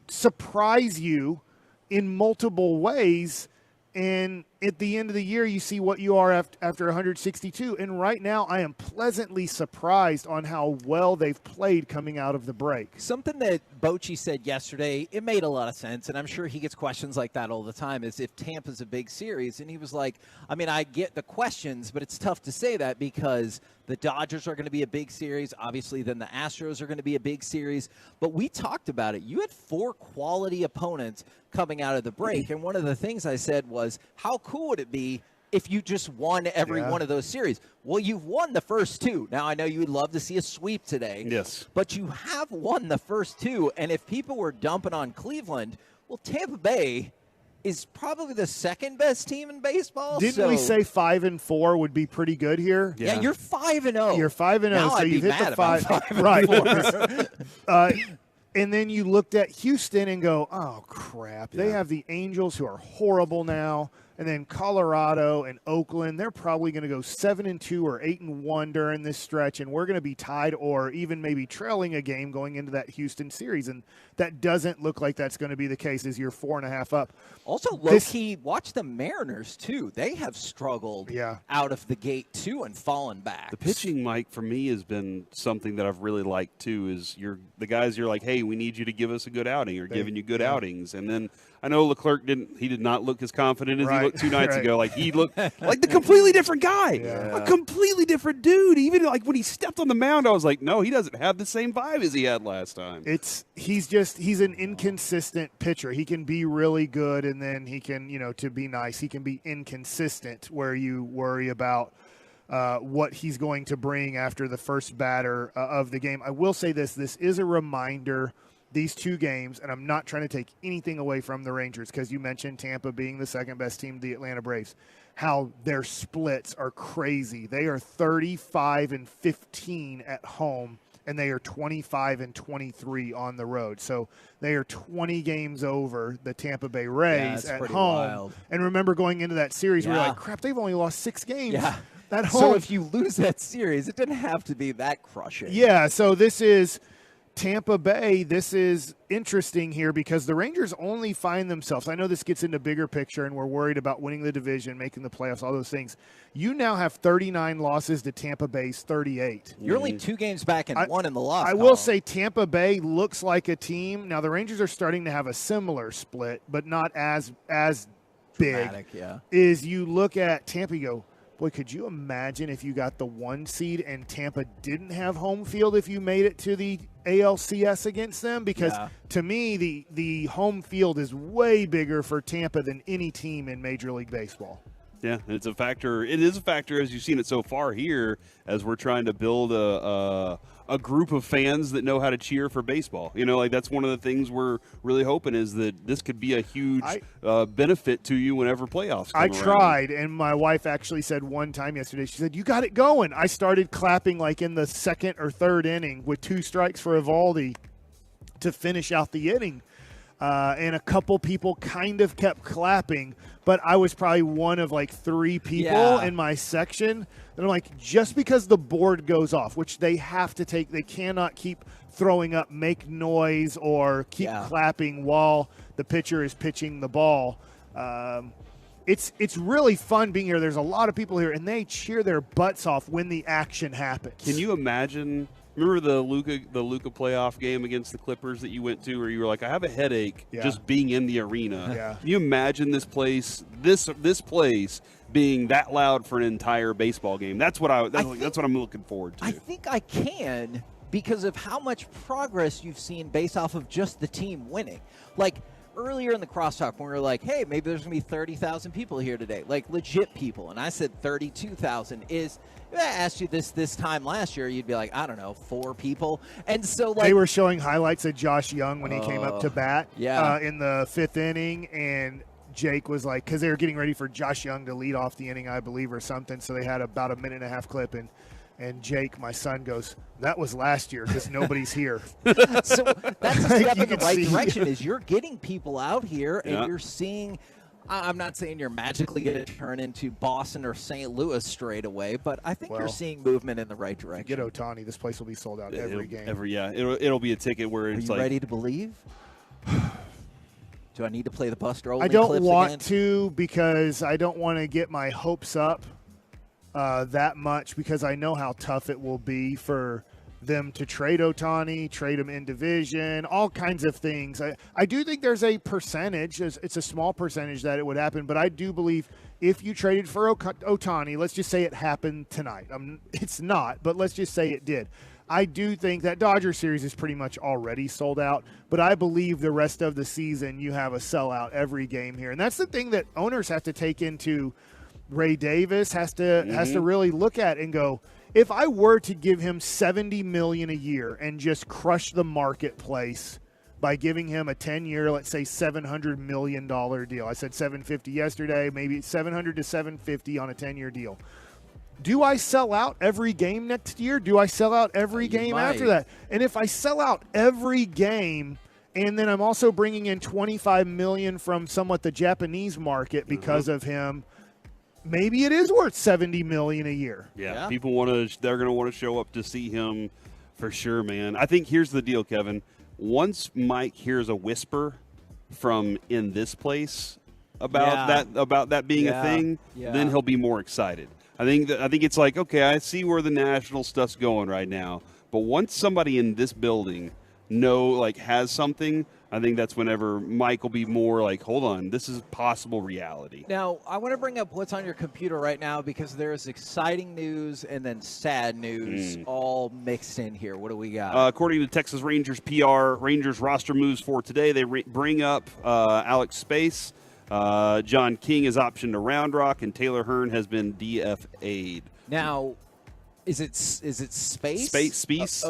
surprise you in multiple ways, and at the end of the year, you see what you are after 162. And right now, I am pleasantly surprised on how well they've played coming out of the break. Something that Bochy said yesterday, it made a lot of sense, and I'm sure he gets questions like that all the time, is if Tampa's a big series. And he was like, I mean, I get the questions, but it's tough to say that because the Dodgers are going to be a big series. Obviously, then the Astros are going to be a big series. But we talked about it. You had 4 quality opponents coming out of the break, and one of the things I said was, how cool would it be if you just won every one of those series? Well, you've won the first 2. Now, I know you would love to see a sweep today. Yes. But you have won the first 2, and if people were dumping on Cleveland, well, Tampa Bay is probably the second best team in baseball. Didn't we say 5-4 would be pretty good here? Yeah, you're 5-0. You're 5-0, Now so I'd you've be hit the mad about 5. 5-4. Right. And then you looked at Houston and go, oh, crap. They have the Angels, who are horrible now. And then Colorado and Oakland, they're probably going to go 7-2 or 8-1 during this stretch, and we're going to be tied or even maybe trailing a game going into that Houston series. And that doesn't look like that's going to be the case as you're 4.5 up. Also, low-key, watch the Mariners, too. They have struggled out of the gate, too, and fallen back. The pitching, Mike, for me has been something that I've really liked, too, is the guys you're like, hey, we need you to give us a good outing or giving you good outings. And then I know Leclerc did not look as confident as he looked 2 nights ago. Like, he looked like the completely different guy, a completely different dude. Even like when he stepped on the mound, I was like, no, he doesn't have the same vibe as he had last time. He's an inconsistent pitcher. He can be really good, and then he can, to be nice, he can be inconsistent where you worry about what he's going to bring after the first batter of the game. I will say this is a reminder, these 2 games, and I'm not trying to take anything away from the Rangers because you mentioned Tampa being the second best team, the Atlanta Braves, how their splits are crazy. They are 35-15 at home, and they are 25-23 on the road. So they are 20 games over the Tampa Bay Rays at home. Wild. And remember, going into that series, we were like, crap, they've only lost 6 games at home. So if you lose that series, it didn't have to be that crushing. Yeah, so this is Tampa Bay. This is interesting here because the Rangers only find themselves, I know this gets into bigger picture and we're worried about winning the division, making the playoffs, all those things. You now have 39 losses to Tampa Bay's 38. You're only 2 games back and 1 in the loss. I will say Tampa Bay looks like a team. Now the Rangers are starting to have a similar split, but not as big. Dramatic, yeah. Is you look at Tampa, you go, boy, could you imagine if you got the 1 seed and Tampa didn't have home field if you made it to the ALCS against them? Because to me, the home field is way bigger for Tampa than any team in Major League Baseball. Yeah, it's a factor. It is a factor as you've seen it so far here as we're trying to build a group of fans that know how to cheer for baseball. Like that's one of the things we're really hoping is that this could be a huge benefit to you whenever playoffs come around. Tried, and my wife actually said one time yesterday, she said, you got it going. I started clapping like in the second or third inning with 2 strikes for Evaldi to finish out the inning. And a couple people kind of kept clapping, but I was probably one of like 3 people in my section. And I'm like, just because the board goes off, which they have to take, they cannot keep throwing up, make noise, or keep clapping while the pitcher is pitching the ball. It's really fun being here. There's a lot of people here, and they cheer their butts off when the action happens. Can you imagine? Remember the Luka playoff game against the Clippers that you went to, where you were like, I have a headache just being in the arena. Can you imagine this place being that loud for an entire baseball game? That's what that's what I'm looking forward to. I think I can because of how much progress you've seen based off of just the team winning. Like earlier in the crosstalk when we were like, hey, maybe there's going to be 30,000 people here today, like legit people. And I said 32,000 is, if I asked you this time last year, you'd be like, I don't know, 4 people. And so, like. They were showing highlights of Josh Young when he came up to bat yeah. In the 5th inning. And Jake was like, because they were getting ready for Josh Young to lead off the inning, I believe, or something. So they had about a 1.5-minute clip. And Jake, my son, goes, that was last year because nobody's here. So that's a step in the right direction is you're getting people out here and you're seeing – I'm not saying you're magically going to turn into Boston or St. Louis straight away, but I think you're seeing movement in the right direction. Get Ohtani. This place will be sold out every game. It'll be a ticket where it's like – Are you ready to believe? Do I need to play the Buster Olney I don't clips want again? to because I don't want to get my hopes up that much because I know how tough it will be for them to trade Ohtani, trade him in division, all kinds of things. I do think there's a percentage, it's a small percentage that it would happen, but I do believe if you traded for Ohtani, let's just say it happened tonight. It's not, but let's just say it did. I do think that Dodger series is pretty much already sold out, but I believe the rest of the season you have a sellout every game here. And that's the thing that owners have to take into Ray Davis has to really look at and go, if I were to give him $70 million a year and just crush the marketplace by giving him a 10-year, let's say $700 million deal. I said $750 yesterday, maybe $700 to $750 on a 10-year deal. Do I sell out every game next year? Do I sell out every game after that? And if I sell out every game and then I'm also bringing in $25 million from somewhat the Japanese market because of him, maybe it is worth $70 million a year. Yeah. People they're going to want to show up to see him for sure, man. I think here's the deal, Kevin. Once Mike hears a whisper from in this place about that being a thing, then he'll be more excited. I think it's like, okay, I see where the national stuff's going right now, but once somebody in this building has something, I think that's whenever Mike will be more like, hold on, this is possible reality. Now, I want to bring up what's on your computer right now because there's exciting news and then sad news all mixed in here. What do we got? According to Texas Rangers PR, Rangers roster moves for today, they bring up Alex Space. John King is optioned to Round Rock, and Taylor Hearn has been DFA'd. Now, is it Space? Space? I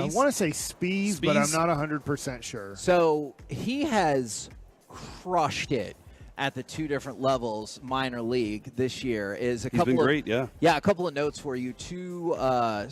want to say Spees, but I'm not 100% sure. So he has crushed it at the 2 different levels minor league this year. He's been great, yeah. Yeah, a couple of notes for you. 1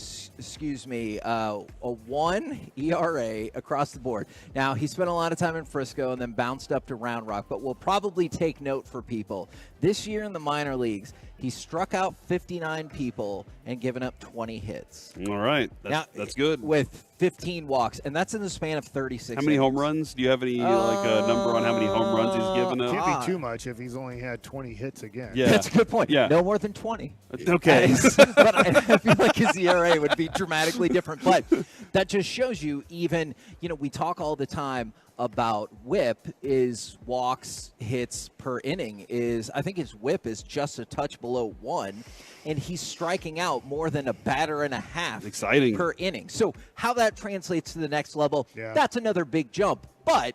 ERA across the board. Now, he spent a lot of time in Frisco and then bounced up to Round Rock, but we'll probably take note for people. This year in the minor leagues, he struck out 59 people and given up 20 hits. All right. That's good. With 15 walks, and that's in the span of 36 How many innings. home runs? Do you have any a number on how many home runs he's given up? Can't be too much if he's only had 20 hits again. Yeah. That's a good point. Yeah. No more than 20. Okay. But I feel like his ERA would be dramatically different. But that just shows you even, we talk all the time about whip is walks, hits per inning. I think his whip is just a touch below 1, and he's striking out more than a batter and a half Exciting. per inning. So how that translates to the next level, that's another big jump. But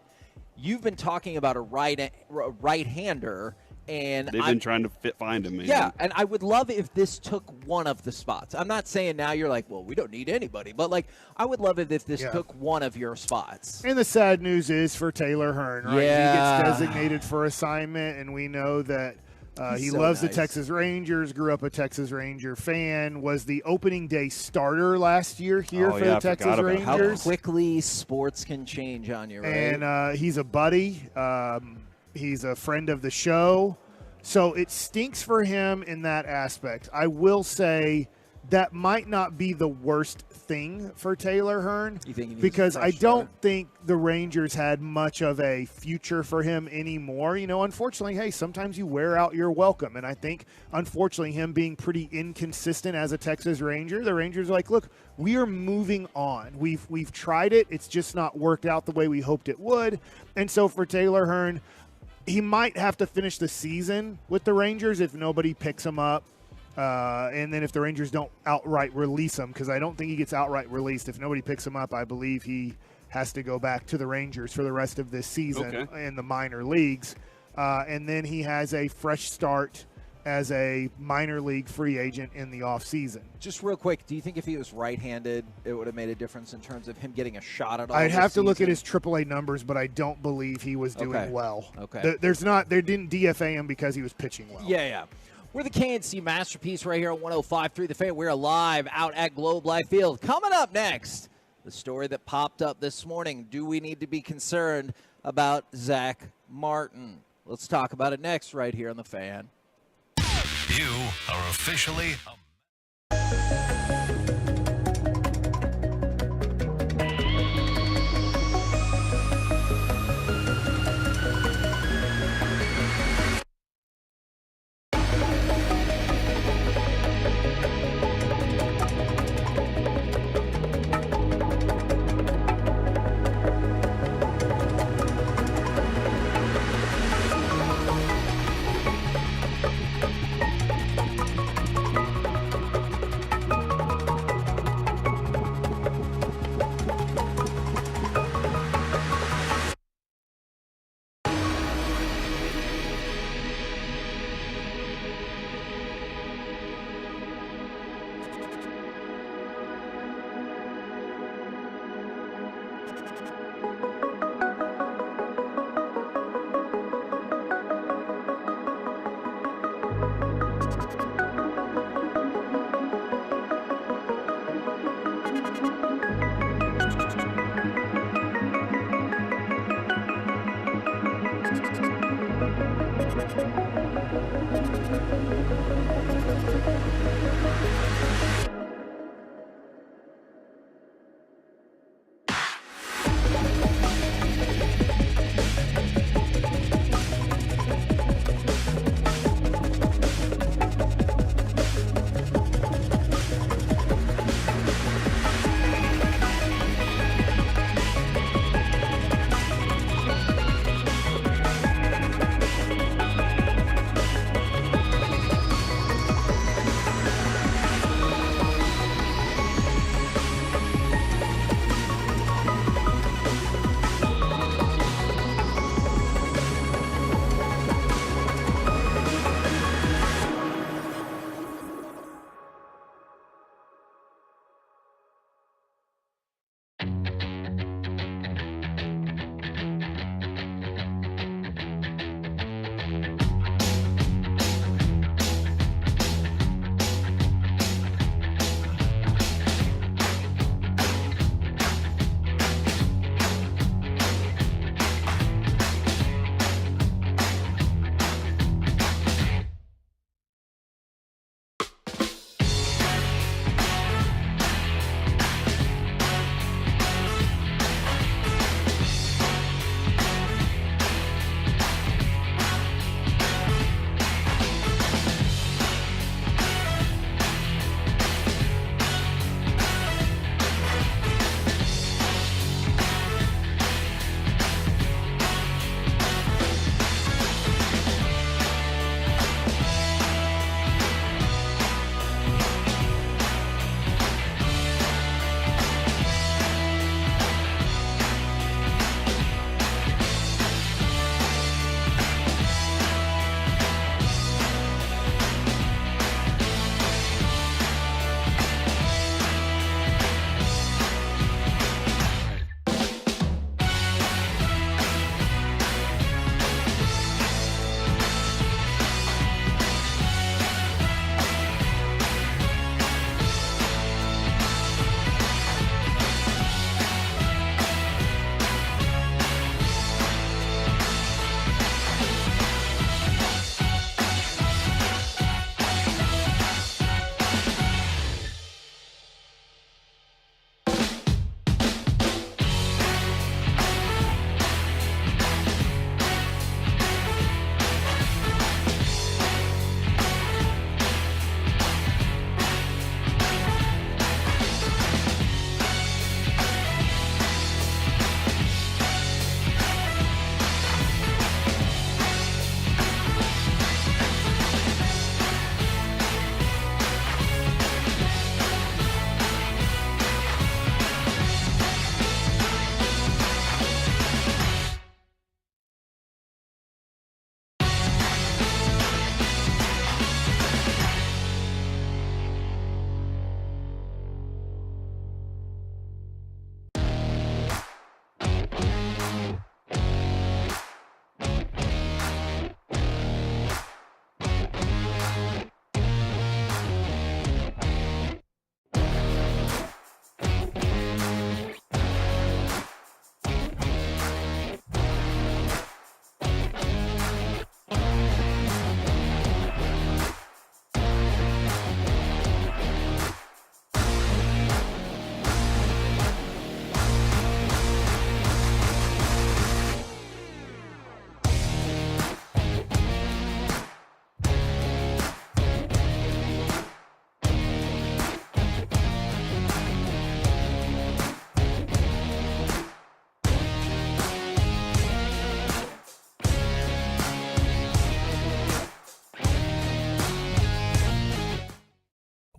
you've been talking about a right-hander, and they've been trying to find him, man. Yeah, and I would love if this took one of the spots. I'm not saying now you're like, well, we don't need anybody, but I would love it if this took one of your spots. And the sad news is for Taylor Hearn, right? Yeah. He gets designated for assignment, and we know that he loves the Texas Rangers, grew up a Texas Ranger fan, was the opening day starter last year here for the Texas Rangers. How quickly sports can change on you, right? And he's a buddy. He's a friend of the show. So it stinks for him in that aspect. I will say that might not be the worst thing for Taylor Hearn because I don't think the Rangers had much of a future for him anymore. Unfortunately, hey, sometimes you wear out your welcome. And I think, unfortunately, him being pretty inconsistent as a Texas Ranger, the Rangers are like, look, we are moving on. We've tried it. It's just not worked out the way we hoped it would. And so for Taylor Hearn, he might have to finish the season with the Rangers if nobody picks him up. And then if the Rangers don't outright release him, because I don't think he gets outright released. If nobody picks him up, I believe he has to go back to the Rangers for the rest of this season in the minor leagues. And then he has a fresh start as a minor league free agent in the offseason. Just real quick, do you think if he was right-handed, it would have made a difference in terms of him getting a shot at all? I'd have to look at his AAA numbers, but I don't believe he was doing well. Okay. They didn't DFA him because he was pitching well. Yeah. We're the KNC Masterpiece right here on 105.3 The Fan. We're live out at Globe Life Field. Coming up next, the story that popped up this morning. Do we need to be concerned about Zach Martin? Let's talk about it next right here on The Fan. You are officially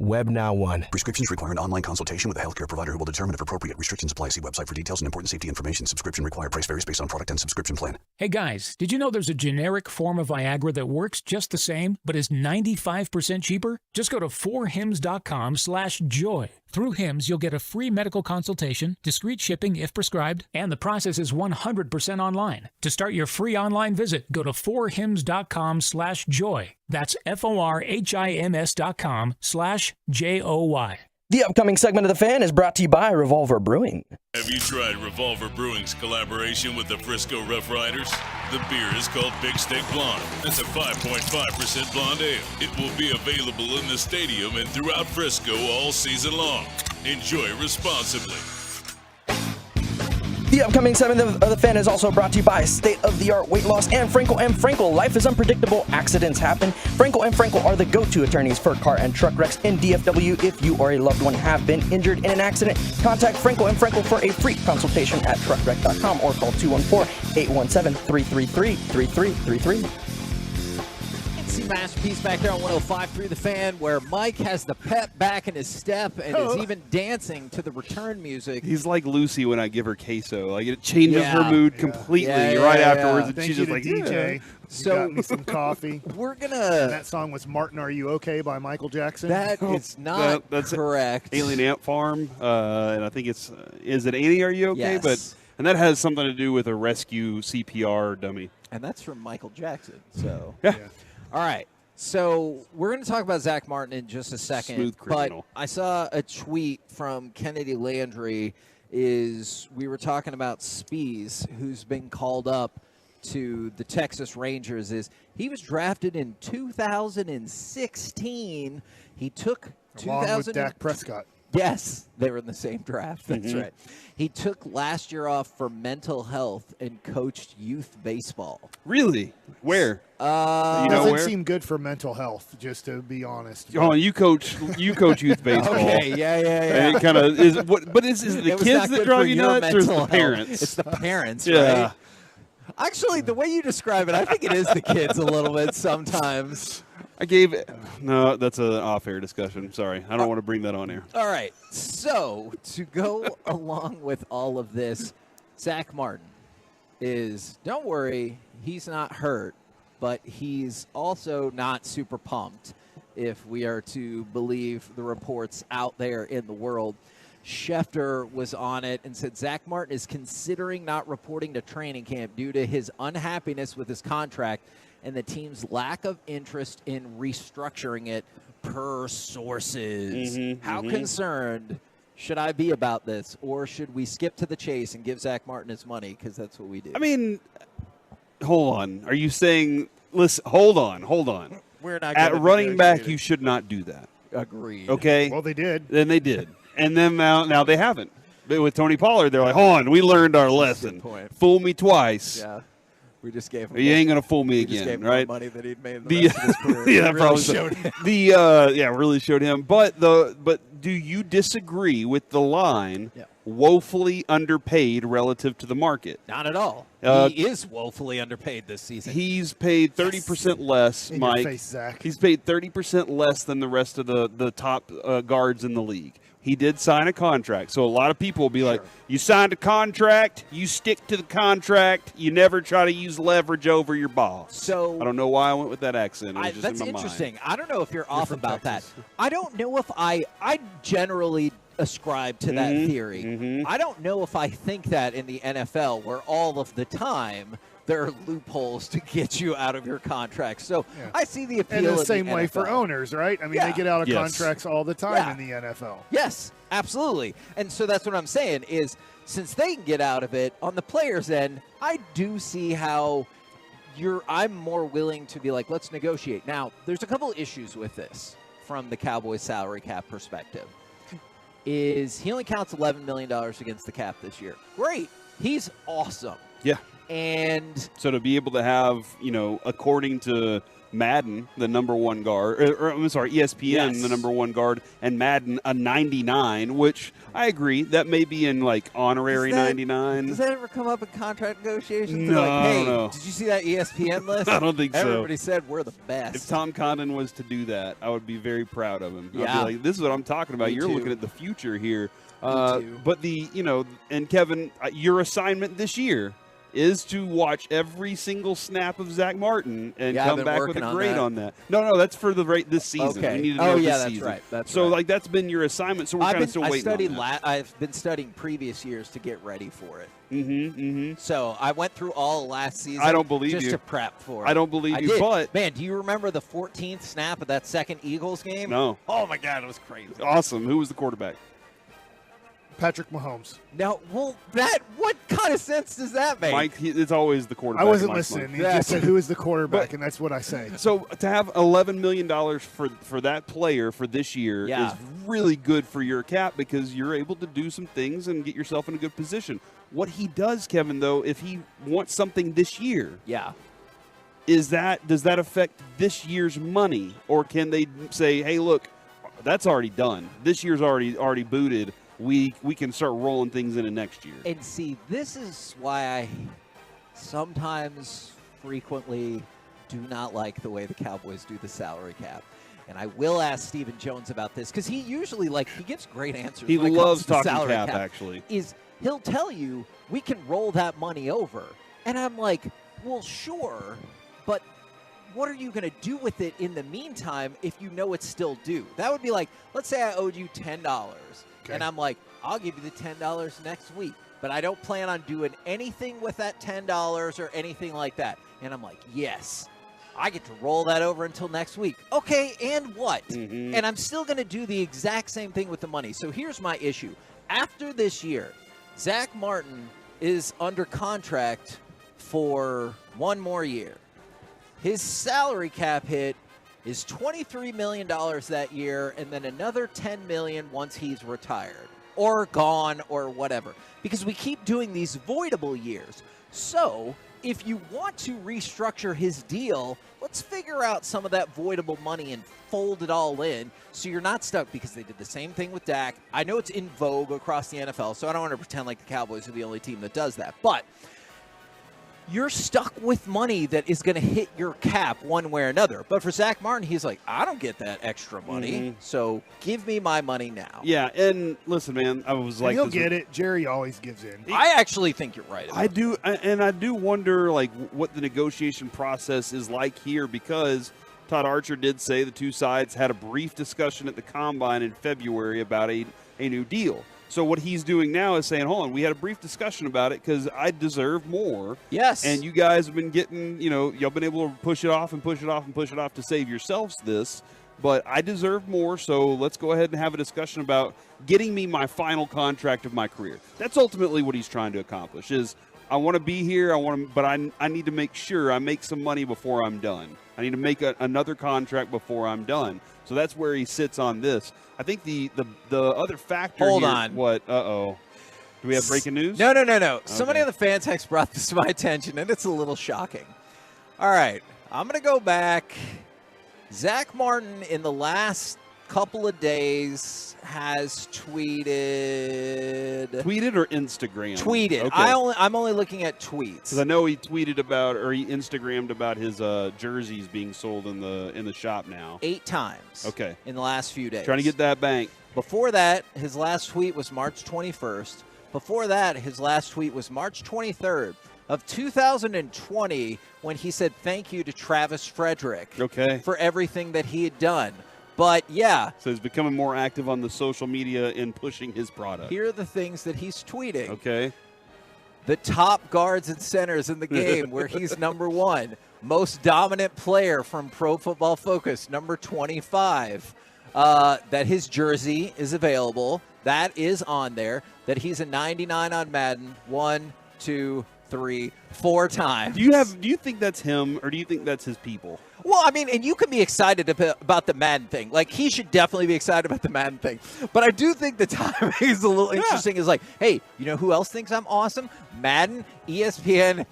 WebNow One. Prescriptions require an online consultation with a healthcare provider who will determine if appropriate. Restrictions apply. See website for details and important safety information. Subscription required. Price varies based on product and subscription plan. Hey guys, did you know there's a generic form of Viagra that works just the same, but is 95% cheaper? Just go to 4hims.com/joy. Through Hims, you'll get a free medical consultation, discreet shipping if prescribed, and the process is 100% online. To start your free online visit, go to 4hims.com/joy. That's FORHIMS.com/JOY. The upcoming segment of The Fan is brought to you by Revolver Brewing. Have you tried Revolver Brewing's collaboration with the Frisco Rough Riders? The beer is called Big Steak Blonde. That's a 5.5% blonde ale. It will be available in the stadium and throughout Frisco all season long. Enjoy responsibly. The upcoming segment of The Fan is also brought to you by state-of-the-art weight loss and Frankel & Frankel. Life is unpredictable. Accidents happen. Frankel & Frankel are the go-to attorneys for car and truck wrecks in DFW. If you or a loved one have been injured in an accident, contact Frankel & Frankel for a free consultation at truckwreck.com or call 214-817-333-3333. Masterpiece back there on 105.3 The Fan, where Mike has the pep back in his step and is even dancing to the return music. He's like Lucy when I give her queso. Like it changes her mood completely right afterwards, and Thank she's you just to like, DJ. So got me some coffee. We're gonna. And that song was "Martin, Are You Okay" by Michael Jackson. That is not that's correct. Alien Ant Farm, and I think it's is it Annie? Are You Okay? Yes. But and that has something to do with a rescue CPR dummy. And that's from Michael Jackson. So yeah. All right. So we're going to talk about Zach Martin in just a second. Smooth criminal. But I saw a tweet from Kennedy Landry. We were talking about Spees, who's been called up to the Texas Rangers. He was drafted in 2016. He took Along with Dak Prescott. Yes, they were in the same draft. That's right. He took last year off for mental health and coached youth baseball. Really? Where? Doesn't seem good for mental health, just to be honest. Oh, you coach youth baseball. Okay, yeah. And it kind of is. But is it the kids that drive you nuts, or is it the parents? It's the parents, yeah. right? Actually, the way you describe it, I think it is the kids a little bit sometimes. No, that's an off-air discussion. Sorry, I don't want to bring that on air. All right, so to go along with all of this, Zach Martin don't worry, he's not hurt, but he's also not super pumped, if we are to believe the reports out there in the world. Schefter was on it and said Zach Martin is considering not reporting to training camp due to his unhappiness with his contract and the team's lack of interest in restructuring it, per sources. How concerned should I be about this, or should we skip to the chase and give Zach Martin his money, because that's what we do? I mean, hold on. Are you saying, listen, hold on. We're not At running back, you should not do that. Agreed. Okay? Well, they did. Then they did. And then now they haven't. But with Tony Pollard, they're like, hold on, we learned our lesson. Fool me twice. Yeah. We just gave him. You ain't gonna fool me we again, just gave him right? more money that he'd made the rest of his career. Yeah, really probably showed him. Really showed him. But do you disagree with the line? Yeah. Woefully underpaid relative to the market? Not at all. He is woefully underpaid this season. He's paid 30% less, In Mike. your face, Zach. He's paid 30% less than the rest of the top guards in the league. He did sign a contract. So a lot of people will be like, you signed a contract, you stick to the contract, you never try to use leverage over your boss. So I don't know why I went with that accent. It was just that's in my interesting. mind. I don't know if you're off about that. I don't know if I generally ascribe to that theory. I don't know if I think that in the NFL, where all of the time there are loopholes to get you out of your contract. So I see the appeal. And the in same the way NFL. for owners, right? I mean, they get out of contracts all the time in the NFL. Yes, absolutely. And so that's what I'm saying is, since they can get out of it, on the players' end, I do see how I'm more willing to be like, let's negotiate. Now, there's a couple issues with this from the Cowboys salary cap perspective. Is he only counts $11 million against the cap this year. Great. He's awesome. Yeah. And so to be able to have, according to Madden, the number one guard, or I'm sorry, ESPN, the number one guard, and Madden a 99, which I agree that may be in like honorary 99. Does that ever come up in contract negotiations? No, Like, hey, no. did you see that ESPN list? I don't think so. Everybody said we're the best. If Tom Condon was to do that, I would be very proud of him. Yeah. I'd be like, this is what I'm talking about. Me You're too. looking at the future here. too. But and Kevin, your assignment this year is to watch every single snap of Zach Martin and Yeah, I've come been back with working a on grade that. on that. No, that's for this season. Okay. We need to Oh, know yeah, this that's season. right. That's so, right. that's been your assignment. So we're kind of still waiting on that. I've been studying previous years to get ready for it. Mm-hmm. So I went through all of last season. I don't believe just you. to prep for it. I don't believe you, did. but man, do you remember the 14th snap of that second Eagles game? No. Oh my God, it was crazy. Awesome. Who was the quarterback? Patrick Mahomes. Now, what kind of sense does that make? Mike, it's always the quarterback. I wasn't Mike's listening. Mike. He just said, who is the quarterback, and that's what I say. So to have $11 million for that player for this year is really good for your cap because you're able to do some things and get yourself in a good position. What he does, Kevin, though, if he wants something this year, does that affect this year's money, or can they say, hey, look, that's already done. This year's already booted. We can start rolling things into next year. And see, this is why I sometimes frequently do not like the way the Cowboys do the salary cap. And I will ask Stephen Jones about this because he usually he gives great answers. He when it loves comes to talking salary cap, actually. He'll tell you we can roll that money over. And I'm like, well, sure, but what are you going to do with it in the meantime if you know it's still due? That would be like, let's say I owed you $10. And I'm like, I'll give you the $10 next week. But I don't plan on doing anything with that $10 or anything like that. And I'm like, yes, I get to roll that over until next week. Okay, and what? Mm-hmm. And I'm still going to do the exact same thing with the money. So here's my issue. After this year, Zach Martin is under contract for one more year. His salary cap hit is $23 million that year, and then another $10 million once he's retired or gone or whatever. Because we keep doing these voidable years. So if you want to restructure his deal, let's figure out some of that voidable money and fold it all in so you're not stuck, because they did the same thing with Dak. I know it's in vogue across the NFL, so I don't want to pretend like the Cowboys are the only team that does that. But you're stuck with money that is going to hit your cap one way or another. But for Zach Martin, he's like, I don't get that extra money, so give me my money now. Yeah, and listen, man, I was like, he'll get it. Jerry always gives in. I actually think you're right. I do, and I do wonder, like, what the negotiation process is like here, because Todd Archer did say the two sides had a brief discussion at the Combine in February about a new deal. So what he's doing now is saying, hold on, we had a brief discussion about it because I deserve more. Yes. And you guys have been getting, y'all been able to push it off and push it off and push it off to save yourselves this. But I deserve more, so let's go ahead and have a discussion about getting me my final contract of my career. That's ultimately what he's trying to accomplish is, I want to be here, but I need to make sure I make some money before I'm done. I need to make another contract before I'm done. So that's where he sits on this. I think the other factor Hold here, on. What? Uh-oh. Do we have breaking news? No. Okay. Somebody on the fan text brought this to my attention, and it's a little shocking. All right, I'm going to go back. Zach Martin, in the last couple of days, has tweeted or Instagram? Tweeted. Okay. I'm only looking at tweets. Because I know he tweeted about, or he Instagrammed about his jerseys being sold in the shop now. 8 times. Okay. In the last few days. Trying to get that bank. Before that, his last tweet was March 21st. Before that, his last tweet was March 23rd of 2020, when he said thank you to Travis Frederick for everything that he had done. But, yeah. So he's becoming more active on the social media in pushing his product. Here are the things that he's tweeting. Okay. The top guards and centers in the game, where he's number 1. Most dominant player from Pro Football Focus, number 25. That his jersey is available. That is on there. That he's a 99 on Madden 1, 2, 3, 4 times. Do you think that's him, or do you think that's his people? Well, I mean, and you can be excited about the Madden thing. Like, he should definitely be excited about the Madden thing. But I do think the timing is a little interesting. Is like, hey, you know who else thinks I'm awesome? Madden ESPN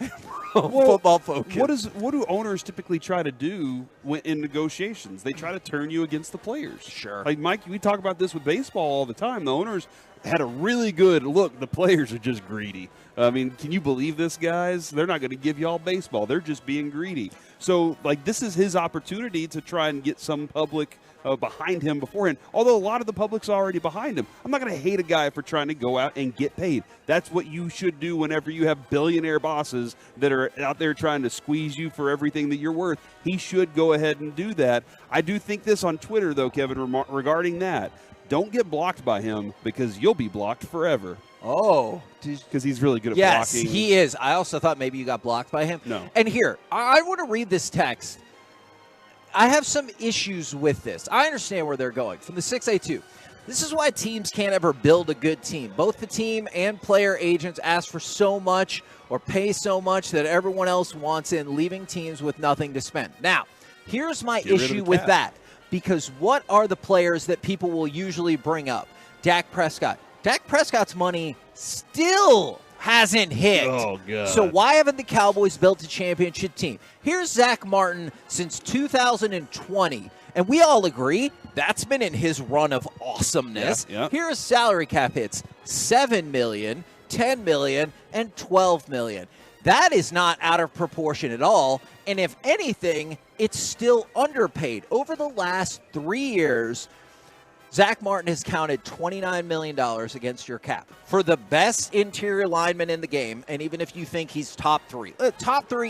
Football Focus. What do owners typically try to do in negotiations? They try to turn you against the players. Sure. Like, Mike, we talk about this with baseball all the time. The owners had a really good look. The players are just greedy. I mean, can you believe this, guys? They're not going to give you all baseball. They're just being greedy. So, like, this is his opportunity to try and get some public behind him beforehand, although a lot of the public's already behind him. I'm not going to hate a guy for trying to go out and get paid. That's what you should do whenever you have billionaire bosses that are out there trying to squeeze you for everything that you're worth. He should go ahead and do that. I do think this on Twitter, though, Kevin, regarding that. Don't get blocked by him because you'll be blocked forever. Oh. Because he's really good at blocking. Yes, he is. I also thought maybe you got blocked by him. No. And here, I want to read this text. I have some issues with this. I understand where they're going. From the 682, this is why teams can't ever build a good team. Both the team and player agents ask for so much or pay so much that everyone else wants in, leaving teams with nothing to spend. Now, here's my issue with that. Because what are the players that people will usually bring up? Dak Prescott. Dak Prescott's money still hasn't hit. Oh, God. So why haven't the Cowboys built a championship team? Here's Zach Martin since 2020, and we all agree that's been in his run of awesomeness. Yeah. Here is salary cap hits: $7 million, $10 million, and $12 million. That is not out of proportion at all, and if anything, it's still underpaid. Over the last 3 years, Zach Martin has counted $29 million against your cap for the best interior lineman in the game. And even if you think he's top three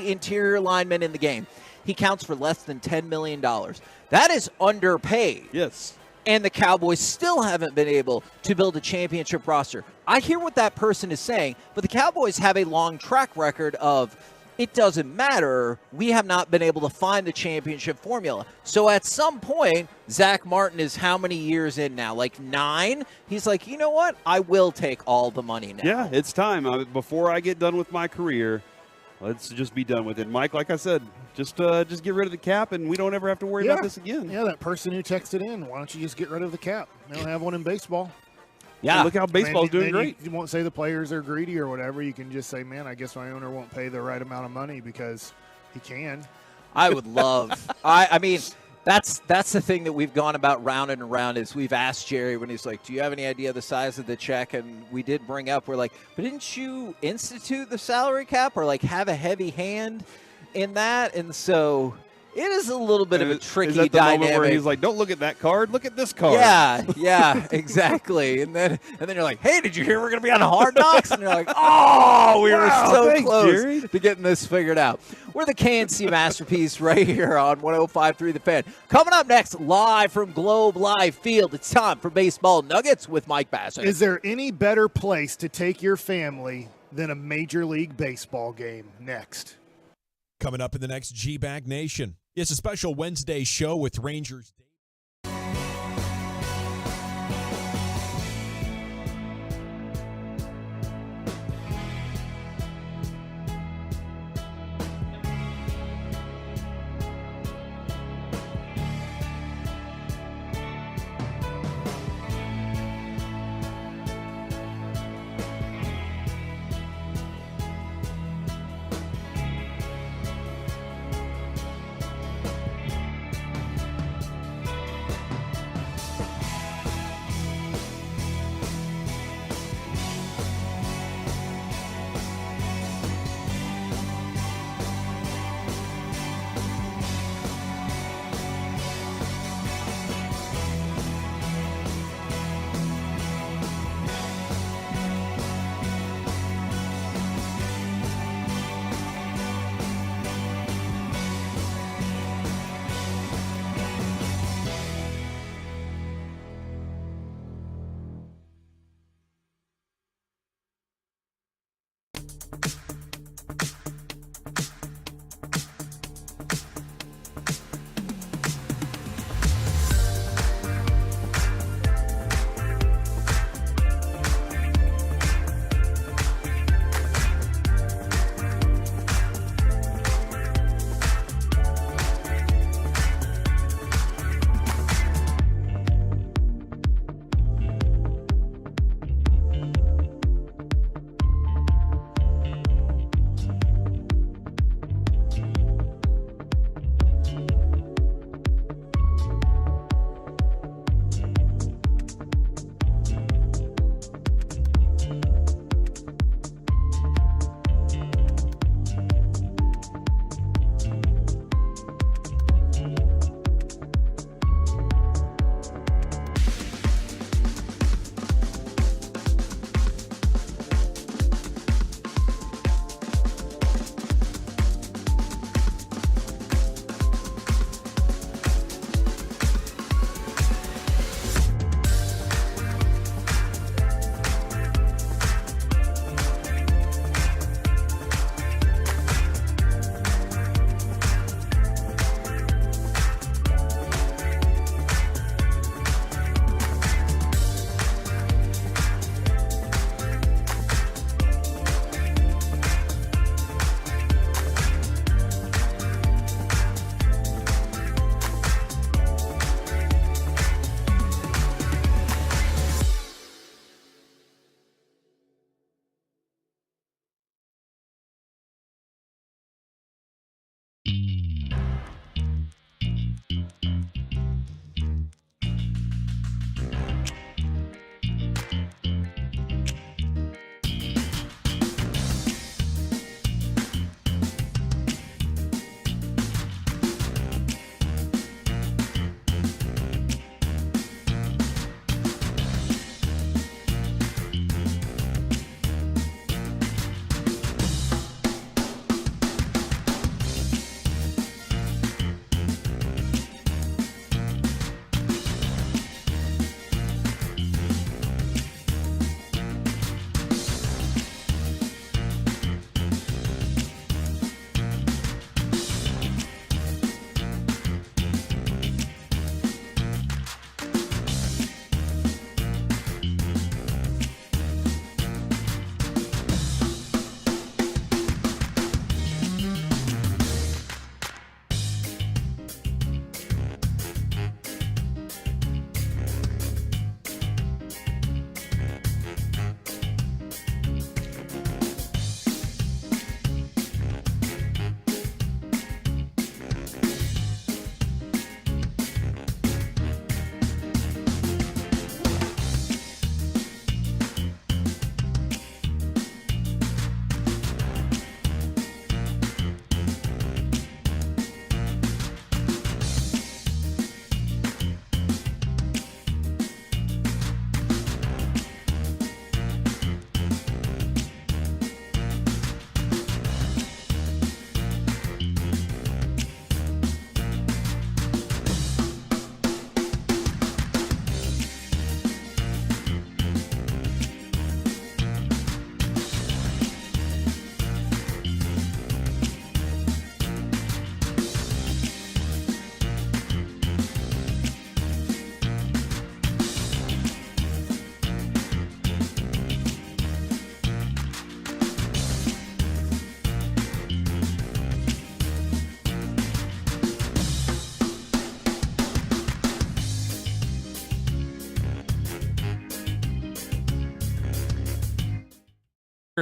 interior linemen in the game, he counts for less than $10 million. That is underpaid. Yes. And the Cowboys still haven't been able to build a championship roster. I hear what that person is saying, but the Cowboys have a long track record of it doesn't matter. We have not been able to find the championship formula. So at some point, Zach Martin is how many years in now? Like 9? He's like, you know what? I will take all the money now. Yeah, it's time. Before I get done with my career, let's just be done with it. Mike, like I said, just get rid of the cap, and we don't ever have to worry about this again. Yeah, that person who texted in, why don't you just get rid of the cap? They don't have one in baseball. Yeah. And look how baseball's doing great. You won't say the players are greedy or whatever. You can just say, man, I guess my owner won't pay the right amount of money because he can. I would love – I mean, that's the thing that we've gone about round and around is we've asked Jerry when he's like, do you have any idea the size of the check? And we did bring up, we're like, but didn't you institute the salary cap or, like, have a heavy hand in that? And so – it is a little bit of a tricky is that the dynamic. Moment where he's like, don't look at that card, look at this card. Yeah, exactly. And then you're like, hey, did you hear we're going to be on Hard Knocks? And you're like, oh, we were so close Jerry. to getting this figured out. We're the KNC Masterpiece right here on 105.3 The Fan. Coming up next, live from Globe Live Field, it's time for Baseball Nuggets with Mike Bassett. Is there any better place to take your family than a Major League Baseball game? Next. Coming up in the next G-Bag Nation. It's a special Wednesday show with Rangers.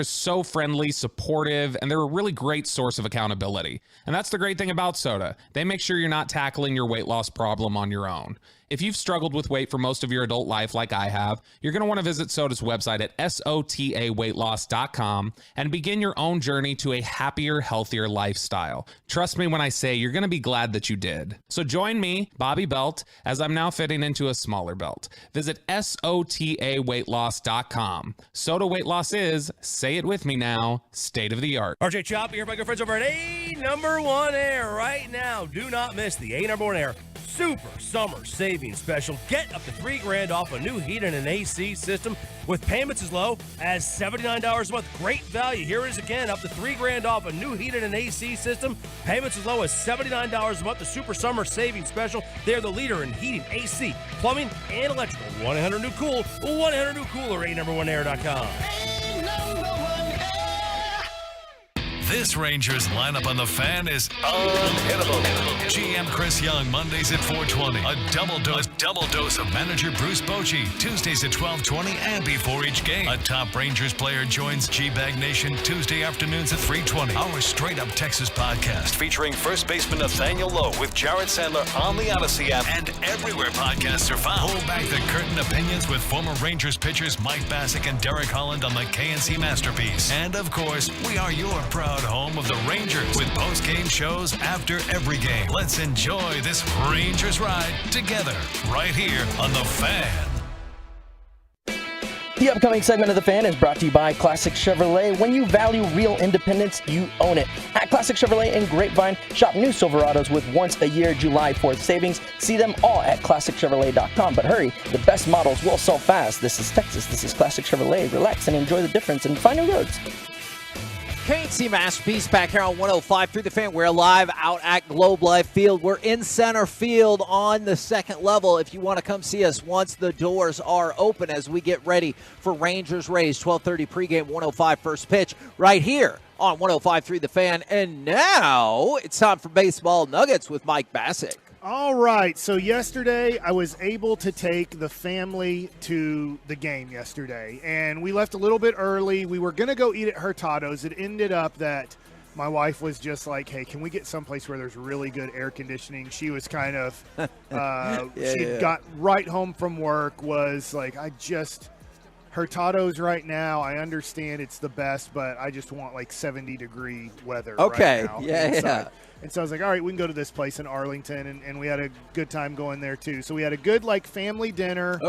is so friendly, supportive, and they're a really great source of accountability. And that's the great thing about Soda. They make sure you're not tackling your weight loss problem on your own. If you've struggled with weight for most of your adult life like I have, you're going to want to visit Soda's website at sotaweightloss.com and begin your own journey to a happier, healthier lifestyle. Trust me when I say you're going to be glad that you did. So join me, Bobby Belt, as I'm now fitting into a smaller belt. Visit sotaweightloss.com. Soda Weight Loss is, say it with me now, state of the art. RJ Chop here, my good friends over at A1 Air right now. Do not miss the A1 Air Super Summer Savings Special. Get up to $3,000 off a new heat and an AC system with payments as low as $79 a month. Great value. Here it is again, up to $3,000 off a new heat and an AC system. Payments as low as $79 a month. The Super Summer Savings Special. They're the leader in heating, AC, plumbing, and electrical. 1-800-NEW-COOL. 1-800-NEW-COOL or A1Air.com. This Rangers lineup on the Fan is unhittable. GM Chris Young, Mondays at 4:20. A double dose of manager Bruce Bochy, Tuesdays at 12:20 and before each game. A top Rangers player joins G-Bag Nation Tuesday afternoons at 3:20. Our Straight Up Texas podcast featuring first baseman Nathaniel Lowe with Jared Sandler on the Odyssey app and everywhere podcasts are found. Pull back the curtain opinions with former Rangers pitchers Mike Bassick and Derek Holland on the KNC Masterpiece. And of course, we are your proud home of the Rangers with post-game shows after every game. Let's enjoy this Rangers ride together right here on The Fan. The upcoming segment of The Fan is brought to you by Classic Chevrolet. When you value real independence, you own it. At Classic Chevrolet in Grapevine, shop new Silverados with once-a-year July 4th savings. See them all at ClassicChevrolet.com. But hurry, the best models will sell fast. This is Texas. This is Classic Chevrolet. Relax and enjoy the difference and find new roads. KNC Masterpiece back here on 105 through the Fan. We're live out at Globe Life Field. We're in center field on the second level. If you want to come see us once the doors are open as we get ready for Rangers Rays 12:30 pregame, 105 first pitch right here on 105 through the Fan. And now it's time for Baseball Nuggets with Mike Bassick. All right, so yesterday I was able to take the family to the game yesterday, and we left a little bit early. We were going to go eat at Hurtado's. It ended up that my wife was just like, hey, can we get someplace where there's really good air conditioning? She was kind of, she got right home from work, was like, Hurtado's right now, I understand it's the best, but I just want like 70-degree weather right now. Yeah. And so I was like, all right, we can go to this place in Arlington, and we had a good time going there too. So we had a good like family dinner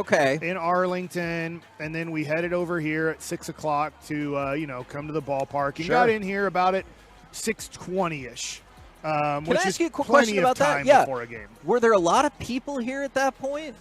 in Arlington, and then we headed over here at 6 o'clock to come to the ballpark, and got in here about at 6:20ish. Can I ask you a quick question about that? Yeah. Before a game. Were there a lot of people here at that point?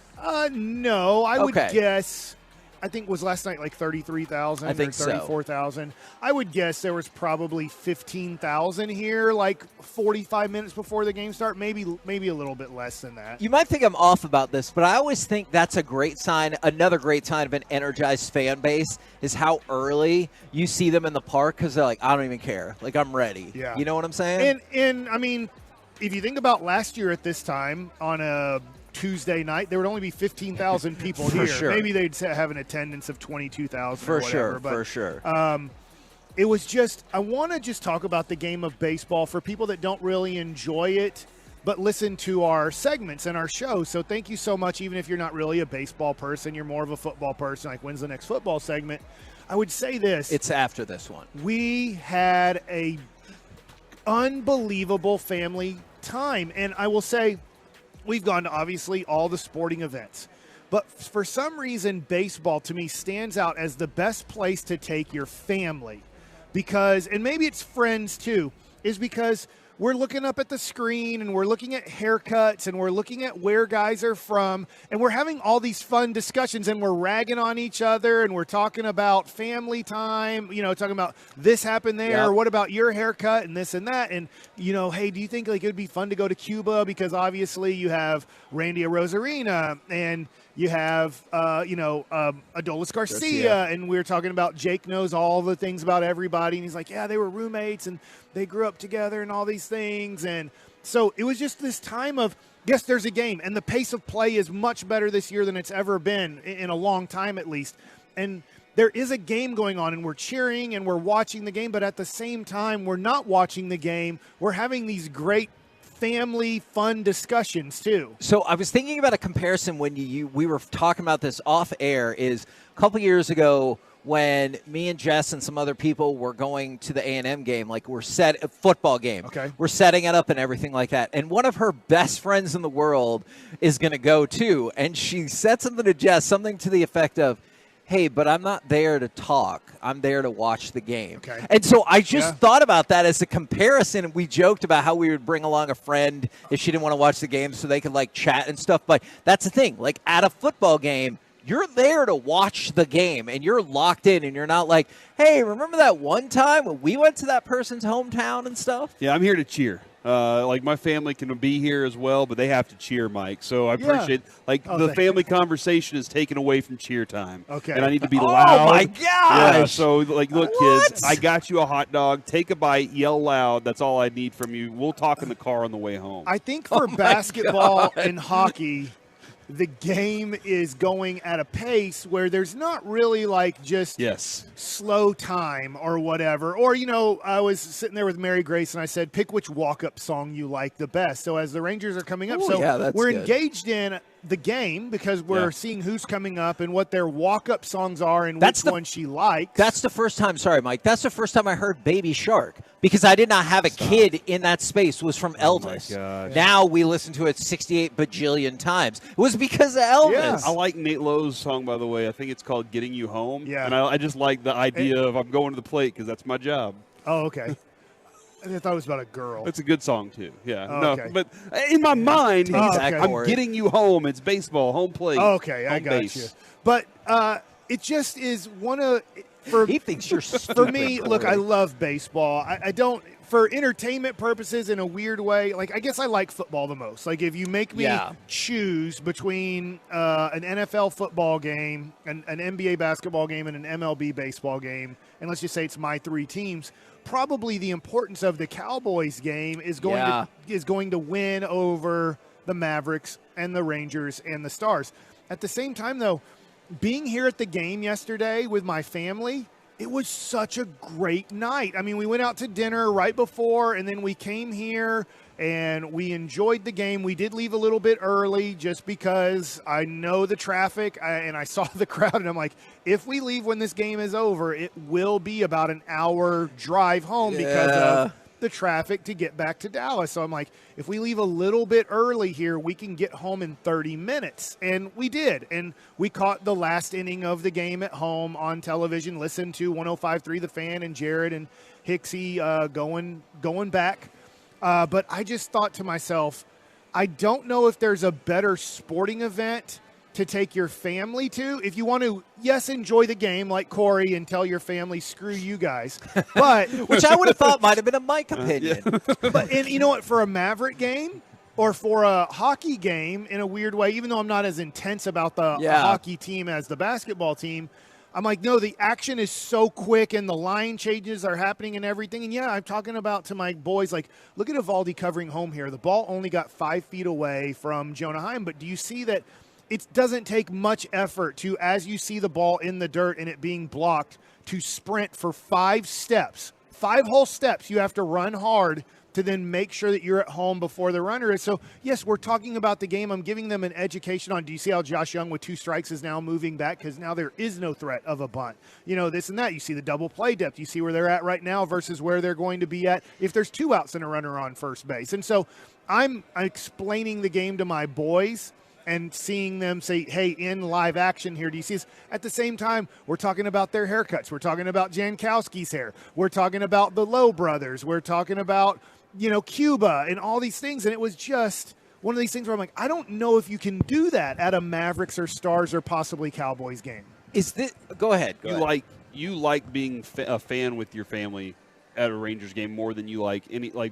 No, I would guess. I think was last night like 33,000 or 34,000. I would guess there was probably 15,000 here like 45 minutes before the game start, maybe a little bit less than that. You might think I'm off about this, but I always think that's a great sign. Another great sign of an energized fan base is how early you see them in the park because they're like, I don't even care. Like, I'm ready. Yeah. You know what I'm saying? And I mean, if you think about last year at this time on a Tuesday night, there would only be 15,000 people here. Sure. Maybe they'd have an attendance of 22,000 for or whatever. Sure, for sure. It was just, I want to just talk about the game of baseball for people that don't really enjoy it, but listen to our segments and our show. So thank you so much, even if you're not really a baseball person, you're more of a football person, like when's the next football segment? I would say this. It's after this one. We had a unbelievable family time, and I will say, we've gone to obviously all the sporting events, but for some reason, baseball to me stands out as the best place to take your family because, and maybe it's friends too, is because we're looking up at the screen and we're looking at haircuts and we're looking at where guys are from and we're having all these fun discussions and we're ragging on each other and we're talking about family time, talking about this happened there, or what about your haircut and this and that. And, hey, do you think like it would be fun to go to Cuba? Because obviously you have Randy Arozarena and you have, Adolis Garcia, and we were talking about Jake knows all the things about everybody, and he's like, yeah, they were roommates, and they grew up together and all these things. And so it was just this time of, yes, there's a game, and the pace of play is much better this year than it's ever been in a long time at least. And there is a game going on and we're cheering and we're watching the game, but at the same time, we're not watching the game. We're having these great family fun discussions too. So I was thinking about a comparison when we were talking about this off air is a couple years ago when me and Jess and some other people were going to the A&M game, like a football game. Okay. We're setting it up and everything like that. And one of her best friends in the world is going to go too. And she said something to Jess, something to the effect of, hey, but I'm not there to talk. I'm there to watch the game. Okay. And so I just thought about that as a comparison. We joked about how we would bring along a friend if she didn't want to watch the game so they could, like, chat and stuff. But that's the thing. Like, at a football game, you're there to watch the game, and you're locked in, and you're not like, hey, remember that one time when we went to that person's hometown and stuff? Yeah, I'm here to cheer. Like, my family can be here as well, but they have to cheer, Mike. So I appreciate the family conversation is taken away from cheer time. Okay. And I need to be loud. Oh, my gosh. Yeah, so, like, look, kids, I got you a hot dog. Take a bite. Yell loud. That's all I need from you. We'll talk in the car on the way home. I think for basketball and hockey, the game is going at a pace where there's not really like just slow time or whatever. Or, I was sitting there with Mary Grace and I said, pick which walk-up song you like the best. So as the Rangers are coming up, we're engaged in the game because we're seeing who's coming up and what their walk-up songs are and which one she likes. That's the first time, sorry, Mike, that's the first time I heard Baby Shark because I did not have a kid in that space. It was from Elvis. Oh my gosh. Now we listen to it 68 bajillion times. It was because of Elvis. Yeah. I like Nate Lowe's song, by the way. I think it's called Getting You Home. Yeah. And I just like the idea of I'm going to the plate because that's my job. Oh, okay. I thought it was about a girl. It's a good song, too. Yeah. Oh, no, okay. but in my mind, I'm getting you home. It's baseball, home plate. Okay, I got you. But it just is one of he thinks you're for me. Look, I love baseball. I don't for entertainment purposes in a weird way. Like I guess I like football the most. Like if you make me choose between an NFL football game, an NBA basketball game, and an MLB baseball game, and let's just say it's my three teams. Probably the importance of the Cowboys game is going to win over the Mavericks and the Rangers and the Stars. At the same time, though, being here at the game yesterday with my family, it was such a great night. I mean, we went out to dinner right before, and then we came here, and we enjoyed the game. We did leave a little bit early just because I know the traffic, and I saw the crowd, and I'm like, if we leave when this game is over, it will be about an hour drive home because of the traffic to get back to Dallas. So I'm like, if we leave a little bit early here, we can get home in 30 minutes. And we did. And we caught the last inning of the game at home on television, listened to 105.3 The Fan and Jared and Hixie going back. But I just thought to myself, I don't know if there's a better sporting event to take your family to. If you want to, enjoy the game like Corey and tell your family, screw you guys. But which I would have thought might have been a Mike opinion. And you know what? For a Maverick game or for a hockey game in a weird way, even though I'm not as intense about the hockey team as the basketball team, I'm like, no, the action is so quick and the line changes are happening and everything. And I'm talking about to my boys, like, look at Evaldi covering home here. The ball only got 5 feet away from Jonah Heim. But do you see that it doesn't take much effort to, as you see the ball in the dirt and it being blocked, to sprint for 5 steps, 5 whole steps. You have to run hard to then make sure that you're at home before the runner is. So, yes, we're talking about the game. I'm giving them an education on, do you see how Josh Young with 2 strikes is now moving back? Because now there is no threat of a bunt. This and that. You see the double play depth. You see where they're at right now versus where they're going to be at if there's 2 outs and a runner on first base. And so I'm explaining the game to my boys and seeing them say, hey, in live action here, do you see this? At the same time, we're talking about their haircuts. We're talking about Jankowski's hair. We're talking about the Lowe brothers. We're talking about, Cuba and all these things. And it was just one of these things where I'm like, I don't know if you can do that at a Mavericks or Stars or possibly Cowboys game. Is this? Go ahead. You like being a fan with your family at a Rangers game more than you like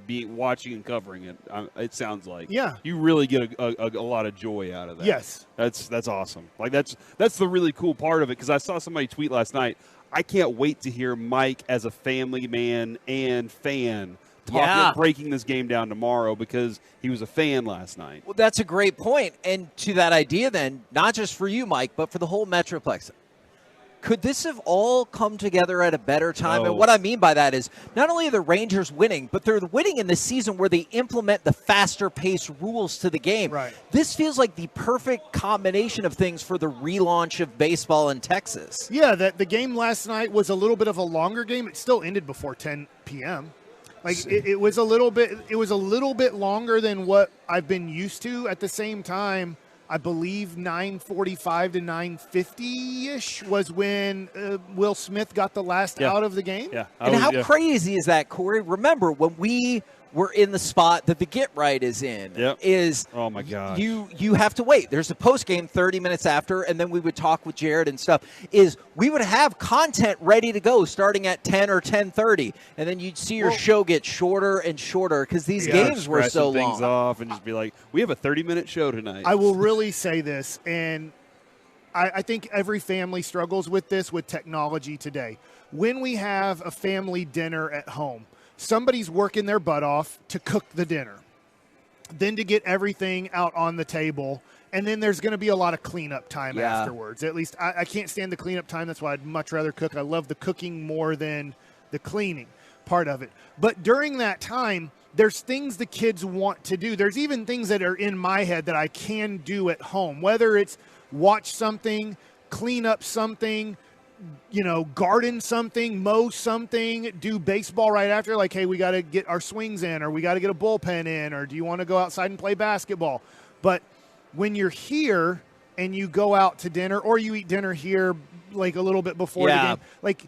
being watching and covering it. It sounds like you really get a lot of joy out of that. Yes, that's awesome. Like that's the really cool part of it, because I saw somebody tweet last night. I can't wait to hear Mike as a family man and fan breaking this game down tomorrow, because he was a fan last night. Well, that's a great point. And to that idea, then, not just for you, Mike, but for the whole Metroplex. Could this have all come together at a better time? No. And what I mean by that is not only are the Rangers winning, but they're winning in the season where they implement the faster-paced rules to the game. Right. This feels like the perfect combination of things for the relaunch of baseball in Texas. Yeah, the game last night was a little bit of a longer game. It still ended before 10 p.m. Like it was a little bit longer than what I've been used to. At the same time, I believe 9:45 to 9:50-ish was when Will Smith got the last out of the game. Yeah. And how crazy is that, Corey? Remember, when we were in the spot that the Get Right is in, is oh my gosh. you have to wait. There's a post-game 30 minutes after, and then we would talk with Jared and stuff, is we would have content ready to go starting at 10 or 10:30, and then you'd see your show get shorter and shorter because these games were so long. Things off and just be like, we have a 30-minute show tonight. I will really say this, and I think every family struggles with this with technology today. When we have a family dinner at home, somebody's working their butt off to cook the dinner, then to get everything out on the table, and then there's going to be a lot of cleanup time afterwards. At least I can't stand the cleanup time. That's why I'd much rather cook. I love the cooking more than the cleaning part of it. But during that time, there's things the kids want to do. There's even things that are in my head that I can do at home, whether it's watch something, clean up something, garden something, mow something, do baseball right after. Like, hey, we got to get our swings in, or we got to get a bullpen in, or do you want to go outside and play basketball? But when you're here and you go out to dinner, or you eat dinner here like a little bit before the game, like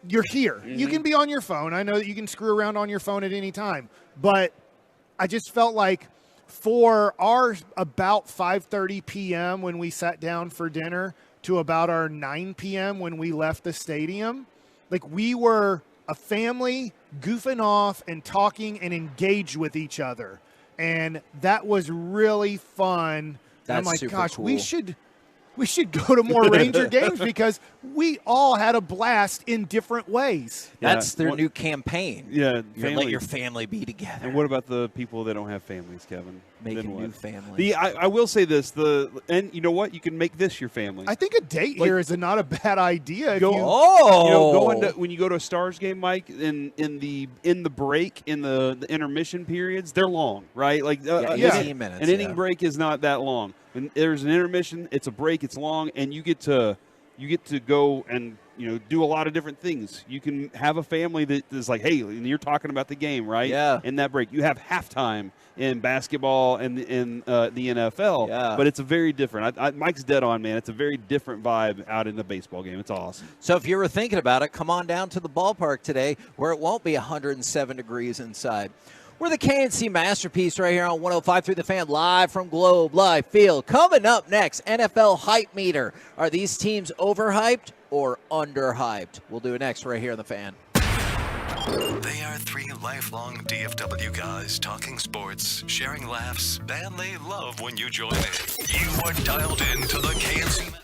you're here. Mm-hmm. You can be on your phone. I know that you can screw around on your phone at any time, but I just felt like for our about 5:30 p.m. when we sat down for dinner to about our 9 p.m. when we left the stadium, like we were a family goofing off and talking and engaged with each other. And that was really fun. That's I'm like, super gosh, cool. we should go to more Ranger games because we all had a blast in different ways. That's their new campaign. Yeah, let your family be together. And what about the people that don't have families, Kevin? Make Then a what? new family. I will say this, and you know what? You can make this your family. I think a date here is not a bad idea. When you go to a Stars game, Mike, in the break, in the intermission periods, they're long, right? Like 18 minutes. An inning break is not that long. When there's an intermission, it's a break, it's long, and you get to go and do a lot of different things. You can have a family that is like, hey, and you're talking about the game, right? Yeah. In that break, you have halftime in basketball and in the NFL, but it's a very different. Mike's dead on, man. It's a very different vibe out in the baseball game. It's awesome. So if you were thinking about it, come on down to the ballpark today where it won't be 107 degrees inside. We're the KNC Masterpiece right here on 105 through the Fan, live from Globe Life Field. Coming up next, NFL Hype Meter. Are these teams overhyped or underhyped? We'll do it next right here on the Fan. They are three lifelong DFW guys talking sports, sharing laughs, and they love when you join in. You are dialed in to the KNC Masterpiece.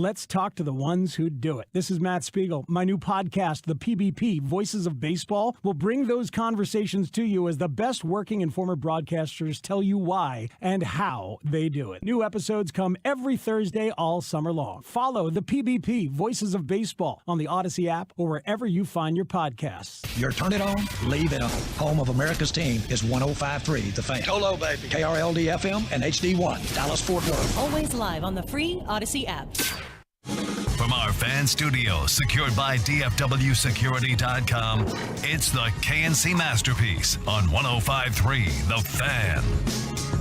Let's talk to the ones who do it. This is Matt Spiegel. My new podcast, The PBP, Voices of Baseball, will bring those conversations to you as the best working and former broadcasters tell you why and how they do it. New episodes come every Thursday all summer long. Follow The PBP, Voices of Baseball on the Odyssey app or wherever you find your podcasts. Your turn it on, leave it on. Home of America's team is 105.3 The Fan. Cholo, baby. KRLD FM and HD1, Dallas Fort Worth. Always live on the free Odyssey app. From our fan studio, secured by DFWsecurity.com, it's the KNC Masterpiece on 105.3 The Fan.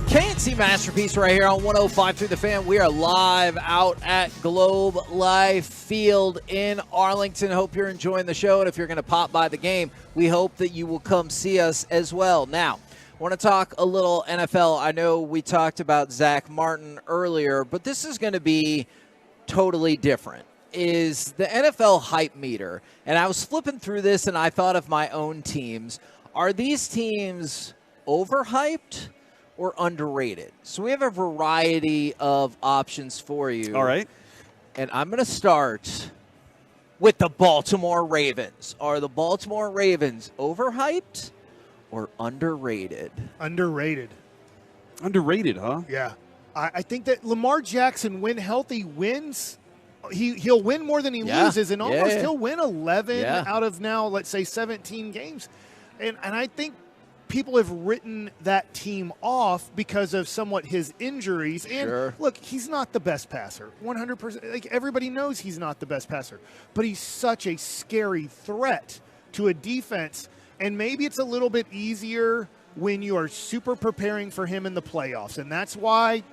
KNC Masterpiece right here on 105.3 The Fan. We are live out at Globe Life Field in Arlington. Hope you're enjoying the show, and if you're going to pop by the game, we hope that you will come see us as well. Now, I want to talk a little NFL. I know we talked about Zach Martin earlier, but this is going to be totally different. Is the NFL hype meter. And I was flipping through this, and I thought of my own teams. Are these teams overhyped or underrated? So we have a variety of options for you. All right. And I'm going to start with the Baltimore Ravens. Are the Baltimore Ravens overhyped or underrated? Underrated. Underrated, huh? Yeah. I think that Lamar Jackson, when healthy, wins. He'll win more than he loses, and almost he'll win 11 out of now, let's say, 17 games. And I think people have written that team off because of somewhat his injuries. And look, he's not the best passer, 100%. Like, everybody knows he's not the best passer, but he's such a scary threat to a defense. And maybe it's a little bit easier when you are super preparing for him in the playoffs, and that's why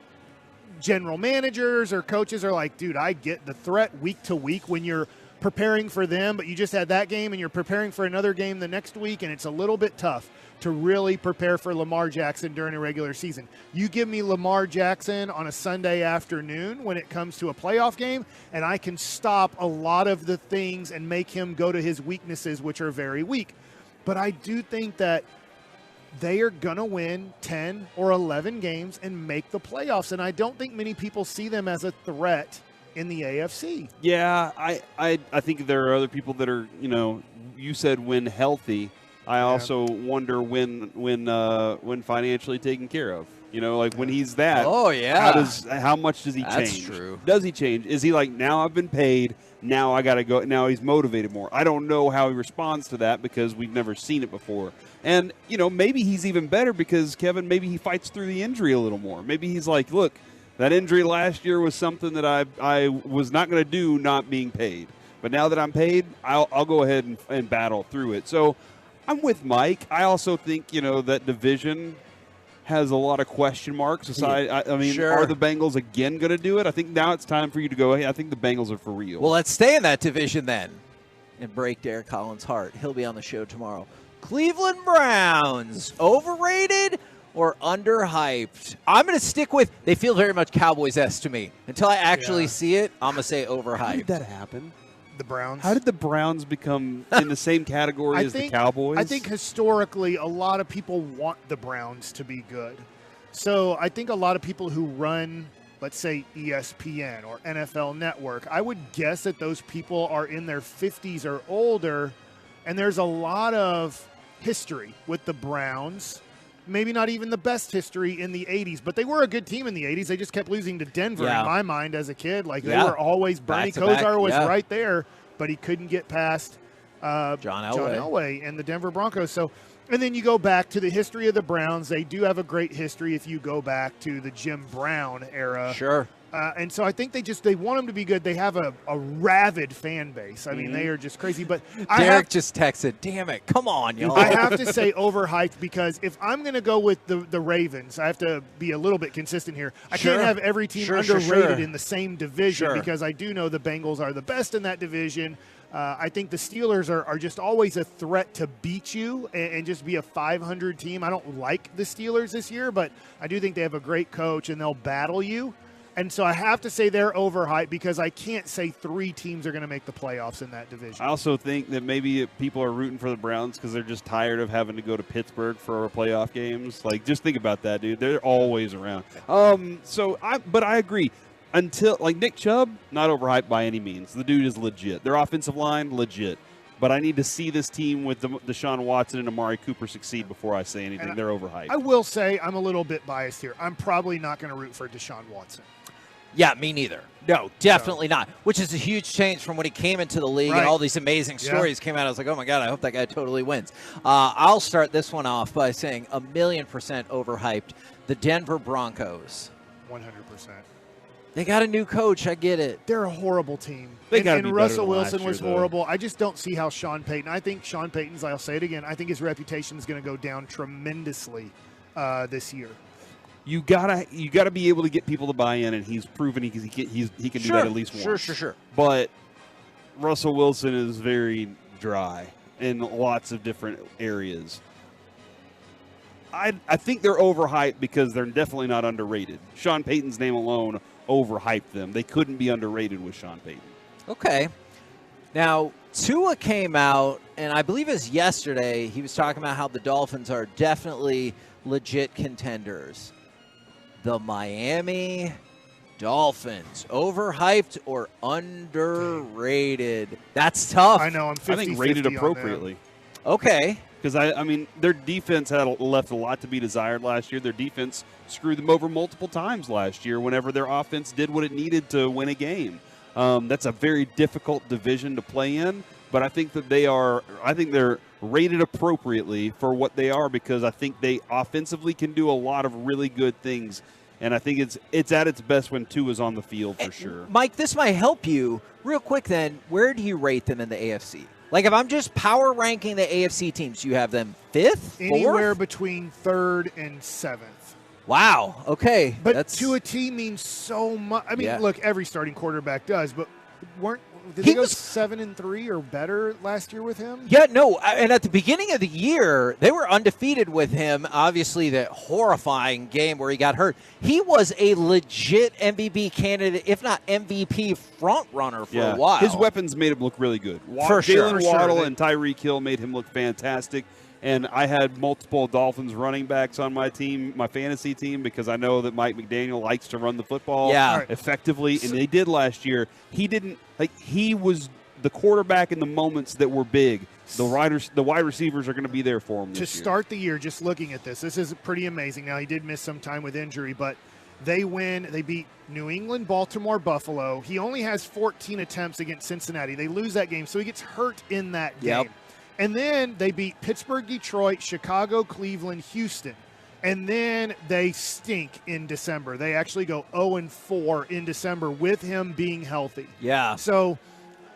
general managers or coaches are like, dude, I get the threat week to week when you're preparing for them, but you just had that game and you're preparing for another game the next week, and it's a little bit tough to really prepare for Lamar Jackson during a regular season. You give me Lamar Jackson on a Sunday afternoon when it comes to a playoff game, and I can stop a lot of the things and make him go to his weaknesses, which are very weak. But I do think that they are going to win 10 or 11 games and make the playoffs. And I don't think many people see them as a threat in the AFC. Yeah, I think there are other people that are, you said when healthy. I also wonder when financially taken care of. When he's that. Oh, yeah. How much does he change? That's true. Does he change? Is he like, now I've been paid, now I got to go, now he's motivated more? I don't know how he responds to that because we've never seen it before. And, maybe he's even better because, Kevin, maybe he fights through the injury a little more. Maybe he's like, look, that injury last year was something that I was not going to do not being paid. But now that I'm paid, I'll go ahead and battle through it. So I'm with Mike. I also think, that division has a lot of question marks. Aside, I mean, are the Bengals again going to do it? I think now it's time for you to go, hey, I think the Bengals are for real. Well, let's stay in that division then and break Derek Collins' heart. He'll be on the show tomorrow. Cleveland Browns, overrated or underhyped? I'm going to stick with, they feel very much Cowboys-esque to me. Until I actually see it, I'm going to say overhyped. How did that happen? The Browns. How did the Browns become in the same category as the Cowboys? I think historically a lot of people want the Browns to be good. So I think a lot of people who run, let's say, ESPN or NFL Network, I would guess that those people are in their 50s or older, and there's a lot of history with the Browns. Maybe not even the best history in the 80s, but they were a good team in the 80s. They just kept losing to Denver in my mind as a kid. Like, they were always, Bernie Kosar was right there, but he couldn't get past John Elway and the Denver Broncos. So, and then you go back to the history of the Browns. They do have a great history if you go back to the Jim Brown era. Sure. And so I think they want them to be good. They have a rabid fan base. I mean, they are just crazy. But Derek just texted, damn it, come on, y'all. I have to say overhyped because if I'm going to go with the Ravens, I have to be a little bit consistent here. I can't have every team underrated in the same division because I do know the Bengals are the best in that division. I think the Steelers are just always a threat to beat you and just be a 500 team. I don't like the Steelers this year, but I do think they have a great coach and they'll battle you. And so I have to say they're overhyped because I can't say three teams are going to make the playoffs in that division. I also think that maybe people are rooting for the Browns because they're just tired of having to go to Pittsburgh for playoff games. Like, just think about that, dude. They're always around. But I agree. until like Nick Chubb, not overhyped by any means. The dude is legit. Their offensive line, legit. But I need to see this team with Deshaun Watson and Amari Cooper succeed before I say anything. They're overhyped. I will say I'm a little bit biased here. I'm probably not going to root for Deshaun Watson. Yeah, me neither. No, definitely not. Which is a huge change from when he came into the league and all these amazing stories came out. I was like, oh, my God, I hope that guy totally wins. I'll start this one off by saying 1,000,000% overhyped. The Denver Broncos. 100%. They got a new coach. I get it. They're a horrible team. And Russell Wilson was horrible. I just don't see how Sean Payton. I think Sean Payton's, I'll say it again, I think his reputation is going to go down tremendously this year. You gotta be able to get people to buy in, and he's proven he can do that at least once. Sure. But Russell Wilson is very dry in lots of different areas. I think they're overhyped because they're definitely not underrated. Sean Payton's name alone overhyped them. They couldn't be underrated with Sean Payton. Okay. Now, Tua came out, and I believe it was yesterday, he was talking about how the Dolphins are definitely legit contenders. The Miami Dolphins, overhyped or underrated? That's tough. I know. I'm 50-50 I think rated appropriately. Okay. Because, I mean, their defense had left a lot to be desired last year. Their defense screwed them over multiple times last year whenever their offense did what it needed to win a game. That's a very difficult division to play in, but I think that they're rated appropriately for what they are because I think they offensively can do a lot of really good things, and I think it's at its best when Tua's on the field for sure. Mike, this might help you. Real quick then, where do you rate them in the AFC? Like, if I'm just power ranking the AFC teams, you have them 5th? Anywhere 4th? between 3rd and 7th. Wow. Okay. But to a team means so much. I mean, look, every starting quarterback does, but did they go 7-3 or better last year with him? Yeah, no. And at the beginning of the year, they were undefeated with him. Obviously, the horrifying game where he got hurt. He was a legit MVP candidate, if not MVP front runner for a while. His weapons made him look really good. Jalen Waddle and Tyreek Hill made him look fantastic. And I had multiple Dolphins running backs on my team, my fantasy team, because I know that Mike McDaniel likes to run the football effectively, and they did last year. He was the quarterback in the moments that were big. The wide receivers are going to be there for him this year. To start the year, just looking at this is pretty amazing. Now, he did miss some time with injury, but they win. They beat New England, Baltimore, Buffalo. He only has 14 attempts against Cincinnati. They lose that game, so he gets hurt in that game. And then they beat Pittsburgh, Detroit, Chicago, Cleveland, Houston. And then they stink in December. They actually go 0-4 in December with him being healthy. Yeah. So,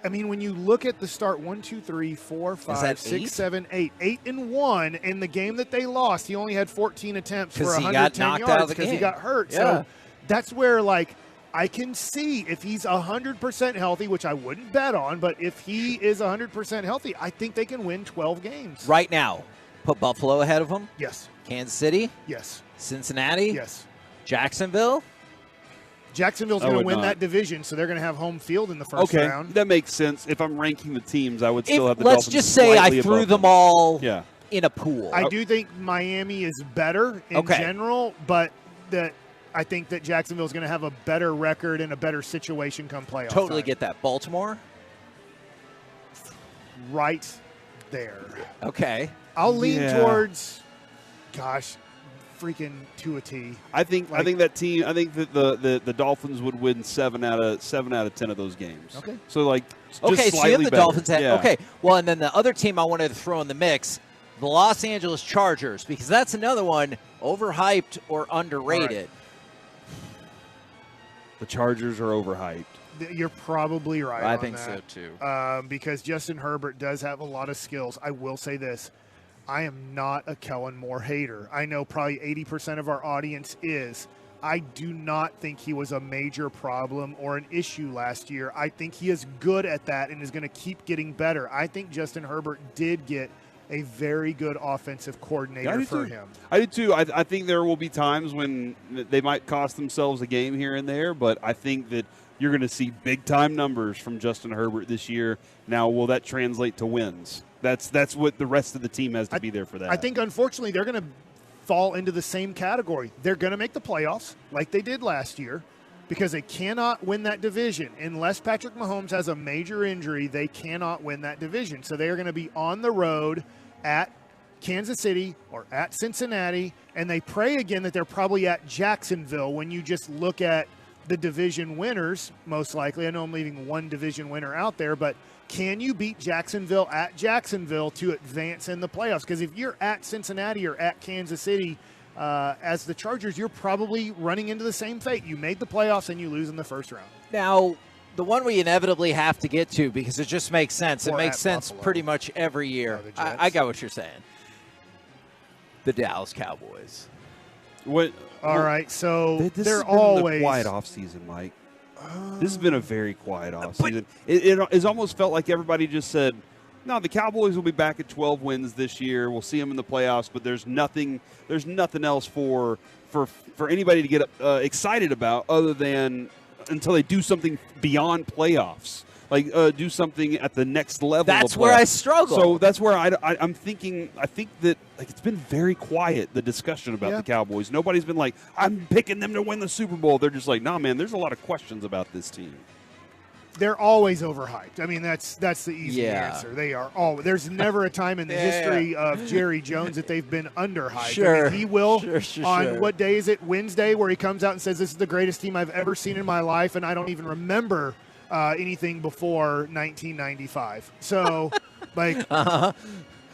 I mean, when you look at the start, 1, 2, 3, 4, 5, 6, 7, 8. 8-1. In the game that they lost, he only had 14 attempts for 110 yards because he got hurt. So that's where, like, I can see if he's 100% healthy, which I wouldn't bet on, but if he is 100% healthy, I think they can win 12 games. Right now, put Buffalo ahead of them? Yes. Kansas City? Yes. Cincinnati? Yes. Jacksonville? Jacksonville's going to win that division, so they're going to have home field in the first round. That makes sense. If I'm ranking the teams, I would still have the Let's Dolphins just say I threw them all in a pool. I do think Miami is better in general, but I think that Jacksonville is going to have a better record and a better situation come playoff Totally time. get that. Baltimore? Right there. Okay. I'll lean towards, freaking to a T. I think that team. I think that the Dolphins would win 7 out of 10 of those games. Okay. So just so you slightly have the better. Dolphins. Okay. Well, and then the other team I wanted to throw in the mix, the Los Angeles Chargers, because that's another one overhyped or underrated. The Chargers are overhyped. You're probably right. I on think that. so too. Because Justin Herbert does have a lot of skills. I will say this. I am not a Kellen Moore hater. I know probably 80% of our audience is. I do not think he was a major problem or an issue last year. I think he is good at that and is going to keep getting better. I think Justin Herbert did get a very good offensive coordinator for him. I do too. I think there will be times when they might cost themselves a game here and there, but I think that you're going to see big-time numbers from Justin Herbert this year. Now, will that translate to wins? That's what the rest of the team has to be there for that. I think, unfortunately, they're going to fall into the same category. They're going to make the playoffs like they did last year. because they cannot win that division. Unless Patrick Mahomes has a major injury, they cannot win that division. So they are going to be on the road at Kansas City or at Cincinnati, and they pray again that they're probably at Jacksonville when you just look at the division winners, most likely. I know I'm leaving one division winner out there, but can you beat Jacksonville at Jacksonville to advance in the playoffs? Because if you're at Cincinnati or at Kansas City as the Chargers, you're probably running into the same fate. You made the playoffs and you lose in the first round. Now, the one we inevitably have to get to because it just makes sense. It Or makes at sense Buffalo. pretty much every year. I got what you're saying. The Dallas Cowboys. All right, so This they're has been always a quiet offseason, Mike. This has been a very quiet offseason. It's almost felt like everybody just said, no, the Cowboys will be back at 12 wins this year. We'll see them in the playoffs, but there's nothing else for anybody to get excited about other than until they do something beyond playoffs. Like do something at the next level. That's of where I playoffs. struggle. So that's where I'm thinking. I think that it's been very quiet, the discussion about the Cowboys. Nobody's been like, I'm picking them to win the Super Bowl. They're just like, nah, man. There's a lot of questions about this team. They're always overhyped. I mean, that's the easy answer. They are always. There's never a time in the history of Jerry Jones that they've been underhyped. Sure. I mean, he will on sure. what day is it? Wednesday, where he comes out and says, "This is the greatest team I've ever seen in my life," and I don't even remember anything before 1995. So,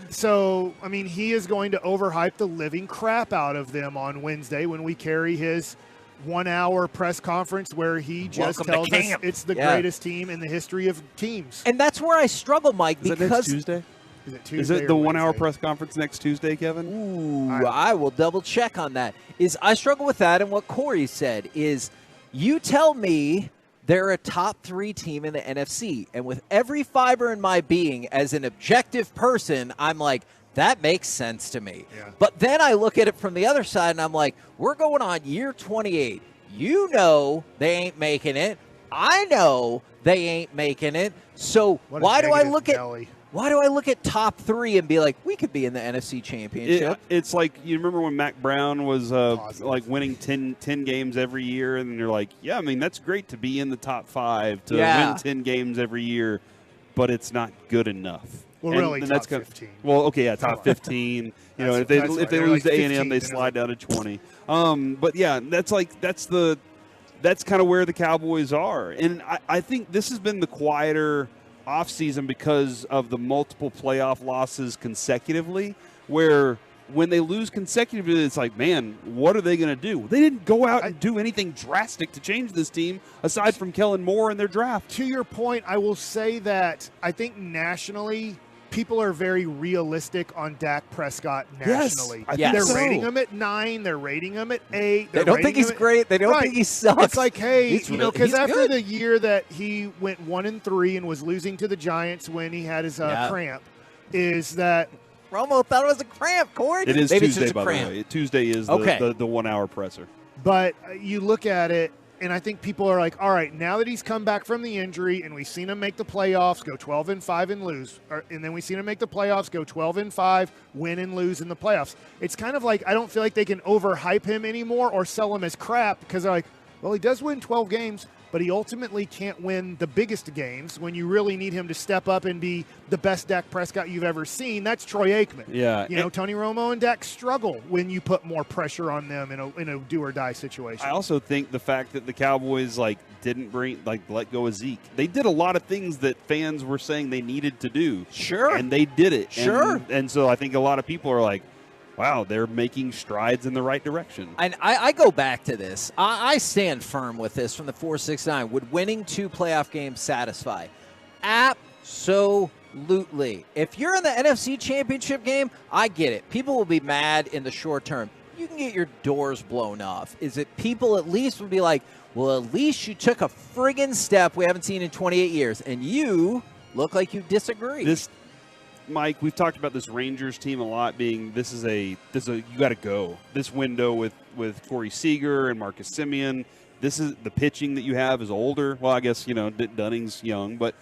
So, I mean, he is going to overhype the living crap out of them on Wednesday when we carry his 1 hour press conference where he just tells us it's the greatest team in the history of teams. And that's where I struggle, Mike, Is because it next Tuesday? Is it Tuesday? Is it or the 1 hour Wednesday? press conference next Tuesday, Kevin? Ooh, I will double check on that. I struggle with that, and what Corey said is, you tell me they're a top 3 team in the NFC, and with every fiber in my being as an objective person, I'm like, that makes sense to me. Yeah. But then I look at it from the other side, and I'm like, we're going on year 28. You know they ain't making it. I know they ain't making it. So why do I look at top 3 and be like, we could be in the NFC Championship? It's like, you remember when Mac Brown was like winning 10 games every year, and you're like, yeah, I mean, that's great to be in the top 5, to win 10 games every year, but it's not good enough. Well, really, top 15. Well, okay, yeah, top 15. If they lose to A&M, they slide down to 20. But yeah, that's kind of where the Cowboys are, and I think this has been the quieter offseason because of the multiple playoff losses consecutively, where when they lose consecutively, it's like, man, what are they going to do? They didn't go out and do anything drastic to change this team aside from Kellen Moore in their draft. To your point, I will say that I think nationally, people are very realistic on Dak Prescott nationally. Yes, they're rating him at 9. They're rating him at 8. They don't think he's great. They don't think he sucks. It's like, hey, because after good. the year that he went 1-3 and was losing to the Giants when he had his cramp, is that Romo thought it was a cramp, Corey. It is Maybe Tuesday, it's just a by cramp. the way. Tuesday is the 1 hour presser. But you look at it, and I think people are like, all right, now that he's come back from the injury and we've seen him make the playoffs, go 12-5 and lose, and then we've seen him make the playoffs, go 12-5, win and lose in the playoffs. It's kind of like I don't feel like they can overhype him anymore or sell him as crap because they're like, well, he does win 12 games, but he ultimately can't win the biggest games when you really need him to step up and be the best Dak Prescott you've ever seen. That's Troy Aikman. Yeah. Tony Romo and Dak struggle when you put more pressure on them in a do-or-die situation. I also think the fact that the Cowboys didn't let go of Zeke. They did a lot of things that fans were saying they needed to do. Sure. And they did it. Sure. And so I think a lot of people are like, wow, they're making strides in the right direction. And I go back to this. I stand firm with this from the 469. Would winning 2 playoff games satisfy? Absolutely. If you're in the NFC Championship game, I get it. People will be mad in the short term. You can get your doors blown off. Is it people at least would be like, well, at least you took a friggin' step we haven't seen in 28 years, and you look like you disagree. Mike, we've talked about this Rangers team a lot being this is a you got to go. This window with Corey Seager and Marcus Semien, this is the pitching that you have is older. Well, I guess, Dunning's young, but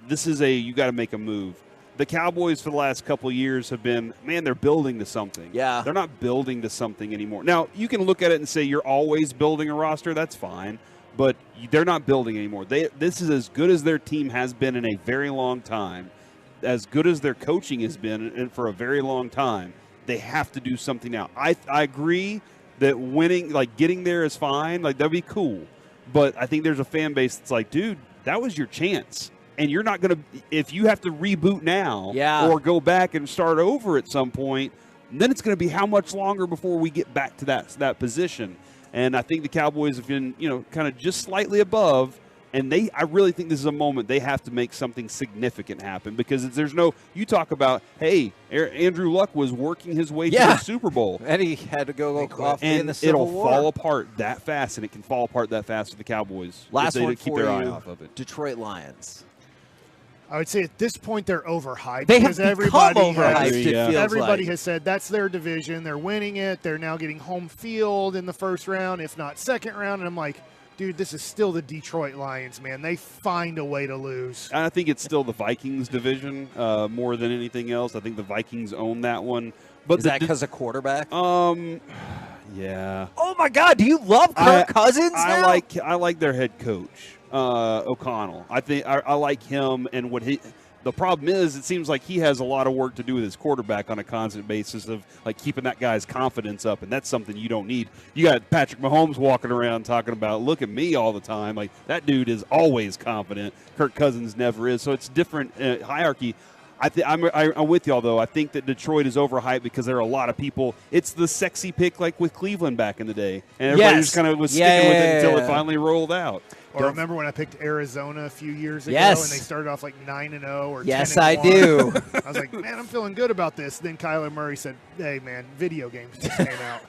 this is you got to make a move. The Cowboys for the last couple of years have been, man, they're building to something. Yeah. They're not building to something anymore. Now, you can look at it and say you're always building a roster. That's fine. but they're not building anymore. This is as good as their team has been in a very long time, as good as their coaching has been for a very long time. They have to do something now. I agree that winning, like getting there is fine. Like, that'd be cool. But I think there's a fan base that's like, dude, that was your chance. And you're not going to – if you have to reboot now or go back and start over at some point, then it's going to be how much longer before we get back to that position. And I think the Cowboys have been, kind of just slightly above. And I really think this is a moment they have to make something significant happen, because there's no – you talk about, hey, Andrew Luck was working his way to the Super Bowl. And he had to go off in the Civil War. War. It'll fall apart that fast, and it can fall apart that fast for the Cowboys. Last if they one keep for their eye you, off of it. Detroit Lions. I would say at this point they're overhyped. They have because everybody overhyped, has said that's their division. They're winning it. They're now getting home field in the first round, if not second round. And I'm like, dude, this is still the Detroit Lions, man. They find a way to lose. I think it's still the Vikings division more than anything else. I think the Vikings own that one. But is that because of quarterback? Yeah. Oh my God! Do you love Kirk Cousins now? I like their head coach, O'Connell. I think I like him and what he. The problem is, it seems like he has a lot of work to do with his quarterback on a constant basis of like keeping that guy's confidence up, and that's something you don't need. You got Patrick Mahomes walking around talking about, "Look at me" all the time. Like, that dude is always confident. Kirk Cousins never is. So it's different hierarchy. I'm with y'all, though. I think that Detroit is overhyped because there are a lot of people. It's the sexy pick like with Cleveland back in the day. And everybody just kind of was sticking with it until it finally rolled out. Or remember when I picked Arizona a few years ago Yes. and they started off like 9-0 or 10-1? Yes, I do. I was like, man, I'm feeling good about this. Then Kyler Murray said, hey, man, video games just came out.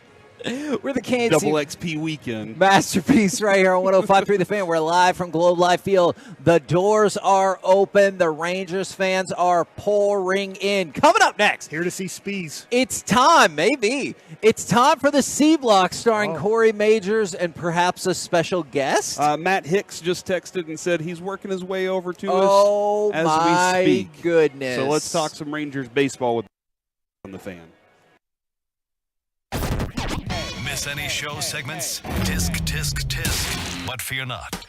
We're the Kansas Double XP weekend. Masterpiece right here on 105.3 The Fan. We're live from Globe Life Field. The doors are open. The Rangers fans are pouring in. Coming up next. Here to see Spees. It's time, maybe. It's time for the C Block starring Corey Majors and perhaps a special guest. Matt Hicks just texted and said he's working his way over to us as my we speak. Goodness. So let's talk some Rangers baseball with on the Fan. Miss any show segments? Tisk. But fear not.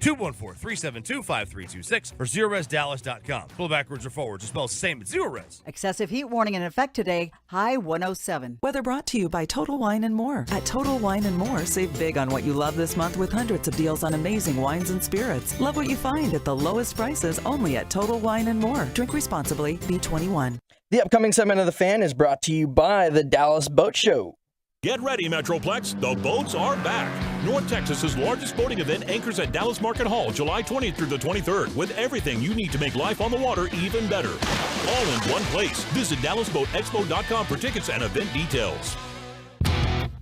214-372-5326 or zeroresdallas.com. Pull backwards or forwards to spell same at Zero Res. Excessive heat warning in effect today, high 107. Weather brought to you by Total Wine & More. At Total Wine & More, save big on what you love this month with hundreds of deals on amazing wines and spirits. Love what you find at the lowest prices only at Total Wine & More. Drink responsibly. Be 21. The upcoming segment of The Fan is brought to you by the Dallas Boat Show. Get ready, Metroplex. The boats are back. North Texas's largest boating event anchors at Dallas Market Hall, July 20th through the 23rd, with everything you need to make life on the water even better. All in one place. Visit DallasBoatExpo.com for tickets and event details.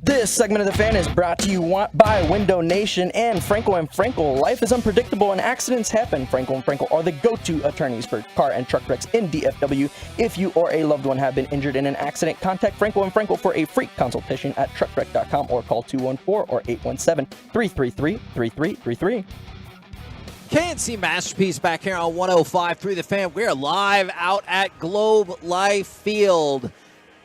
This segment of The Fan is brought to you by Window Nation and Franco & Franco. Life is unpredictable and accidents happen. Franco & Franco are the go-to attorneys for car and truck wrecks in DFW. If you or a loved one have been injured in an accident, contact Franco & Franco for a free consultation at truckwreck.com or call 214 or 817-333-3333. KNC Masterpiece back here on 105.3 The Fan. We're live out at Globe Life Field.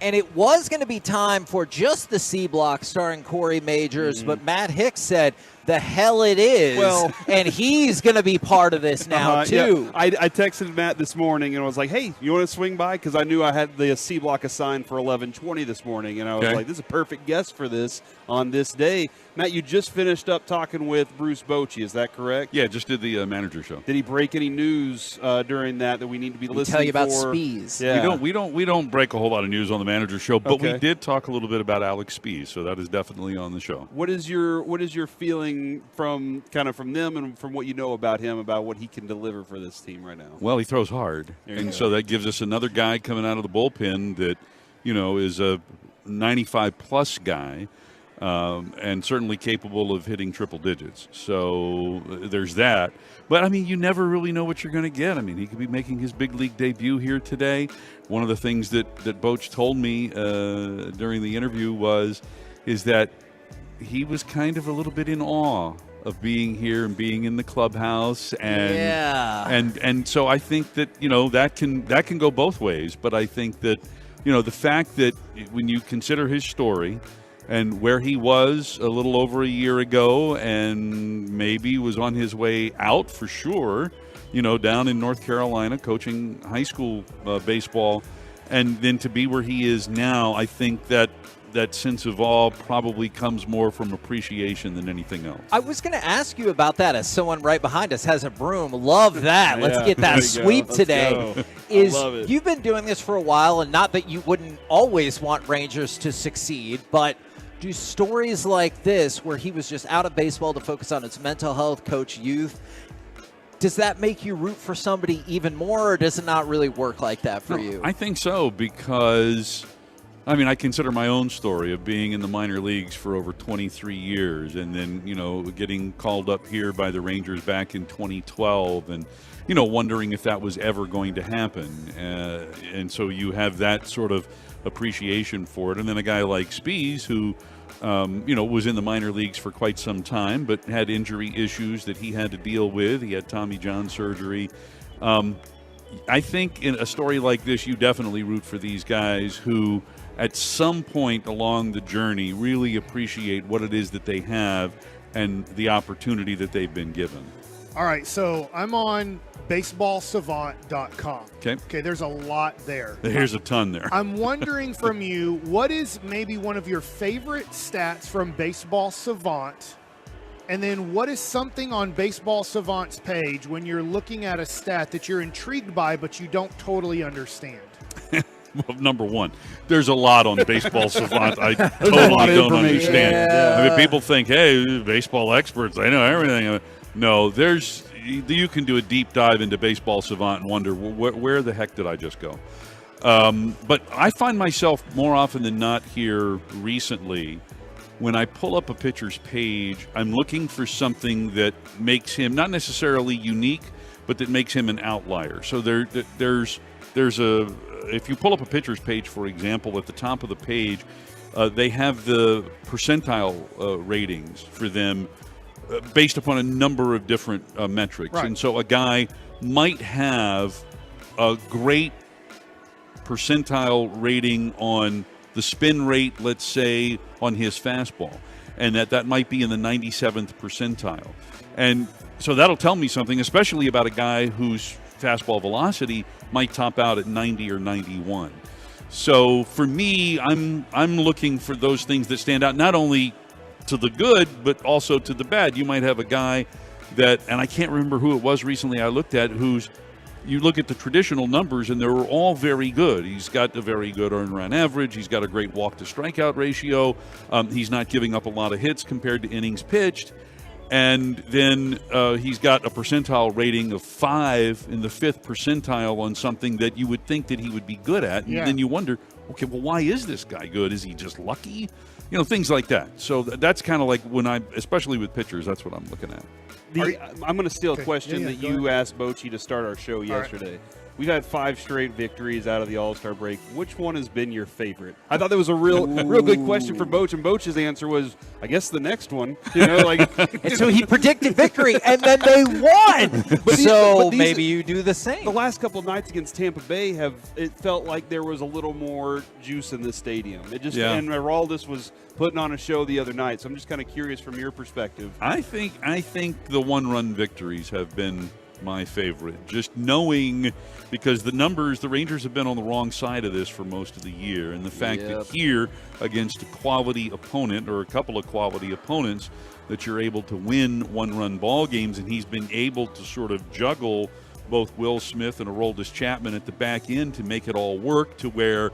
And it was going to be time for just the C block starring Corey Majors, but Matt Hicks said, the hell it is, and he's going to be part of this now, too. Yeah. I texted Matt this morning and I was like, hey, you want to swing by? Because I knew I had the C block assigned for 11:20 this morning, and I was like, this is a perfect guest for this on this day. Matt, you just finished up talking with Bruce Bochy, is that correct? Yeah, just did the manager show. Did he break any news during that we need to be listening tell you about for? Spies. Yeah. We don't break a whole lot of news on the manager show, but we did talk a little bit about Alex Spies, so that is definitely on the show. What is your feeling from them and from what you know about him, about what he can deliver for this team right now? Well, he throws hard, and so that gives us another guy coming out of the bullpen that, is a 95-plus guy, and certainly capable of hitting triple digits. So there's that. But, you never really know what you're going to get. He could be making his big league debut here today. One of the things that Boch told me during the interview is that he was kind of a little bit in awe of being here and being in the clubhouse, and so I think that that can go both ways. But I think that the fact that when you consider his story and where he was a little over a year ago, and maybe was on his way out for sure, down in North Carolina coaching high school baseball, and then to be where he is now, I think that sense of awe probably comes more from appreciation than anything else. I was going to ask you about that, as someone right behind us has a broom. Love that. Let's get that sweep today. Love it. You've been doing this for a while, and not that you wouldn't always want Rangers to succeed, but do stories like this, where he was just out of baseball to focus on his mental health, coach youth, does that make you root for somebody even more, or does it not really work like that for you? I think so, because I consider my own story of being in the minor leagues for over 23 years and then, getting called up here by the Rangers back in 2012 and, wondering if that was ever going to happen. And so you have that sort of appreciation for it. And then a guy like Spies, who, was in the minor leagues for quite some time, but had injury issues that he had to deal with. He had Tommy John surgery. I think in a story like this, you definitely root for these guys who, at some point along the journey, really appreciate what it is that they have and the opportunity that they've been given. All right, so I'm on baseballsavant.com. Okay, there's a lot there. There's a ton there. I'm wondering from you, what is maybe one of your favorite stats from Baseball Savant? And then what is something on Baseball Savant's page when you're looking at a stat that you're intrigued by but you don't totally understand? Well, number one, there's a lot on Baseball Savant I totally don't understand. Yeah. People think, hey, baseball experts, they know everything. No, you can do a deep dive into Baseball Savant and wonder, where the heck did I just go? But I find myself more often than not here recently, when I pull up a pitcher's page, I'm looking for something that makes him not necessarily unique, but that makes him an outlier. So there's if you pull up a pitcher's page, for example, at the top of the page, they have the percentile ratings for them based upon a number of different metrics. Right. And so a guy might have a great percentile rating on the spin rate, let's say, on his fastball, and that might be in the 97th percentile. And So that'll tell me something, especially about a guy whose fastball velocity might top out at 90 or 91. So for me, I'm looking for those things that stand out, not only to the good, but also to the bad. You might have a guy that, and I can't remember who it was recently I looked at, you look at the traditional numbers, and they were all very good. He's got a very good earned run average. He's got a great walk-to-strikeout ratio. He's not giving up a lot of hits compared to innings pitched. And then he's got a percentile rating of 5 in the 5th percentile on something that you would think that he would be good at. And then you wonder, okay, well, why is this guy good? Is he just lucky? Things like that. So that's kind of like especially with pitchers, that's what I'm looking at. I'm going to steal a question that you asked Bochy to start our show yesterday. Right. We've had 5 straight victories out of the All-Star break. Which one has been your favorite? I thought that was a real good question for Boch, and Boch's answer was, I guess the next one. And so he predicted victory, and then they won. But maybe you do the same. The last couple of nights against Tampa Bay it felt like there was a little more juice in the stadium. And Araldis was putting on a show the other night. So I'm just kind of curious from your perspective. I think the one-run victories have been my favorite. Just knowing, because the Rangers have been on the wrong side of this for most of the year, and the fact that here against a quality opponent or a couple of quality opponents that you're able to win one-run ball games, and he's been able to sort of juggle both Will Smith and Aroldis Chapman at the back end to make it all work to where,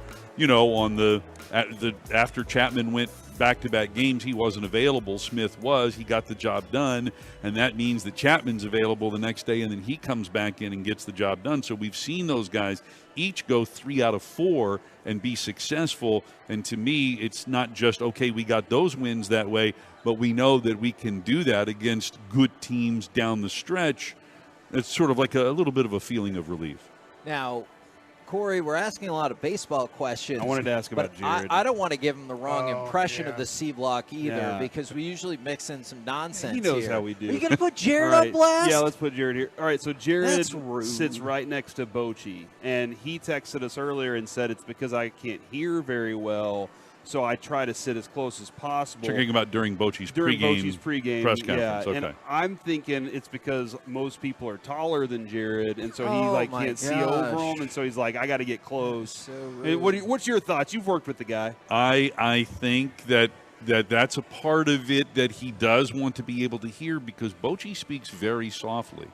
after Chapman went back-to-back games, he wasn't available. Smith was. He got the job done, and that means that Chapman's available the next day, and then he comes back in and gets the job done. So we've seen those guys each go 3 out of 4 and be successful. And to me, it's not just, okay, we got those wins that way, but we know that we can do that against good teams down the stretch. It's sort of like a little bit of a feeling of relief. Now, Corey, we're asking a lot of baseball questions. I wanted to ask about Jared. I don't want to give him the wrong impression of the C block either, because we usually mix in some nonsense. He knows here. how we do. Are you going to put Jared on blast? Yeah, let's put Jared here. All right, so Jared sits right next to Bochy, and he texted us earlier and said it's because I can't hear very well, so I try to sit as close as possible. Talking about during Bochy's pregame press conference. Yeah, okay. And I'm thinking it's because most people are taller than Jared, and so he can't see over them, and so he's like, I got to get close. So what's your thoughts? You've worked with the guy. I think that's a part of it that he does want to be able to hear, because Bochy speaks very softly.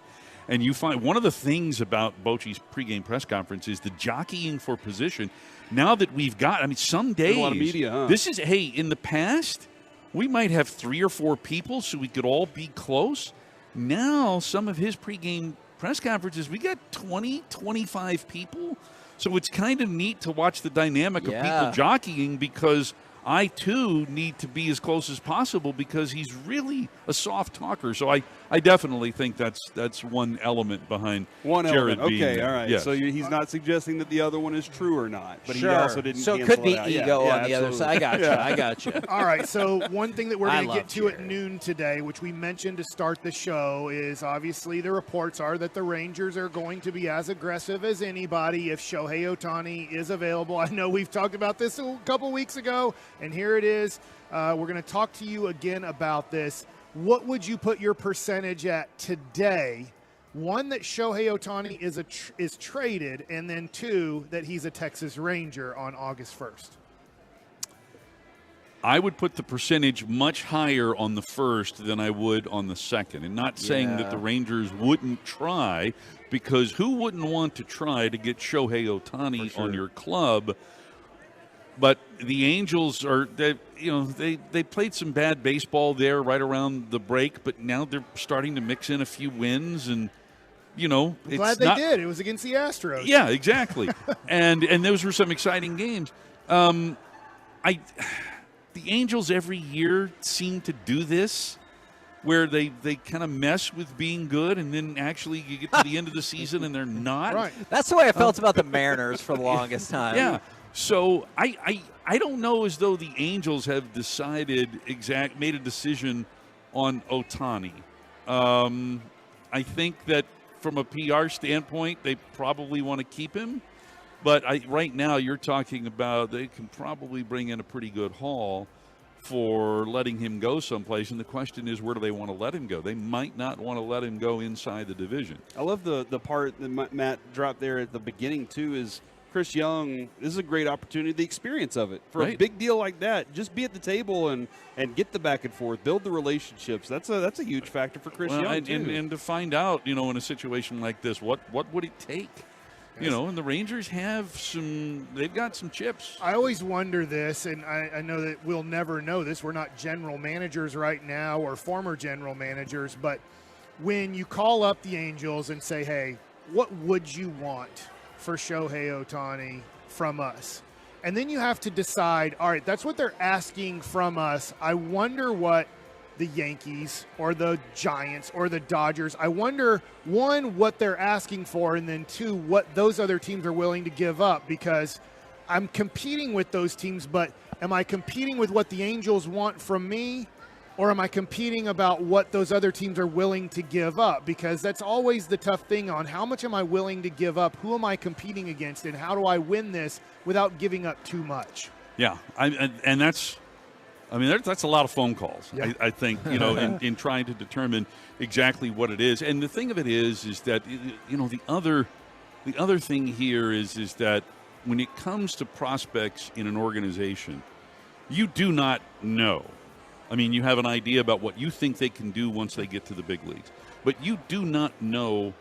And you find one of the things about Bochy's pregame press conference is the jockeying for position. Now that we've got, some days, a lot of media, huh? This is, in the past, we might have 3 or 4 people so we could all be close. Now, some of his pregame press conferences, we got 20, 25 people. So it's kind of neat to watch the dynamic of people jockeying, because I, too, need to be as close as possible, because he's really a soft talker. So I definitely think that's one element behind Jared being there. All right. Yes. So he's not suggesting that the other one is true or not, but he sure. also didn't So it cancel could be out. ego on the other side. I got you. All right, so one thing that we're going to get to Jared. at noon today, which we mentioned to start the show, is obviously the reports are that the Rangers are going to be as aggressive as anybody if Shohei Ohtani is available. I know we've talked about this a couple weeks ago, and here it is. We're going to talk to you again about this. What would you put your percentage at today? 1, that Shohei Ohtani is traded, and then 2, that he's a Texas Ranger on August 1st. I would put the percentage much higher on the 1st than I would on the 2nd. And not saying that the Rangers wouldn't try, because who wouldn't want to try to get Shohei Ohtani on your club? But the Angels they played some bad baseball there right around the break, but now they're starting to mix in a few wins, and I'm glad they did. It was against the Astros. Yeah, exactly. and those were some exciting games. The Angels every year seem to do this, where they kind of mess with being good, and then actually you get to the end of the season and they're not. Right. That's the way I felt about the Mariners for the longest time. Yeah. So I don't know as though the Angels have made a decision on Ohtani. I think that from a PR standpoint, they probably want to keep him. But right now you're talking about they can probably bring in a pretty good haul for letting him go someplace, and the question is, where do they want to let him go? They might not want to let him go inside the division. I love the part that Matt dropped there at the beginning, too, is Chris Young. This is a great opportunity, the experience of it. For a big deal like that, just be at the table and get the back and forth, build the relationships. That's a huge factor for Chris Young, too. And to find out, in a situation like this, what would it take? And the Rangers they've got some chips. I always wonder this, and I know that we'll never know this. We're not general managers right now or former general managers, but when you call up the Angels and say, hey, what would you want for Shohei Ohtani from us? And then you have to decide, all right, that's what they're asking from us. I wonder what the Yankees or the Giants or the Dodgers, I wonder, one, what they're asking for, and then two, what those other teams are willing to give up, because I'm competing with those teams, but am I competing with what the Angels want from me, or am I competing about what those other teams are willing to give up? Because that's always the tough thing on how much am I willing to give up, who am I competing against, and how do I win this without giving up too much? Yeah, that's a lot of phone calls, yeah. I think, in trying to determine exactly what it is. And the thing of it is that, the other thing here is that when it comes to prospects in an organization, you do not know. I mean, you have an idea about what you think they can do once they get to the big leagues, but you do not know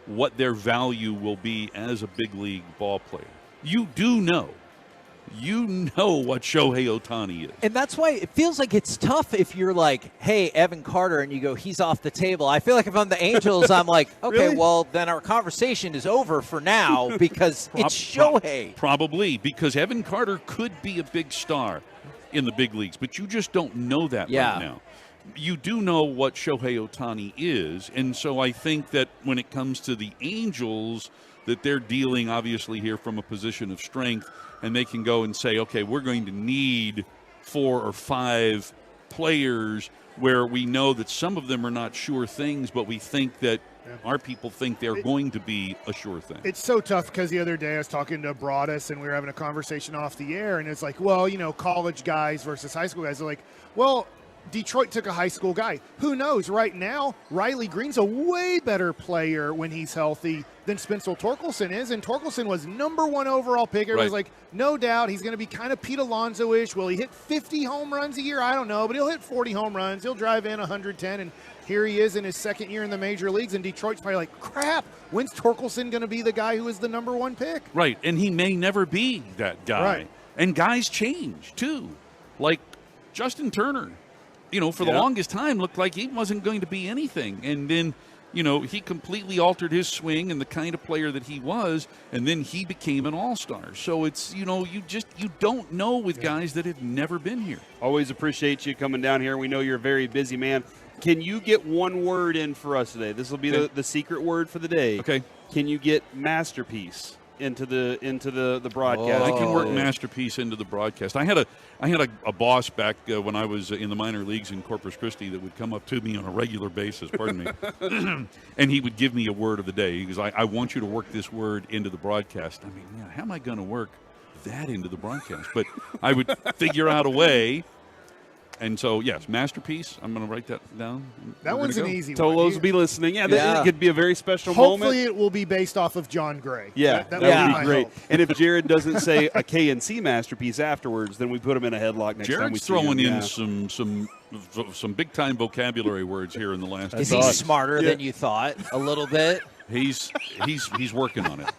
what their value will be as a big league ball player. You do know. You know what Shohei Ohtani is. And that's why it feels like it's tough if you're like, hey, Evan Carter, and you go, he's off the table. I feel like if I'm the Angels, I'm like, okay, Really? well, then our conversation is over for now because it's Shohei. Probably, because Evan Carter could be a big star in the big leagues, but you just don't know that right now. You do know what Shohei Ohtani is, and so I think that when it comes to the Angels, that they're dealing obviously here from a position of strength, and they can go and say, okay, we're going to need 4 or 5 players where we know that some of them are not sure things, but we think that our people think they're going to be a sure thing. It's so tough because the other day I was talking to Broadus, and we were having a conversation off the air, and it's like, well, college guys versus high school guys. They're like, well, Detroit took a high school guy. Who knows? Right now, Riley Green's a way better player when he's healthy than Spencer Torkelson is, and Torkelson was #1 overall pick. Everybody's like, no doubt he's going to be kind of Pete Alonso-ish. Will he hit 50 home runs a year? I don't know, but he'll hit 40 home runs. He'll drive in 110, and here he is in his second year in the major leagues, and Detroit's probably like, crap, when's Torkelson going to be the guy who is the #1 pick? Right, and he may never be that guy. Right. And guys change, too. Like Justin Turner. For the longest time, looked like he wasn't going to be anything. And then, he completely altered his swing and the kind of player that he was, and then he became an all-star. So it's, you don't know with guys that have never been here. Always appreciate you coming down here. We know you're a very busy man. Can you get one word in for us today? This will be the secret word for the day. Okay. Can you get masterpiece into the broadcast? I can work masterpiece into the broadcast. I had a boss back when I was in the minor leagues in Corpus Christi that would come up to me on a regular basis, pardon me, and he would give me a word of the day. He goes, I want you to work this word into the broadcast. I mean, how am I going to work that into the broadcast? But I would figure out a way. And so, yes, masterpiece. I'm going to write that down. That one's an easy one. Tolos will be listening. Yeah, it could be a very special Hopefully moment. it will be based off of John Gray. Yeah, that would be great. And if Jared doesn't say a K&C masterpiece afterwards, then we put him in a headlock next time we see him. Jared's throwing in some big-time vocabulary words here in the last. Is he smarter than you thought? A little bit? He's working on it.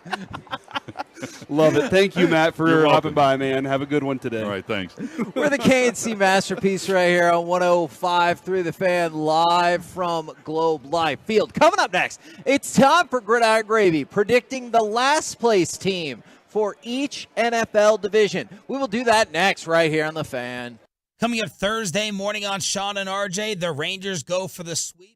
Love it. Thank you, Matt, for hopping by, man. Have a good one today. All right, thanks. We're the K&C Masterpiece right here on 105.3 The Fan, live from Globe Life Field. Coming up next, it's time for Gridiron Gravy, predicting the last place team for each NFL division. We will do that next right here on The Fan. Coming up Thursday morning on Sean and RJ, the Rangers go for the sweep.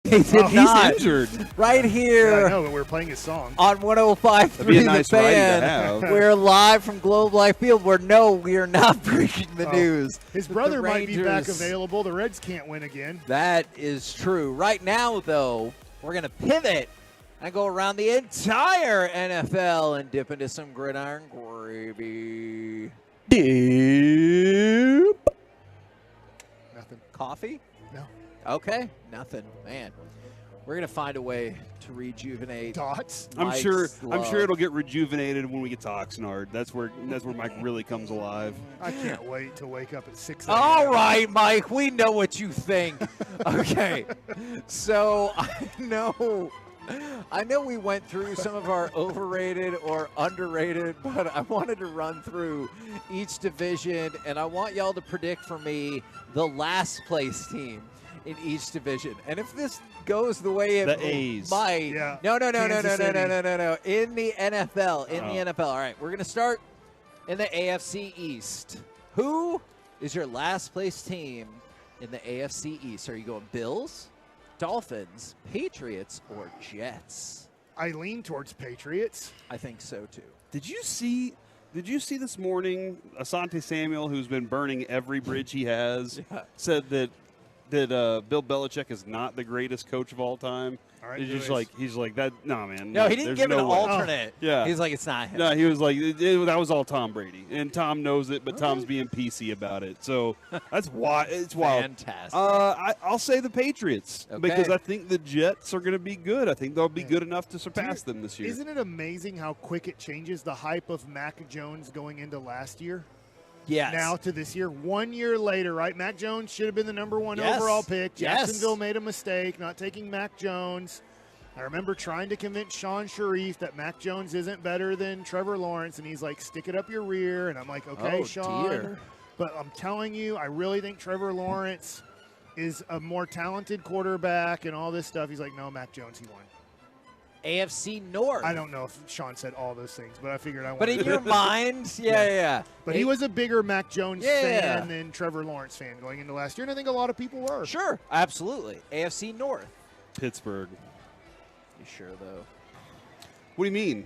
He did not. He's injured. Right here. Yeah, I know, but we're playing his song. On 105.3 That'd be a nice The Fan. writing to have. We're live from Globe Life Field where, no, we are not breaking the news. His brother might be back Rangers- available. The Reds can't win again. That is true. Right now, though, we're going to pivot and go around the entire NFL and dip into some gridiron gravy. Dip. Nothing. Coffee? No. Okay. Nothing. Man, we're going to find a way to rejuvenate. Dots? I'm Mike's sure love. it'll get rejuvenated when we get to Oxnard. That's where Mike really comes alive. I can't wait to wake up at 6 a.m. All right, Mike, we know what you think. Okay, so I know we went through some of our overrated or underrated, but I wanted to run through each division, and I want y'all to predict for me the last place team in each division. And if this goes the way it The A's. might, Yeah. no. Kansas City. In the NFL, All right, we're gonna start in the AFC East. Who is your last place team in the AFC East? Are you going Bills, Dolphins, Patriots, or Jets? I lean towards Patriots. I think so too. Did you see this morning Asante Samuel, who's been burning every bridge he has, said that Bill Belichick is not the greatest coach of all time? All right, he's like that. No, man. No, he didn't there's give no an way. alternate. Yeah. He's like, it's not him. No, he was like, that was all Tom Brady, and Tom knows it, but Tom's being PC about it. So that's why it's wild. Fantastic. I'll say the Patriots Okay. because I think the Jets are going to be good. I think they'll be good enough to surpass them this year. Isn't it amazing how quick it changes the hype of Mac Jones going into last year? Yes. Now to this year. 1 year later, right? Mac Jones should have been the number one Yes. overall pick. Yes. Jacksonville made a mistake not taking Mac Jones. I remember trying to convince Sean Sharif that Mac Jones isn't better than Trevor Lawrence, and he's like, stick it up your rear. And I'm like, okay, Oh, Sean. dear. But I'm telling you, I really think Trevor Lawrence is a more talented quarterback and all this stuff. He's like, no, Mac Jones, he won. AFC North. I don't know if Sean said all those things, but I figured I wanted But in to. your mind, yeah. But he was a bigger Mac Jones Yeah. fan than Trevor Lawrence fan going into last year, and I think a lot of people were. Sure, absolutely. AFC North. Pittsburgh. You sure, though? What do you mean?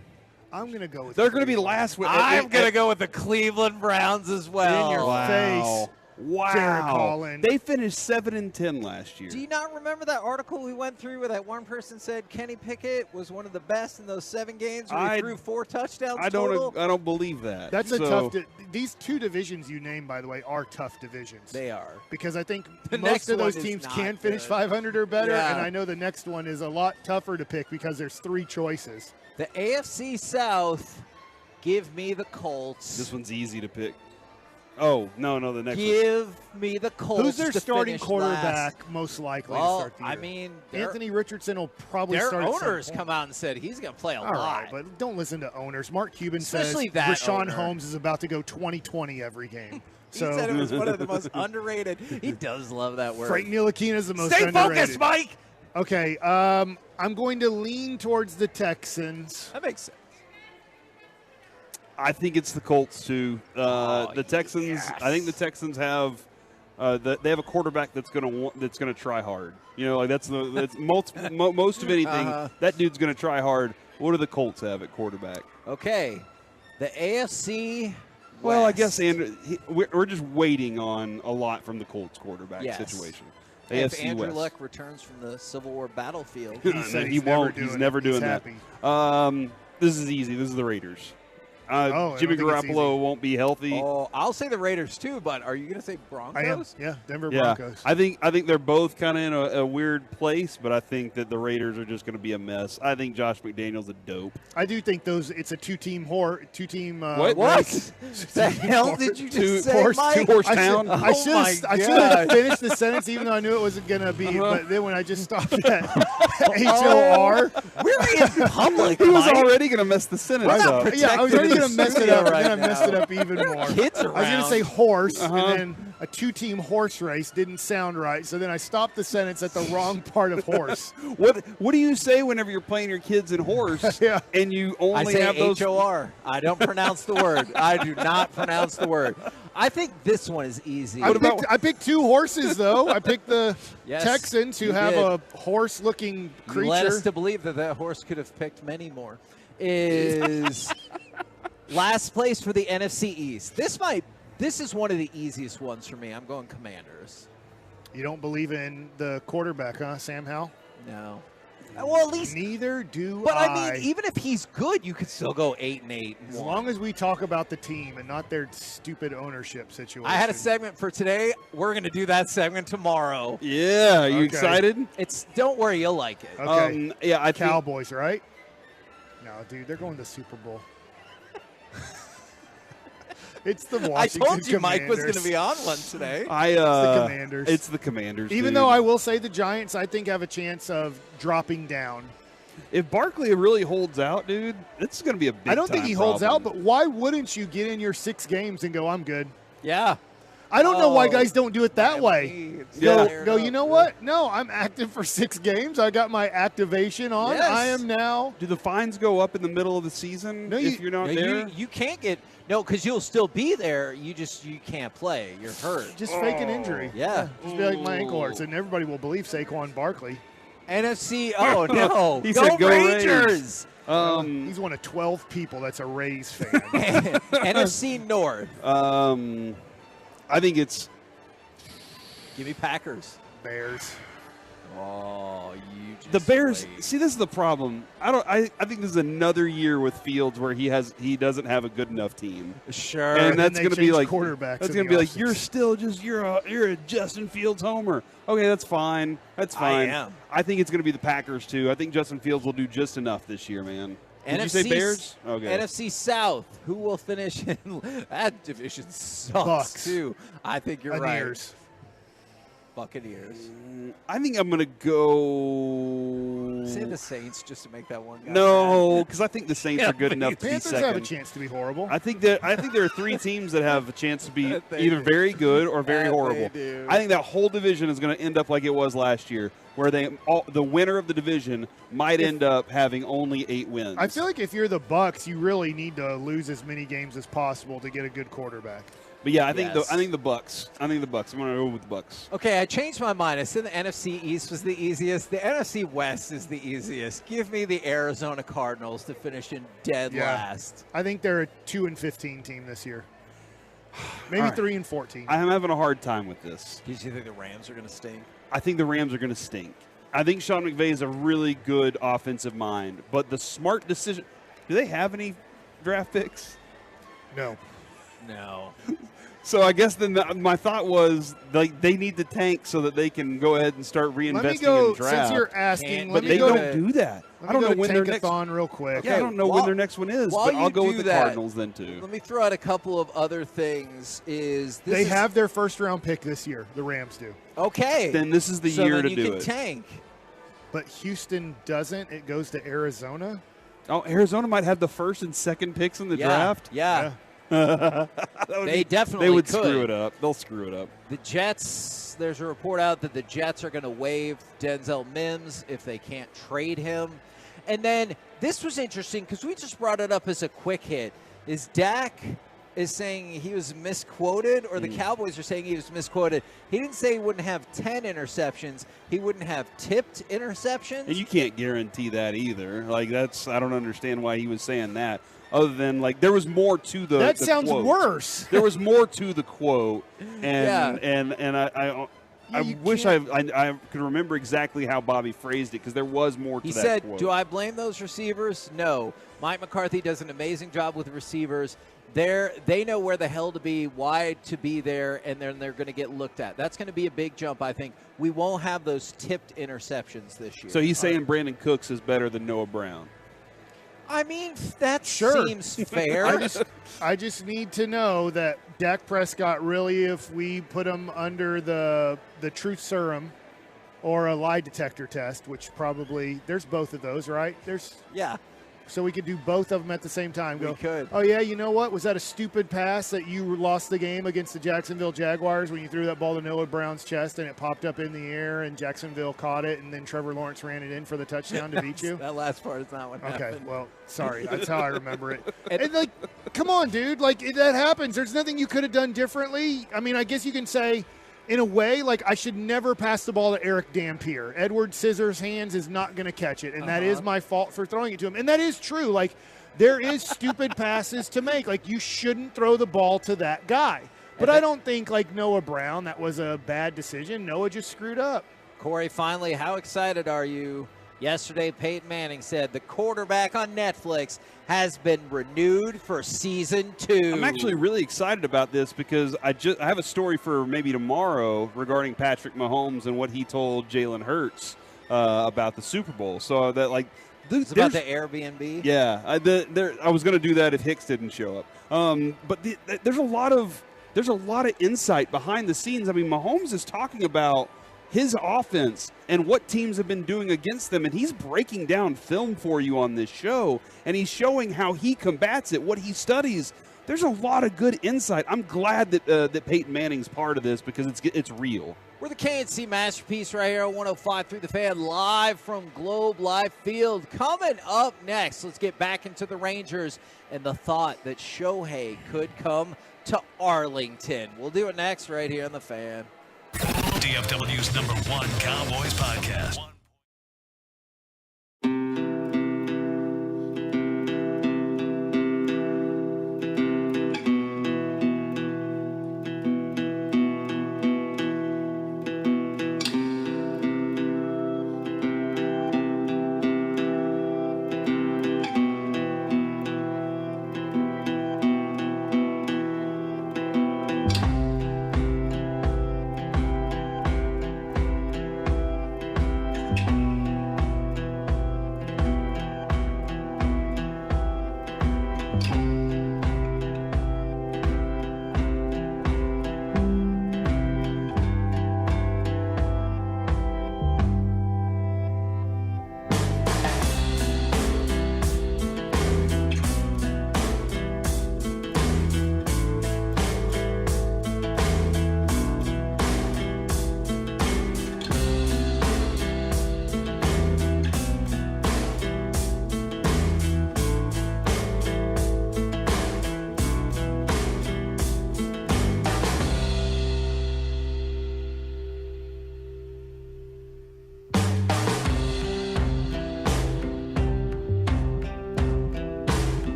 I'm going to go with They're going to be last. I'm going to go with the Cleveland Browns as well. In your face. Wow. Derek Holland. They finished 7-10 last year. Do you not remember that article we went through where that one person said Kenny Pickett was one of the best in those 7 games where he threw 4 touchdowns total? I don't believe that. That's a tough. These two divisions you named, by the way, are tough divisions. They are. Because I think The most next of those one is teams not can finish good. 500 or better, Yeah. and I know the next one is a lot tougher to pick because there's 3 choices. The AFC South, give me the Colts. This one's easy to pick. Oh, no, the next one. Give me the Colts. Who's their to starting finish quarterback last. most likely Well, to start the year? I mean, their- Anthony Richardson will probably Their start at some owners point. come out and said he's going to play a All lot. right, but don't listen to owners. Mark Cuban Especially says that Rashawn owner. Holmes is about to go 20-20 every game. He So said it was one of the most underrated. He does love that word. Frank Ntilikina is the most Stay underrated. focused, Mike. Okay, I'm going to lean towards the Texans. That makes sense. I think it's the Colts too. The Texans. yes. I think the Texans have. They have a quarterback that's gonna try hard. You know, like that's most of anything. That dude's gonna try hard. What do the Colts have at quarterback? Okay, the AFC. Well, I West. guess Andrew. We're just waiting on a lot from the Colts quarterback Yes. situation. If AFC Andrew West. Luck returns from the Civil War battlefield, He said he he's never won't. doing He's it. never doing He's that. happy. This is easy. This is the Raiders. I don't Jimmy think it's Garoppolo easy. won't be healthy. oh, I'll say the Raiders too. But are you going to say Broncos? I am. Yeah, Denver Yeah, Broncos. I think they're both kind of in a weird place, but I think that the Raiders are just going to be a mess. I think Josh McDaniels a dope. I do think it's a two-team What? race. The hell did you just say, horse, Mike? two-horse town. I should have finished the sentence even though I knew it wasn't going to be, but then when I just stopped at HOR. We're in public, He was Mike. already going to mess the sentence up. Yeah, I was already going to mess it up, right and then I messed it now. up even more. Kids I was going to around. say horse, and then a two-team horse race didn't sound right, so then I stopped the sentence at the wrong part of horse. What do you say whenever you're playing your kids in horse and you only have those? I say HOR. I don't pronounce the word. I do not pronounce the word. I think this one is easy. I picked two horses, though. I picked the Yes, Texans, who you have did. a horse-looking creature. You led us to believe that horse could have picked many more. Is last place for the NFC East. This is one of the easiest ones for me. I'm going Commanders. You don't believe in the quarterback, huh, Sam Howell? No. Well, at least neither do But I mean, even if he's good, you could still go 8-8. As long as we talk about the team and not their stupid ownership situation. I had a segment for today. We're going to do that segment tomorrow. Yeah, are you excited? Don't worry, you'll like it. Okay. Yeah, Cowboys, right? No, dude, they're going to the Super Bowl. It's the Washington I told you Commanders. Mike was going to be on one today. It's the Commanders. It's the Commanders. Even though I will say the Giants, I think, have a chance of dropping down. If Barkley really holds out, dude, it's going to be a big I don't think he holds problem. out, but why wouldn't you get in your 6 games and go, I'm good? Yeah. I don't know why guys don't do it that way. Yeah. Go, you know what? No, I'm active for 6 games. I got my activation on. Yes. I am now. Do the fines go up in the middle of the season if you're not there? You can't get because you'll still be there. You can't play. You're hurt. Just fake an injury. Yeah. Just be like my ankle hurts, and everybody will believe Saquon Barkley. NFC. Oh no! He said go Rangers. He's one of 12 people that's a Rays fan. NFC North. I think it's. Give me Packers. Bears. Oh, you just The Bears. played. See, this is the problem. I think this is another year with Fields where he doesn't have a good enough team. Sure. And that's going to be like quarterbacks. That's going to be like you're still just you're a Justin Fields homer. Okay, that's fine. That's fine. I am. I think it's going to be the Packers too. I think Justin Fields will do just enough this year, man. Did you say Bears? Okay. NFC South. Who will finish in that division? Sucks Bucks. too. I think you're Buccaneers. right. Buccaneers. I think I'm going to go. Say the Saints just to make that one guy. No, because I think the Saints are good enough to be Panthers second. have a chance to be horrible. I think there are 3 teams that have a chance to be either very good or very horrible. do. I think that whole division is going to end up like it was last year, where the winner of the division might end up having only 8 wins. I feel like if you're the Bucks, you really need to lose as many games as possible to get a good quarterback. But yeah, I think Yes. the Bucks. I'm going to go with the Bucks. Okay, I changed my mind. I said the NFC East was the easiest. The NFC West is the easiest. Give me the Arizona Cardinals to finish in dead last. I think they're a 2-15 team this year. Maybe All right. 3-14. I'm having a hard time with this. Do you think the Rams are going to stink? I think the Rams are going to stink. I think Sean McVay is a really good offensive mind, but the smart decision. Do they have any draft picks? No. No. So I guess then my thought was like they need to tank so that they can go ahead and start reinvesting Let me go, in draft. since you're asking, but let me they go don't do that. I don't know when their next on real quick. Yeah, I don't know when their next one is, but I'll go with the Cardinals then too. Let me throw out a couple of other things. They have their first-round pick this year. The Rams do. Okay. Then this is the so year then to you do can it. Tank. But Houston doesn't. It goes to Arizona. Oh, Arizona might have the first and second picks in the draft. Yeah. They definitely They would could. screw it up. They'll screw it up. The Jets, there's a report out that the Jets are going to waive Denzel Mims if they can't trade him. And then this was interesting because we just brought it up as a quick hit. Is Dak is saying he was misquoted, or the Cowboys are saying he was misquoted? He didn't say he wouldn't have 10 interceptions. He wouldn't have tipped interceptions. And you can't guarantee that either. Like I don't understand why he was saying that. Other than like there was more to the That the sounds quote. worse. There was more to the quote, and Yeah. I wish I could remember exactly how Bobby phrased it because there was more to He that said, quote. do I blame those receivers? No. Mike McCarthy does an amazing job with the receivers. They know where the hell to be, why to be there, and then they're going to get looked at. That's going to be a big jump, I think. We won't have those tipped interceptions this year. So he's saying Brandon Cooks is better than Noah Brown. I mean, that Sure. seems fair. I just need to know that Dak Prescott really, if we put him under the truth serum or a lie detector test, which probably there's both of those, right? Yeah. so we could do both of them at the same time. Go, we could. Oh, yeah, you know what? Was that a stupid pass that you lost the game against the Jacksonville Jaguars when you threw that ball to Noah Brown's chest and it popped up in the air and Jacksonville caught it and then Trevor Lawrence ran it in for the touchdown to beat you? That last part is not what happened. Okay, well, sorry. That's how I remember it. And, like, come on, dude. Like, that happens. There's nothing you could have done differently. I mean, I guess you can say, in a way, like, I should never pass the ball to Eric Dampier. Edward Scissors Hands is not going to catch it, and that is my fault for throwing it to him. And that is true. Like, there is stupid passes to make. Like, you shouldn't throw the ball to that guy. But I don't think, like, Noah Brown, that was a bad decision. Noah just screwed up. Corey, finally, how excited are you? Yesterday, Peyton Manning said the quarterback on Netflix has been renewed for season 2. I'm actually really excited about this because I have a story for maybe tomorrow regarding Patrick Mahomes and what he told Jalen Hurts about the Super Bowl. So that, like, it's about the Airbnb. Yeah, I was going to do that if Hicks didn't show up. But there's a lot of insight behind the scenes. I mean, Mahomes is talking about his offense and what teams have been doing against them, and he's breaking down film for you on this show, and he's showing how he combats it, what he studies. There's a lot of good insight. I'm glad that Peyton Manning's part of this because it's real. We're the KNC Masterpiece right here on 105 through the Fan, live from Globe Life Field. Coming up next, let's get back into the Rangers and the thought that Shohei could come to Arlington. We'll do it next right here on the Fan. DFW's #1 Cowboys podcast.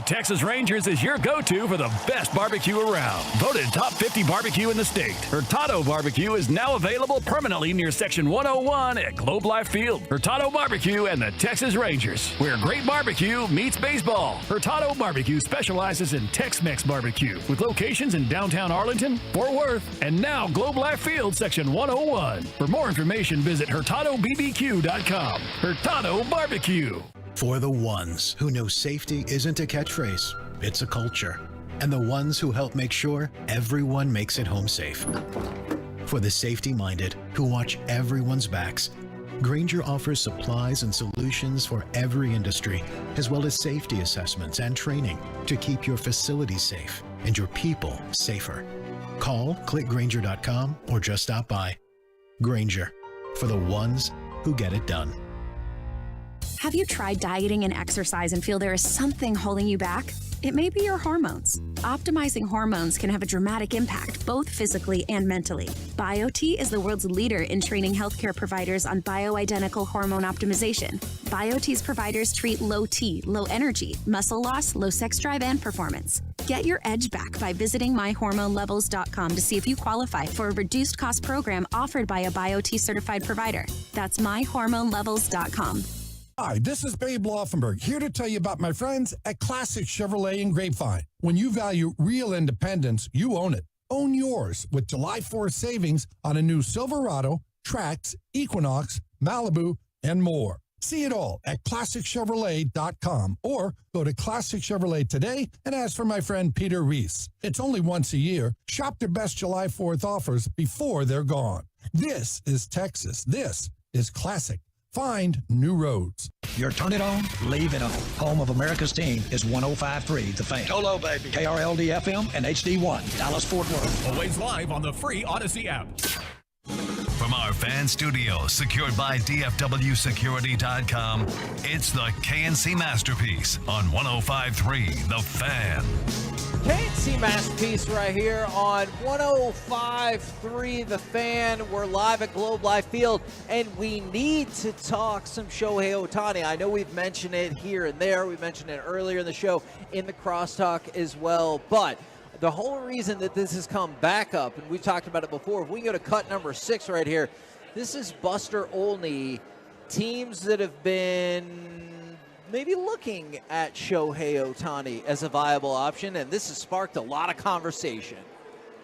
Texas Rangers is your go-to for the best barbecue around. Voted top 50 barbecue in the state. Hurtado Barbecue is now available permanently near Section 101 at Globe Life Field. Hurtado Barbecue and the Texas Rangers, where great barbecue meets baseball. Hurtado Barbecue specializes in Tex-Mex barbecue with locations in downtown Arlington, Fort Worth, and now Globe Life Field Section 101. For more information, visit HurtadoBBQ.com. Hurtado Barbecue. For the ones who know safety isn't a catchphrase, it's a culture. And the ones who help make sure everyone makes it home safe. For the safety-minded who watch everyone's backs, Grainger offers supplies and solutions for every industry, as well as safety assessments and training to keep your facilities safe and your people safer. Call, click Grainger.com, or just stop by. Grainger, for the ones who get it done. Have you tried dieting and exercise and feel there is something holding you back? It may be your hormones. Optimizing hormones can have a dramatic impact, both physically and mentally. BioT is the world's leader in training healthcare providers on bioidentical hormone optimization. BioT's providers treat low T, low energy, muscle loss, low sex drive, and performance. Get your edge back by visiting myhormonelevels.com to see if you qualify for a reduced cost program offered by a BioT certified provider. That's myhormonelevels.com. Hi, this is Babe Laufenberg, here to tell you about my friends at Classic Chevrolet in Grapevine. When you value real independence, you own it. Own yours with July 4th savings on a new Silverado, Trax, Equinox, Malibu, and more. See it all at ClassicChevrolet.com or go to Classic Chevrolet today and ask for my friend Peter Reese. It's only once a year. Shop their best July 4th offers before they're gone. This is Texas. This is Classic. Find new roads. Your turn it on, leave it on. Home of America's team is 105.3 The Fan. Hello, baby. KRLD FM and HD1, Dallas Fort Worth. Always live on the free Odyssey app. From our fan studio, secured by DFWsecurity.com, it's the KNC Masterpiece on 105.3 The Fan. KNC Masterpiece right here on 105.3 The Fan. We're live at Globe Life Field, and we need to talk some Shohei Ohtani. I know we've mentioned it here and there. We mentioned it earlier in the show in the crosstalk as well, but the whole reason that this has come back up, and we've talked about it before, if we go to cut number 6 right here, this is Buster Olney. Teams that have been maybe looking at Shohei Ohtani as a viable option, and this has sparked a lot of conversation.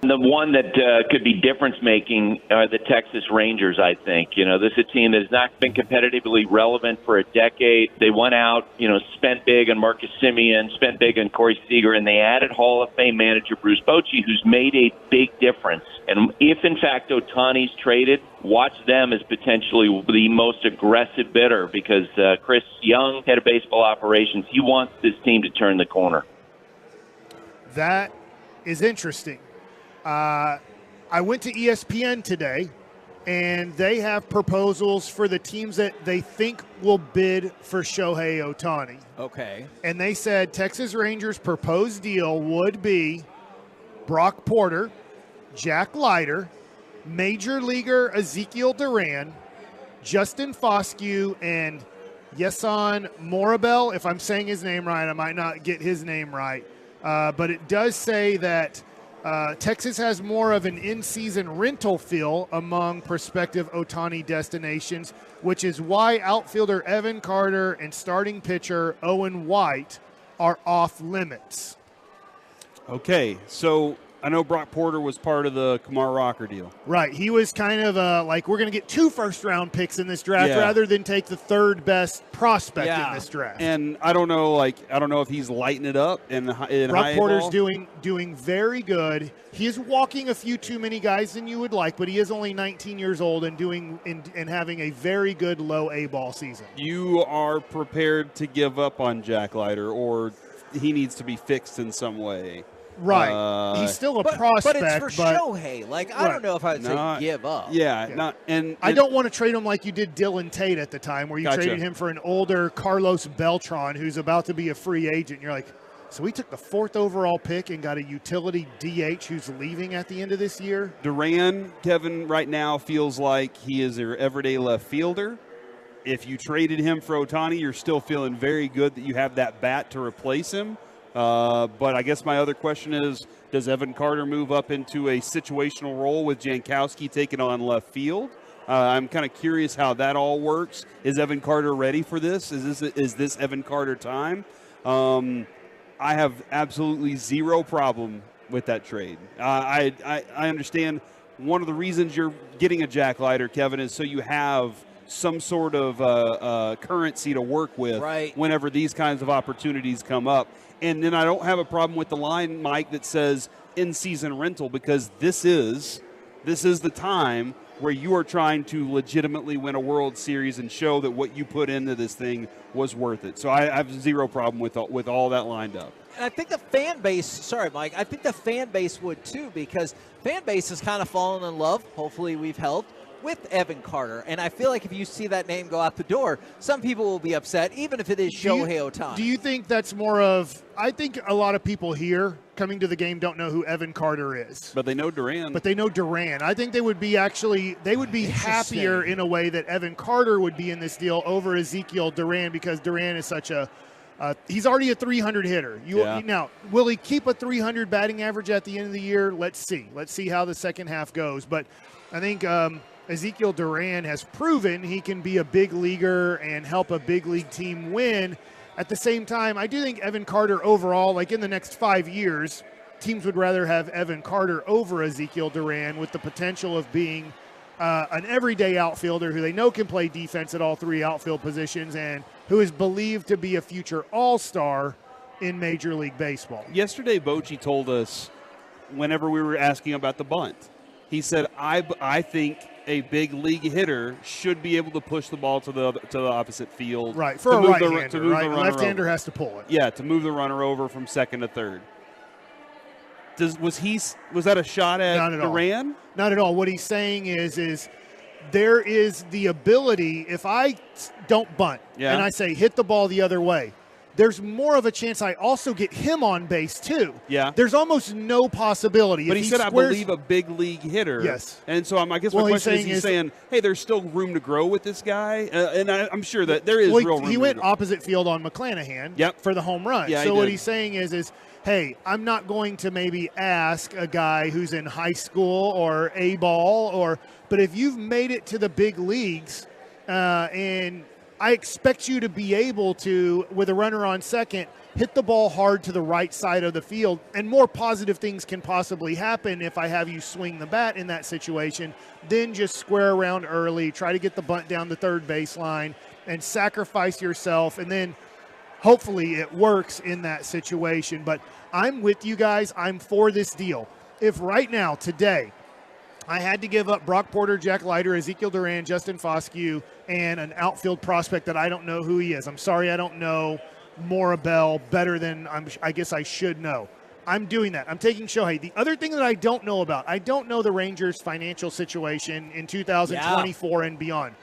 The one that could be difference-making are the Texas Rangers, I think. You know, this is a team that has not been competitively relevant for a decade. They went out, spent big on Marcus Semien, spent big on Corey Seager, and they added Hall of Fame manager Bruce Bochy, who's made a big difference. And if, in fact, Ohtani's traded, watch them as potentially the most aggressive bidder because Chris Young, head of baseball operations, he wants this team to turn the corner. That is interesting. I went to ESPN today, and they have proposals for the teams that they think will bid for Shohei Ohtani. Okay. And they said Texas Rangers' proposed deal would be Brock Porter, Jack Leiter, Major Leaguer Ezekiel Duran, Justin Foscue, and Yeson Morabel. If I'm saying his name right, I might not get his name right. But it does say that Texas has more of an in-season rental feel among prospective Ohtani destinations, which is why outfielder Evan Carter and starting pitcher Owen White are off limits. Okay, so I know Brock Porter was part of the Kumar Rocker deal. Right. He was kind of like, we're going to get 2 first-round picks in this draft rather than take the third best prospect in this draft. And I don't know if he's lighting it up in Brock Porter's doing very good. He is walking a few too many guys than you would like, but he is only 19 years old and having a very good low A-ball season. You are prepared to give up on Jack Leiter, or he needs to be fixed in some way. Right. He's still a prospect. But it's for Shohei. I don't know if I would say give up. I don't want to trade him like you did Dylan Tate at the time, where you traded him for an older Carlos Beltran who's about to be a free agent. You're like, so we took the 4th overall pick and got a utility DH who's leaving at the end of this year? Duran, Kevin, right now feels like he is your everyday left fielder. If you traded him for Ohtani, you're still feeling very good that you have that bat to replace him. But I guess my other question is, does Evan Carter move up into a situational role with Jankowski taking on left field? I'm kind of curious how that all works. Is Evan Carter ready for this? Is this Evan Carter time? I have absolutely zero problem with that trade. I understand one of the reasons you're getting a Jack Leiter, Kevin, is so you have some sort of currency to work with whenever these kinds of opportunities come up. And then I don't have a problem with the line, Mike, that says in-season rental, because this is the time where you are trying to legitimately win a World Series and show that what you put into this thing was worth it. So I have zero problem with all that lined up. And I think the fan base, sorry, Mike, I think the fan base would too, because fan base has kind of fallen in love, hopefully we've helped, with Evan Carter. And I feel like if you see that name go out the door, some people will be upset, even if it is Shohei Ohtani. Do you think that's more of, I think a lot of people here coming to the game don't know who Evan Carter is. But they know Duran. I think they would be happier in a way that Evan Carter would be in this deal over Ezekiel Duran, because Duran is such a he's already a 300 hitter. Now, will he keep a 300 batting average at the end of the year? Let's see. Let's see how the second half goes. But I think Ezekiel Duran has proven he can be a big leaguer and help a big league team win. At the same time, I do think Evan Carter overall, like in the next 5 years, teams would rather have Evan Carter over Ezekiel Duran, with the potential of being an everyday outfielder who they know can play defense at all three outfield positions and who is believed to be a future All-Star in Major League Baseball. Yesterday, Bochy told us, whenever we were asking about the bunt, he said, I think a big league hitter should be able to push the ball to the opposite field. Right, for a right-hander, right? A left-hander has to pull it. Yeah, to move the runner over from second to third. Was that a shot at Duran? Not at all. What he's saying is there is the ability, if I don't bunt and I say hit the ball the other way, there's more of a chance I also get him on base too. Yeah. There's almost no possibility. But he said, I believe a big league hitter. Yes. And so I guess my question is, he's saying, hey, there's still room to grow with this guy? And I'm sure that there is real room. He went opposite field on McClanahan for the home run. Yeah, so what he's saying is, hey, I'm not going to maybe ask a guy who's in high school or A-ball, but if you've made it to the big leagues and I expect you to be able to, with a runner on second, hit the ball hard to the right side of the field, and more positive things can possibly happen if I have you swing the bat in that situation than just square around early, try to get the bunt down the third baseline, and sacrifice yourself, and then hopefully it works in that situation. But I'm with you guys. I'm for this deal. If right now, today, I had to give up Brock Porter, Jack Leiter, Ezekiel Duran, Justin Foscue, and an outfield prospect that I don't know who he is. I'm sorry I don't know Morabel better than I guess I should know. I'm doing that. I'm taking Shohei. The other thing that I don't know about, I don't know the Rangers' financial situation in 2024 and beyond.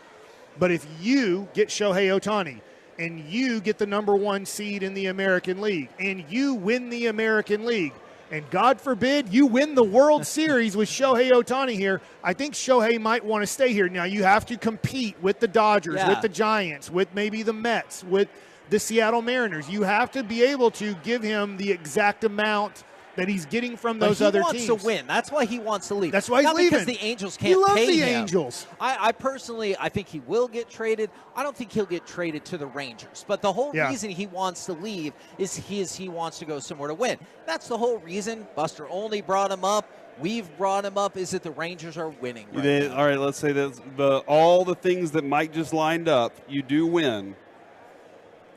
But if you get Shohei Ohtani and you get the number one seed in the American League and you win the American League, and God forbid you win the World Series with Shohei Ohtani here, I think Shohei might want to stay here. Now, you have to compete with the Dodgers, with the Giants, with maybe the Mets, with the Seattle Mariners. You have to be able to give him the exact amount that he's getting from those other teams. He wants to win. That's why he wants to leave. That's why he's leaving. Because the Angels can't pay him. He loves the Angels. I personally, I think he will get traded. I don't think he'll get traded to the Rangers. But the whole reason he wants to leave is he wants to go somewhere to win. That's the whole reason. Buster only brought him up. We've brought him up is that the Rangers are winning right now. All right, let's say that all the things that Mike just lined up, you do win.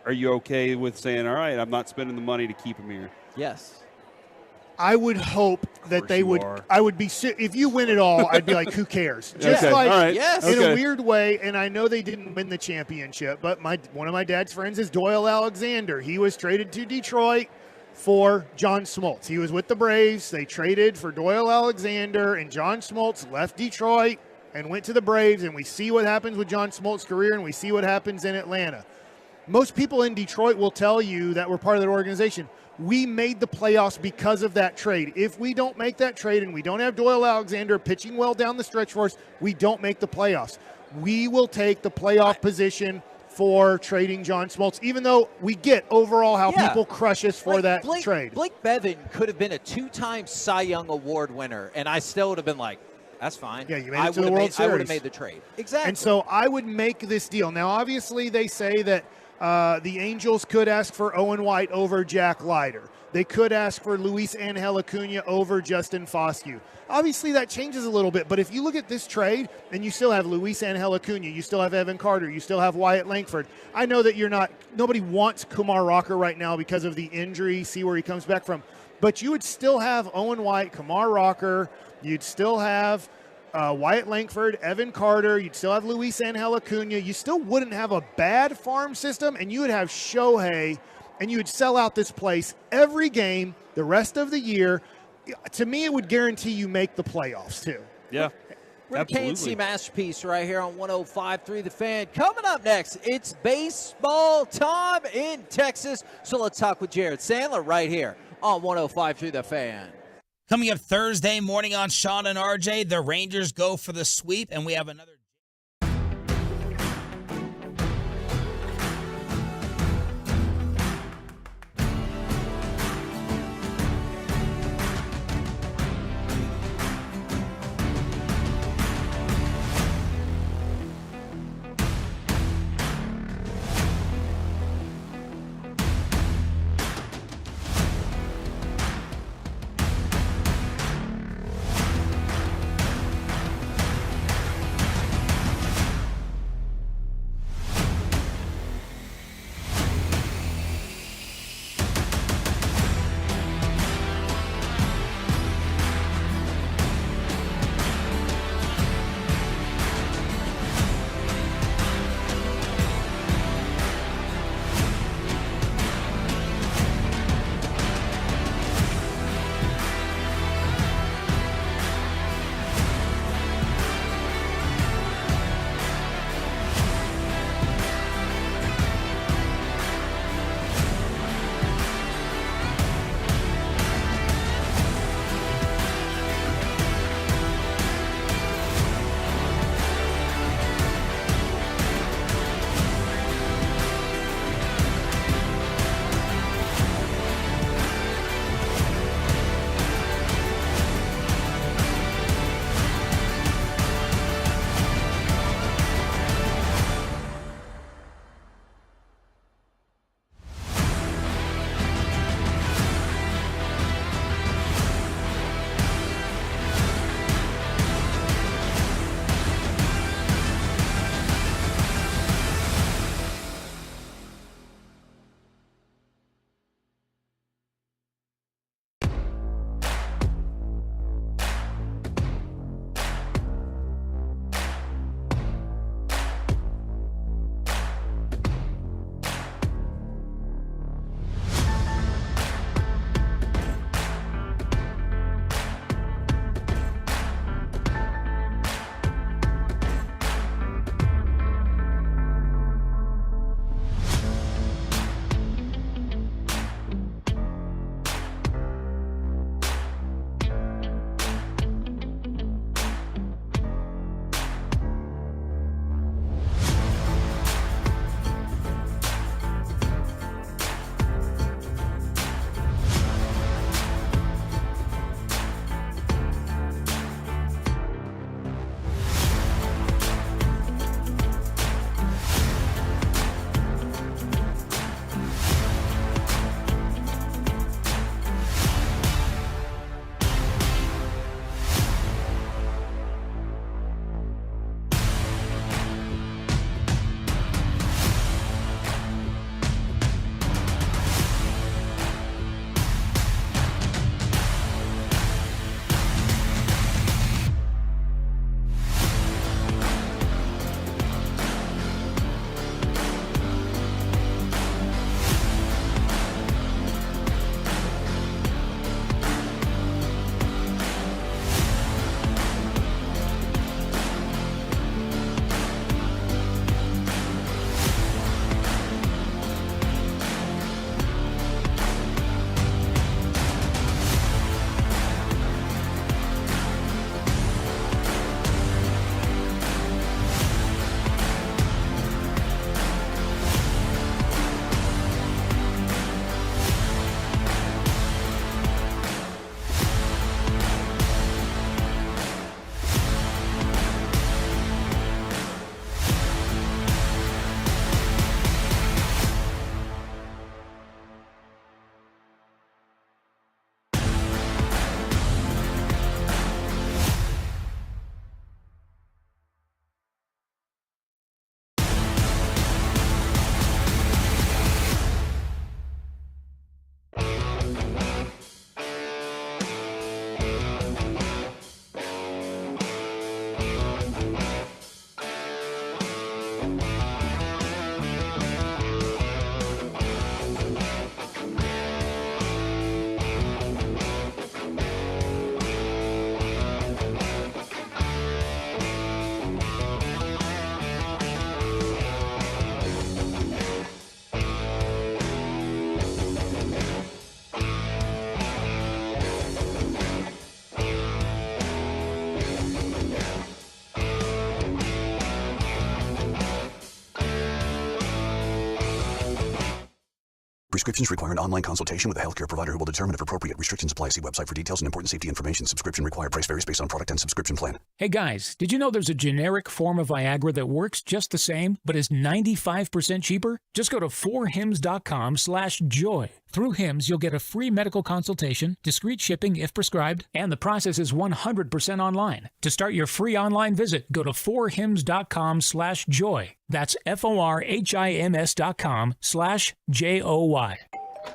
Are you okay with saying, all right, I'm not spending the money to keep him here? Yes. I would hope that they would. I would be if you win it all. I'd be like, who cares? Just like in a weird way. And I know they didn't win the championship, but one of my dad's friends is Doyle Alexander. He was traded to Detroit for John Smoltz. He was with the Braves. They traded for Doyle Alexander, and John Smoltz left Detroit and went to the Braves. And we see what happens with John Smoltz's career, and we see what happens in Atlanta. Most people in Detroit will tell you that we're part of that organization. We made the playoffs because of that trade. If we don't make that trade and we don't have Doyle Alexander pitching well down the stretch for us, we don't make the playoffs. We will take the playoff position for trading John Smoltz, even though we get overall how people crush us for that trade. Blake Bevan could have been a 2-time Cy Young Award winner, and I still would have been like, that's fine. Yeah, you made it to the World Series. I would have made the trade. Exactly. And so I would make this deal. Now, obviously, they say that the Angels could ask for Owen White over Jack Leiter. They could ask for Luis Angel Acuna over Justin Foscue. Obviously, that changes a little bit, but if you look at this trade, and you still have Luis Angel Acuna, you still have Evan Carter, you still have Wyatt Langford. I know that nobody wants Kumar Rocker right now because of the injury, see where he comes back from. But you would still have Owen White, Kumar Rocker, you'd still have Wyatt Langford, Evan Carter, you'd still have Luis Angel Acuna. You still wouldn't have a bad farm system, and you would have Shohei, and you would sell out this place every game the rest of the year. To me, it would guarantee you make the playoffs, too. Yeah. We're the KNC Masterpiece right here on 105.3 The Fan. Coming up next, it's baseball time in Texas. So let's talk with Jared Sandler right here on 105.3 The Fan. Coming up Thursday morning on Sean and RJ, the Rangers go for the sweep, and we have another. Prescriptions require an online consultation with a healthcare provider who will determine if appropriate. Restrictions apply. See website for details and important safety information. Subscription required. Price varies based on product and subscription plan. Hey guys, did you know there's a generic form of Viagra that works just the same, but is 95% cheaper? Just go to 4hims.com/joy. Through Hims, you'll get a free medical consultation, discreet shipping if prescribed, and the process is 100% online. To start your free online visit, go to 4hims.com/joy. That's FORHIMS.com/JOY.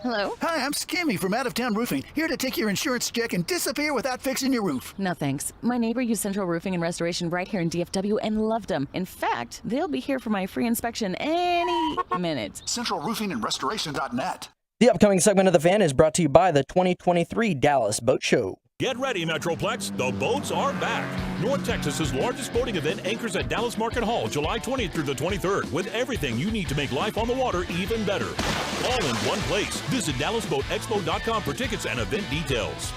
Hello? Hi, I'm Skimmy from Out of Town Roofing, here to take your insurance check and disappear without fixing your roof. No thanks. My neighbor used Central Roofing and Restoration right here in DFW and loved them. In fact, they'll be here for my free inspection any minute. CentralRoofingandRestoration.net. The upcoming segment of The Fan is brought to you by the 2023 Dallas Boat Show. Get ready, Metroplex. The boats are back. North Texas's largest boating event anchors at Dallas Market Hall, July 20th through the 23rd, with everything you need to make life on the water even better. All in one place. Visit DallasBoatExpo.com for tickets and event details.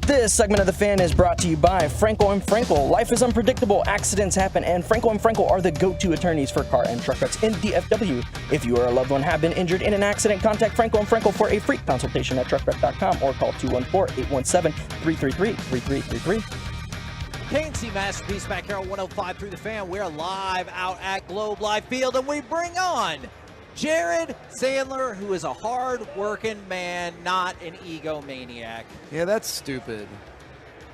This segment of The Fan is brought to you by Frankel and Frankel. Life is unpredictable, accidents happen, and Frankel and Frankel are the go-to attorneys for car and truck wrecks in DFW. If you or a loved one have been injured in an accident, contact Frankel and Frankel for a free consultation at truckwreck.com or call 214-817-333-3333. KNC Masterpiece back here on 105 through The Fan. We're live out at Globe Life Field, and we bring on Jared Sandler, who is a hard-working man, not an egomaniac. Yeah, that's stupid.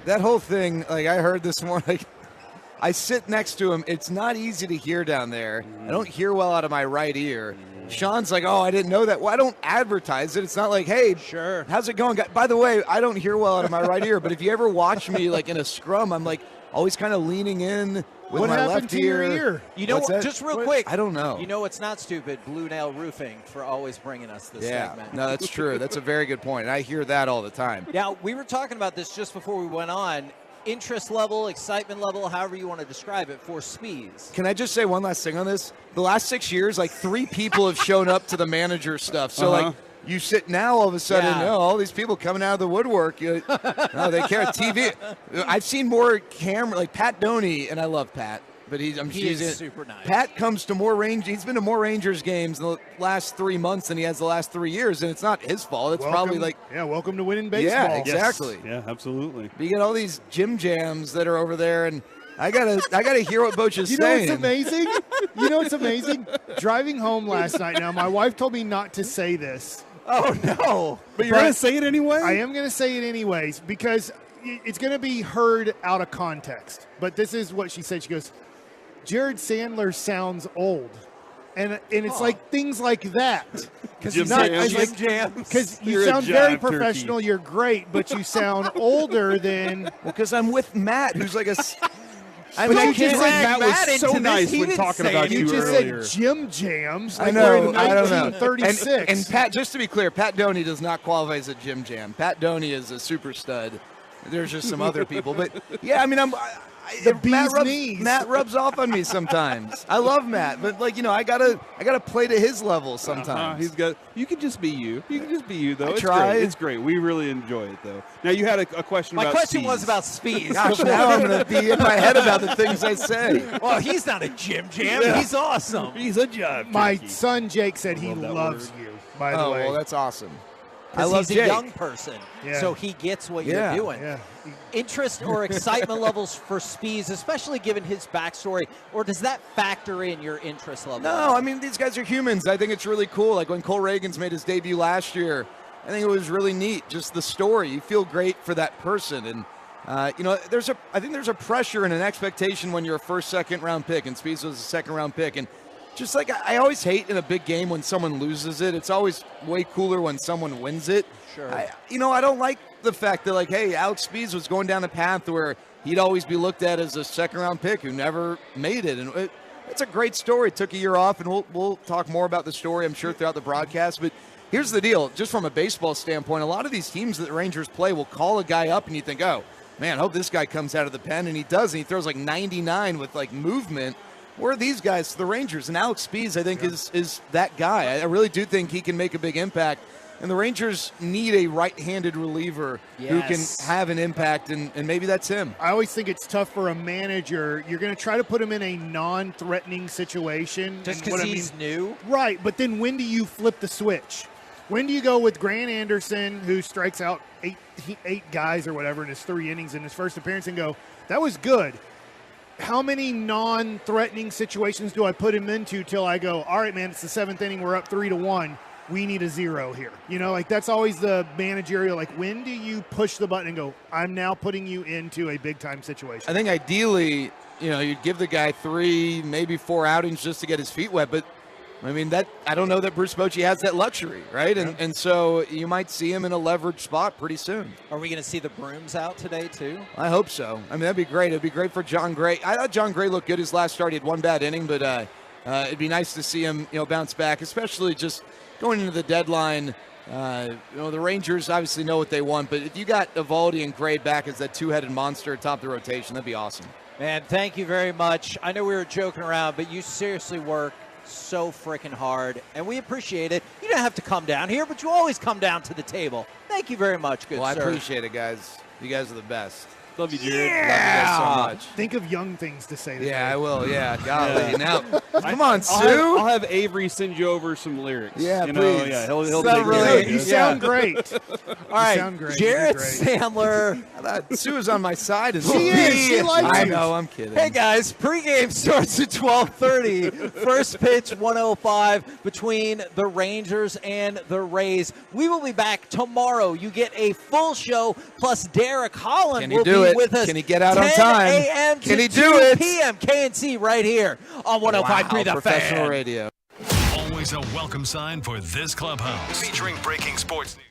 That whole thing, like I heard this morning, I sit next to him. It's not easy to hear down there. I don't hear well out of my right ear. Sean's like, oh, I didn't know that. Well, I don't advertise it. It's not like, hey, sure, how's it going? By the way, I don't hear well out of my right ear, but if you ever watch me like in a scrum, I'm like always kind of leaning in with my left ear. You know, just real quick. I don't know. You know what's not stupid? Blue Nail Roofing for always bringing us this segment. No, that's true. That's a very good point. I hear that all the time. Now, we were talking about this just before we went on. Interest level, excitement level, however you want to describe it, for Spees. Can I just say one last thing on this? The last 6 years, like 3 people have shown up to the manager stuff. So, like, you sit now all of a sudden, all these people coming out of the woodwork. They care. TV. I've seen more camera, like Pat Doney, and I love Pat. But he is super nice. Pat comes to more He's been to more Rangers games in the last 3 months than he has the last 3 years, and it's not his fault. It's probably like welcome to winning baseball. Yeah, exactly. Yes. Yeah, absolutely. But you get all these Jim Jams that are over there, and I gotta hear what Boch is saying. You know what's amazing? Driving home last night. Now, my wife told me not to say this. Oh no! But you're gonna say it anyway. I am gonna say it anyways because it's gonna be heard out of context. But this is what she said. She goes, Jared Sandler sounds old. And it's like things like that. Because you sound very professional, you're great, but you sound older than. Well, because I'm with Matt, who's like a. I mean, you just said Matt was so nice when talking about you earlier. You just said Jim Jams. Like I know. I don't know. 1936. And Pat, just to be clear, Pat Doney does not qualify as a Jim Jam. Pat Doney is a super stud. There's just some other people, but yeah, I mean, Matt rubs off on me sometimes. I love Matt, but like I gotta play to his level sometimes. You can just be you. You can just be you, though. I try. It's great. We really enjoy it, though. Now you had a question about. My question Spees. was about Spees. Gosh, now I'm gonna be in my head about the things I say. Well, he's not a Jim Jam. Yeah. He's awesome. He's a job. My son Jake said he loves you. By the way, well, that's awesome. I love he's a young person, so he gets what you're doing. Yeah. Interest or excitement levels for Spees, especially given his backstory, or does that factor in your interest level? No, I mean, these guys are humans. I think it's really cool. Like when Cole Reagans made his debut last year, I think it was really neat. Just the story. You feel great for that person. And, I think there's a pressure and an expectation when you're a first, second round pick, and Spees was a second round pick. And just like I always hate in a big game when someone loses it. It's always way cooler when someone wins it. Sure. I don't like the fact that, like, hey, Alex Spees was going down a path where he'd always be looked at as a second-round pick who never made it. And it's a great story. Took a year off, and we'll talk more about the story, I'm sure, throughout the broadcast. But here's the deal. Just from a baseball standpoint, a lot of these teams that the Rangers play will call a guy up, and you think, oh, man, I hope this guy comes out of the pen. And he does, and he throws like 99 with, like, movement. Where are these guys, the Rangers? And Alex Spees, I think, is that guy. I really do think he can make a big impact. And the Rangers need a right-handed reliever who can have an impact, and maybe that's him. I always think it's tough for a manager. You're going to try to put him in a non-threatening situation. Just because he's new? Right, but then when do you flip the switch? When do you go with Grant Anderson, who strikes out eight guys or whatever in his 3 innings in his first appearance, and go, that was good. How many non-threatening situations do I put him into till I go, all right, man, it's the 7th inning, we're up 3-1. We need a 0 here. That's always the managerial, when do you push the button and go, I'm now putting you into a big-time situation? I think ideally, you'd give the guy 3, maybe 4 outings just to get his feet wet, but I don't know that Bruce Bochy has that luxury, right? And so you might see him in a leveraged spot pretty soon. Are we going to see the brooms out today, too? I hope so. That'd be great. It'd be great for John Gray. I thought John Gray looked good his last start. He had 1 bad inning, but it'd be nice to see him, bounce back, especially just going into the deadline. The Rangers obviously know what they want, but if you got Eovaldi and Gray back as that 2-headed monster atop the rotation, that'd be awesome. Man, thank you very much. I know we were joking around, but you seriously work so freaking hard, and we appreciate it. You don't have to come down here, but you always come down to the table. Thank you very much, good sir. I appreciate it, guys. You guys are the best. Love you, Jared. Yeah. Love you guys so much. Think of young things to say. Yeah, I will. Yeah, golly. Now, come on, Sue. I'll have Avery send you over some lyrics. Yeah, please. Yeah, he'll You sound great. All right, sound great. Jared Sandler. Sue is on my side as well. She is. She likes I you. know. I'm kidding. Hey guys, pregame starts at 12:30. First pitch 1:05 between the Rangers and the Rays. We will be back tomorrow. You get a full show plus Derek Holland will be with us. Can he get out on 10 time? a.m. Can to he 2 do it? p.m. KNC right here on 105.3 The Professional Fan. radio. Always a welcome sign for this clubhouse. Featuring breaking sports news.